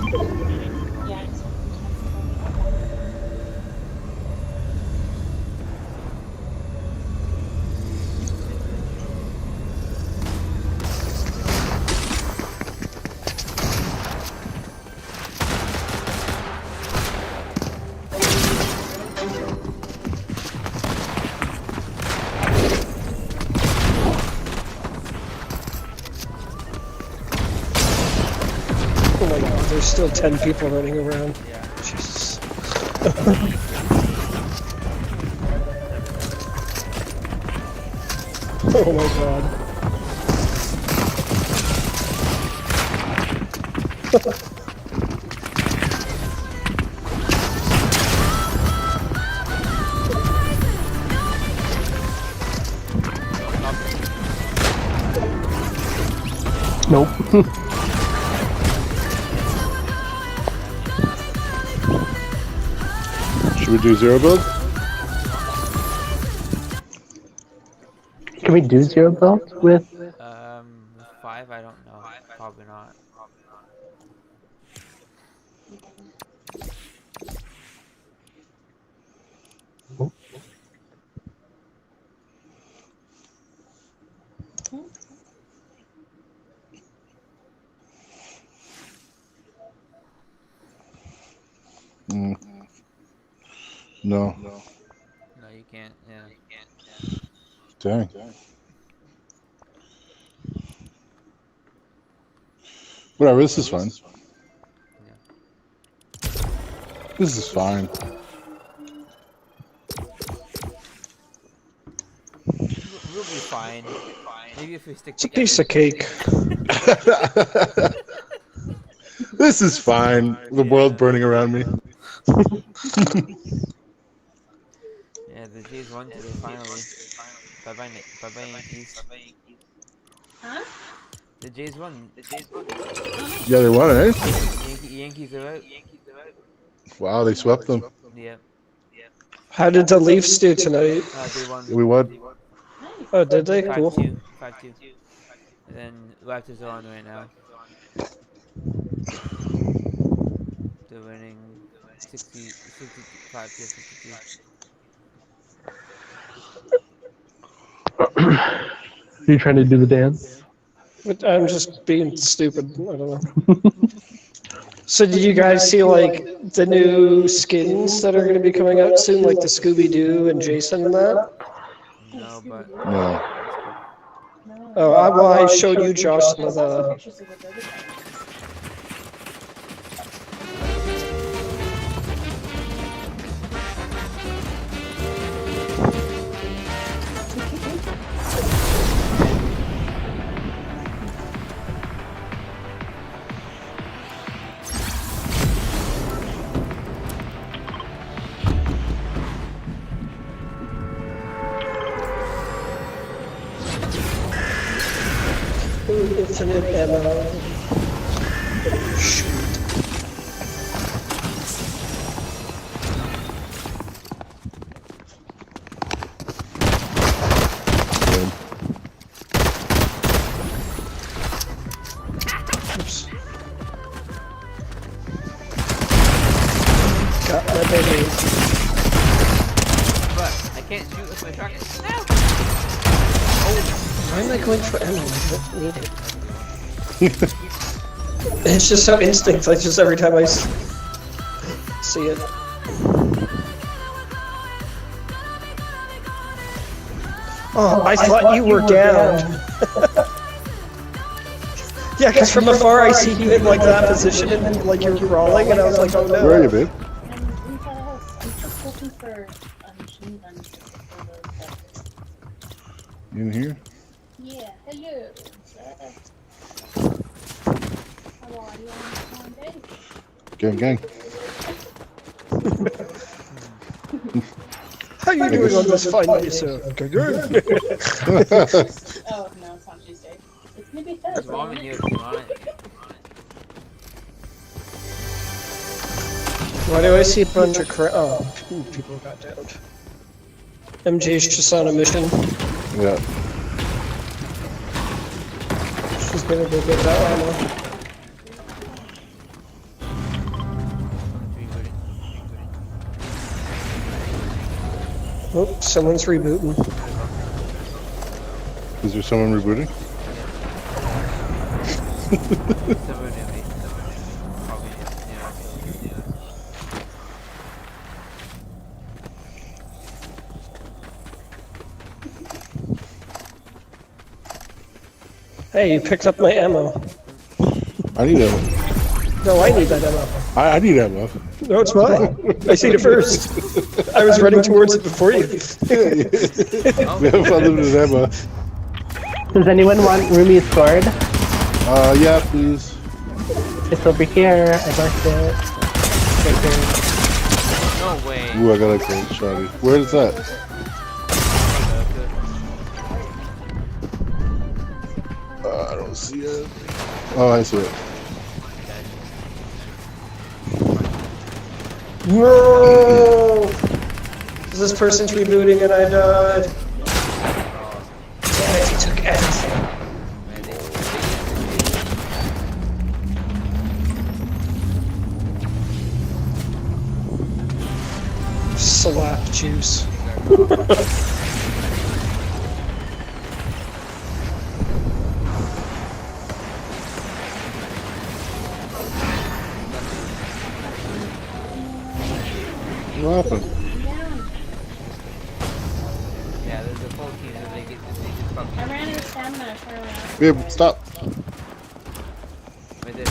Oh my god, there's still 10 people running around. Yeah. Jesus. Oh my god. Nope. Should we do zero build? Can we do zero build with? With 5, I don't know. Probably not. Mm. No. No, you can't. Yeah. Dang. Whatever, this is fine. This is fine. We'll be fine. Maybe if we stick It's a together. piece of cake. This is fine. The world burning around me. Yeah, the Jays won today finally. Bye bye, Nick. Bye bye, Yankees. Huh? The Jays won. Yeah, they won, eh? Yankees are out. Wow, they swept them. Yeah. How did the Leafs do tonight? They won. We won. Oh, did they? Cool. 5-2. And then Raptors are on right now. They're winning 65 to 52. You trying to do the dance? I'm just being stupid. I don't know. So did you guys see like the new skins that are going to be coming out soon, like the Scooby-Doo and Jason and that? No, but... No. Oh, I showed you, Josh, some of the... Infinite ammo. Shoot. Oops. Got my baby. But I can't shoot with my shotgun. No! Why am I going for ammo? I don't need it. It's just so instinct, like just every time I see it. Oh, I thought you were down. Yeah, because from afar I see you in like that position and like you're crawling and I was like, oh no. Where are you, babe? You in here? Yeah, hello. How are you on this one day? Gang. How you doing on this fine day, sir? Oh, no, it's on Tuesday. It's maybe Thursday. Mom and you on it. Why do I see a bunch of people got downed. MJ's just on a mission. Yeah. She's gonna go get that ammo. Oh, someone's rebooting. Is there someone rebooting? Hey, you picked up my ammo. I need ammo. No, I need that ammo. I need ammo. No, it's mine. I seen it first. I was running towards it before you. We have unlimited ammo. Does anyone want Rumi's sword? Yeah, please. It's over here. I marked it. Right there. No way. Ooh, I got a cold shotty. Where is that? I don't see it. Oh, I see it. No! This person's rebooting and I died. Damn it, he took everything. Slap juice. What happened? Yeah, there's a full team that they just fucking... I ran out of stamina, turn around. Babe, stop. Right there.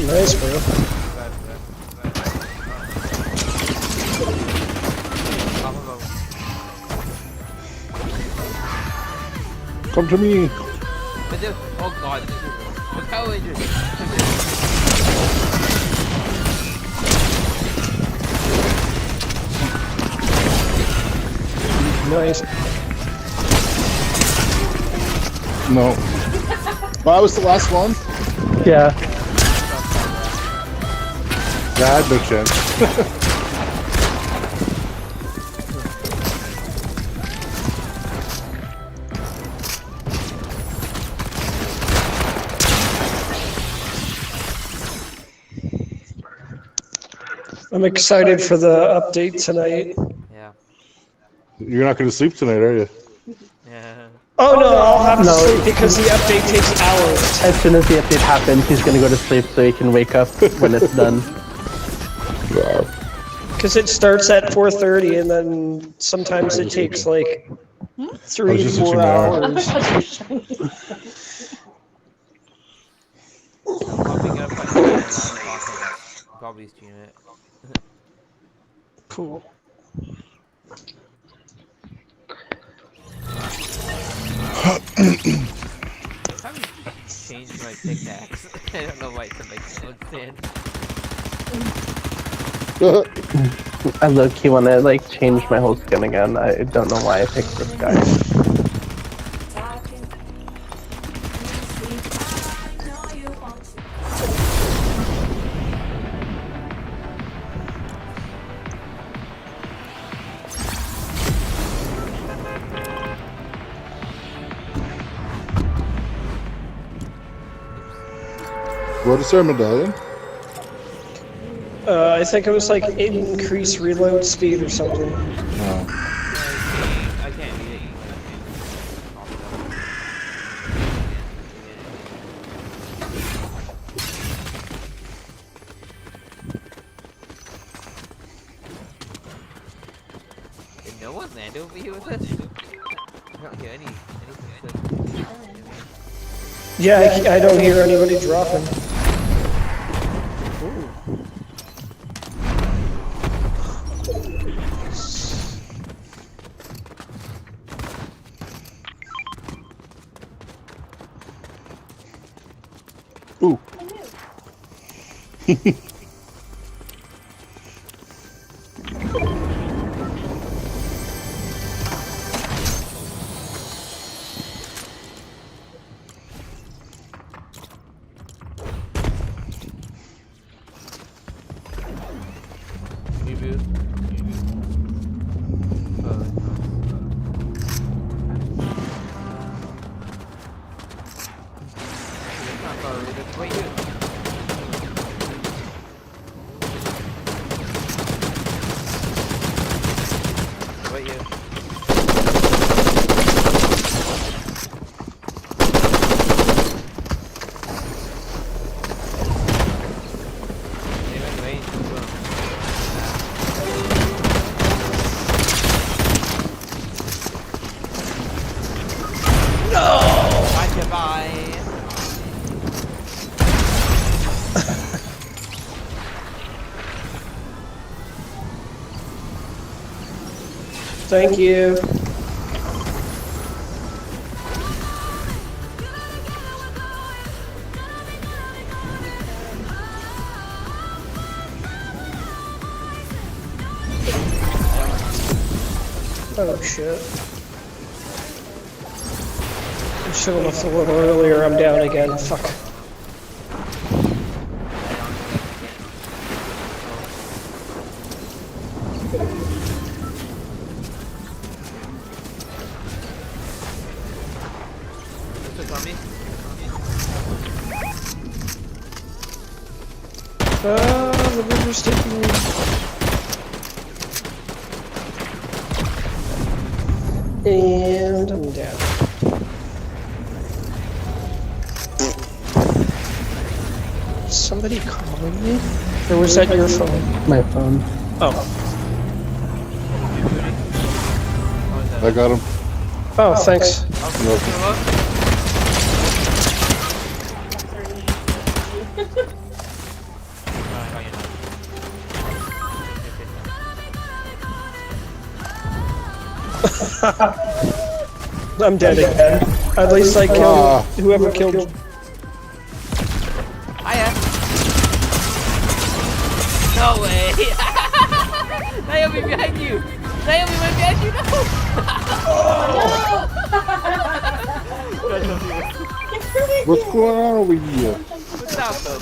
Nice, bro. Come to me. Oh god. Look how injured. Nice. No. Well, I was the last one. Yeah. Yeah, I had no chance. I'm excited for the update tonight. Yeah. You're not going to sleep tonight, are you? Yeah. Oh no, I'll have to sleep because the update takes hours. As soon as the update happens, he's gonna go to sleep so he can wake up when it's done. Because it starts at 4:30 and then sometimes it takes like 3 to 4 hours. Probably stream it. Cool. Probably change my pickaxe. I don't know why to make no stand. I low-key wanna like change my whole skin again. I don't know why I picked this guy. What is our medallion? I think it was like increase reload speed or something. No. I can't read it. Did no one land over here with us? I don't hear anything. Yeah, I don't hear anybody dropping. Ooh. Thank you. Oh shit. I should have left a little earlier. I'm down again. Fuck. The river's taking me. And I'm down. Somebody calling me? Or was that your phone? My phone. Oh. I got him. Oh, thanks. I'm dead again. At least I killed whoever killed. Hiya. No way. Naomi behind you. Naomi went behind you. No. What's going on over here? What's up, though?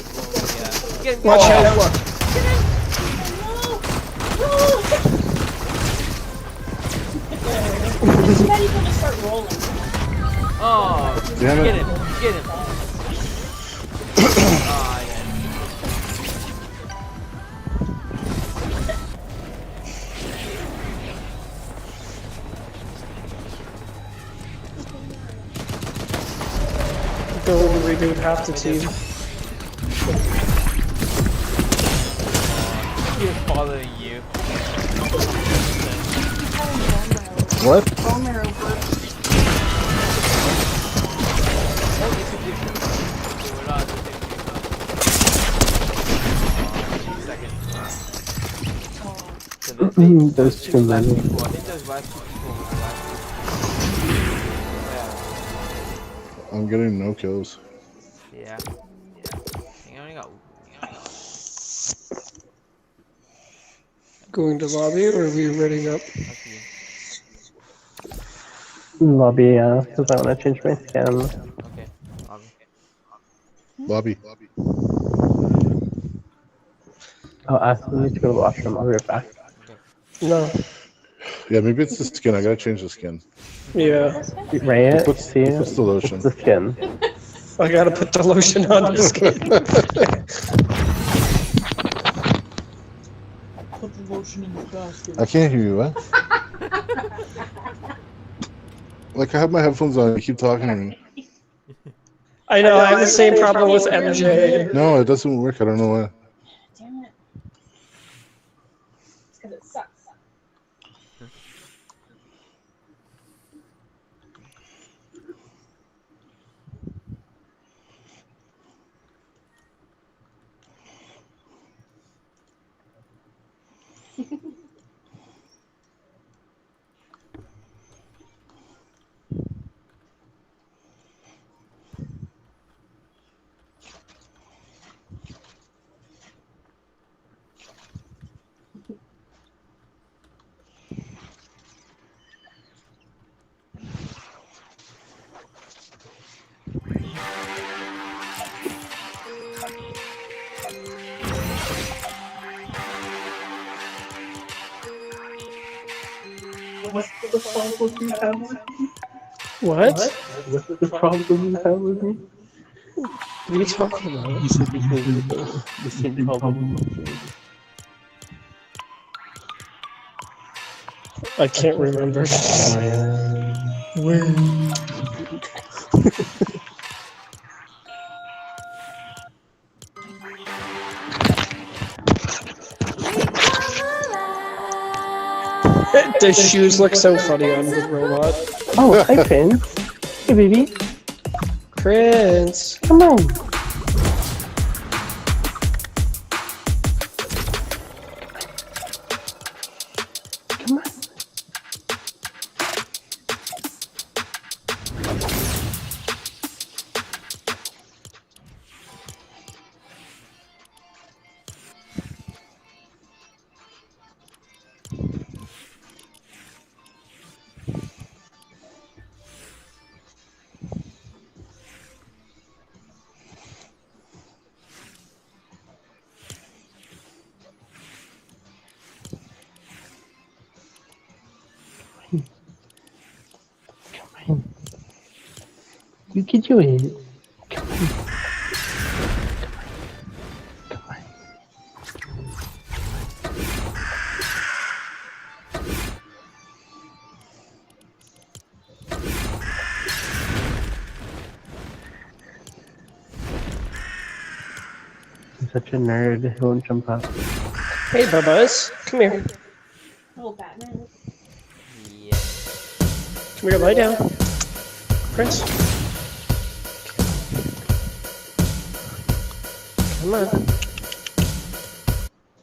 Yeah. Watch out. This guy even just start rolling. Oh, Damn it. Get him. Oh, yeah. Go redo half the team. He's following you. What? Those two men. I think those last two people were the last two. I'm getting no kills. Yeah. You only got. Going to lobby, or are we ready up? Lobby, because I want to change my skin. Okay. Lobby. Oh, I need to go to the washroom. I'll be right back. No. Yeah, maybe it's the skin. I gotta change the skin. Yeah. Right? What's the lotion? It's the skin. I gotta put the lotion on the skin. Put the lotion in the basket. I can't hear you, what? Like, I have my headphones on, you keep talking to me. I know, I have the same problem with MJ. No, it doesn't work, I don't know why. Damn it. It's because it sucks. What's the problem you have with me? What? What's the problem you have with me? What are you talking about? You said you had the same problem. I can't remember. Where? The shoes look so funny on the robot. Oh, hi, Prince. Hey, baby. Prince. Come on. Come on. You can do it. Come on. Come on. You're such a nerd. He won't jump up. Hey, Bubba's. Come here. Oh, Batman. Yeah. Come here, lie down. Prince. Come on.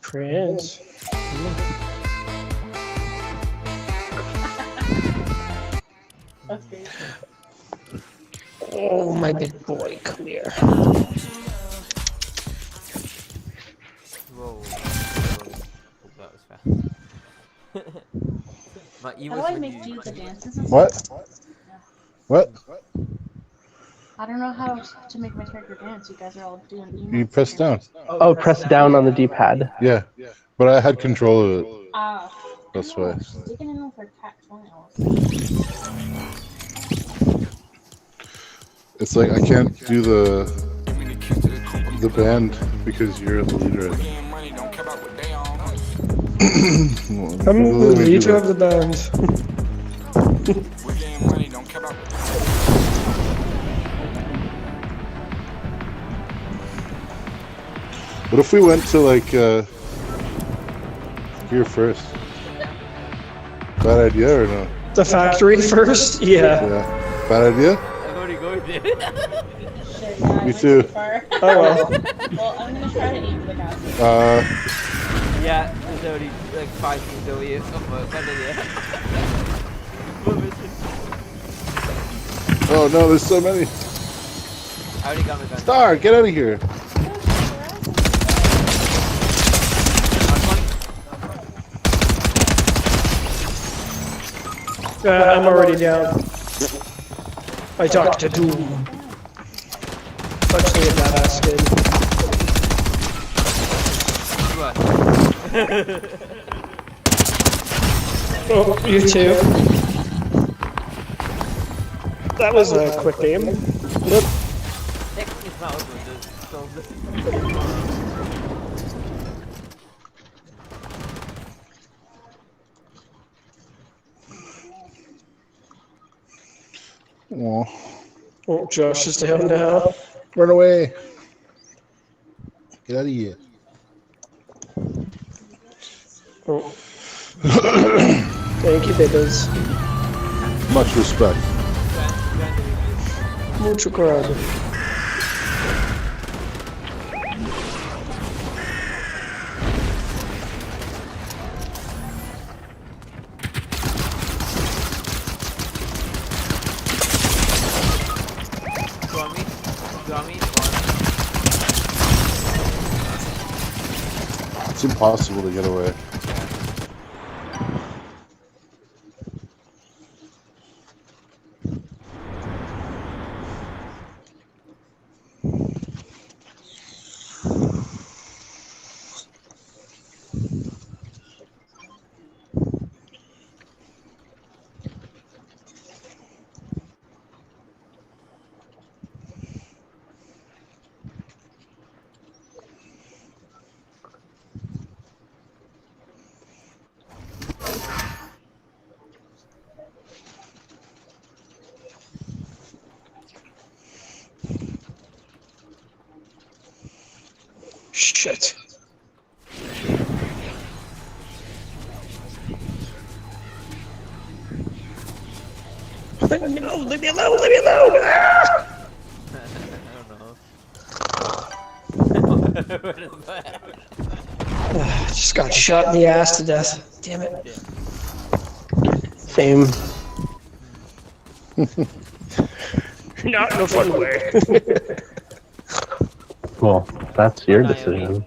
Prince. Come on. great. Oh, my big boy, come here. Whoa. That was fast. My How emos do I when make you- do the dances and What? stuff? What? I don't know how to make my character dance. You guys are all doing emotes. You press down. Oh, press down on the D-pad. Yeah. But I had control of it. Ah. That's why. Sticking in with her cat toenails. It's like I can't do the band because you're the leader. I'm the leader of the band. What if we went to like here first? Bad idea or no? The factory first? Yeah. Yeah. Bad idea? I'm already going there. Shit, yeah, I Me went too. far. Oh well. Well, I'm gonna try to aim for the castle. Yeah, there's already like 5 teams over here. Oh, but yeah. Oh no, there's so many. I already got my gun. Star, get out of here. I'm already down. I talked to Doom. Such a badass skin. Oh, you too. That was a quick game. Yep. Aw. Oh, Josh is down now. Run away. Get out of here. Oh. Thank you, babies. Much respect. Mucho grado. It's impossible to get away. Shit. Leave me alone, leave me alone, leave me alone! Ah! Just got shot in the ass to death. Damn it. Same. Not in a fun way. Well, that's your decision.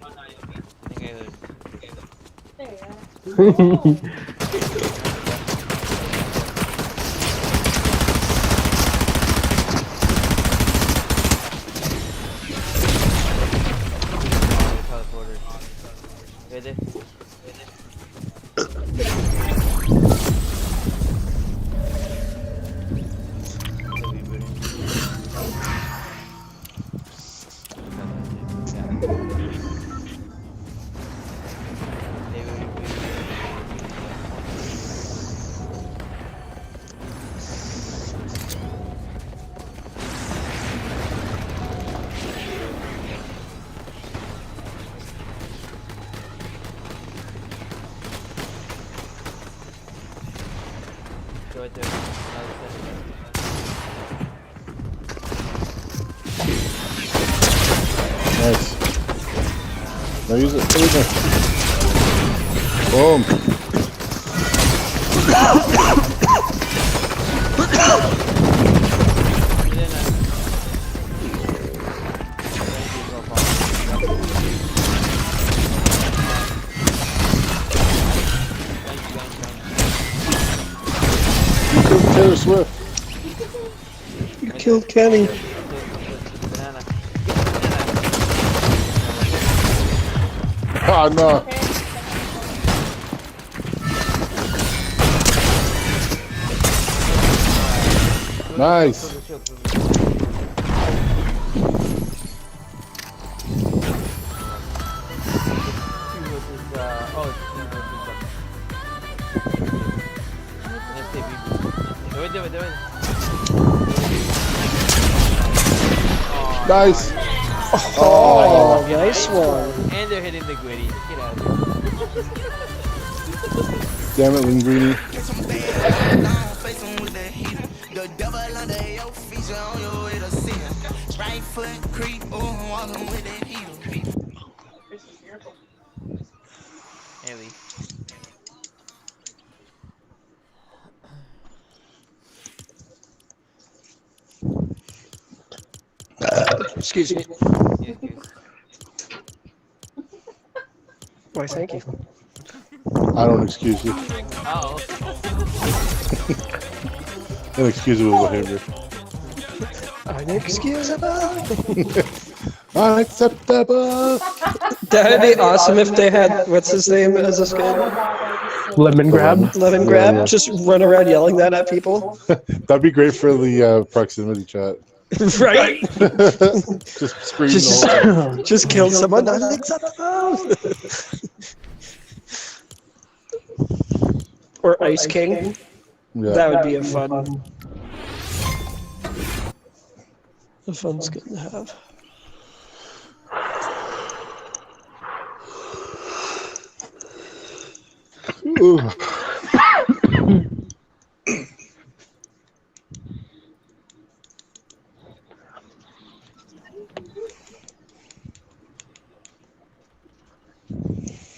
Right there. Nice. No, use it. Use it. Boom. Taylor Swift. You killed Kenny. Banana. Oh no. Nice. Nice. Oh, nice one. And they're hitting the Gwitty. Get out of here. Damn it, Linguini. The devil under your feet, so on your way to sin. Right foot creep, walking with that heel. Haley. Excuse me. Why, thank you. I don't excuse you. Uh-oh. Inexcusable behavior. Unexcusable. Unacceptable. That would be awesome if they had, what's his name as a skin? Lemon grab. Lemon grab. Yeah. Just run around yelling that at people. That'd be great for the proximity chat. Right. Just scream the whole time. Just kill someone. Unacceptable. Or Ice King. Yeah. That would be a fun skin to have. Ooh.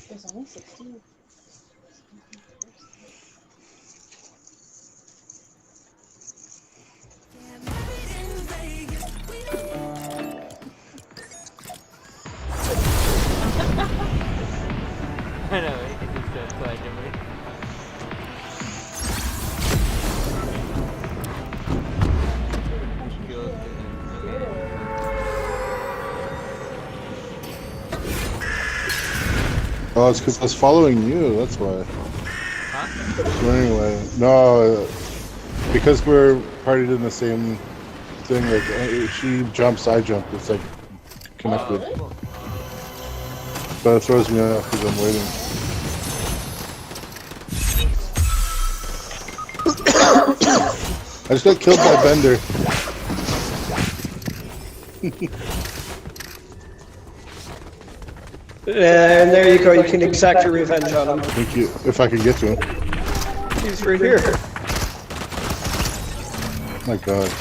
There's only 16. I know, it just so I can wait. Oh, it's because I was following you, that's why. Huh? So anyway, no, because we're partied in the same thing, like, she jumps, I jump, it's like connected. But it throws me off because I'm waiting. I just got killed by Bender. And there you go, you can exact your revenge on him. Thank you, if I can get to him. He's right here. Oh my god.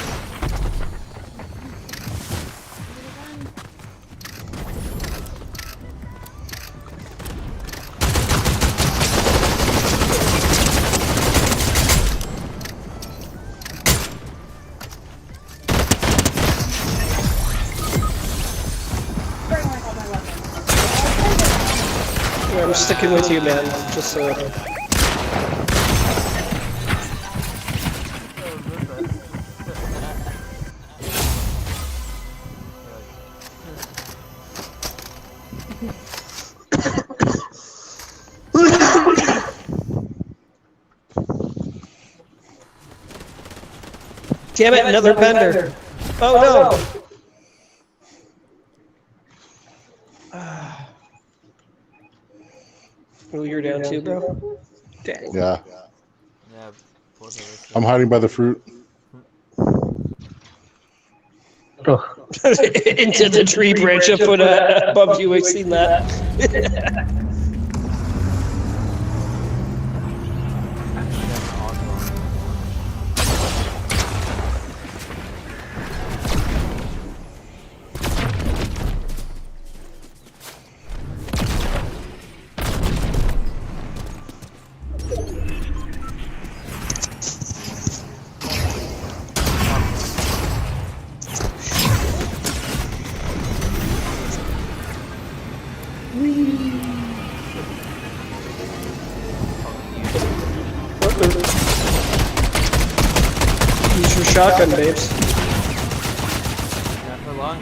I'm sticking with you, man. Just so. Damn it, another Bender. Oh no. Oh, you're down too, bro? Dang. Yeah. Yeah, both of us. I'm hiding by the fruit. Into the tree branch up put above you. I've seen that. your shotgun, babes? Not for long.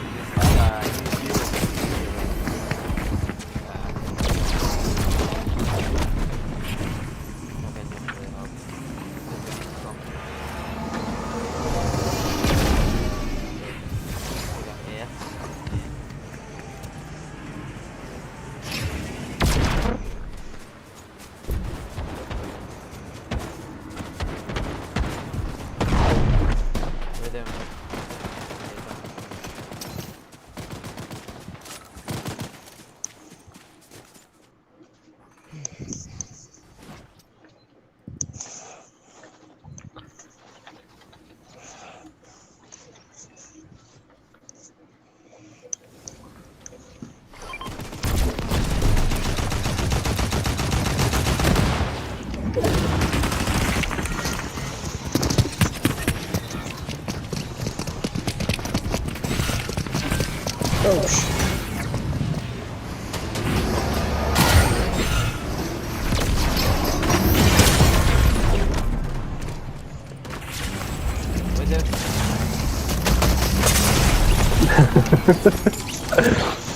Oh, shit.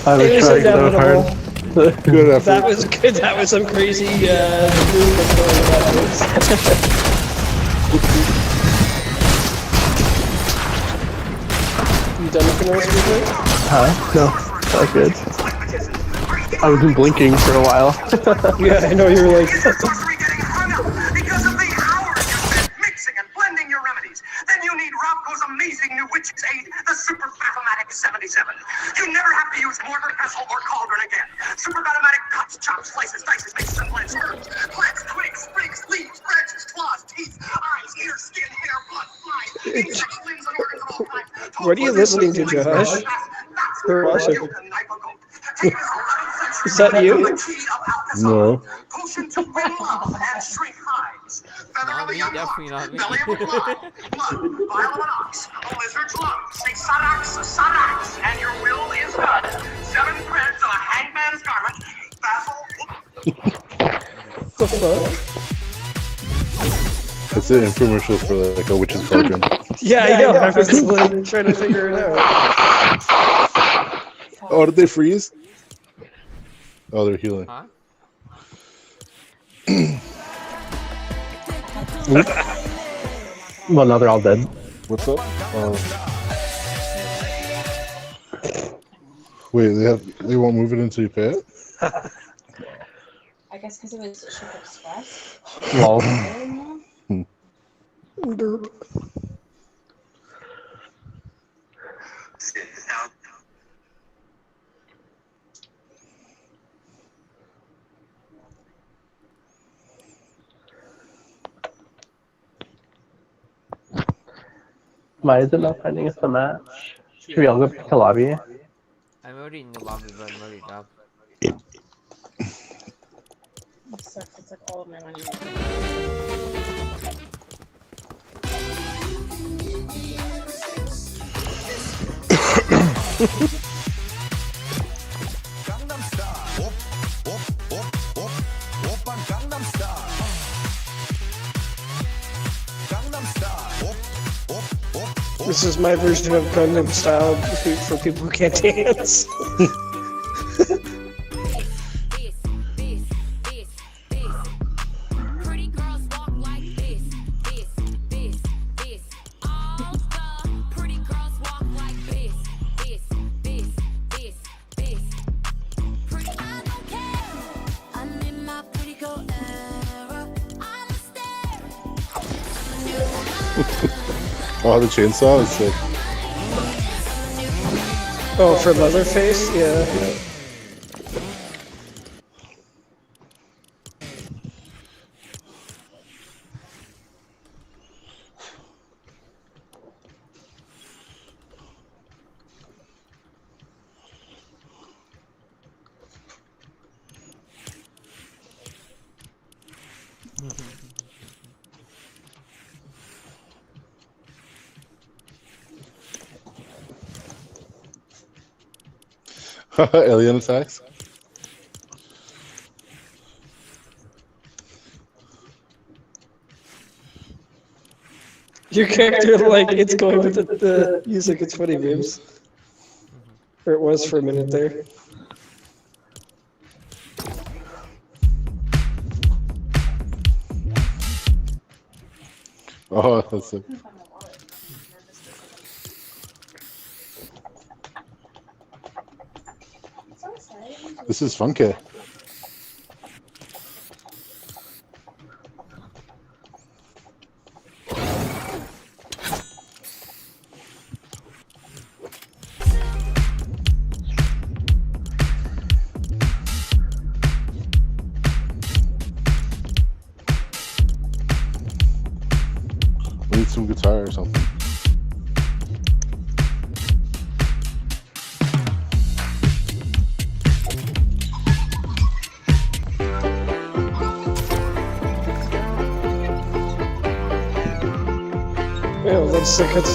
I was trying so hard. Good effort. That was good. That was some crazy movement going backwards. You done with the nurse movement? Huh? No, not good. I wasn't blinking for a while. Yeah, I know you were like. Because of the hours you spent mixing and blending your remedies. Then you need Robco's amazing new witch's aid, the Super Battlematic 77. You never have to use mortar, pestle, or cauldron again. Super Battlematic cuts, chops, slices, dices, mixes, and blends herbs, plants, twigs, sprigs, leaves, branches, claws, teeth, eyes, ears, skin, hair, blood, flies, insects, limbs, and organs of all kinds. What are you listening to, Josh? Or was it? Is that you? No. Potion to win love and shrink hides. Feather of a young lark, belly of a fly, blood, bile of an ox, a lizard's lungs, say Sanax, and your will is done. 7 threads of a hangman's garment, baffle. The fuck? It's an infomercial for like a witch's cauldron. Yeah, I know. I was like trying to figure it out. Oh, did they freeze? Oh, they're healing. Huh? Well, now they're all dead. What's up? Wait, they won't move it until you pay it? I guess because it was Ship Express. Lol. Derp. Why is it not finding us a match? Should we all go back to lobby? I'm already in the lobby, but I'm already up. It sucks. It's like all of my money. This is my version of Gundam Style for people who can't dance. Oh, the chainsaw is sick. Oh, for Leatherface? Yeah. Alien attacks. Your character, like, it's going with the music. It's funny, Vibs. Or it was for a minute there. Oh, that's it. This is funky. We need some guitar or something. Yeah, let's stick it.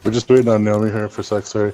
We're just waiting on Naomi here for a sec, sorry.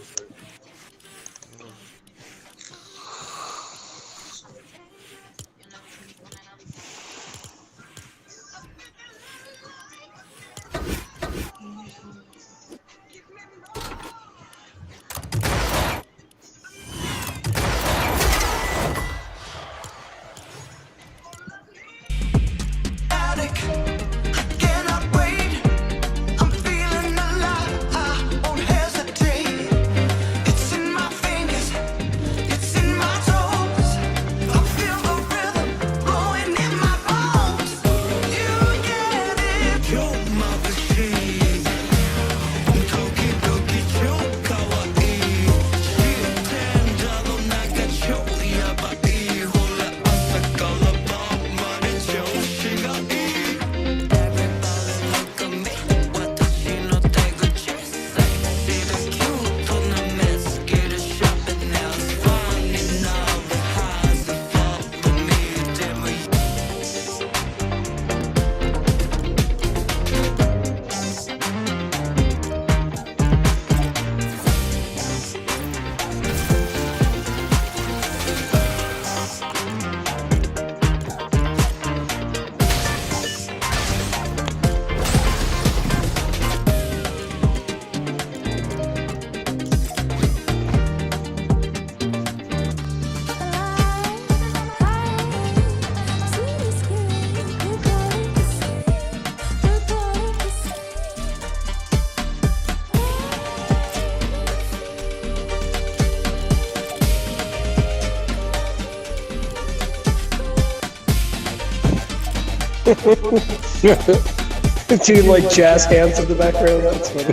Two like jazz hands in the background. That's funny.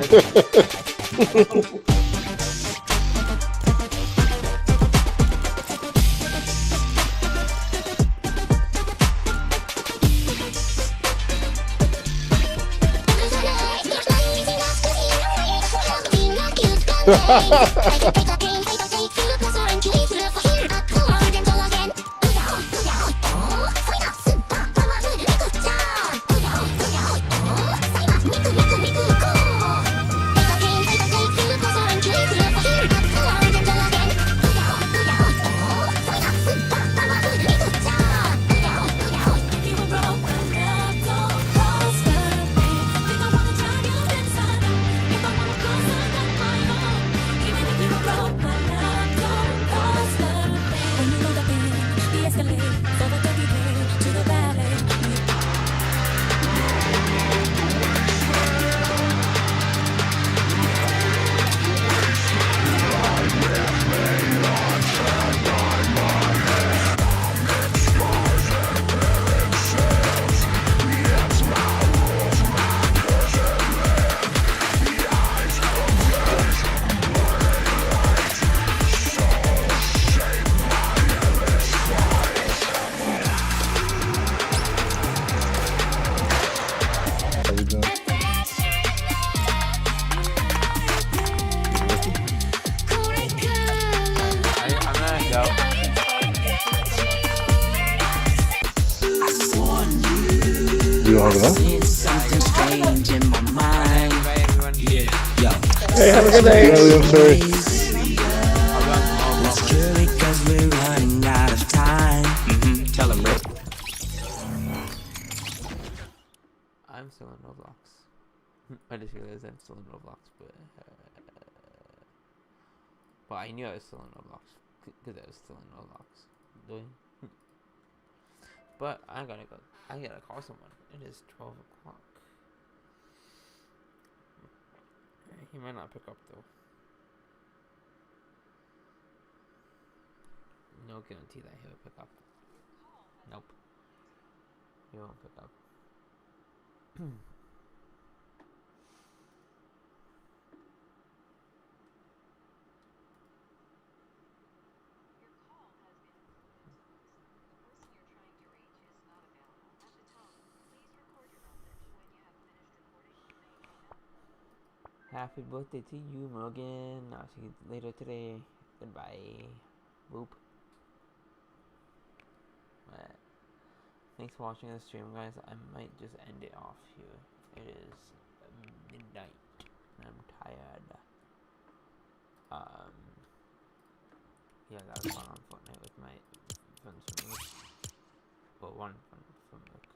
want to go? Something strange in my mind. Hey, have a good day. Yeah, I'm sorry. Let's cure it 'cause we're running out of time. Tell him, Rick. I'm still in Roblox. I just realized I'm still in Roblox, but I knew I was still in Roblox because I was still in Roblox. But I gotta go. I gotta call someone. It is 12 o'clock. He might not pick up though. No guarantee that he'll pick up. Nope. He won't pick up. Happy birthday to you, Morgan. I'll see you later today. Goodbye. Boop. But thanks for watching the stream, guys. I might just end it off here. It is midnight. And I'm tired. Yeah, that was fun on Fortnite with my friends from work. Well, one friend from work.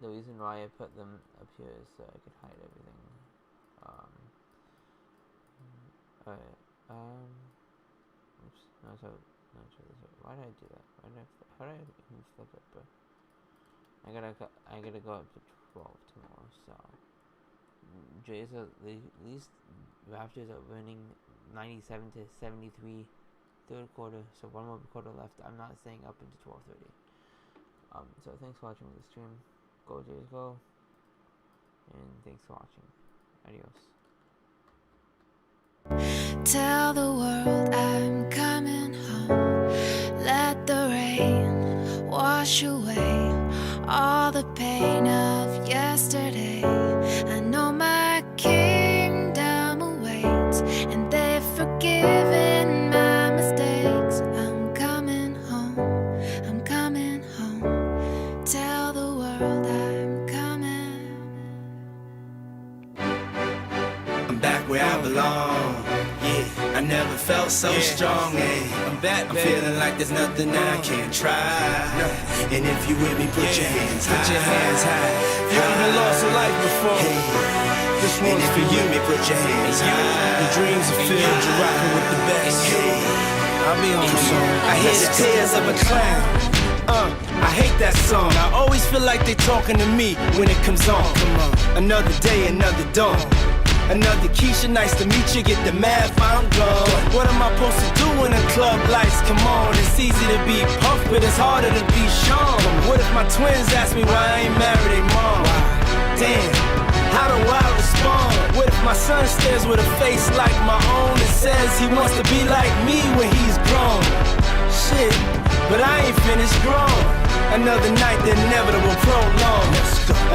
The reason why I put them up here is so I could hide everything. Oops. No, so why did I do that? How did I even flip it? But I gotta go up to 12 tomorrow. So Jays at least Raptors are winning 97-73 third quarter. So one more quarter left. I'm not staying up into 12:30. So thanks for watching the stream. Go Jays, go. And thanks for watching. Adios. Tell the world I'm coming home. Let the rain wash away all the pain of yesterday. I know my kingdom awaits, and they've forgiven my mistakes. I'm coming home. I'm coming home. Tell the world I'm coming. I'm back where I belong. I never felt so strong, I'm feeling like there's nothing I can't try. And if you with me, put your hands high. Put your hands high. You haven't lost a life before. This one is for you. Put your hands high. Your dreams are filled. You're rocking with the best. I'll be on the song. I hear the tears of a clown. I hate that song. I always feel like they talking to me when it comes on. Another day, another dawn. Another Keisha, nice to meet you, get the math, I'm gone. What am I supposed to do when the club lights come on? It's easy to be Puff, but it's harder to be Sean. What if my twins ask me why I ain't married their mom? Damn, how do I respond? What if my son stares with a face like my own and says he wants to be like me when he's grown? Shit, but I ain't finished grown. Another night, the inevitable prolong.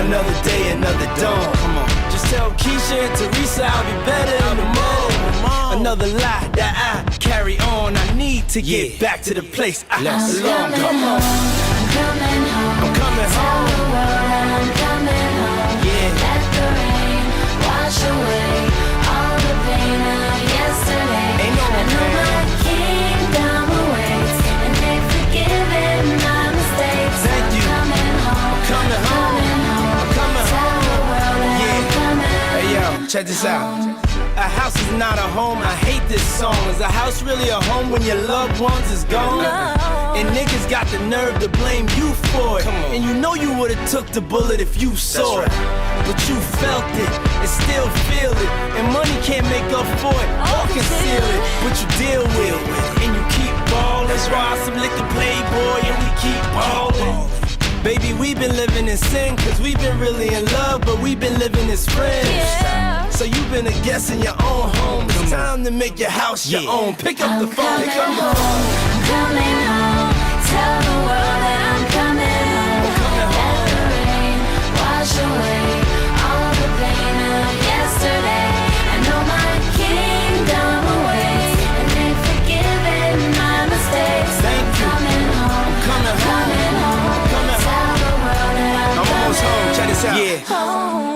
Another day, another dawn. Come on. Just tell Keisha and Teresa I'll be better in the morning. Another lie that I carry on. I need to get back to the place I belong. Come on. I'm coming home. I'm coming Tell home. the world I'm coming home. Yeah. Let the rain wash away all the pain of yesterday. Ain't no I know my kingdom awaits, and they've forgiven my mistakes. Thank you. I'm coming home. I'm coming home. I'm coming Tell home. the world I'm coming. Hey yo, check this out. A house is not a home, I hate this song. Is a house really a home when your loved ones is gone? And niggas got the nerve to blame you for it. And you know you would've took the bullet if you saw it. But you felt it and still feel it. And money can't make up for it or conceal it. But you deal with it and you keep ballin'. Ride some liquor playboy and we keep ballin'. Baby, we've been living in sin, cause we've been really in love, but we've been living as friends. Yeah. So you've been a guest in your own home. It's time to make your house your own. Pick up the phone, pick up the phone. I'm coming home. Tell the world that I'm coming home. Let the rain wash away all the pain of yesterday. I know my kingdom awaits, and they've forgiven my mistakes. Thank you. I'm coming home. I'm coming home. Coming home. I'm coming home. Tell the world that I'm almost home.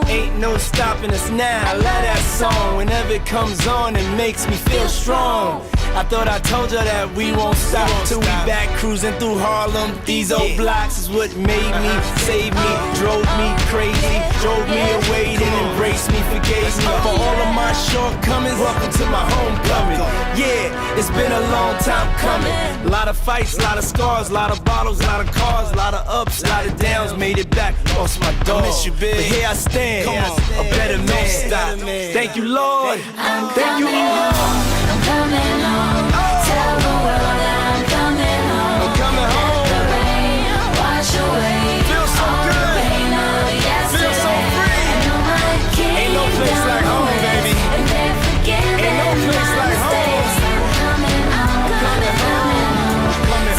Ain't no stopping us now. I love that song. Whenever it comes on, it makes me feel strong. I thought I told you that we won't stop till we back cruising through Harlem. These old blocks is what made me, saved me, drove me crazy, drove me away, then embraced me, forgave me for all of my shortcomings. Welcome to my homecoming. Yeah, it's been a long time coming. A lot of fights, a lot of scars, a lot of bottles, a lot of cars, a lot of ups, a lot of downs. Made it back, lost my dog. Miss you, big. But here I stand, a better man. Thank you, Lord. Thank you, all. I'm coming home. Tell the world that I'm coming home. I'm coming home. Let the rain wash away Feels so all good. the pain of yesterday. Feel so free. I know my Ain't no place like home, baby. And they're forgiving Ain't no place my like home. mistakes. I'm coming home. Coming home.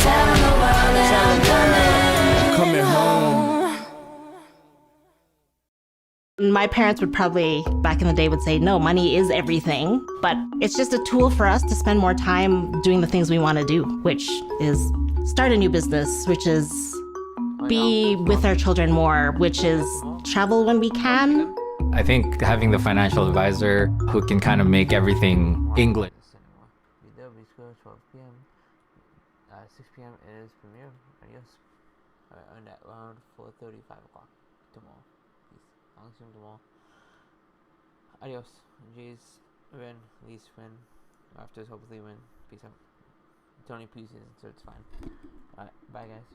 Tell the world that I'm coming home. My parents would probably, back in the day, would say, no, money is everything. But it's just a tool for us to spend more time doing the things we want to do, which is start a new business, which is be with our children more, which is travel when we can. I think having the financial advisor who can kind of make everything English. Video will be school 12 p.m. 6 p.m. it is premiere. Adios. On that round 4:35 o'clock tomorrow. Peace. I'll see you tomorrow. Adios. G's win. Least win. Rafters hopefully win. Peace out. Tony P season, so it's fine. Alright, bye guys.